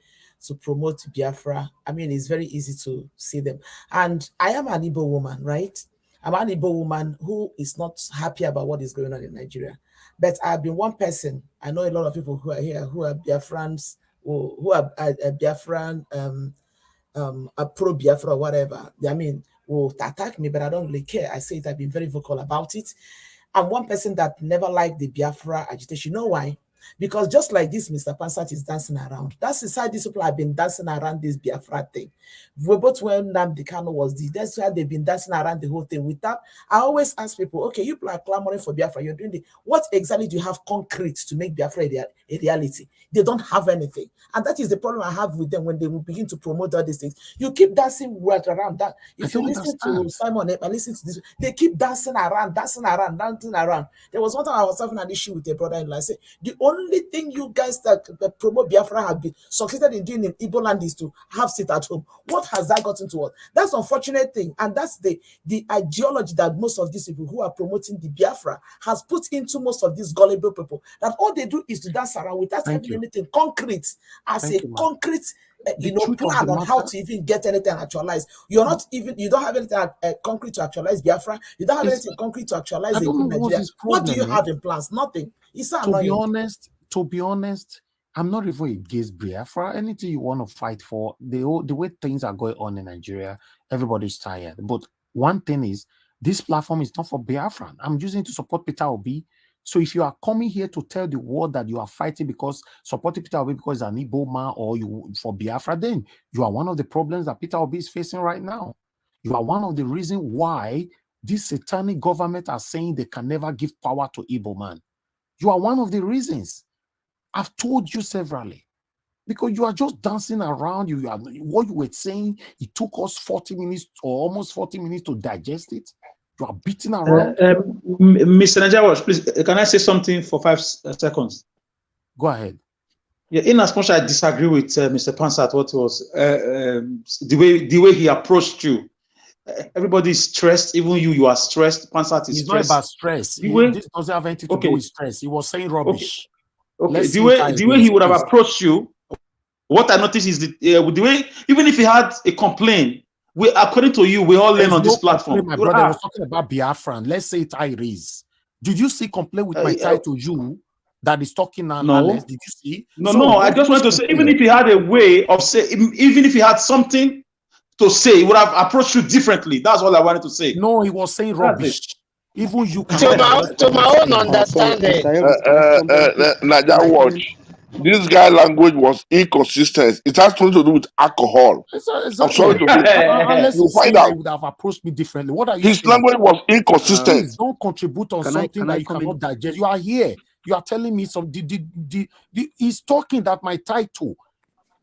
to promote Biafra, I mean, it's very easy to see them. And I am an Igbo woman, right? I'm an Igbo woman who is not happy about what is going on in Nigeria. But I've been one person. I know a lot of people who are here who are Biafrans, who are Biafran, a pro Biafra or whatever. I mean, will attack me, but I don't really care. I say it, I've been very vocal about it. I'm one person that never liked the Biafra agitation. You know why? Because just like this, Mr. Pansat is dancing around. That's the side these people have been dancing around this Biafra thing. We both when Nnamdi Kanu was that's why they've been dancing around the whole thing. With that, I always ask people, okay, you people are clamoring for Biafra, you're doing what exactly do you have concrete to make Biafra a reality? They don't have anything. And that is the problem I have with them when they will begin to promote all these things. You keep dancing right around that. If you listen to Simon and listen to this, they keep dancing around. There was one time I was having an issue with a brother-in-law. I said, the only thing you guys that promote Biafra have been succeeded in doing in Igbo land is to have sit at home. What has that gotten to us? That's an unfortunate thing. And that's the ideology that most of these people who are promoting the Biafra has put into most of these gullible people. That all they do is to dance around without having anything concrete as a concrete plan on how to even get anything actualized. You don't have anything concrete to actualize Biafra. You don't have anything concrete to actualize a good Nigeria. What do you have in plans? Nothing. It's so annoying. To be honest, I'm not even against Biafra. Anything you want to fight for, the way things are going on in Nigeria, everybody's tired. But one thing is, this platform is not for Biafra. I'm using it to support Peter Obi. So if you are coming here to tell the world that you are fighting because supporting Peter Obi because he's an Igbo man or you for Biafra, then you are one of the problems that Peter Obi is facing right now. You are one of the reasons why this satanic government are saying they can never give power to Igbo man. You are one of the reasons. I've told you severally. Because you are just dancing around. You are what you were saying. It took us 40 minutes or almost 40 minutes to digest it. You are beating around. Mr. Najawash, please, can I say something for 5 seconds? Go ahead. Yeah, in as much as I disagree with Mr. Pansat, what was the way he approached you. Everybody is stressed. Even you are stressed. Pansat is It's stressed. not about stress. This doesn't have anything to do with stress. He was saying rubbish. Okay. The way he would have approached you. What I noticed is the way, even if he had a complaint, according to you, we all learn on this platform. My brother was talking about Biafran. Let's say it is. Did you see complaint with my title, you, that is talking now? No. Did you see? No. I just want to say, even if he had a way of saying, even if he had something to say, he would have approached you differently. That's all I wanted to say. No, he was saying rubbish. Even you can. To my own understanding. Naja, watch. This guy language was inconsistent. It has nothing to do with alcohol. Exactly. I'm sorry to unless you find out. He would have approached me differently. What are you His saying? language was inconsistent. Please don't contribute on something that you cannot digest. You are here. You are telling me some. He's talking that my title.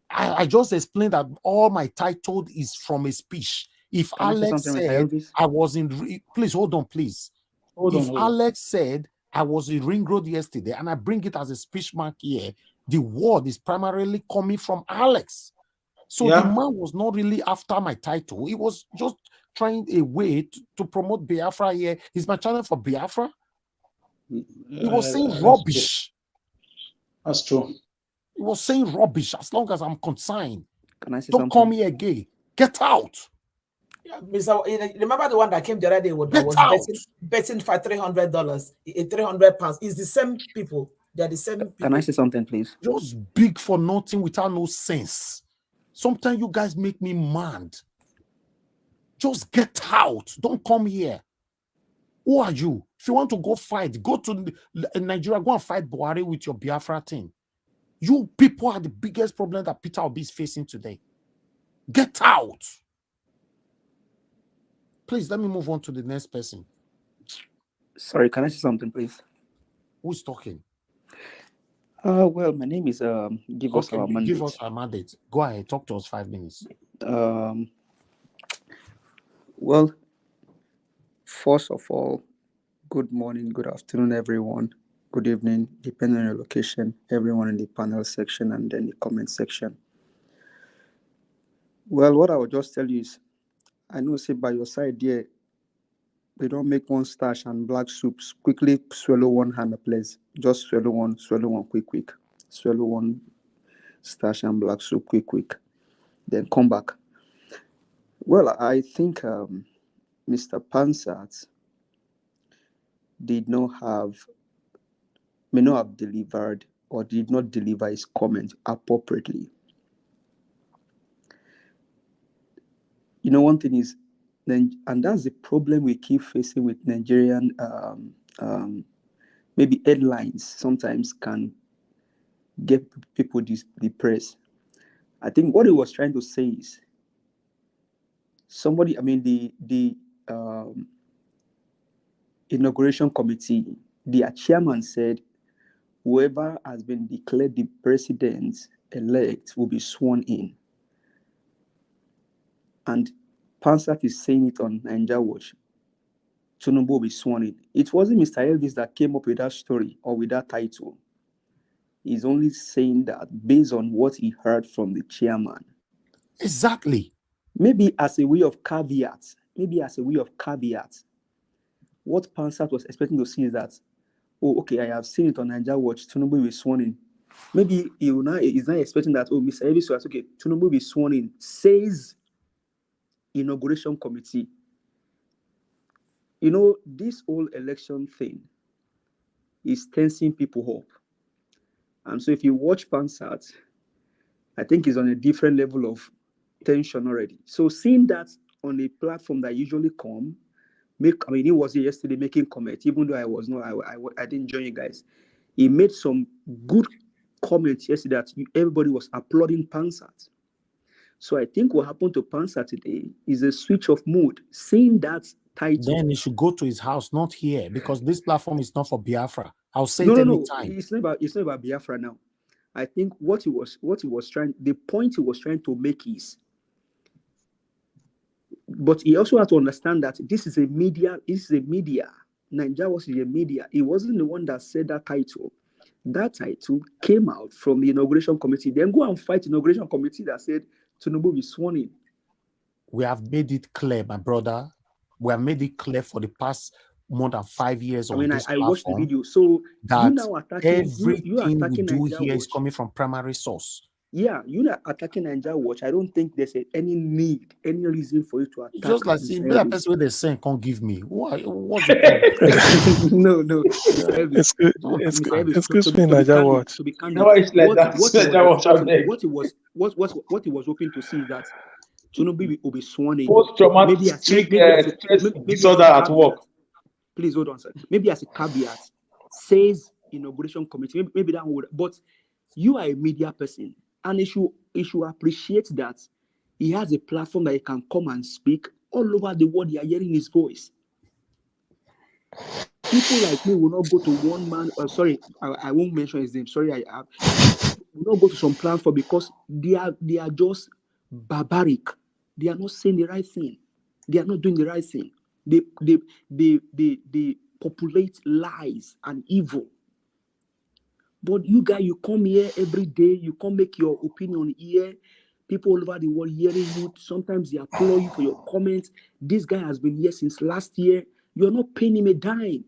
I just explained that all my title is from a speech. If Alex said I was in, please hold on, please. If Alex said I was in Ring Road yesterday and I bring it as a speech mark here, the word is primarily coming from Alex. So the man was not really after my title. He was just trying a way to promote Biafra here. Is my channel for Biafra? He was saying rubbish. That's true. He was saying rubbish as long as I'm consigned. Can I say Don't something? call me again. Get out. Yeah, remember the one that came the other day that was betting for $300, £300. It's the same people. They're the same people. Can I say something, please? Just big for nothing without no sense. Sometimes you guys make me mad. Just get out. Don't come here. Who are you? If you want to go fight, go to Nigeria, go and fight Buhari with your Biafra team. You people are the biggest problem that Peter Obi is facing today. Get out. Please, let me move on to the next person. Sorry, can I say something, please? Who's talking? Well, my name is Give Us Our Mandate. Give us our mandate. Go ahead, talk to us 5 minutes. Well, first of all, good morning, good afternoon, everyone. Good evening, depending on your location, everyone in the panel section and then the comment section. Well, what I will just tell you is, I know, say, by your side there, they don't make one starch and black soups. Quickly swallow one hand, please. Just swallow one, quick. Swallow one starch and black soup, quick. Then come back. Well, I think Mr. Pansat may not have delivered or did not deliver his comment appropriately. You know, one thing is, and that's the problem we keep facing with Nigerian, maybe headlines sometimes can get people depressed. I think what he was trying to say is, the inauguration committee, their chairman said, whoever has been declared the president-elect will be sworn in. And Pansat is saying it on Nigeria Watch. Tinubu will be sworn in. It wasn't Mr. Elvis that came up with that story or with that title. He's only saying that based on what he heard from the chairman. Exactly. Maybe as a way of caveat. What Pansat was expecting to see is that, oh, okay, I have seen it on Nigeria Watch, Tinubu will be sworn in. Maybe he's not expecting that, oh, Mr. Elvis was, okay, Tinubu will be sworn in, says inauguration committee. You know, this whole election thing is tensing people up. And so if you watch Pansat, I think he's on a different level of tension already. So seeing that on a platform that usually he was here yesterday making comments, even though I didn't join you guys. He made some good comments yesterday that everybody was applauding Pansat. So I think what happened to Pansat today is a switch of mood. Seeing that title, then he should go to his house, not here, because this platform is not for Biafra. I'll say it anytime. It's not about Biafra now. I think what he was trying, the point he was trying to make is, but he also had to understand that this is a media. Nigeria was a media. He wasn't the one that said that title. That title came out from the inauguration committee. Then go and fight the inauguration committee that said Tinubu be sworn in. We have made it clear, my brother. We have made it clear for the past more than 5 years on this I platform. watched the video. So that you now attacking everything we do Nigeria here Watch. is coming from primary source. Yeah, you're not attacking Nigeria Watch. I don't think there's any need, any reason for you to attack. Just like see, that person with the saying can't give me. What's the point? No. Excuse me, Nigeria Watch. To be candid, No, it's like that. What he was hoping to see is that Tinubu will be sworn in. Post-traumatic stress disorder at work. Please hold on, sir. Maybe as a caveat, says inauguration committee. Maybe that would. But you are a media person, and he should appreciate that he has a platform that he can come and speak all over the world. You are hearing his voice. People like me will not go to one man. Sorry, I won't mention his name. Sorry, will not go to some platform because they are just barbaric. They are not saying the right thing. They are not doing the right thing. They populate lies and evil. But you guys, you come here every day. You come make your opinion here. People all over the world hearing you. Sometimes they applaud you for your comments. This guy has been here since last year. You're not paying him a dime.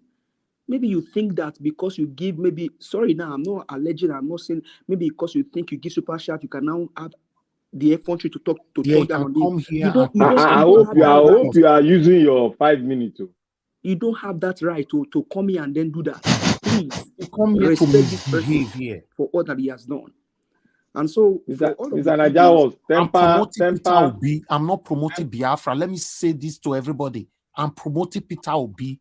Maybe you think that because you give, sorry now, I'm not alleging, I'm not saying, maybe because you think you give super chat, you can now have the effrontery to talk down on him. I hope you are using your 5 minutes. You don't have that right to come here and then do that. Please respect this person for all that he has done. And so, I'm promoting Peter Obi. I'm not promoting Biafra. Let me say this to everybody. I'm promoting Peter Obi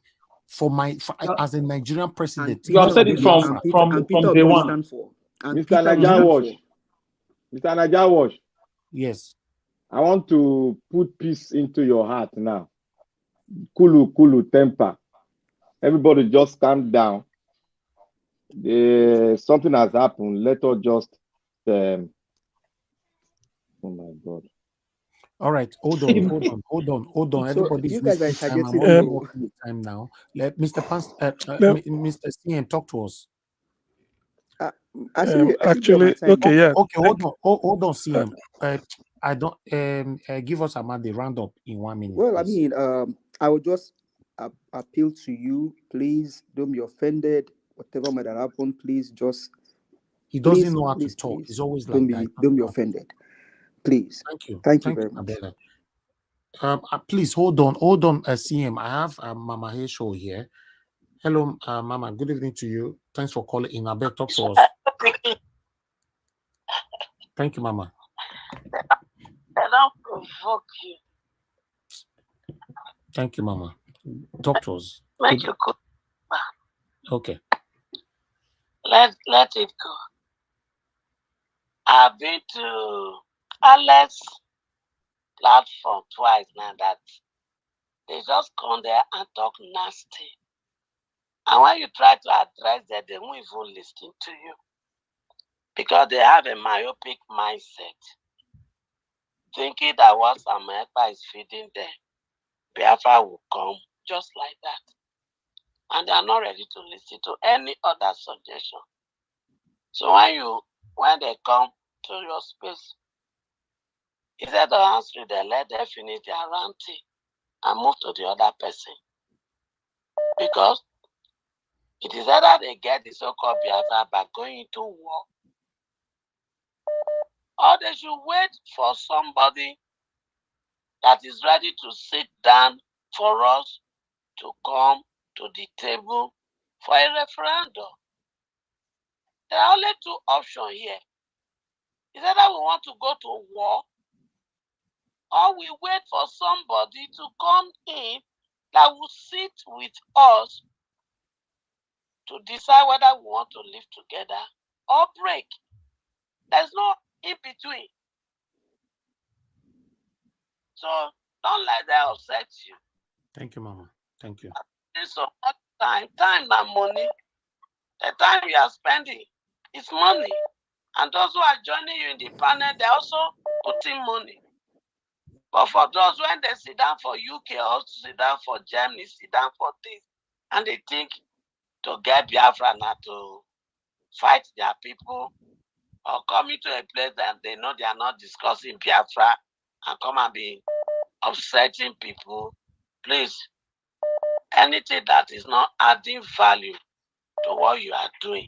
as a Nigerian president. You have said it from day one. Mr. Naija Watch. Yes. I want to put peace into your heart now. Kulu, temper. Everybody just calm down. Something has happened. Let us just oh my God. All right, hold on. Everybody's you guys are time now. Let Mr. Mr. CM talk to us. Actually, okay, yeah. Okay, hold on, CM. I don't give us the roundup in 1 minute. Well, please. I would just appeal to you, please don't be offended. Whatever might have happened, please just. He doesn't know how to talk. He's always like that. Don't be offended. Please. Thank you very much. Please hold on, CM. I have Mama Hesho here. Hello, Mama. Good evening to you. Thanks for calling in. I beg, talk to us. Thank you, Mama. I don't provoke you. Thank you, Mama. Talk to us. Make you go. Okay. Let it go. I've been to Alex platform twice now that they just come there and talk nasty. And when you try to address them, they won't even listen to you. Because they have a myopic mindset. Thinking that once America is feeding them, Biafra will come just like that. And they are not ready to listen to any other suggestion. So when they come to your space, instead of answering them, let them finish their ranting and move to the other person. Because it is either they get the so-called Biafra by going into war, or they should wait for somebody that is ready to sit down for us to come to the table for a referendum. There are only two options here. It's either we want to go to war, or we wait for somebody to come in that will sit with us to decide whether we want to live together or break. There's no in between. So don't let that upset you. Thank you, Mama. Thank you. So much time and money. The time you are spending is money. And those who are joining you in the panel, they're also putting money. But for those when they sit down for UK or sit down for Germany, sit down for this, and they think to get Biafra now to fight their people or coming to a place that they know they are not discussing Biafra and come and be upsetting people, please, anything that is not adding value to what you are doing,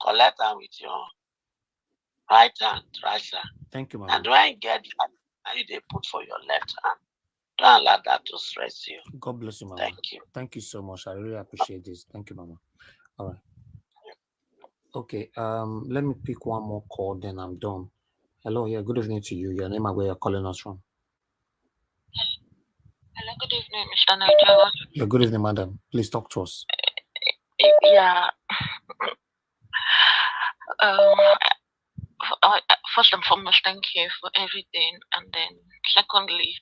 collect them with your right hand, right sir. Thank you, Mama. And when you get that, they put for your left hand. Don't allow that to stress you. God bless you, Mama. Thank you. Thank you so much. I really appreciate this. Thank you, Mama. All right. Okay. Let me pick one more call, then I'm done. Hello. Yeah. Good evening to you. Your name and where you're calling us from. Hello. Good evening, Mr. Nigeria. Yeah. Good evening, madam. Please talk to us. Yeah. First and foremost, thank you for everything, and then secondly,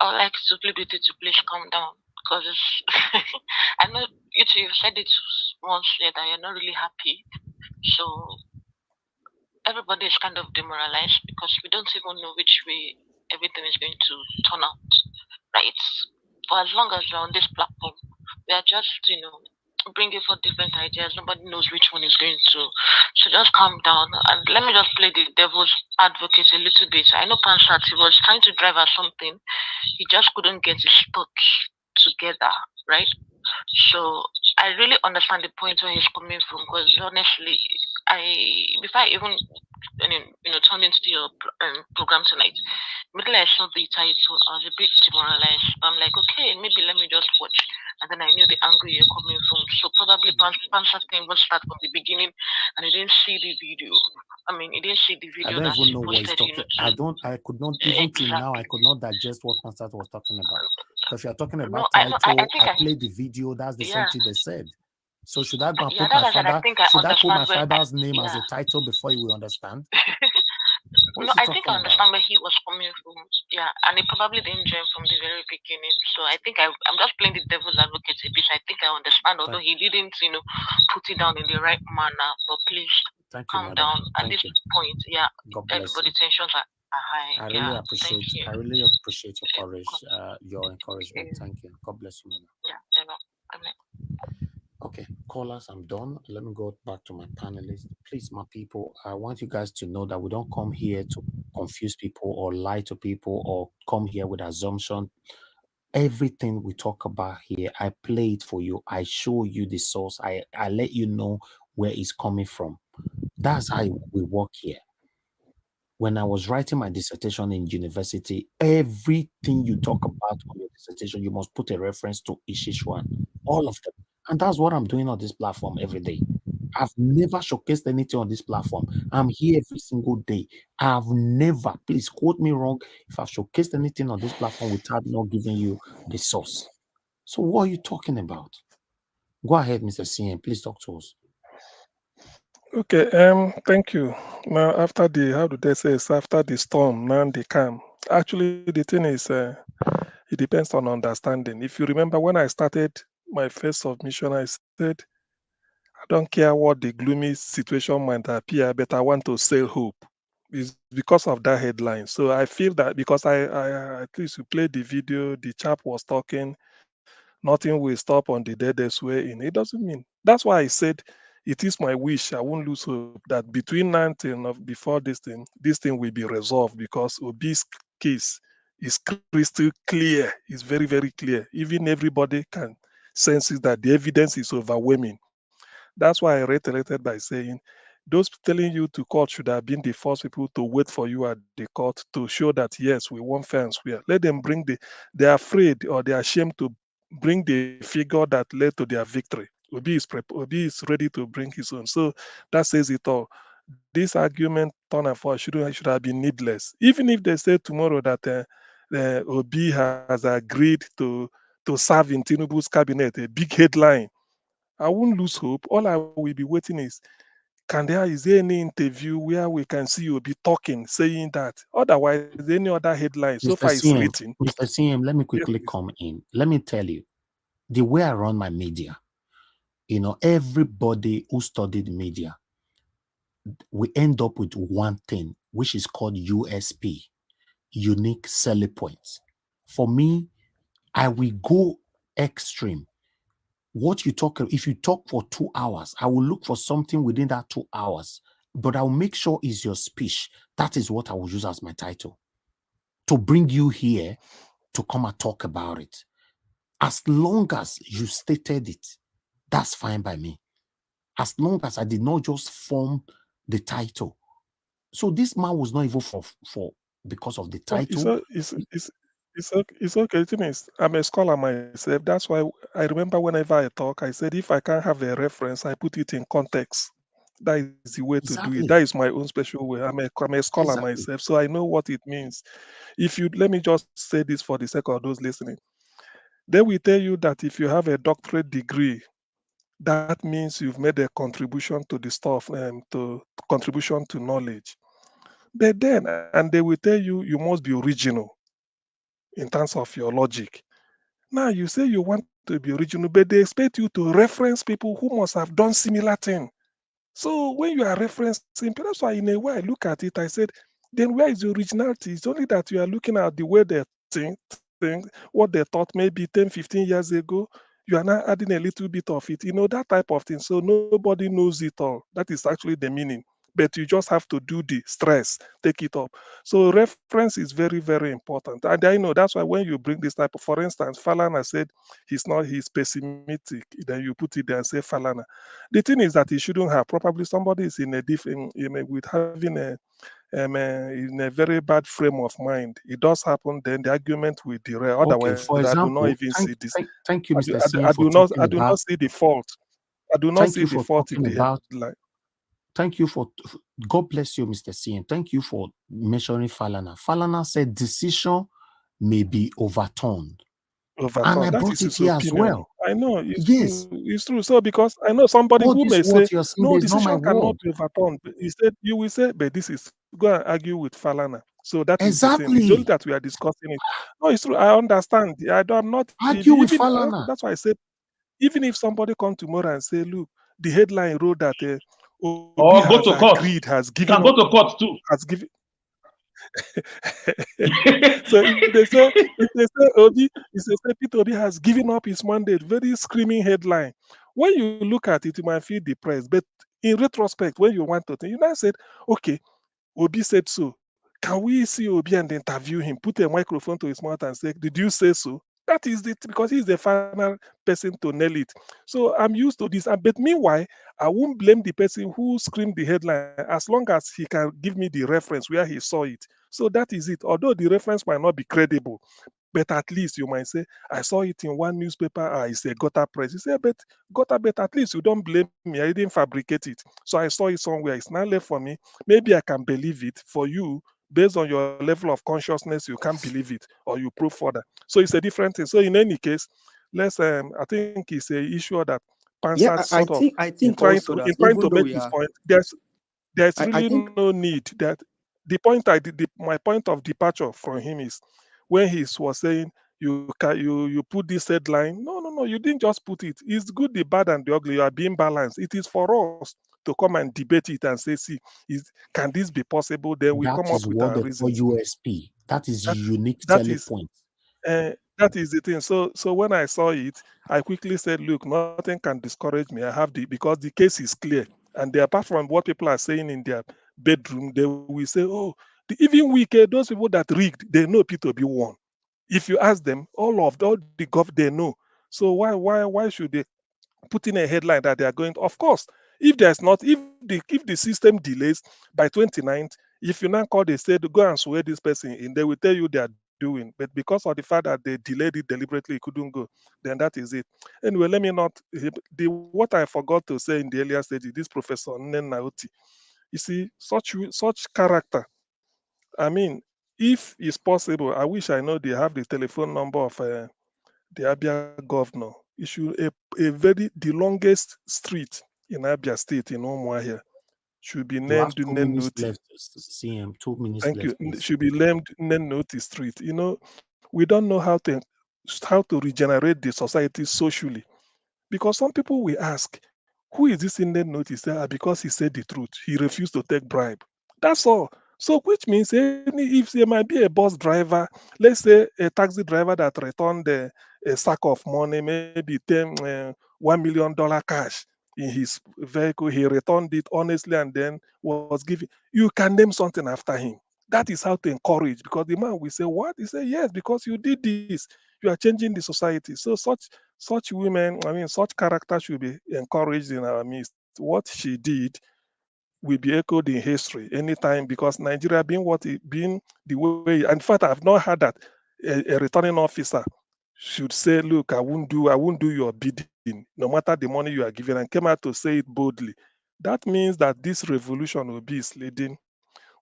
I would like to plead with you to please calm down, because I know you two, you've said it once here that you're not really happy, so everybody is kind of demoralized because we don't even know which way everything is going to turn out, right? For as long as we're on this platform, we are just, bringing forth different ideas. Nobody knows which one is going to. So just calm down. And let me just play the devil's advocate a little bit. I know Pansat, he was trying to drive at something. He just couldn't get his thoughts together, right? So I really understand the point where he's coming from, because honestly, before I even turned into your program tonight, immediately I saw the title, I was a bit demoralized. I'm like, okay, maybe let me just watch. And then I knew the angle you're coming from. So probably Pansa thing was start from the beginning, and he didn't see the video. He didn't see the video. I don't even know what he's talking. I could not even till now. I could not digest what Pansat was talking about. Because you're talking about title. I played the video. That's the same thing they said. So should I go and put my father? Should I put my father's name as a title before you will understand? No, I think I understand where he was coming from. Yeah, and he probably didn't join from the very beginning. So I think I'm just playing the devil's advocate a bit. I think I understand, although he didn't, put it down in the right manner. But please calm down. At this point, everybody's tensions are high. I really appreciate your courage, your encouragement. Thank you. God bless you, Mama. Yeah, amen. Okay, callers, I'm done. Let me go back to my panelists. Please, my people, I want you guys to know that we don't come here to confuse people or lie to people or come here with assumption. Everything we talk about here, I play it for you. I show you the source. I let you know where it's coming from. That's how we work here. When I was writing my dissertation in university, everything you talk about on your dissertation, you must put a reference to each one, all of them. And that's what I'm doing on this platform every day. I've never showcased anything on this platform. I'm here every single day. I've never, please quote me wrong, if I've showcased anything on this platform without not giving you the source. So what are you talking about? Go ahead, Mr. CM. Please talk to us. Okay, thank you. Now, after the, how do they say, it's after the storm, now they calm. Actually, the thing is, it depends on understanding. If you remember when I started my first submission, I said, I don't care what the gloomy situation might appear, but I want to sell hope. It's because of that headline. So I feel that because I at least you played the video, the chap was talking, nothing will stop on the deadest way in. It doesn't mean. That's why I said it is my wish. I won't lose hope that between 19 of before this thing will be resolved, because Obi's case is crystal clear. It's very, very clear. Even everybody can sense it that the evidence is overwhelming. That's why I reiterated by saying those telling you to court should have been the first people to wait for you at the court to show that, yes, we want fair and square. Let them bring they're afraid or they're ashamed to bring the figure that led to their victory. Obi is ready to bring his own. So that says it all. This argument turn and forth should have been needless. Even if they say tomorrow that Obi has agreed to serve in Tinubu's cabinet, a big headline, I won't lose hope. All I will be waiting is there any interview where we can see Obi talking, saying that? Otherwise, any other headline so far is written. Mr. CM, let me quickly come in. Let me tell you, the way I run my media, everybody who studied media, we end up with one thing, which is called USP, unique selling points. For me, I will go extreme. What you talk, if you talk for 2 hours, I will look for something within that 2 hours, but I'll make sure it's your speech. That is what I will use as my title to bring you here to come and talk about it. As long as you stated it, that's fine by me. As long as I did not just form the title. So this man was not even for because of the No, title. it's okay. The thing is, I'm a scholar myself. That's why I remember whenever I talk, I said if I can't have a reference, I put it in context. That is the way to do it. Exactly. That is my own special way. I'm a scholar Exactly. myself, so I know what it means. If you let me just say this for the sake of those listening, they will tell you that if you have a doctorate degree, that means you've made a contribution to the stuff, to contribution to knowledge. But then, and they will tell you you must be original in terms of your logic. Now you say you want to be original, but they expect you to reference people who must have done similar thing. So when you are referencing, that's why in a way I look at it, I said, then where is the originality? It's only that you are looking at the way they think, what they thought maybe 10, 15 years ago. You are now adding a little bit of it, that type of thing. So nobody knows it all. That is actually the meaning. But you just have to do the stress, take it up. So reference is very, very important. And I know that's why when you bring this type of, for instance, Falana said he's pessimistic. Then you put it there and say Falana. The thing is that he shouldn't have. Probably somebody is in a different, with having in a very bad frame of mind. It does happen. Then the argument will derail. Okay, Otherwise, for I do not example, even see this. thank you, I Mr. do, Senior, I for do not. talking I do about. not see the fault. I do not Thank see you the for fault in talking the about. headline. Thank you for. God bless you, Mr. Senior. Thank you for mentioning Falana. Falana said decision may be overturned, and I Overturned. That brought is it his here as opinion. well. I know it's Yes, true. It's true. So because I know somebody all who this may what say, you're saying, no, there's not my decision cannot word. be overturned. But you will say, but this is go and argue with Falana. So that is the thing. It's only Exactly. that we are discussing it. No, it's true. I understand. I'm not. If Argue you with even Falana. that's why I said, even if somebody come tomorrow and say, look, the headline wrote that Obi Or go has to court. agreed, has You given can up, go to court too. has given. So if they say Obi, if they say Peter Obi has given up his mandate, very screaming headline. When you look at it, you might feel depressed. But in retrospect, when you want to think, you might said, okay, Obi said so. Can we see Obi and interview him? Put a microphone to his mouth and say, did you say so? That is it, because he's the final person to nail it. So I'm used to this. But meanwhile, I won't blame the person who screamed the headline as long as he can give me the reference where he saw it. So that is it. Although the reference might not be credible, but at least you might say, I saw it in one newspaper, it's a gutter press. You say, but at least you don't blame me. I didn't fabricate it. So I saw it somewhere. It's not left for me. Maybe I can believe it. For you, based on your level of consciousness, you can't believe it or you prove further. So it's a different thing. So in any case, I think it's a issue that Yeah, Pansat I sort of think also in that trying to even though make we his are, point, there's I really think no need. That the point I did my point of departure from him is when he was saying you put this headline. No, you didn't just put it. It's good, the bad, and the ugly. You are being balanced. It is for us to come and debate it and say, see, can this be possible? Then we That come up is with what our they call reasons. USP. That is That unique that selling is point. that is the thing. So when I saw it, I quickly said, look, nothing can discourage me. I have because the case is clear. And apart from what people are saying in their bedroom, they will say, oh, even those people that rigged, they know P2B won. If you ask them, all the gov they know. So why should they put in a headline that they are going to, of course, if the system delays by 29th, if you now call the state to go and swear this person in, they will tell you they are doing. But because of the fact that they delayed it deliberately, it couldn't go, then that is it. Anyway, let me not what I forgot to say in the earlier stage, this Professor Nenauti. You see, such character. I mean, if it's possible, I wish I know they have the telephone number of the Abia governor. Issue the longest street in Abia State in Umuahia should be You have named 2 minutes Nenoti. left, CM. 2 minutes Thank you. left, please. Should be named Nenoti Street. We don't know how to regenerate the society socially, because some people will ask, Who is this Indian note? He said, because he said the truth. He refused to take bribe. That's all. So, which means if there might be a bus driver, let's say a taxi driver that returned a sack of money, maybe $1 million cash in his vehicle, he returned it honestly and then was given. You can name something after him. That is how to encourage, because the man will say, what? He say, yes, because you did this. You are changing the society. So such women, such characters should be encouraged in our midst. What she did will be echoed in history anytime, because Nigeria being being the way. In fact, I've not heard that a returning officer should say, "Look, I won't do your bidding, no matter the money you are giving," and came out to say it boldly. That means that this revolution will be misleading.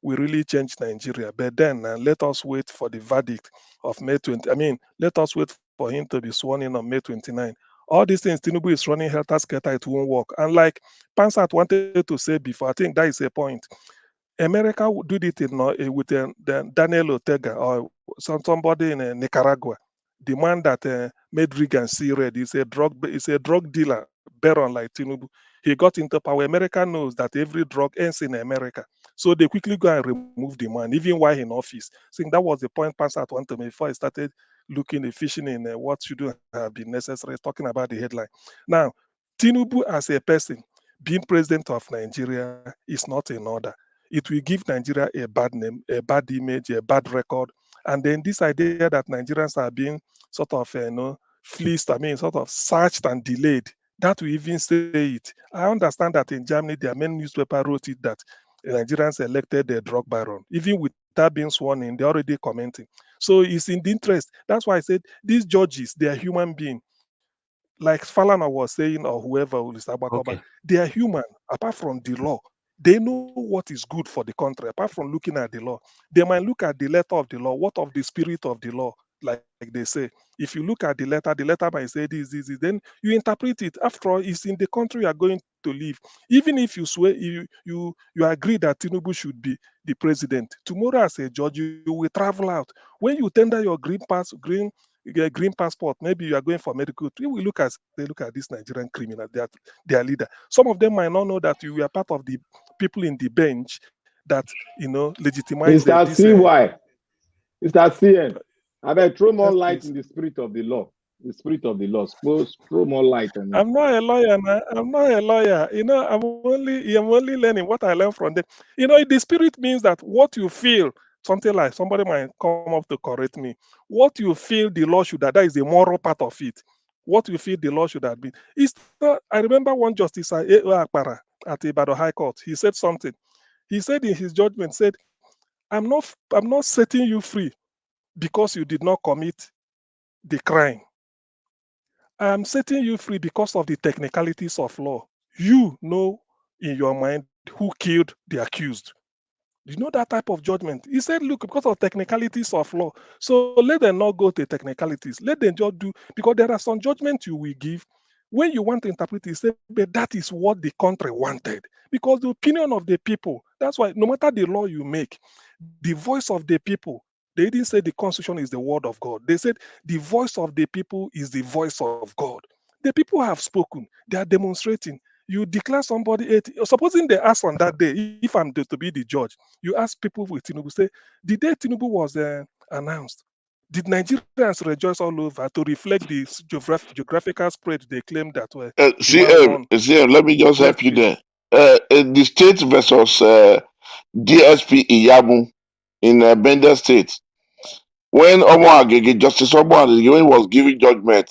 We really change Nigeria. But then let us wait for the verdict of May 20. Let us wait for him to be sworn in on May 29. All these things, Tinubu is running helter skelter, it won't work. And like Pansat wanted to say before, I think that is a point. America did it with Daniel Ortega or somebody in Nicaragua. The man that made Reagan see red is a drug dealer, baron like Tinubu. He got into power. America knows that every drug ends in America. So they quickly go and remove the man, even while in office. I think that was the point Pansat wanted to make before I started fishing in what should have been necessary, talking about the headline. Now, Tinubu as a person, being president of Nigeria is not in order. It will give Nigeria a bad name, a bad image, a bad record. And then this idea that Nigerians are being sort of, fleeced, sort of searched and delayed, that will even say it. I understand that in Germany, their main newspaper wrote it that Nigerians elected a drug baron. Even without being sworn in, they're already commenting. So it's in the interest. That's why I said these judges, they are human beings. Like Falana was saying, or whoever will Okay. they are human, apart from the law. They know what is good for the country, apart from looking at the law. They might look at the letter of the law, what of the spirit of the law, like they say. If you look at the letter might say this, then you interpret it. After all, it's in the country you are going to live. Even if you swear, you agree that Tinubu should be the president, tomorrow as a judge, you will travel out. When you tender your you get green passport, maybe you are going for medical. We will look at this Nigerian criminal, their leader. Some of them might not know that you are part of the people in the bench that legitimize Mr. this. CY, Mr. CN, I bet throw more Yes, light please. in the spirit of the law. The spirit of the law. Suppose throw more light on it. I'm not a lawyer, man. I'm not a lawyer. I'm only learning what I learned from them. The spirit means that what you feel, something like somebody might come up to correct me. What you feel the law should have, that is the moral part of it. What you feel the law should have been. It's not, I remember one justice Akpara at Ibadan High Court. He said something. He said in his judgment, said, I'm not setting you free because you did not commit the crime. I'm setting you free because of the technicalities of law. You know in your mind who killed the accused. You know that type of judgment. He said, look, because of technicalities of law. So let them not go to technicalities. Let them just do, because there are some judgments you will give. When you want to interpret it, say, but that is what the country wanted. Because the opinion of the people, that's why no matter the law you make, the voice of the people, they didn't say the constitution is the word of God. They said the voice of the people is the voice of God. The people have spoken. They are demonstrating. You declare somebody, supposing they ask on that day, if I'm to be the judge, you ask people with Tinubu, say, the day Tinubu was announced, did Nigerians rejoice all over to reflect the geographical spread they claimed that the man won? CM, let me just Yes, help you please. there. The state versus DSP Iyamu in Bender State. When Justice Omo Agege, when he was giving judgment,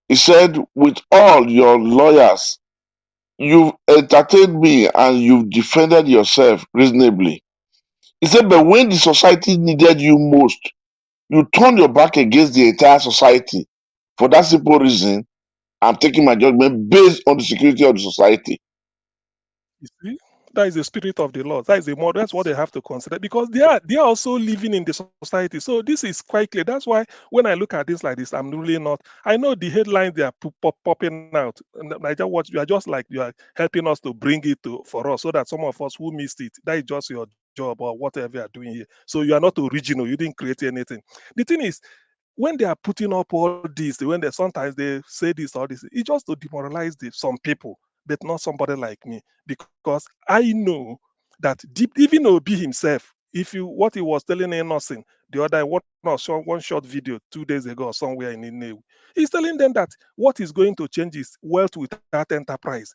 he said, with all your lawyers, you've entertained me and you've defended yourself reasonably. He said, but when the society needed you most, you turned your back against the entire society. For that simple reason, I'm taking my judgment based on the security of the society. You see, that is the spirit of the law. That is the model. That's what they have to consider, because they are also living in the society. So this is quite clear. That's why when I look at this like this, I'm really not. I know the headlines they are popping out. Niger Watch, you are just like you are helping us to bring it for us, so that some of us who missed it, that is just your job or whatever you are doing here. So you are not original. You didn't create anything. The thing is, when they are putting up all this, when they sometimes they say this or this, it's just to demoralize some people. but not somebody like me, because I know that deep, even Obi himself, if you what he was telling Innocent the other one short video 2 days ago or somewhere in Inauguration, he's telling them that what is going to change is wealth without enterprise.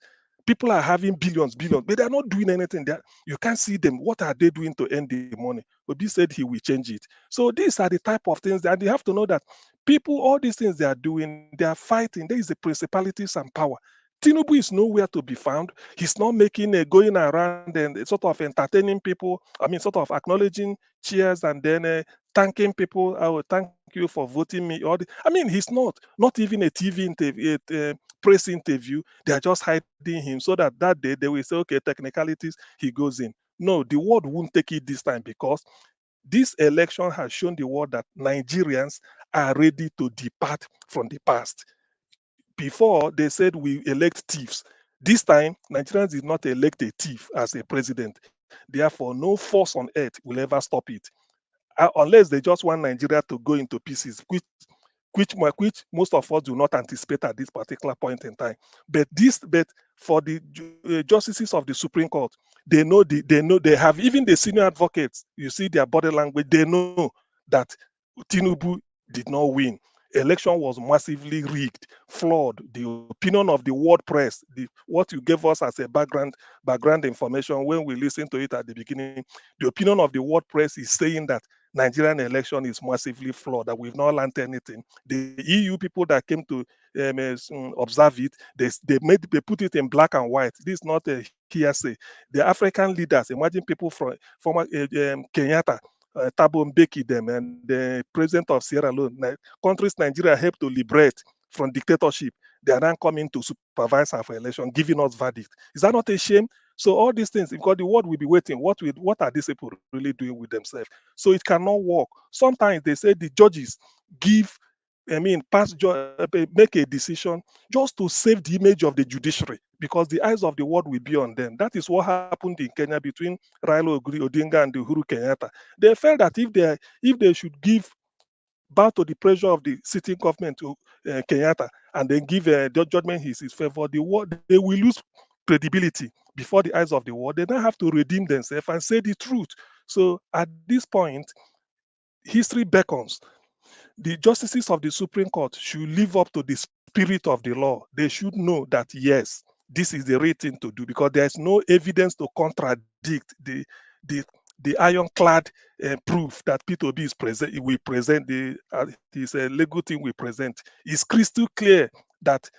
People are having billions, but they're not doing anything. You can't see them. What are they doing to earn the money? Obi said he will change it. So these are the type of things that you have to know that people, all these things they are doing, they are fighting. There is the principalities and power. Tinubu is nowhere to be found. He's not making a going around and sort of entertaining people. I mean, sort of acknowledging cheers and then thanking people. I will thank you for voting me. I mean, he's not even a TV interview, press interview. They are just hiding him so that day they will say, okay, technicalities, he goes in. No, the world won't take it this time, because this election has shown the world that Nigerians are ready to depart from the past. Before, they said we elect thieves. This time, Nigerians did not elect a thief as a president. Therefore, no force on earth will ever stop it. Unless they just want Nigeria to go into pieces, which most of us do not anticipate at this particular point in time. But for the justices of the Supreme Court, they have, even the senior advocates, you see their body language, they know that Tinubu did not win. Election was massively rigged, flawed. The opinion of the world press, what you gave us as a background information when we listened to it at the beginning, the opinion of the world press is saying that Nigerian election is massively flawed, that we've not learned anything. The EU people that came to observe it, they put it in black and white. This is not a hearsay. The African leaders, imagine people from former Kenyatta, Thabo Mbeki, them, and the president of Sierra Leone, countries Nigeria helped to liberate from dictatorship. They are now coming to supervise our election, giving us verdict. Is that not a shame? So all these things, because the world will be waiting. What are these people really doing with themselves? So it cannot work. Sometimes they say the judges make a decision just to save the image of the judiciary, because the eyes of the world will be on them. That is what happened in Kenya between Raila Odinga and Uhuru Kenyatta. They felt that if they should give bow to the pressure of the sitting government to Kenyatta and then give the judgment his favor, they will lose credibility before the eyes of the world. They now have to redeem themselves and say the truth. So at this point, history beckons. The justices of the Supreme Court should live up to the spirit of the law. They should know that, yes, this is the right thing to do, because there's no evidence to contradict the ironclad proof that P2B is present. We present this legal thing we present. It's crystal clear that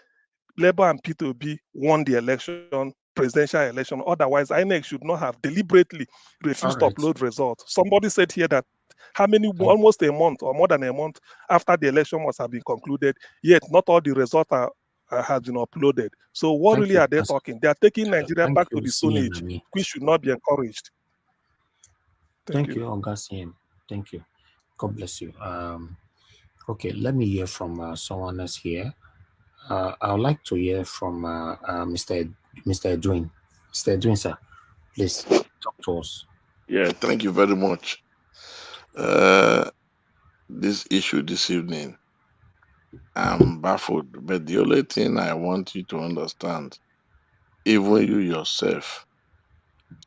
Labour and P2B won the election, presidential election. Otherwise, INEC should not have deliberately refused to upload results. Somebody said here that almost a month or more than a month after the election must have been concluded, yet not all the results have been uploaded. So what really are they talking? They are taking Nigeria back to the Stone Age, which should not be encouraged. Thank you, Augustine. Thank you. God bless you. Okay, let me hear from someone else here. I would like to hear from Mr. Edwin. Mr. Edwin, sir, please talk to us. Yeah, thank you very much. This issue this evening, I'm baffled, but the only thing I want you to understand, even you yourself,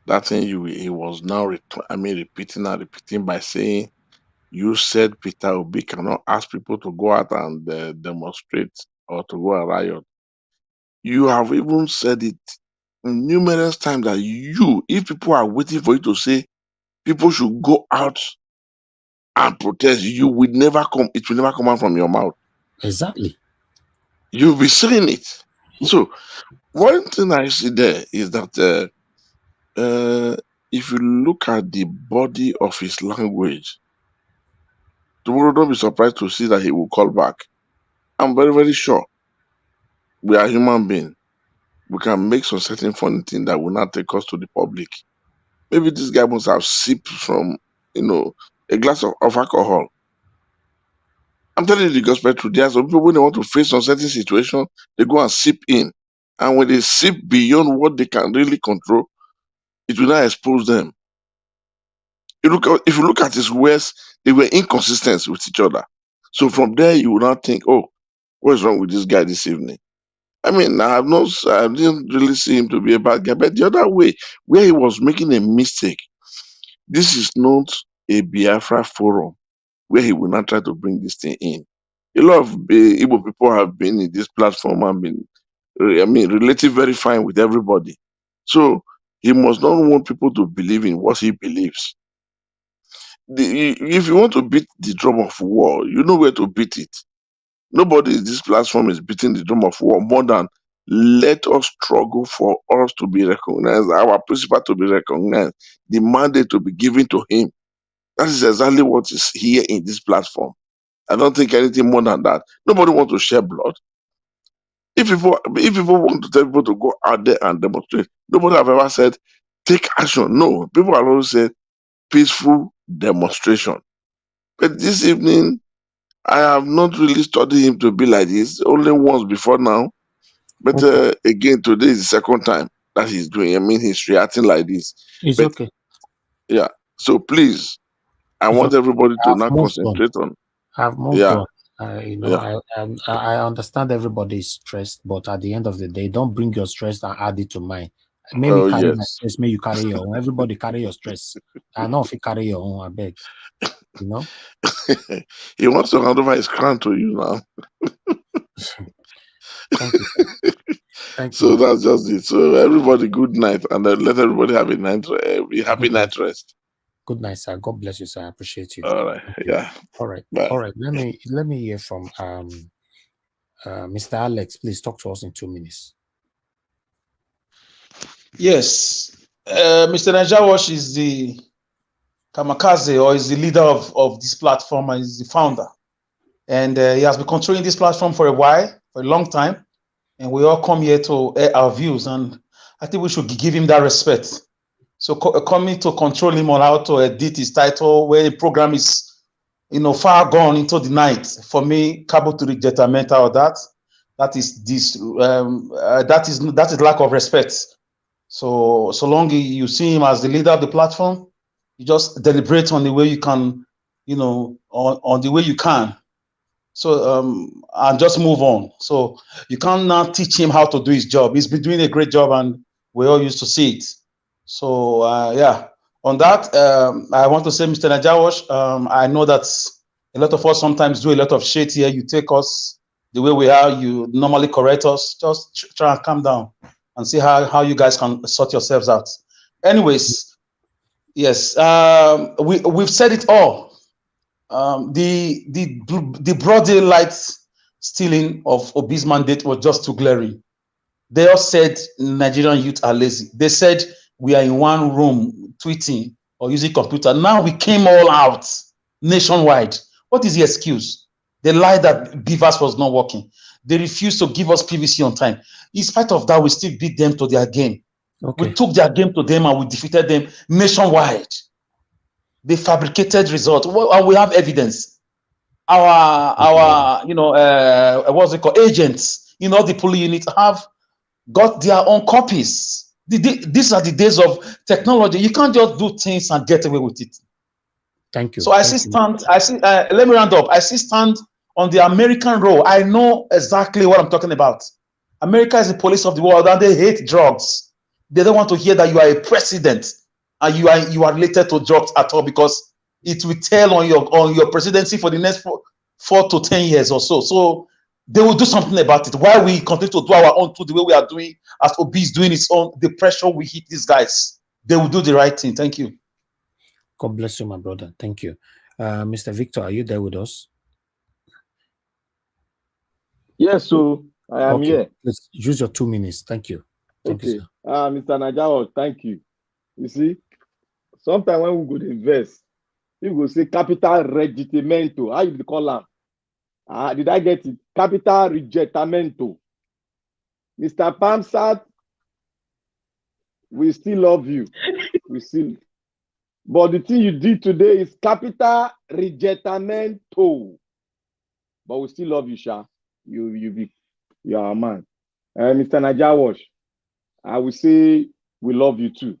that thing he was now repeating by saying, you said Peter Obi cannot ask people to go out and demonstrate or to go and riot. You have even said it numerous times that if people are waiting for you to say people should go out and protest, it will never come out from your mouth. Exactly. You'll be saying it. So one thing I see there is that if you look at the body of his language, tomorrow don't be surprised to see that he will call back. I'm very, very sure. We are human beings. We can make some certain funny thing that will not take us to the public. Maybe this guy must have sipped from, a glass of alcohol. I'm telling you the gospel truth. There are some people, when they want to face some certain situation, they go and sip in. And when they sip beyond what they can really control, it will not expose them. If you look at his words, they were inconsistent with each other. So from there, you will not think, oh, what is wrong with this guy this evening? I mean, I didn't really see him to be a bad guy, but the other way, where he was making a mistake, this is not a Biafra forum where he will not try to bring this thing in. A lot of Igbo people have been in this platform and been, relative very fine with everybody. So he must not want people to believe in what he believes. If you want to beat the drum of war, you know where to beat it. Nobody in this platform is beating the drum of war more than let us struggle for us to be recognized, our principal to be recognized, the mandate to be given to him. That is exactly what is here in this platform. I don't think anything more than that. Nobody wants to share blood. If people want to tell people to go out there and demonstrate, nobody have ever said take action. No, people have always said peaceful demonstration. But this evening, I have not really studied him to be like this. Only once before now. But again, today is the second time that he's doing. I mean, he's reacting like this. It's But okay. yeah, so please, I It's want okay. everybody to I've now moved on. concentrate on. I've moved Yeah, on. yeah. I understand everybody's stressed, but at the end of the day, don't bring your stress and add it to mine. Make me Oh carry my yes. stress, may you carry your own. Everybody carry your stress. I know if you carry your own, I beg. You know? He wants to hand over his crown to you now. Thank you, sir. Thank So you. that's just it. So everybody, good night, and let everybody have a happy Good night. night rest. Good night, sir. God bless you, sir. I appreciate you. All right. Thank you. Yeah. All right. Bye. All right. Let me hear from Mr. Alex. Please talk to us in 2 minutes. Yes. Mr. Najawash is the kamikaze, or is the leader of this platform, and is the founder. And he has been controlling this platform for a while, for a long time. And we all come here to air our views. And I think we should give him that respect. So coming to control him on how to edit his title, where the program is, far gone into the night. For me, cabo to rejectamenta or that is this that is lack of respect. So long you see him as the leader of the platform, you just deliberate on the way you can, on the way you can. So and just move on. So you can't now teach him how to do his job. He's been doing a great job, and we all used to see it. So yeah, on that, I want to say, Mr. Najawash, I know that a lot of us sometimes do a lot of shit here. You take us the way we are. You normally correct us. Just try and calm down and see how you guys can sort yourselves out. Anyways, yes, we've said it all. The broad daylight stealing of Obi's mandate was just too glaring. They all said Nigerian youth are lazy. They said we are in one room tweeting or using computer. Now we came all out nationwide. What is the excuse? They lied that Beavers was not working. They refused to give us PVC on time. In spite of that, we still beat them to their game. Okay. We took their game to them and we defeated them nationwide. They fabricated results. And we have evidence. Our what's it called? Agents, the police units have got their own copies. These are the days of technology. You can't just do things and get away with it. Thank you. So I see stand. I see. Let me round up. I see stand on the American role. I know exactly what I'm talking about. America is the police of the world, and they hate drugs. They don't want to hear that you are a president and you are related to drugs at all, because it will tell on your presidency for the next 4 to 10 years or so. So they will do something about it. While we continue to do our own to the way we are doing, as Obi is doing its own, the pressure we hit these guys, they will do the right thing. Thank you. God bless you, my brother. Thank you. Mr. Victor, are you there with us? Yes, so I am here. Let's use your 2 minutes. Thank you. Thank you, sir. Mr. Najawa, thank you. You see, sometimes when we go to invest, people go say capital rejectamento. How you call them? Did I get it? Capital rejectamento. Mr. Pamsat, we still love you. We still. But the thing you did today is capital rejectamento. But we still love you, Sha. You are a man. Mr. Najawash, I will say we love you too.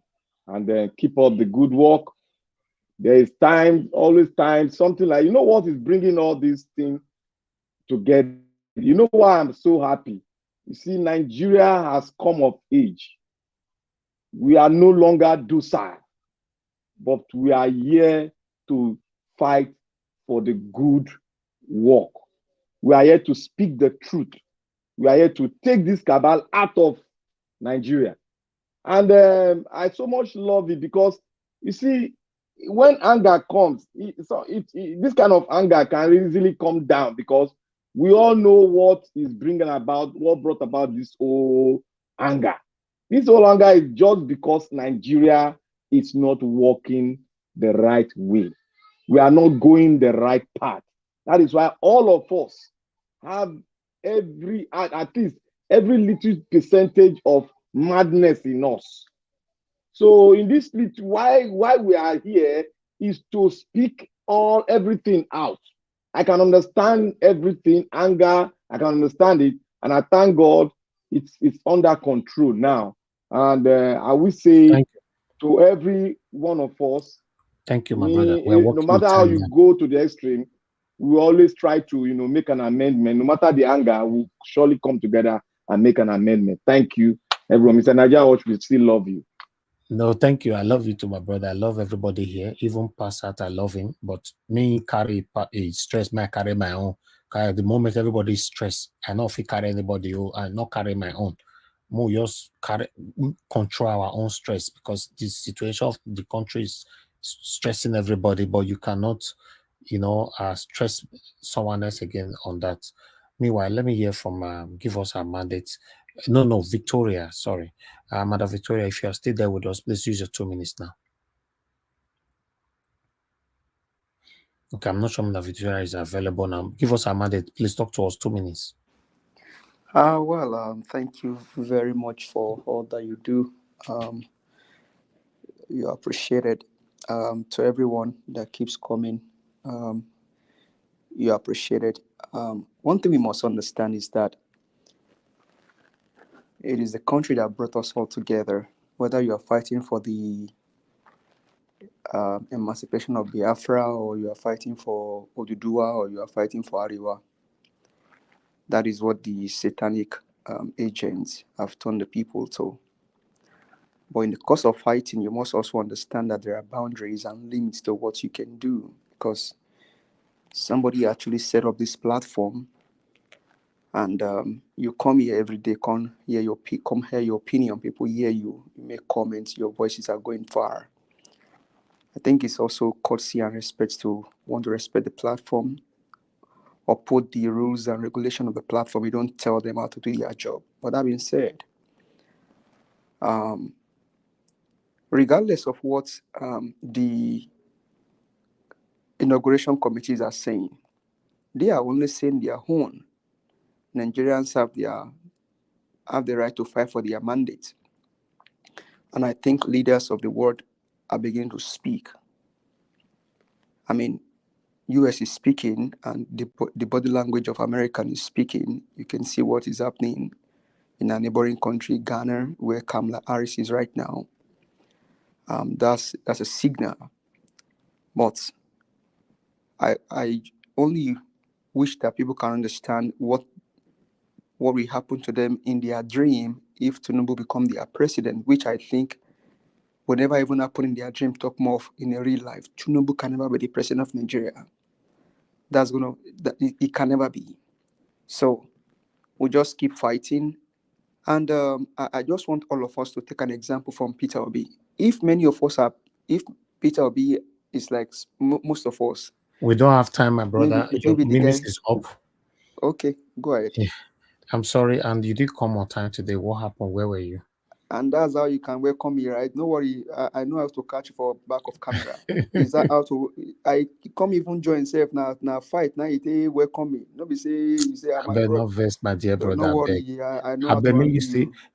And then keep up the good work. There is time, always time, something like, you know what is bringing all these things together? You know why I'm so happy? You see, Nigeria has come of age. We are no longer docile, but we are here to fight for the good work. We are here to speak the truth. We are here to take this cabal out of Nigeria. And I so much love it because, you see, when anger comes, this kind of anger can easily come down because we all know what is what brought about this whole anger. This whole anger is just because Nigeria is not working the right way. We are not going the right path. That is why all of us have at least every little percentage of madness in us. So in this little, why we are here is to speak everything out. I can understand everything, anger, I can understand it, and I thank God it's under control now. And I will say to every one of us, thank you, my brother. We're no matter how you go to the extreme, we always try to make an amendment. No matter the anger, we'll surely come together and make an amendment. Thank you, everyone. Mr. Naija, we still love you. No, thank you. I love you too, my brother. I love everybody here. Even Passat, I love him. But me carry stress, I carry my own. At the moment everybody is stressed, I know if he carry anybody, I not carry my own. More just control our own stress because the situation of the country is stressing everybody, but you cannot, stress someone else again on that. Meanwhile, let me hear from give us our mandate. No, Victoria, sorry. Madam Victoria, if you are still there with us, please use your 2 minutes now. Okay, I'm not sure Madam Victoria is available now. Give us our mandate. Please talk to us 2 minutes. Thank you very much for all that you do. You are appreciated. To everyone that keeps coming, you are appreciated. One thing we must understand is that it is the country that brought us all together. Whether you are fighting for the emancipation of Biafra, or you are fighting for Oduduwa, or you are fighting for Ariwa, that is what the satanic agents have turned the people to. But in the course of fighting, you must also understand that there are boundaries and limits to what you can do, because somebody actually set up this platform, and you come here every day, come hear your opinion. People hear you, you make comments, your voices are going far. I think it's also courtesy and respect to want to respect the platform, uphold the rules and regulation of the platform. You don't tell them how to do their job. But that being said, regardless of what the inauguration committees are saying, they are only saying their own. Nigerians have the right to fight for their mandate. And I think leaders of the world are beginning to speak. I mean, US is speaking, and the body language of American is speaking. You can see what is happening in a neighboring country, Ghana, where Kamala Harris is right now. That's a signal. But I only wish that people can understand what will happen to them in their dream if Tinubu become their president, which I think will never even happen in their dream. Talk more of in a real life. Tinubu can never be the president of Nigeria. It can never be. So we'll just keep fighting. And I just want all of us to take an example from Peter Obi. If Peter Obi is like most of us. We don't have time, my brother. Your minutes is up. Okay, go ahead. Yeah. I'm sorry, and you did come on time today. What happened? Where were you? And that's how you can welcome me, right? No worry, I know how to catch you for back of camera. Is that how to? I come even join self now fight now. You welcome me. No be say you say I'm not vest, my dear brother. No worry, I know. I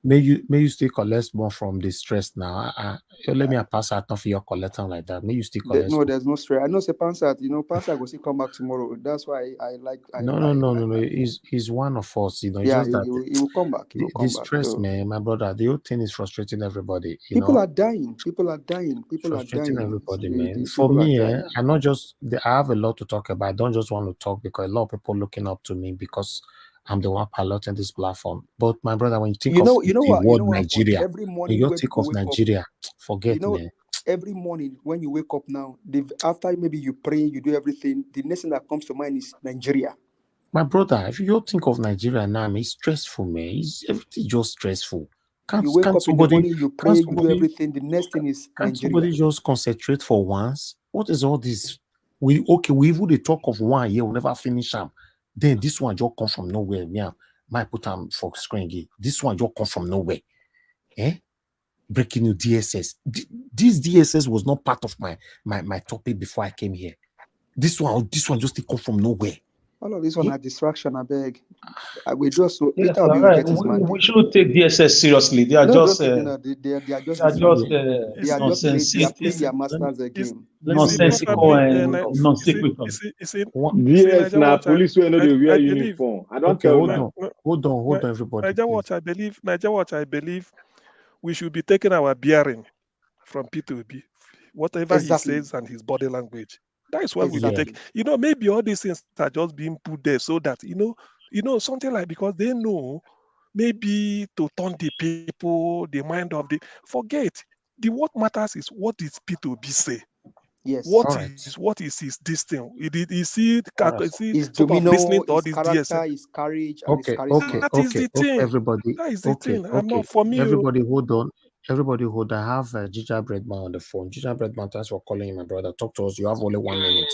may you still collect more from the stress now. Let me pass out for your collecting like that. May you still collect. No, there's no stress. I know say Pansat. Pansat will still come back tomorrow. That's why I like. No. He's one of us. He will come back. He will come back. Stress, man, my brother. The whole thing is frustrating everybody. People are dying. People are dying. Frustrating everybody, man. For me, I not just. I have a lot to talk about. I don't just want to talk because a lot of people looking up to me because I'm the one piloting this platform. But my brother, when you think You of know, the word what, Nigeria, every when morning you when think people of wake up, Nigeria, forget me. every morning when you wake up now, after maybe you pray, you do everything, the next thing that comes to mind is Nigeria. My brother, if you think of Nigeria now, it's stressful, man. It's everything just stressful. You wake up in the morning, you pray, you do everything. The next thing is Can't Nigeria. somebody just concentrate for once? What is all this? We even the talk of one year, we'll never finish them. Then this one just come from nowhere. Yeah, might put them for screen again. This one just come from nowhere. Breaking new DSS. This DSS was not part of my topic before I came here. This one just come from nowhere. All of this one are distraction, I beg. We just Yes, Peter right. get his mandate. We should take DSS seriously. They are just they are just playing their master's game. Nonsensical and non-sequitur. Yes, now police will know they wear uniform. I don't tell you. Hold on, everybody. Niger Watch, I believe we should be taking our bearing from P2B, whatever he says and his body language. That is what we will take. Maybe all these things are just being put there so that something like, because they know maybe to turn the people, the mind of the forget. What matters is what is P2B say. Yes. What is his this thing? Is he his sort of listening to all his this character, DSS? his courage, and his charisma. That is the thing. Everybody. That is the thing. I'm not for me. Everybody hold on. Everybody hold on. I have Ginger Breadman on the phone. Ginger Breadman, thanks for calling in, my brother. Talk to us. You have only 1 minute.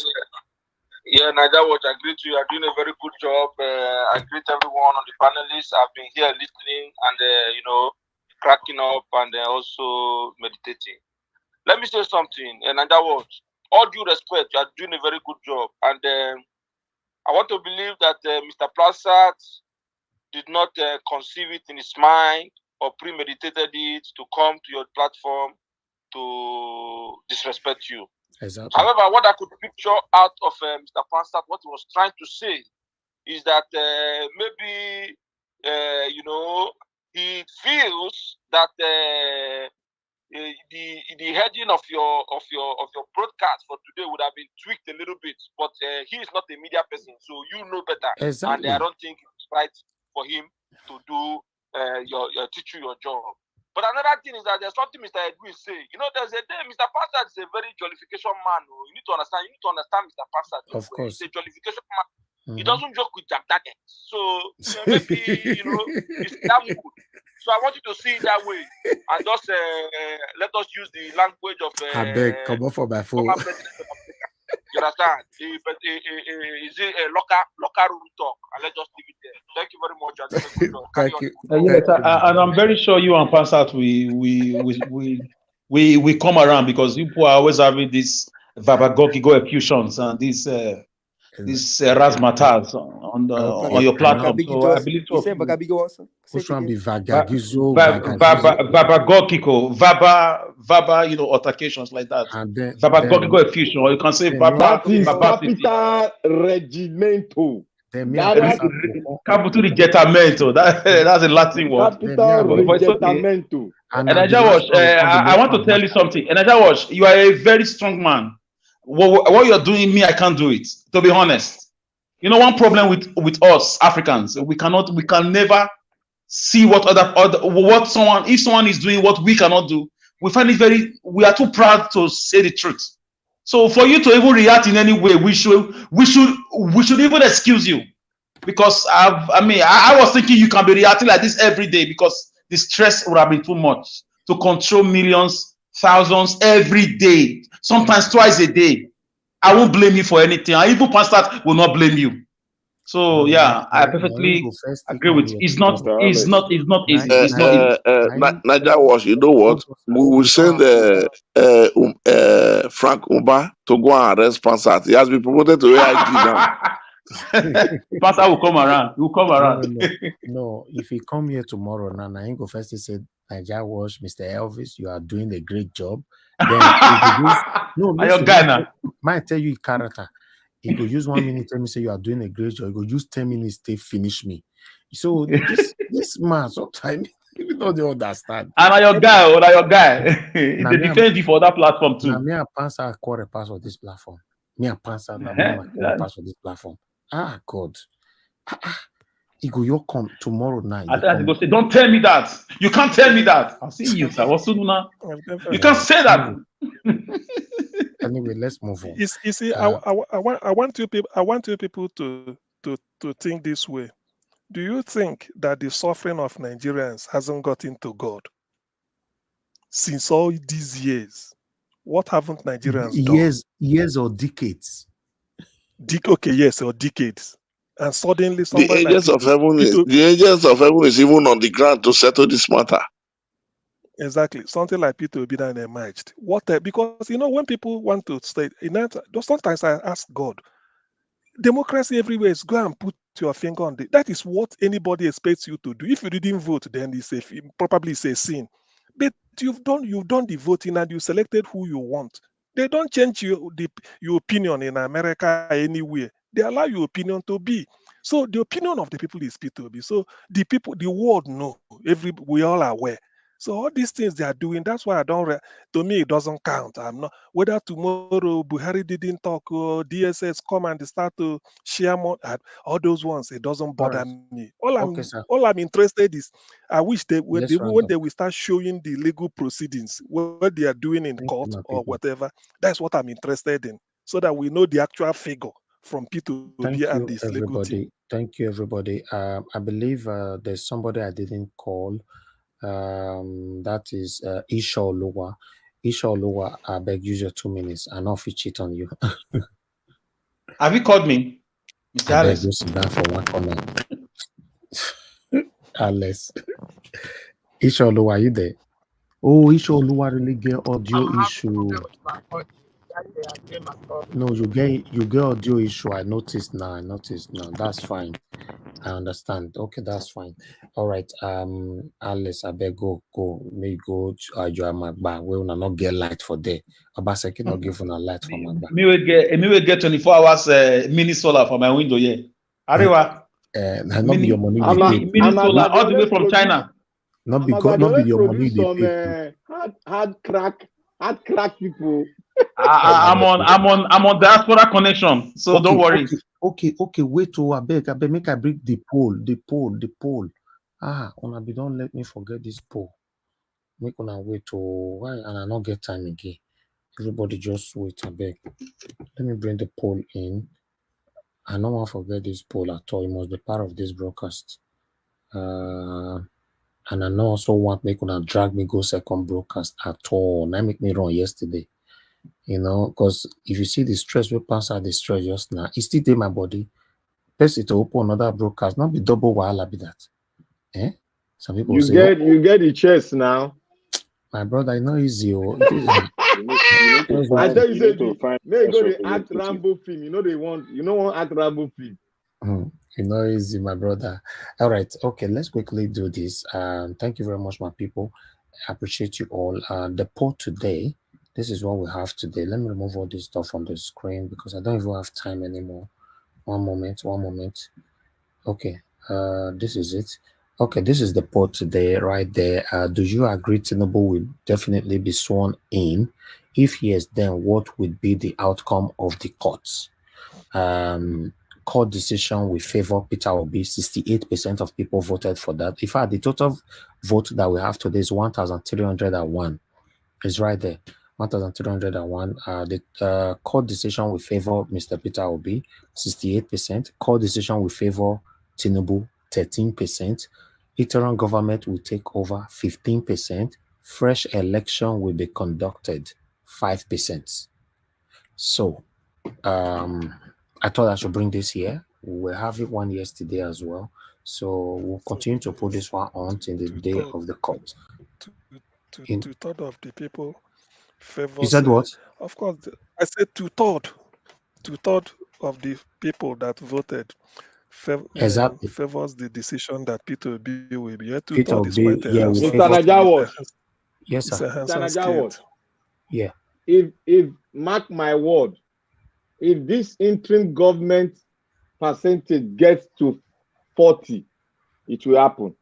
Yeah, Niger Watch, I greet you. You're doing a very good job. I greet everyone on the panelists. I've been here listening and, cracking up and also meditating. Let me say something. Niger Watch, all due respect, you are doing a very good job. And I want to believe that Mr. Prasad did not conceive it in his mind or premeditated it to come to your platform to disrespect you. Exactly. However, what I could picture out of Mr. Prasad, what he was trying to say is that maybe, he feels that the heading of your broadcast for today would have been tweaked a little bit, but he is not a media person, so you know better. Exactly. And I don't think it's right for him to do teach you your job. But another thing is that there's something Mr. Edwin say. There's a day Mr. Passad is a very jollification man. You need to understand. You need to understand Mr. Passad. Of course. He's a jollification man. He doesn't joke with Jack Daniel. So maybe it's that mood. So I want you to see it that way and just let us use the language of. I beg, come off for my phone. You understand? Is it a local room talk? And let's just leave it there. Thank you very much. Thank you. Yes, and I'm very sure you and Passat we come around because people are always having this Vabagogigo effusions and this razzmatazz on your platform. So I believe you say Vagabigo also. Which one be Vagagizo? Vabagokiko, Vaba, altercations like that. Vabagogigo effusion, or you can say Vaba. That is capital regimento. Capital regettamento. That's a Latin word. Capital regettamento. And I want to tell you something. And you are a very strong man. What you're doing, me, I can't do it. To be honest, one problem with us Africans, we can never see if someone is doing what we cannot do. We find it we are too proud to say the truth. So for you to even react in any way, we should even excuse you, because I was thinking you can be reacting like this every day because the stress would have been too much to control millions, thousands every day, sometimes twice a day. I won't blame you for anything. I even Pastor will not blame you. So yeah, I perfectly agree with you. It's not easy. It's not easy. Niger Watch, you know what? We will send Frank Umba to go and arrest Pansat. He has been promoted to AIG now. Pastor will come around. He will come around. No, if he come here tomorrow, I ain't go first. He said, Niger Watch, Mr. Elvis, you are doing a great job. Then your guy now. Might tell you character. He go use 1 minute, tell me say you are doing a great job. He go use 10 minutes to finish me. So this man sometimes you don't understand. And your guy, they defend you for that platform too. Me and Pansa quarter pass on this platform. Me and Pansa quarter pass on this platform. God. You come tomorrow night. I think go say, don't tell me that. You can't tell me that. I'll see you, sir. What's now? You can't say that. Anyway, let's move on. You see, I want you people to think this way. Do you think that the suffering of Nigerians hasn't gotten to God since all these years? What haven't Nigerians done? Years or decades? Okay, yes, or decades. And suddenly The somebody angels like of heaven is even on the ground to settle this matter. Exactly. Something like Peter Obi then emerged. Because when people want to stay in that, sometimes I ask God, democracy everywhere is go and put your finger on that is what anybody expects you to do. If you didn't vote, then probably it's a sin. But you've done the voting and you selected who you want. They don't change your opinion in America anywhere. They allow your opinion to be. So the opinion of the people is Peter Obi. So the world know. We all are aware. So all these things they are doing, that's why to me, it doesn't count. I'm not, whether tomorrow Buhari didn't talk or DSS come and they start to share more, all those ones, it doesn't bother me. All I'm interested is, I wish when they will start showing the legal proceedings, what they are doing in court or whatever, that's what I'm interested in, so that we know the actual figure from P2B and this legal team. Thank you, everybody. I believe there's somebody I didn't call. That is Isha Oluwa. Isha Oluwa, I beg use your 2 minutes. I know if he cheat on you. Have you called me, Mr. I beg Alice? you sit down for one comment. Alice. Isha Oluwa, are you there? Oh, Isha Oluwa really get audio issue. No, you get audio issue. I noticed now. That's fine. I understand. Okay, that's fine. All right. Alice, I beg go. May go you are my bar. We will not get light for there. Obaseki not give a light for my bar. Me will get 24 hours mini solar for my window here. Arewa. Not be your money. Mini solar all the way from China. Not be your money. Hard crack people. I'm on diaspora connection, so okay, don't worry. Okay. Wait to I beg. Make I bring the poll. Don't let me forget this poll. Make una wait to why and I not get time again. Everybody just wait. I beg. Let me bring the poll in. I don't want to forget this poll at all. It must be part of this broadcast. And I know also want make una drag me go second broadcast at all. Now make me run yesterday. Because if you see the stress we pass out the stress just now, it still in my body. Best to open another broadcast, not be double while be that. Some people you say you get the chest now. My brother, it's not easy. I tell you, go to act Rambo film. You don't want act Rambo film. It's not easy, my brother. All right, okay, let's quickly do this. Thank you very much, my people. I appreciate you all. The poll today, this is what we have today. Let me remove all this stuff from the screen because I don't even have time anymore. One moment. Okay, this is it. Okay, this is the poll today right there. Do you agree Tinubu will definitely be sworn in? If yes, then what would be the outcome of the courts? Court decision will favor Peter Obi. 68% of people voted for that. In fact, the total vote that we have today is 1,301. It's right there. 1,301. The court decision will favor Mr. Peter Obi, 68%. Court decision will favor Tinubu, 13%. Interim government will take over, 15%. Fresh election will be conducted, 5%. So, I thought I should bring this here. We have it one yesterday as well. So we'll continue to put this one on till the day of the court. Two-thirds of the people favor. You said what? Of course, I said two-thirds of the people that voted favors the decision that Peter Obi will be. Peter Obi, Mr. Najawash. Yes, sir. Mr. Najawash. Yeah. If mark my word, if this interim government percentage gets to 40, it will happen.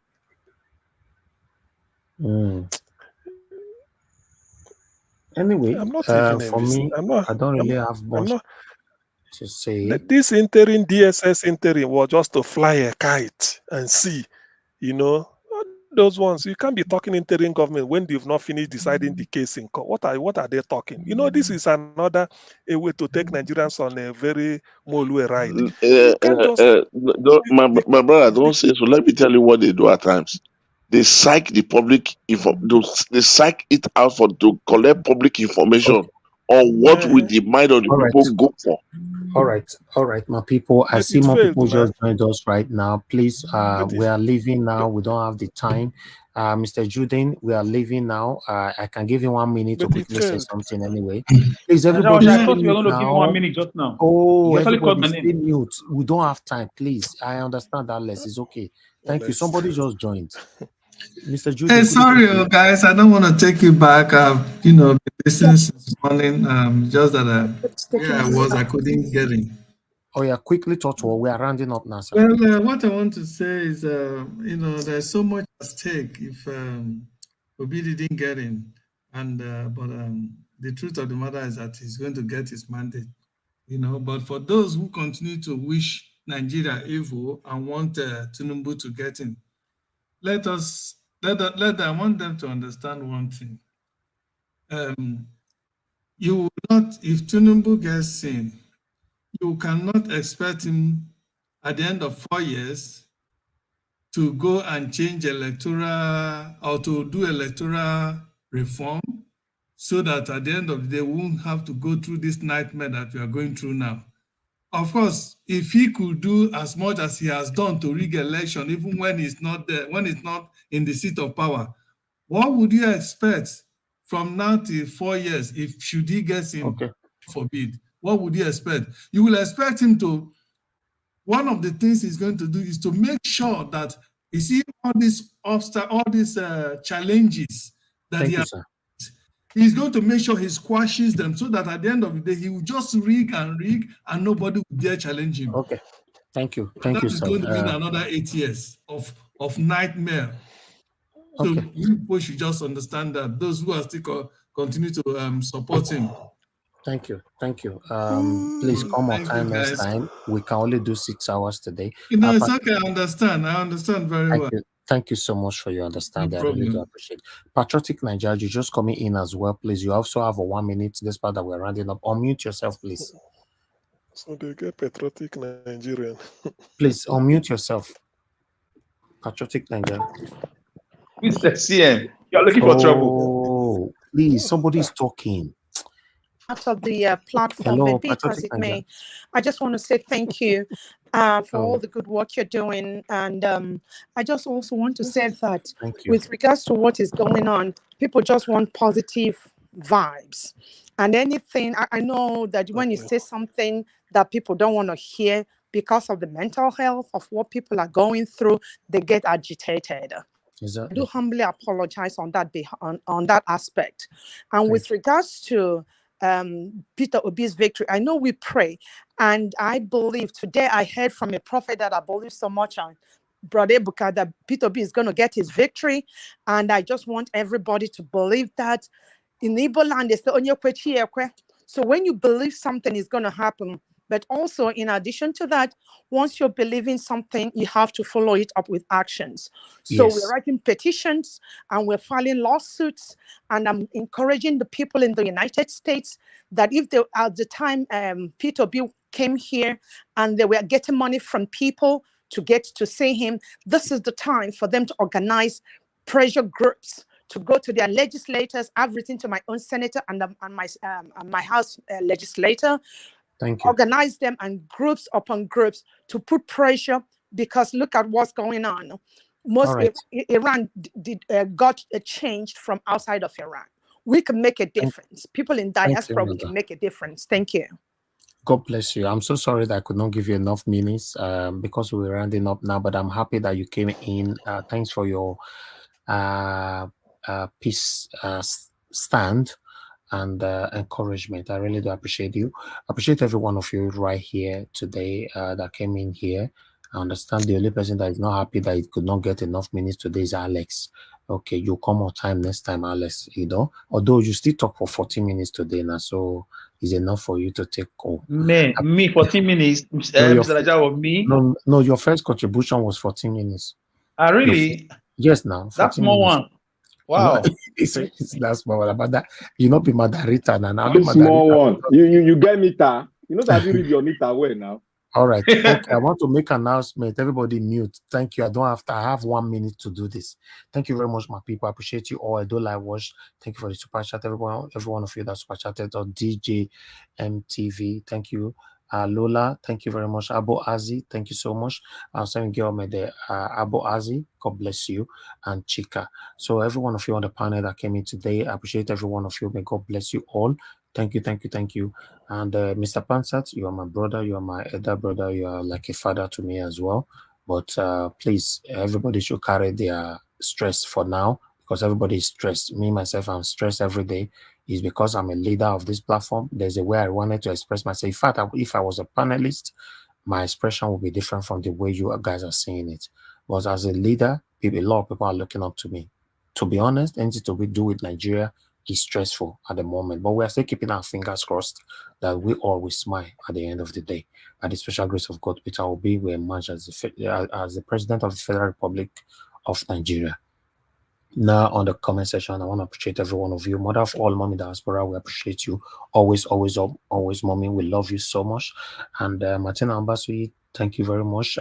Anyway, I'm not for me, I don't really have much. to say This interim DSS interim was just to fly a kite and see, you know, those ones. You can't be talking interim government when they've not finished deciding the case in court. What are they talking? You know, this is another a way to take Nigerians on a very Molue ride. You can't just My brother, don't say so. Let me tell you what they do at times. They psych the public they psych it out to collect public information on what we the mind of the people go for. All right, my people. I see more failed, people just man. joined us right now. Please, we are leaving now. We don't have the time. Mr. Juden, we are leaving now. I can give you 1 minute to But it quickly say failed. something anyway. Please, everybody I stay thought you were mute going to give me 1 now. minute just now. Oh, You actually called everybody my stay name. mute. We don't have time, please. I understand that less. It's okay. Thank you. Somebody just joined. Mr. Juden. Hey, sorry, guys. I don't want to take you back. I've, been listening since morning. Just that where I was, I couldn't get in. Oh yeah, quickly talk to her. We are rounding up now, sir. Well, what I want to say is, there's so much at stake if Obi didn't get in, and but the truth of the matter is that he's going to get his mandate. But for those who continue to wish Nigeria evil and want Tinubu to get in, I want them to understand one thing. You will not, if Tinubu gets in, you cannot expect him at the end of 4 years to go and change electoral or to do electoral reform so that at the end of the day, we won't have to go through this nightmare that we are going through now. Of course, if he could do as much as he has done to rig election, even when he's not there, when he's not in the seat of power, what would you expect from now till 4 years if should he get in, forbid? What would you expect? You will expect him to, one of the things he's going to do is to make sure that, you see, all these challenges that Thank you, sir. He's going to make sure he squashes them so that at the end of the day, he will just rig and nobody will dare challenge him. Okay. Thank you. Thank you, That is sir. going to be another 8 years of nightmare. So you people should just understand that those who are still continue to support him. Thank you. Thank you. Please come more time next time. We can only do 6 hours today. It's okay. I understand very well. Thank you so much for your understanding. I really do appreciate it. Patriotic Nigeria, you just coming in as well, please. You also have a 1 minute. This part that we're rounding up. Unmute yourself, please. So they get patriotic Nigerian. Please unmute yourself. Patriotic Nigeria. Mr. CM, you're looking for trouble. Oh, please, somebody's talking. Out of the platform, Hello, be it as it may, I just want to say thank you for all the good work you're doing. And I just also want to say that with regards to what is going on, people just want positive vibes. And anything, I know that when you say something that people don't want to hear because of the mental health of what people are going through, they get agitated. Exactly. I do humbly apologize on that on that aspect. And with regards to Peter Obi's victory, I know we pray, and I believe today I heard from a prophet that I believe so much on, Brother Ebuka, that Peter Obi is going to get his victory, and I just want everybody to believe that. In Igbo land, they say, so when you believe something is going to happen, but also in addition to that, once you're believing something, you have to follow it up with actions. So we're writing petitions and we're filing lawsuits, and I'm encouraging the people in the United States that if they, at the time Peter Obi came here and they were getting money from people to get to see him, this is the time for them to organize pressure groups to go to their legislators. I've written to my own senator and my House legislator. Thank you. Organize them and groups upon groups to put pressure, because look at what's going on. Iran got changed from outside of Iran. We can make a difference. People in diaspora, we can make a difference. Thank you. God bless you. I'm so sorry that I could not give you enough minutes because we're rounding up now, but I'm happy that you came in. Thanks for your peace stand and encouragement. I really do appreciate you. Appreciate every one of you right here today that came in here. I understand the only person that is not happy that he could not get enough minutes today is Alex. Okay, you come more time next time, Alex, although you still talk for 40 minutes today now, so is enough for you to take home. Me 14 minutes, No, Mr. Najawo, me. No, your first contribution was 14 minutes. Really? Yes, now. That's small minutes. one. Wow. it's that small one. About that, you not be Madarita now. Very small one. You get meter. You know that you read your meter well now. All right. Okay. I want to make an announcement. Everybody mute. Thank you. I have 1 minute to do this. Thank you very much, my people. I appreciate you all. I do like watch. Thank you for the super chat. Every one of you that super chatted or DJ MTV. Thank you. Lola, thank you very much. Abo Azi, thank you so much. Same girl made the Abo Azi, God bless you, and Chika. So every one of you on the panel that came in today, I appreciate every one of you. May God bless you all. Thank you. And Mr. Pansat, you are my brother, you are my elder brother, you are like a father to me as well. But please, everybody should carry their stress for now, because everybody is stressed. Me, myself, I'm stressed every day. Is because I'm a leader of this platform. There's a way I wanted to express myself. In fact, if I was a panelist, my expression would be different from the way you guys are seeing it. But as a leader, a lot of people are looking up to me. To be honest, anything to do with Nigeria is stressful at the moment. But we are still keeping our fingers crossed that we always smile at the end of the day. By the special grace of God, Peter Obi will emerge as the President of the Federal Republic of Nigeria. Now, on the comment section, I want to appreciate every one of you. Mother of all, Mommy Diaspora, we appreciate you. Always, Mommy, we love you so much. And Martina Ambasui, thank you very much.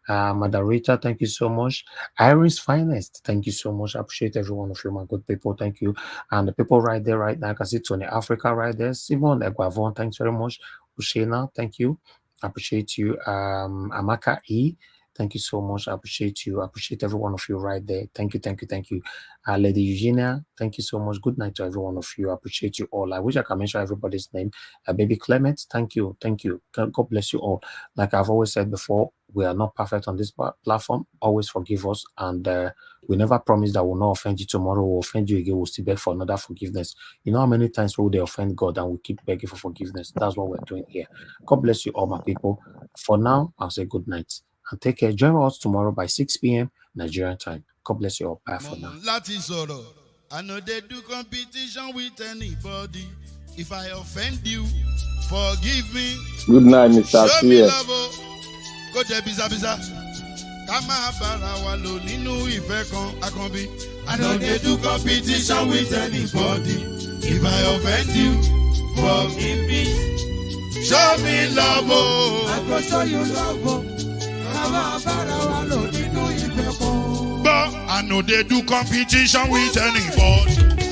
Madarita, thank you so much. Iris Finest, thank you so much. I appreciate every one of you, my good people. Thank you. And the people right there, right now, I can see Tony Africa right there. Simon Eguavon, thanks very much. Ushena, thank you. I appreciate you. Amaka E, thank you so much. I appreciate you. I appreciate every one of you right there. Thank you. Lady Eugenia, thank you so much. Good night to every one of you. I appreciate you all. I wish I could mention everybody's name. Baby Clement, thank you. God bless you all. Like I've always said before, we are not perfect on this platform. Always forgive us. And we never promise that we'll not offend you tomorrow. We'll offend you again. We'll still beg for another forgiveness. You know how many times will they offend God and we keep begging for forgiveness? That's what we're doing here. God bless you all, my people. For now, I'll say good night. And take care. Join us tomorrow by 6 p.m. Nigerian time. God bless you all. Bye for now. I know they do competition with anybody. If I offend you, forgive me. Good night, Mr. Show me CS. love. Go there, biza. Kama bara wa lo ninu ife kan akanbi. I know they do competition with anybody. If I offend you, forgive me. Show me love. I go show you love. But I know they do competition with anybody.